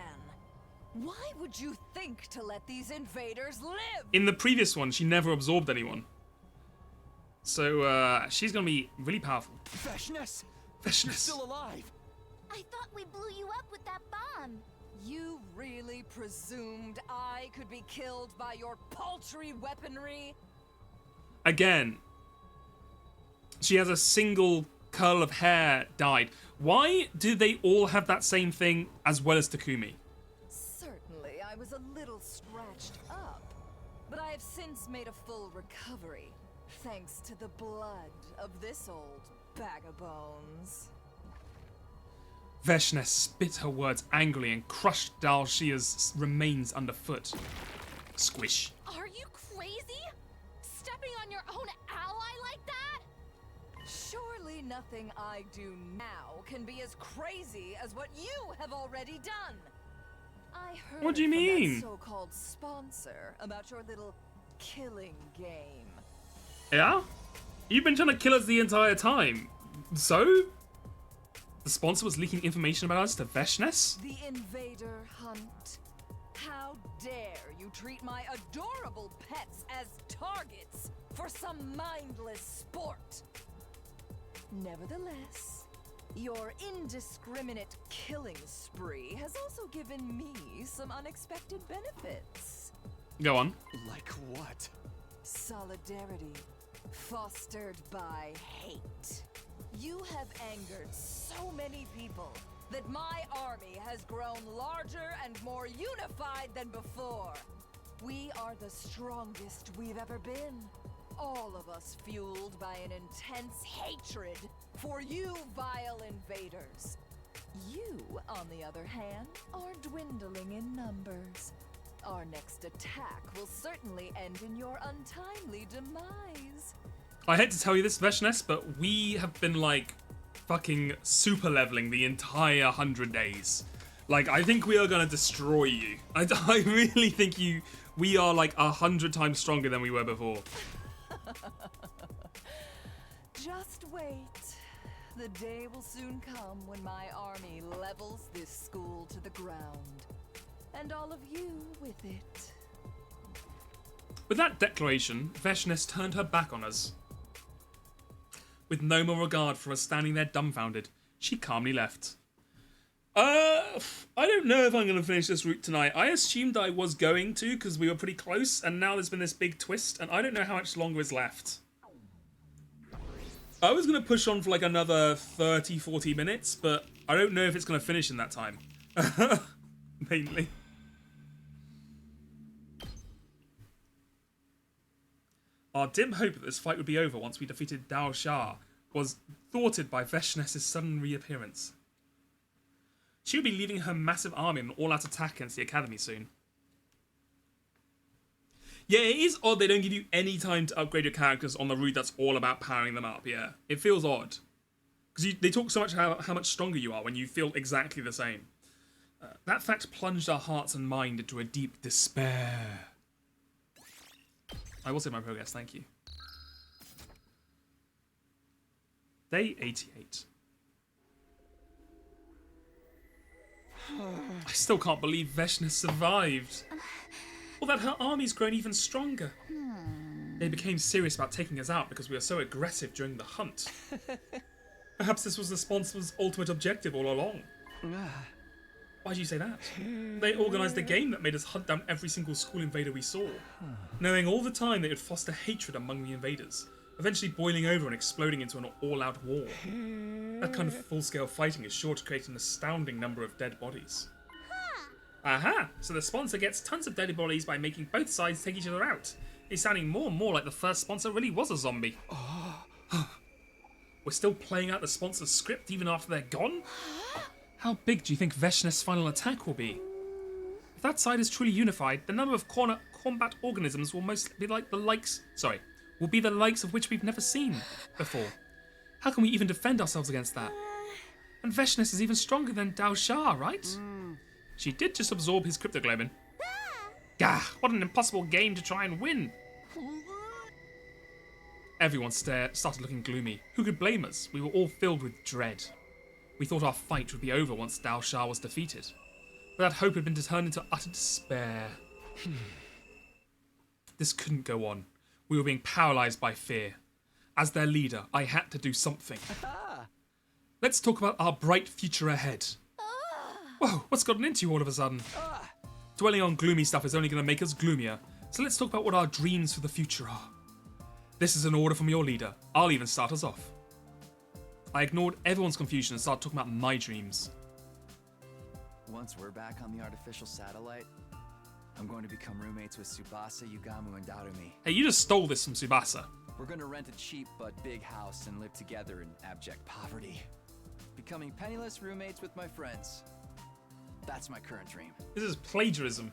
Why would you think to let these invaders live? In the previous one, she never absorbed anyone. So, she's gonna be really powerful. Veshness! Veshness. You're still alive! I thought we blew you up with that bomb. You really presumed I could be killed by your paltry weaponry? Again, she has a single curl of hair dyed. Why do they all have that same thing as well as Takumi? Certainly, I was a little scratched up, but I have since made a full recovery, thanks to the blood of this old bag of bones. Veshness spit her words angrily and crushed Dalshia's remains underfoot. Squish. Are you crazy? Stepping on your own ally like that? Surely nothing I do now can be as crazy as what you have already done. I heard What do you from mean? that so-called sponsor about your little killing game. Yeah? You've been trying to kill us the entire time. So? The sponsor was leaking information about us to Veshness? The invader hunt. How dare you treat my adorable pets as targets for some mindless sport? Nevertheless, your indiscriminate killing spree has also given me some unexpected benefits. Go on. Like what? Solidarity, fostered by hate. You have angered so many people that my army has grown larger and more unified than before. We are the strongest we've ever been. All of us fueled by an intense hatred for you vile invaders. You, on the other hand, are dwindling in numbers. Our next attack will certainly end in your untimely demise. I hate to tell you this, Veshness, but we have been, like, fucking super leveling the entire 100 days. Like, I think we are gonna destroy you. I really think we are, like, 100 times stronger than we were before. Just wait. The day will soon come when my army levels this school to the ground. And all of you with it. With that declaration, Veshness turned her back on us. With no more regard for us standing there dumbfounded, she calmly left. I don't know if I'm going to finish this route tonight. I assumed I was going to because we were pretty close, and now there's been this big twist, and I don't know how much longer is left. I was going to push on for like another 30, 40 minutes, but I don't know if it's going to finish in that time. Mainly. Our dim hope that this fight would be over once we defeated Dao Sha was thwarted by Veshness's sudden reappearance. She would be leaving her massive army in an all-out attack against the Academy soon. Yeah, it is odd they don't give you any time to upgrade your characters on the route that's all about powering them up, yeah. It feels odd. Because they talk so much about how much stronger you are when you feel exactly the same. That fact plunged our hearts and mind into a deep despair. I will say my progress, thank you. Day 88. I still can't believe Veshness survived. Or that her army's grown even stronger. They became serious about taking us out because we were so aggressive during the hunt. Perhaps this was the sponsor's ultimate objective all along. Why do you say that? They organised a game that made us hunt down every single school invader we saw, knowing all the time they would foster hatred among the invaders, eventually boiling over and exploding into an all-out war. That kind of full-scale fighting is sure to create an astounding number of dead bodies. Aha! So the sponsor gets tons of dead bodies by making both sides take each other out. It's sounding more and more like the first sponsor really was a zombie. We're still playing out the sponsor's script even after they're gone? How big do you think Veshness' final attack will be? If that side is truly unified, the number of combat organisms will mostly be like the likes of which we've never seen before. How can we even defend ourselves against that? And Veshness is even stronger than Dao Sha, right? She did just absorb his cryptoglobin. Gah, what an impossible game to try and win! Everyone started looking gloomy. Who could blame us? We were all filled with dread. We thought our fight would be over once Dao Sha was defeated. But that hope had been turned into utter despair. This couldn't go on. We were being paralysed by fear. As their leader, I had to do something. Let's talk about our bright future ahead. Whoa, what's gotten into you all of a sudden? Dwelling on gloomy stuff is only going to make us gloomier, so let's talk about what our dreams for the future are. This is an order from your leader. I'll even start us off. I ignored everyone's confusion and started talking about my dreams. Once we're back on the artificial satellite, I'm going to become roommates with Tsubasa, Yugamu, and Darumi. Hey, you just stole this from Tsubasa. We're going to rent a cheap but big house and live together in abject poverty. Becoming penniless roommates with my friends. That's my current dream. This is plagiarism.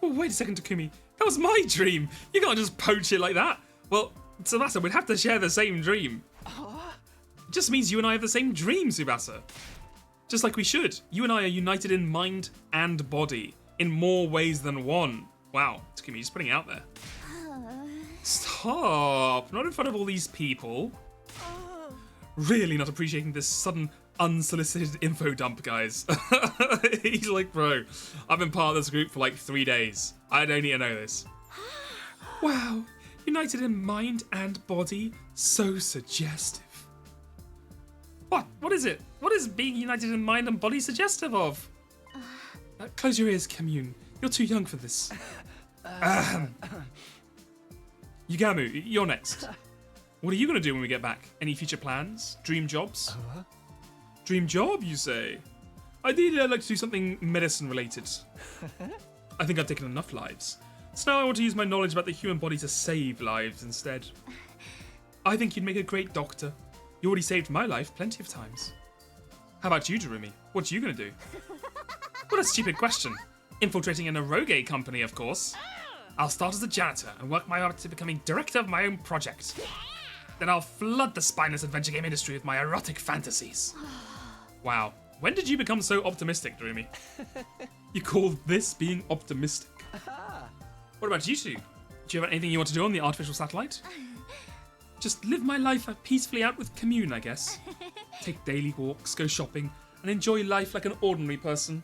Oh, wait a second, Takumi. That was my dream. You can't just poach it like that. Well, Tsubasa, we'd have to share the same dream. It just means you and I have the same dream, Tsubasa. Just like we should. You and I are united in mind and body in more ways than one. Wow, Takumi, just putting it out there. Stop. Not in front of all these people. Really not appreciating this sudden unsolicited info dump, guys. He's like, bro, I've been part of this group for like 3 days. I don't need to know this. Wow, united in mind and body, so suggestive. What is it? What is being united in mind and body suggestive of? Close your ears, Commune. You're too young for this. Yugamu, you're next. What are you going to do when we get back? Any future plans? Dream jobs? Dream job, you say? Ideally, I'd like to do something medicine-related. I think I've taken enough lives. So now I want to use my knowledge about the human body to save lives instead. I think you'd make a great doctor. You already saved my life plenty of times. How about you, Darumi? What are you going to do? What a stupid question. Infiltrating an eroge company, of course. I'll start as a janitor and work my way up to becoming director of my own project. Then I'll flood the spineless adventure game industry with my erotic fantasies. Wow. When did you become so optimistic, Darumi? You call this being optimistic? What about you two? Do you have anything you want to do on the artificial satellite? Just live my life peacefully out with Commune, I guess. Take daily walks, go shopping, and enjoy life like an ordinary person.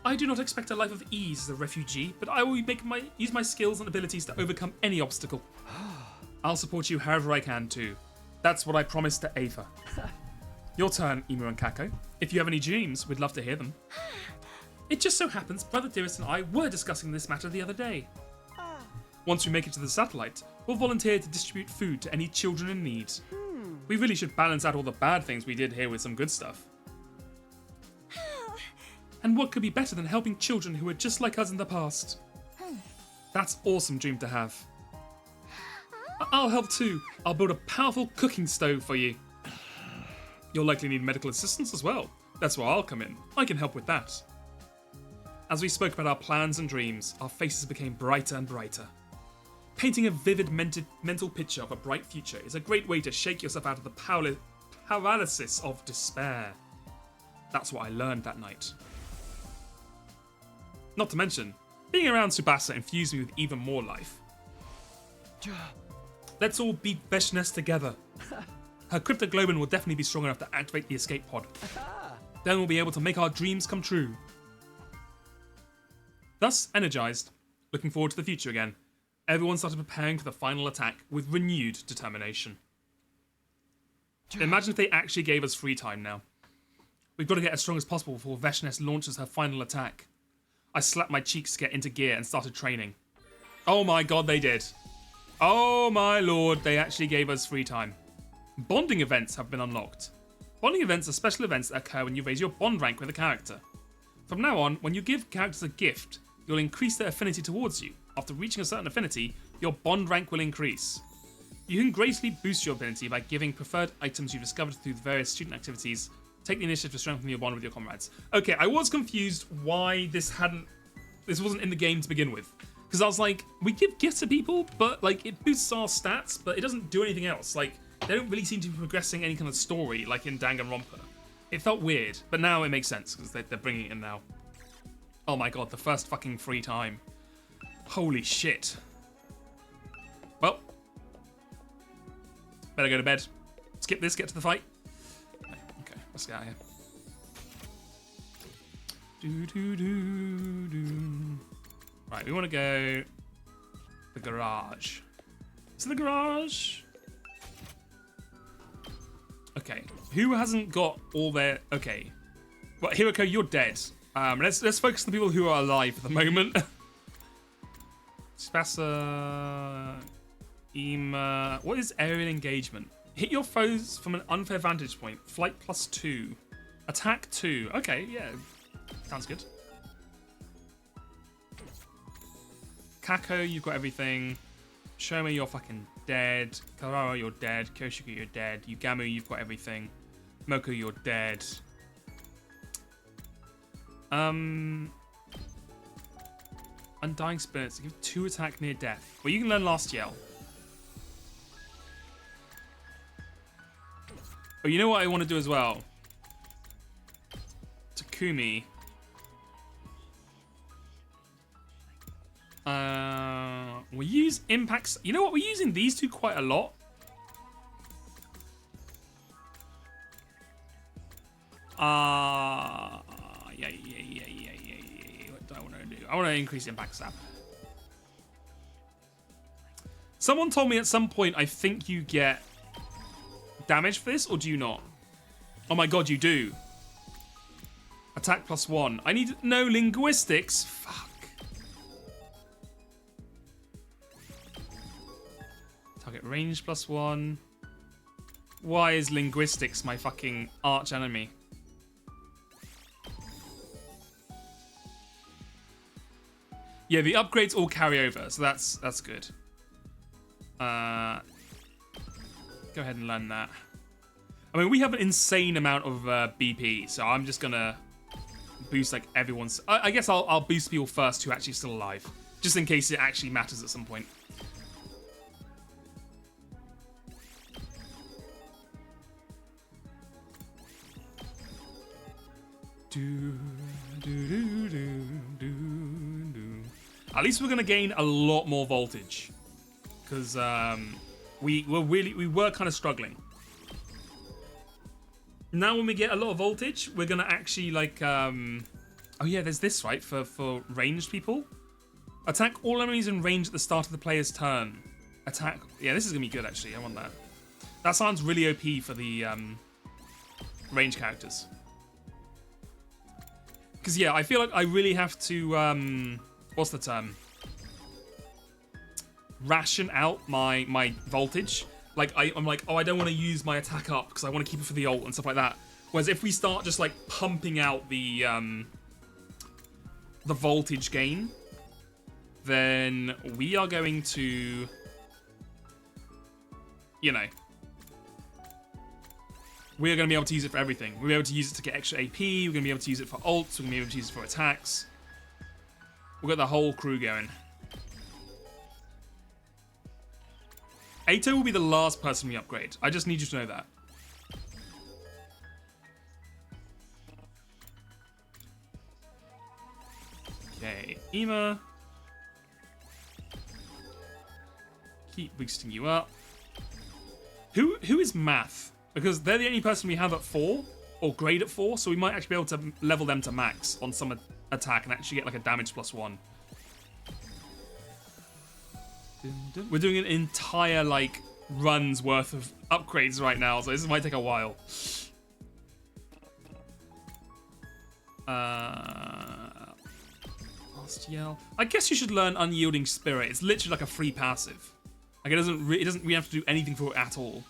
I do not expect a life of ease as a refugee, but I will use my skills and abilities to overcome any obstacle. I'll support you however I can too. That's what I promised to Ava. Your turn, Emu and Kako. If you have any dreams, we'd love to hear them. It just so happens Brother Dearest and I were discussing this matter the other day. Once we make it to the satellite, we'll volunteer to distribute food to any children in need. We really should balance out all the bad things we did here with some good stuff. And what could be better than helping children who were just like us in the past? That's awesome dream to have. I'll help too. I'll build a powerful cooking stove for you. You'll likely need medical assistance as well. That's where I'll come in. I can help with that. As we spoke about our plans and dreams, our faces became brighter and brighter. Painting a vivid mental picture of a bright future is a great way to shake yourself out of the paralysis of despair. That's what I learned that night. Not to mention, being around Tsubasa infused me with even more life. Let's all beat Veshnes together. Her cryptoglobin will definitely be strong enough to activate the escape pod. Then we'll be able to make our dreams come true. Thus energized, looking forward to the future again, everyone started preparing for the final attack with renewed determination. Imagine if they actually gave us free time now. We've got to get as strong as possible before Veshnes launches her final attack. I slapped my cheeks to get into gear and started training. Oh my god, they did. Oh my lord, they actually gave us free time. Bonding events have been unlocked. Bonding events are special events that occur when you raise your bond rank with a character. From now on, when you give characters a gift, you'll increase their affinity towards you. After reaching a certain affinity, your bond rank will increase. You can greatly boost your affinity by giving preferred items you discovered through the various student activities. Take the initiative to strengthen your bond with your comrades. Okay, I was confused why this wasn't in the game to begin with. Because I was like, we give gifts to people, but like it boosts our stats, but it doesn't do anything else. Like, they don't really seem to be progressing any kind of story like in Danganronpa. It felt weird, but now it makes sense because they're bringing it in now. Oh my god, the first fucking free time. Holy shit. Well, better go to bed. Skip this, get to the fight. Okay, let's get out of here. Right, we want to go the garage. Is it the garage? Okay, who hasn't got all their... Okay, well, Hiroko, you're dead. Let's focus on the people who are alive at the moment. Tsubasa, Ima... What is aerial engagement? Hit your foes from an unfair vantage point. Flight +2. Attack 2. Okay, yeah. Sounds good. Kako, you've got everything. Shoma, you're fucking dead. Karara, you're dead. Kyoshiko, you're dead. Yugamu, you've got everything. Moko, you're dead. Undying Spirits. Give 2 attack near death. Well, you can learn Last Yell. Oh, you know what I want to do as well? Takumi. We use impacts. You know what? We're using these two quite a lot. Yeah. What do I want to do? I want to increase impact stab. Someone told me at some point, I think you get damage for this, or do you not? Oh my god, you do. Attack +1. I need no linguistics. Fuck. Target range +1. Why is linguistics my fucking arch enemy? Yeah, the upgrades all carry over, so that's good. Go ahead and learn that. I mean, we have an insane amount of BP, so I'm just gonna boost like everyone's. I guess I'll boost people first who are actually still alive, just in case it actually matters at some point. At least we're gonna gain a lot more voltage, because we were kind of struggling. Now when we get a lot of voltage, we're gonna actually like oh yeah, there's this, right, for ranged people. Attack all enemies in range at the start of the player's turn. Attack. Yeah, this is gonna be good actually. I want that. That sounds really OP for the range characters. Because, yeah, I feel like I really have to, what's the term? Ration out my voltage. Like, I'm like, oh, I don't want to use my attack up because I want to keep it for the ult and stuff like that. Whereas if we start just, like, pumping out the voltage gain, then we are going to, you know, we're going to be able to use it for everything. We'll be able to use it to get extra AP, we're going to be able to use it for ults, we're going to be able to use it for attacks. We've got the whole crew going. Ato will be the last person we upgrade. I just need you to know that. Okay, Ema. Keep boosting you up. Who is Math? Because they're the only person we have at 4, or grade at 4, so we might actually be able to level them to max on some attack and actually get like a damage +1. We're doing an entire like run's worth of upgrades right now, so this might take a while. Last yell. I guess you should learn Unyielding Spirit. It's literally like a free passive. Like it doesn't we have to do anything for it at all.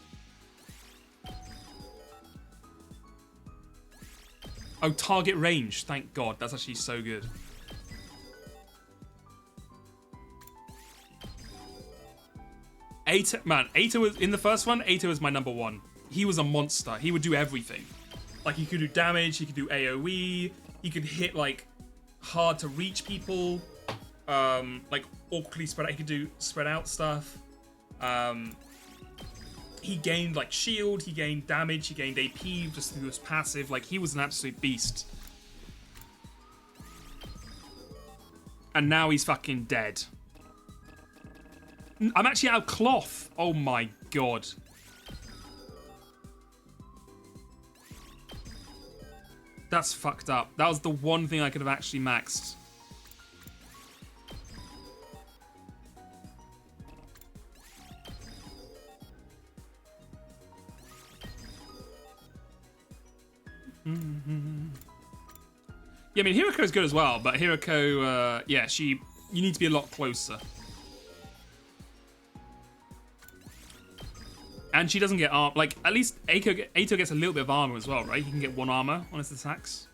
Oh, target range. Thank God. That's actually so good. Ato was in the first one. Ato was my number 1. He was a monster. He would do everything. Like he could do damage. He could do AOE. He could hit like hard to reach people. Like awkwardly spread out. He could do spread out stuff. He gained like shield. He gained damage. He gained AP just through his passive. Like he was an absolute beast. And now he's fucking dead. I'm actually out of cloth. Oh my God. That's fucked up. That was the one thing I could have actually maxed. Yeah, I mean, Hiriko's good as well, but Hiriko, yeah, you need to be a lot closer. And she doesn't get armor. Like, at least Ato gets a little bit of armor as well, right? He can get 1 armor on his attacks.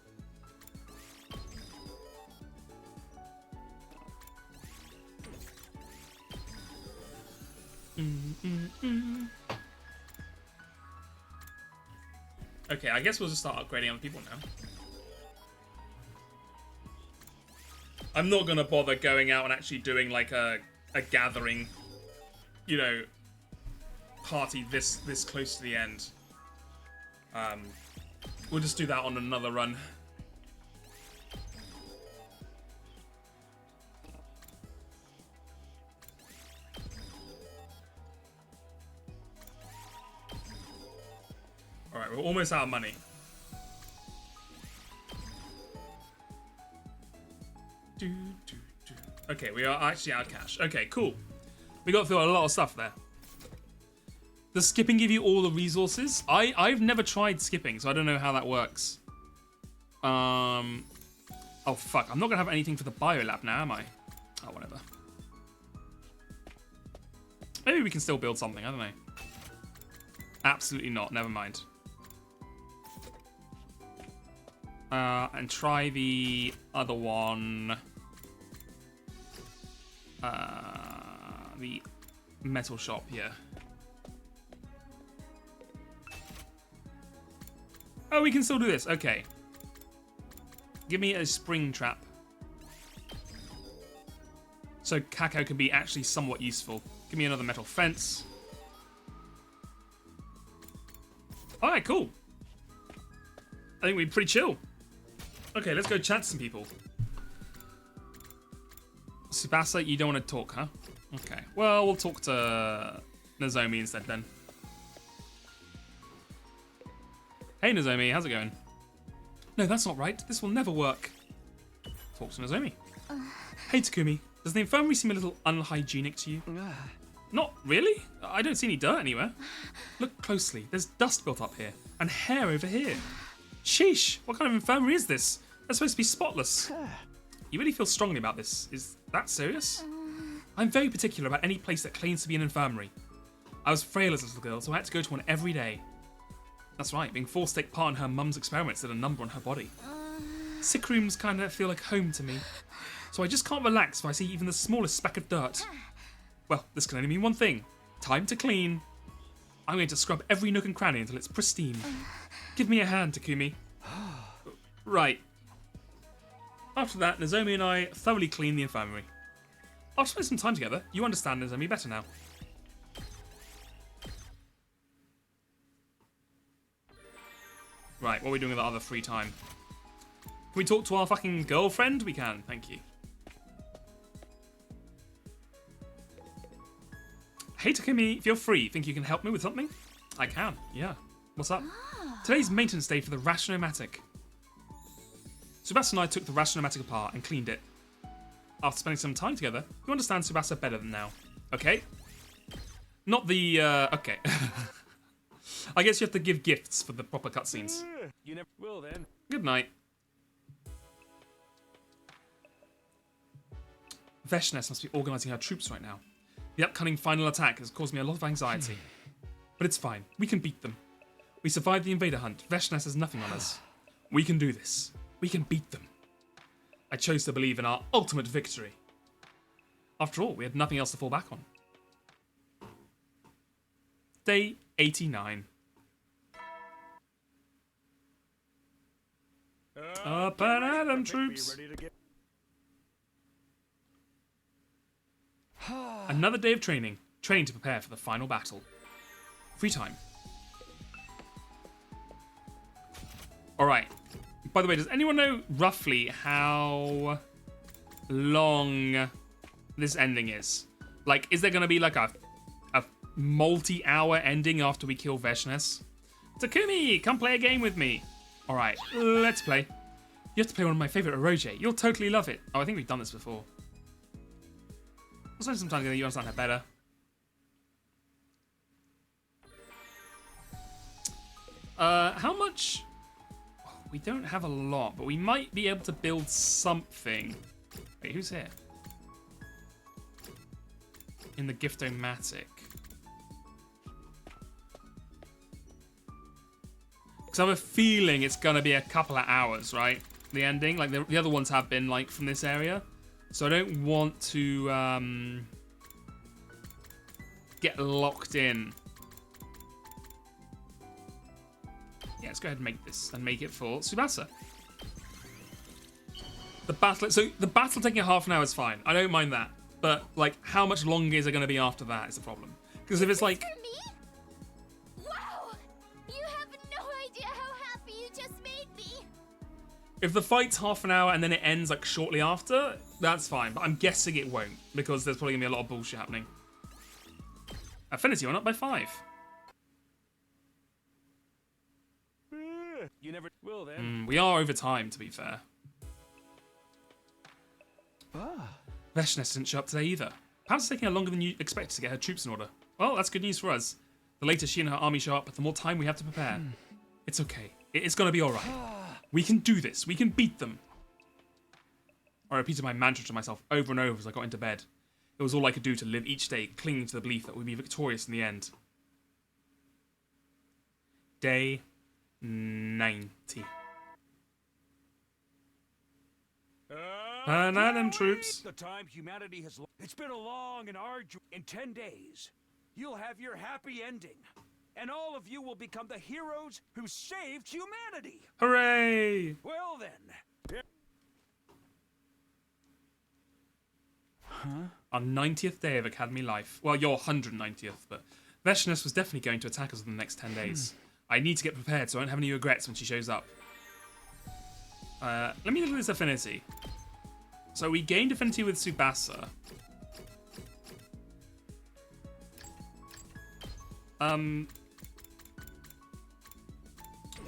Okay, I guess we'll just start upgrading other people now. I'm not gonna bother going out and actually doing like a gathering, you know, party this close to the end. We'll just do that on another run. Alright, we're almost out of money. Okay, we are actually out of cash. Okay, cool. We got through a lot of stuff there. Does skipping give you all the resources? I've never tried skipping, so I don't know how that works. Oh fuck, I'm not gonna have anything for the biolab now, am I? Oh, whatever. Maybe we can still build something, I don't know. Absolutely not, never mind. And try the other one. The metal shop here. Oh, we can still do this. Okay. Give me a spring trap. So Kako can be actually somewhat useful. Give me another metal fence. Alright, cool. I think we're pretty chill. Okay, let's go chat to some people. Tsubasa, you don't want to talk, huh? Okay. Well, we'll talk to Nozomi instead then. Hey Nozomi, how's it going? No, that's not right. This will never work. Talk to Nozomi. Hey Takumi, does the infirmary seem a little unhygienic to you? Not really. I don't see any dirt anywhere. Look closely. There's dust built up here. And hair over here. Sheesh, what kind of infirmary is this? They're supposed to be spotless. You really feel strongly about this. Is that serious? I'm very particular about any place that claims to be an infirmary. I was frail as a little girl, so I had to go to one every day. That's right, being forced to take part in her mum's experiments did a number on her body. Sick rooms kind of feel like home to me. So I just can't relax if I see even the smallest speck of dirt. Well, this can only mean one thing. Time to clean. I'm going to scrub every nook and cranny until it's pristine. Give me a hand, Takumi. Right. After that, Nozomi and I thoroughly cleaned the infirmary. After spending some time together, you understand Nozomi better now. Right, what are we doing with our other free time? Can we talk to our fucking girlfriend? We can, thank you. Hey Takumi, if you're free, think you can help me with something? I can, yeah. What's up? Today's maintenance day for the Rashnomatic. Tsubasa and I took the Rashnomatic apart and cleaned it. After spending some time together, you understand Tsubasa better than now. Okay? Not the, okay. I guess you have to give gifts for the proper cutscenes. You never will then. Good night. Veshness must be organising her troops right now. The upcoming final attack has caused me a lot of anxiety. But it's fine. We can beat them. We survived the invader hunt. Veshness has nothing on us. We can do this. We can beat them. I chose to believe in our ultimate victory. After all, we had nothing else to fall back on. Day 89. Up and at 'em, troops. Another day of training. Training to prepare for the final battle. Free time. Alright. By the way, does anyone know roughly how long this ending is? Like, is there going to be like a multi-hour ending after we kill Veshness? Takumi, come play a game with me. Alright, let's play. You have to play one of my favourite Oroge. You'll totally love it. Oh, I think we've done this before. I'll spend some time together, you understand her better. How much? Oh, we don't have a lot, but we might be able to build something. Wait, who's here? In the Gift-O-Matic. Because I have a feeling it's going to be a couple of hours, right? The ending. Like, the other ones have been, like, from this area. So I don't want to get locked in. Yeah, let's go ahead and make this and make it for Tsubasa. The battle. So the battle taking half an hour is fine. I don't mind that. But like, how much longer is it going to be after that is the problem. Because if it's like, For me? Wow! You have no idea how happy you just made me. if the fight's half an hour and then it ends like shortly after, that's fine. But I'm guessing it won't because there's probably gonna be a lot of bullshit happening. Affinity went up by 5. You never will then. We are over time, to be fair. Veshness didn't show up today either. Perhaps it's taking her longer than you expected to get her troops in order. Well, that's good news for us. The later she and her army show up, the more time we have to prepare. It's okay. It's gonna be alright. We can do this. We can beat them. I repeated my mantra to myself over and over as I got into bed. It was all I could do to live each day clinging to the belief that we'd be victorious in the end. Day 90. And them troops. The time humanity has it's been a long and arduous. In 10 days, you'll have your happy ending, and all of you will become the heroes who saved humanity. Hooray! Well then. Our 90th day of Academy life. Well, your 190th, but Veshness was definitely going to attack us in the next 10 days. I need to get prepared so I don't have any regrets when she shows up. Let me look at this affinity. So we gained affinity with Tsubasa.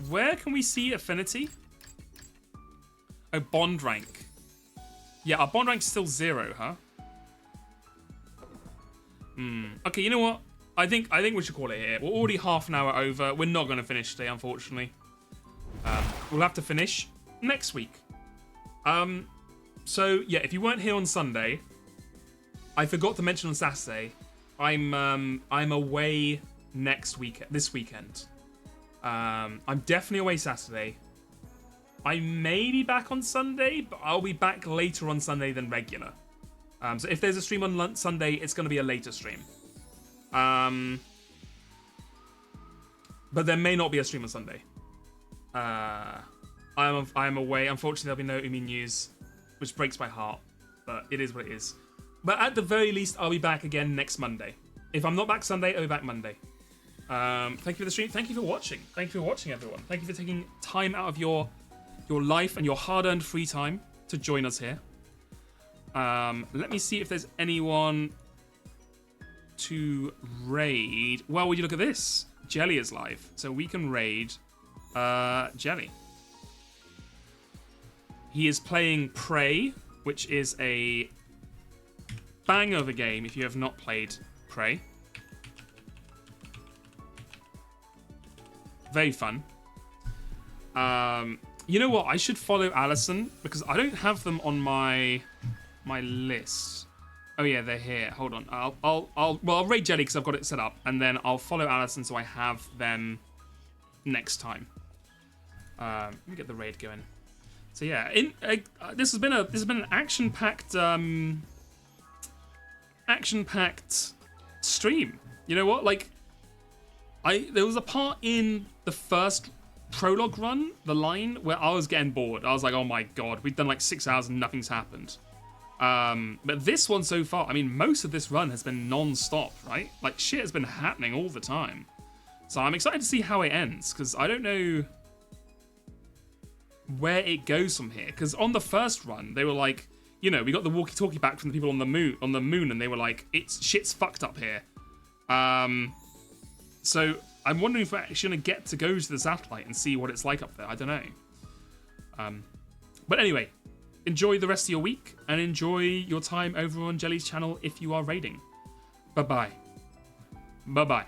Where can we see affinity? Oh, bond rank. Yeah, our bond rank's still 0, huh? Okay, you know what? I think we should call it here. We're already half an hour over. We're not going to finish today, unfortunately. We'll have to finish next week. So yeah, if you weren't here on Sunday, I forgot to mention on Saturday, I'm away this weekend. I'm definitely away Saturday. I may be back on Sunday, but I'll be back later on Sunday than regular. So if there's a stream on Sunday, it's going to be a later stream. But there may not be a stream on Sunday. I am away. Unfortunately, there'll be no Umi news, which breaks my heart. But it is what it is. But at the very least, I'll be back again next Monday. If I'm not back Sunday, I'll be back Monday. Thank you for the stream. Thank you for watching. Thank you for watching, everyone. Thank you for taking time out of your life and your hard-earned free time to join us here. Let me see if there's anyone to raid. Well, would you look at this? Jelly is live, so we can raid Jelly. He is playing Prey, which is a banger of a game if you have not played Prey. Very fun. You know what? I should follow Allison because I don't have them on my list. Oh yeah, they're here. Hold on. I'll raid Jelly because I've got it set up, and then I'll follow Allison so I have them next time. Let me get the raid going. So yeah, this has been an action-packed stream. You know what? Like, there was a part in the first prologue run, the line, where I was getting bored. I was like, oh my god, we've done like 6 hours and nothing's happened. But this one so far, I mean, most of this run has been non-stop, right? Like, shit has been happening all the time. So I'm excited to see how it ends, because I don't know where it goes from here. Because on the first run, they were like, you know, we got the walkie-talkie back from the people on the moon, and they were like, shit's fucked up here. So I'm wondering if we're actually going to get to go to the satellite and see what it's like up there. I don't know. But anyway, enjoy the rest of your week and enjoy your time over on Jelly's channel if you are raiding. Bye-bye. Bye-bye.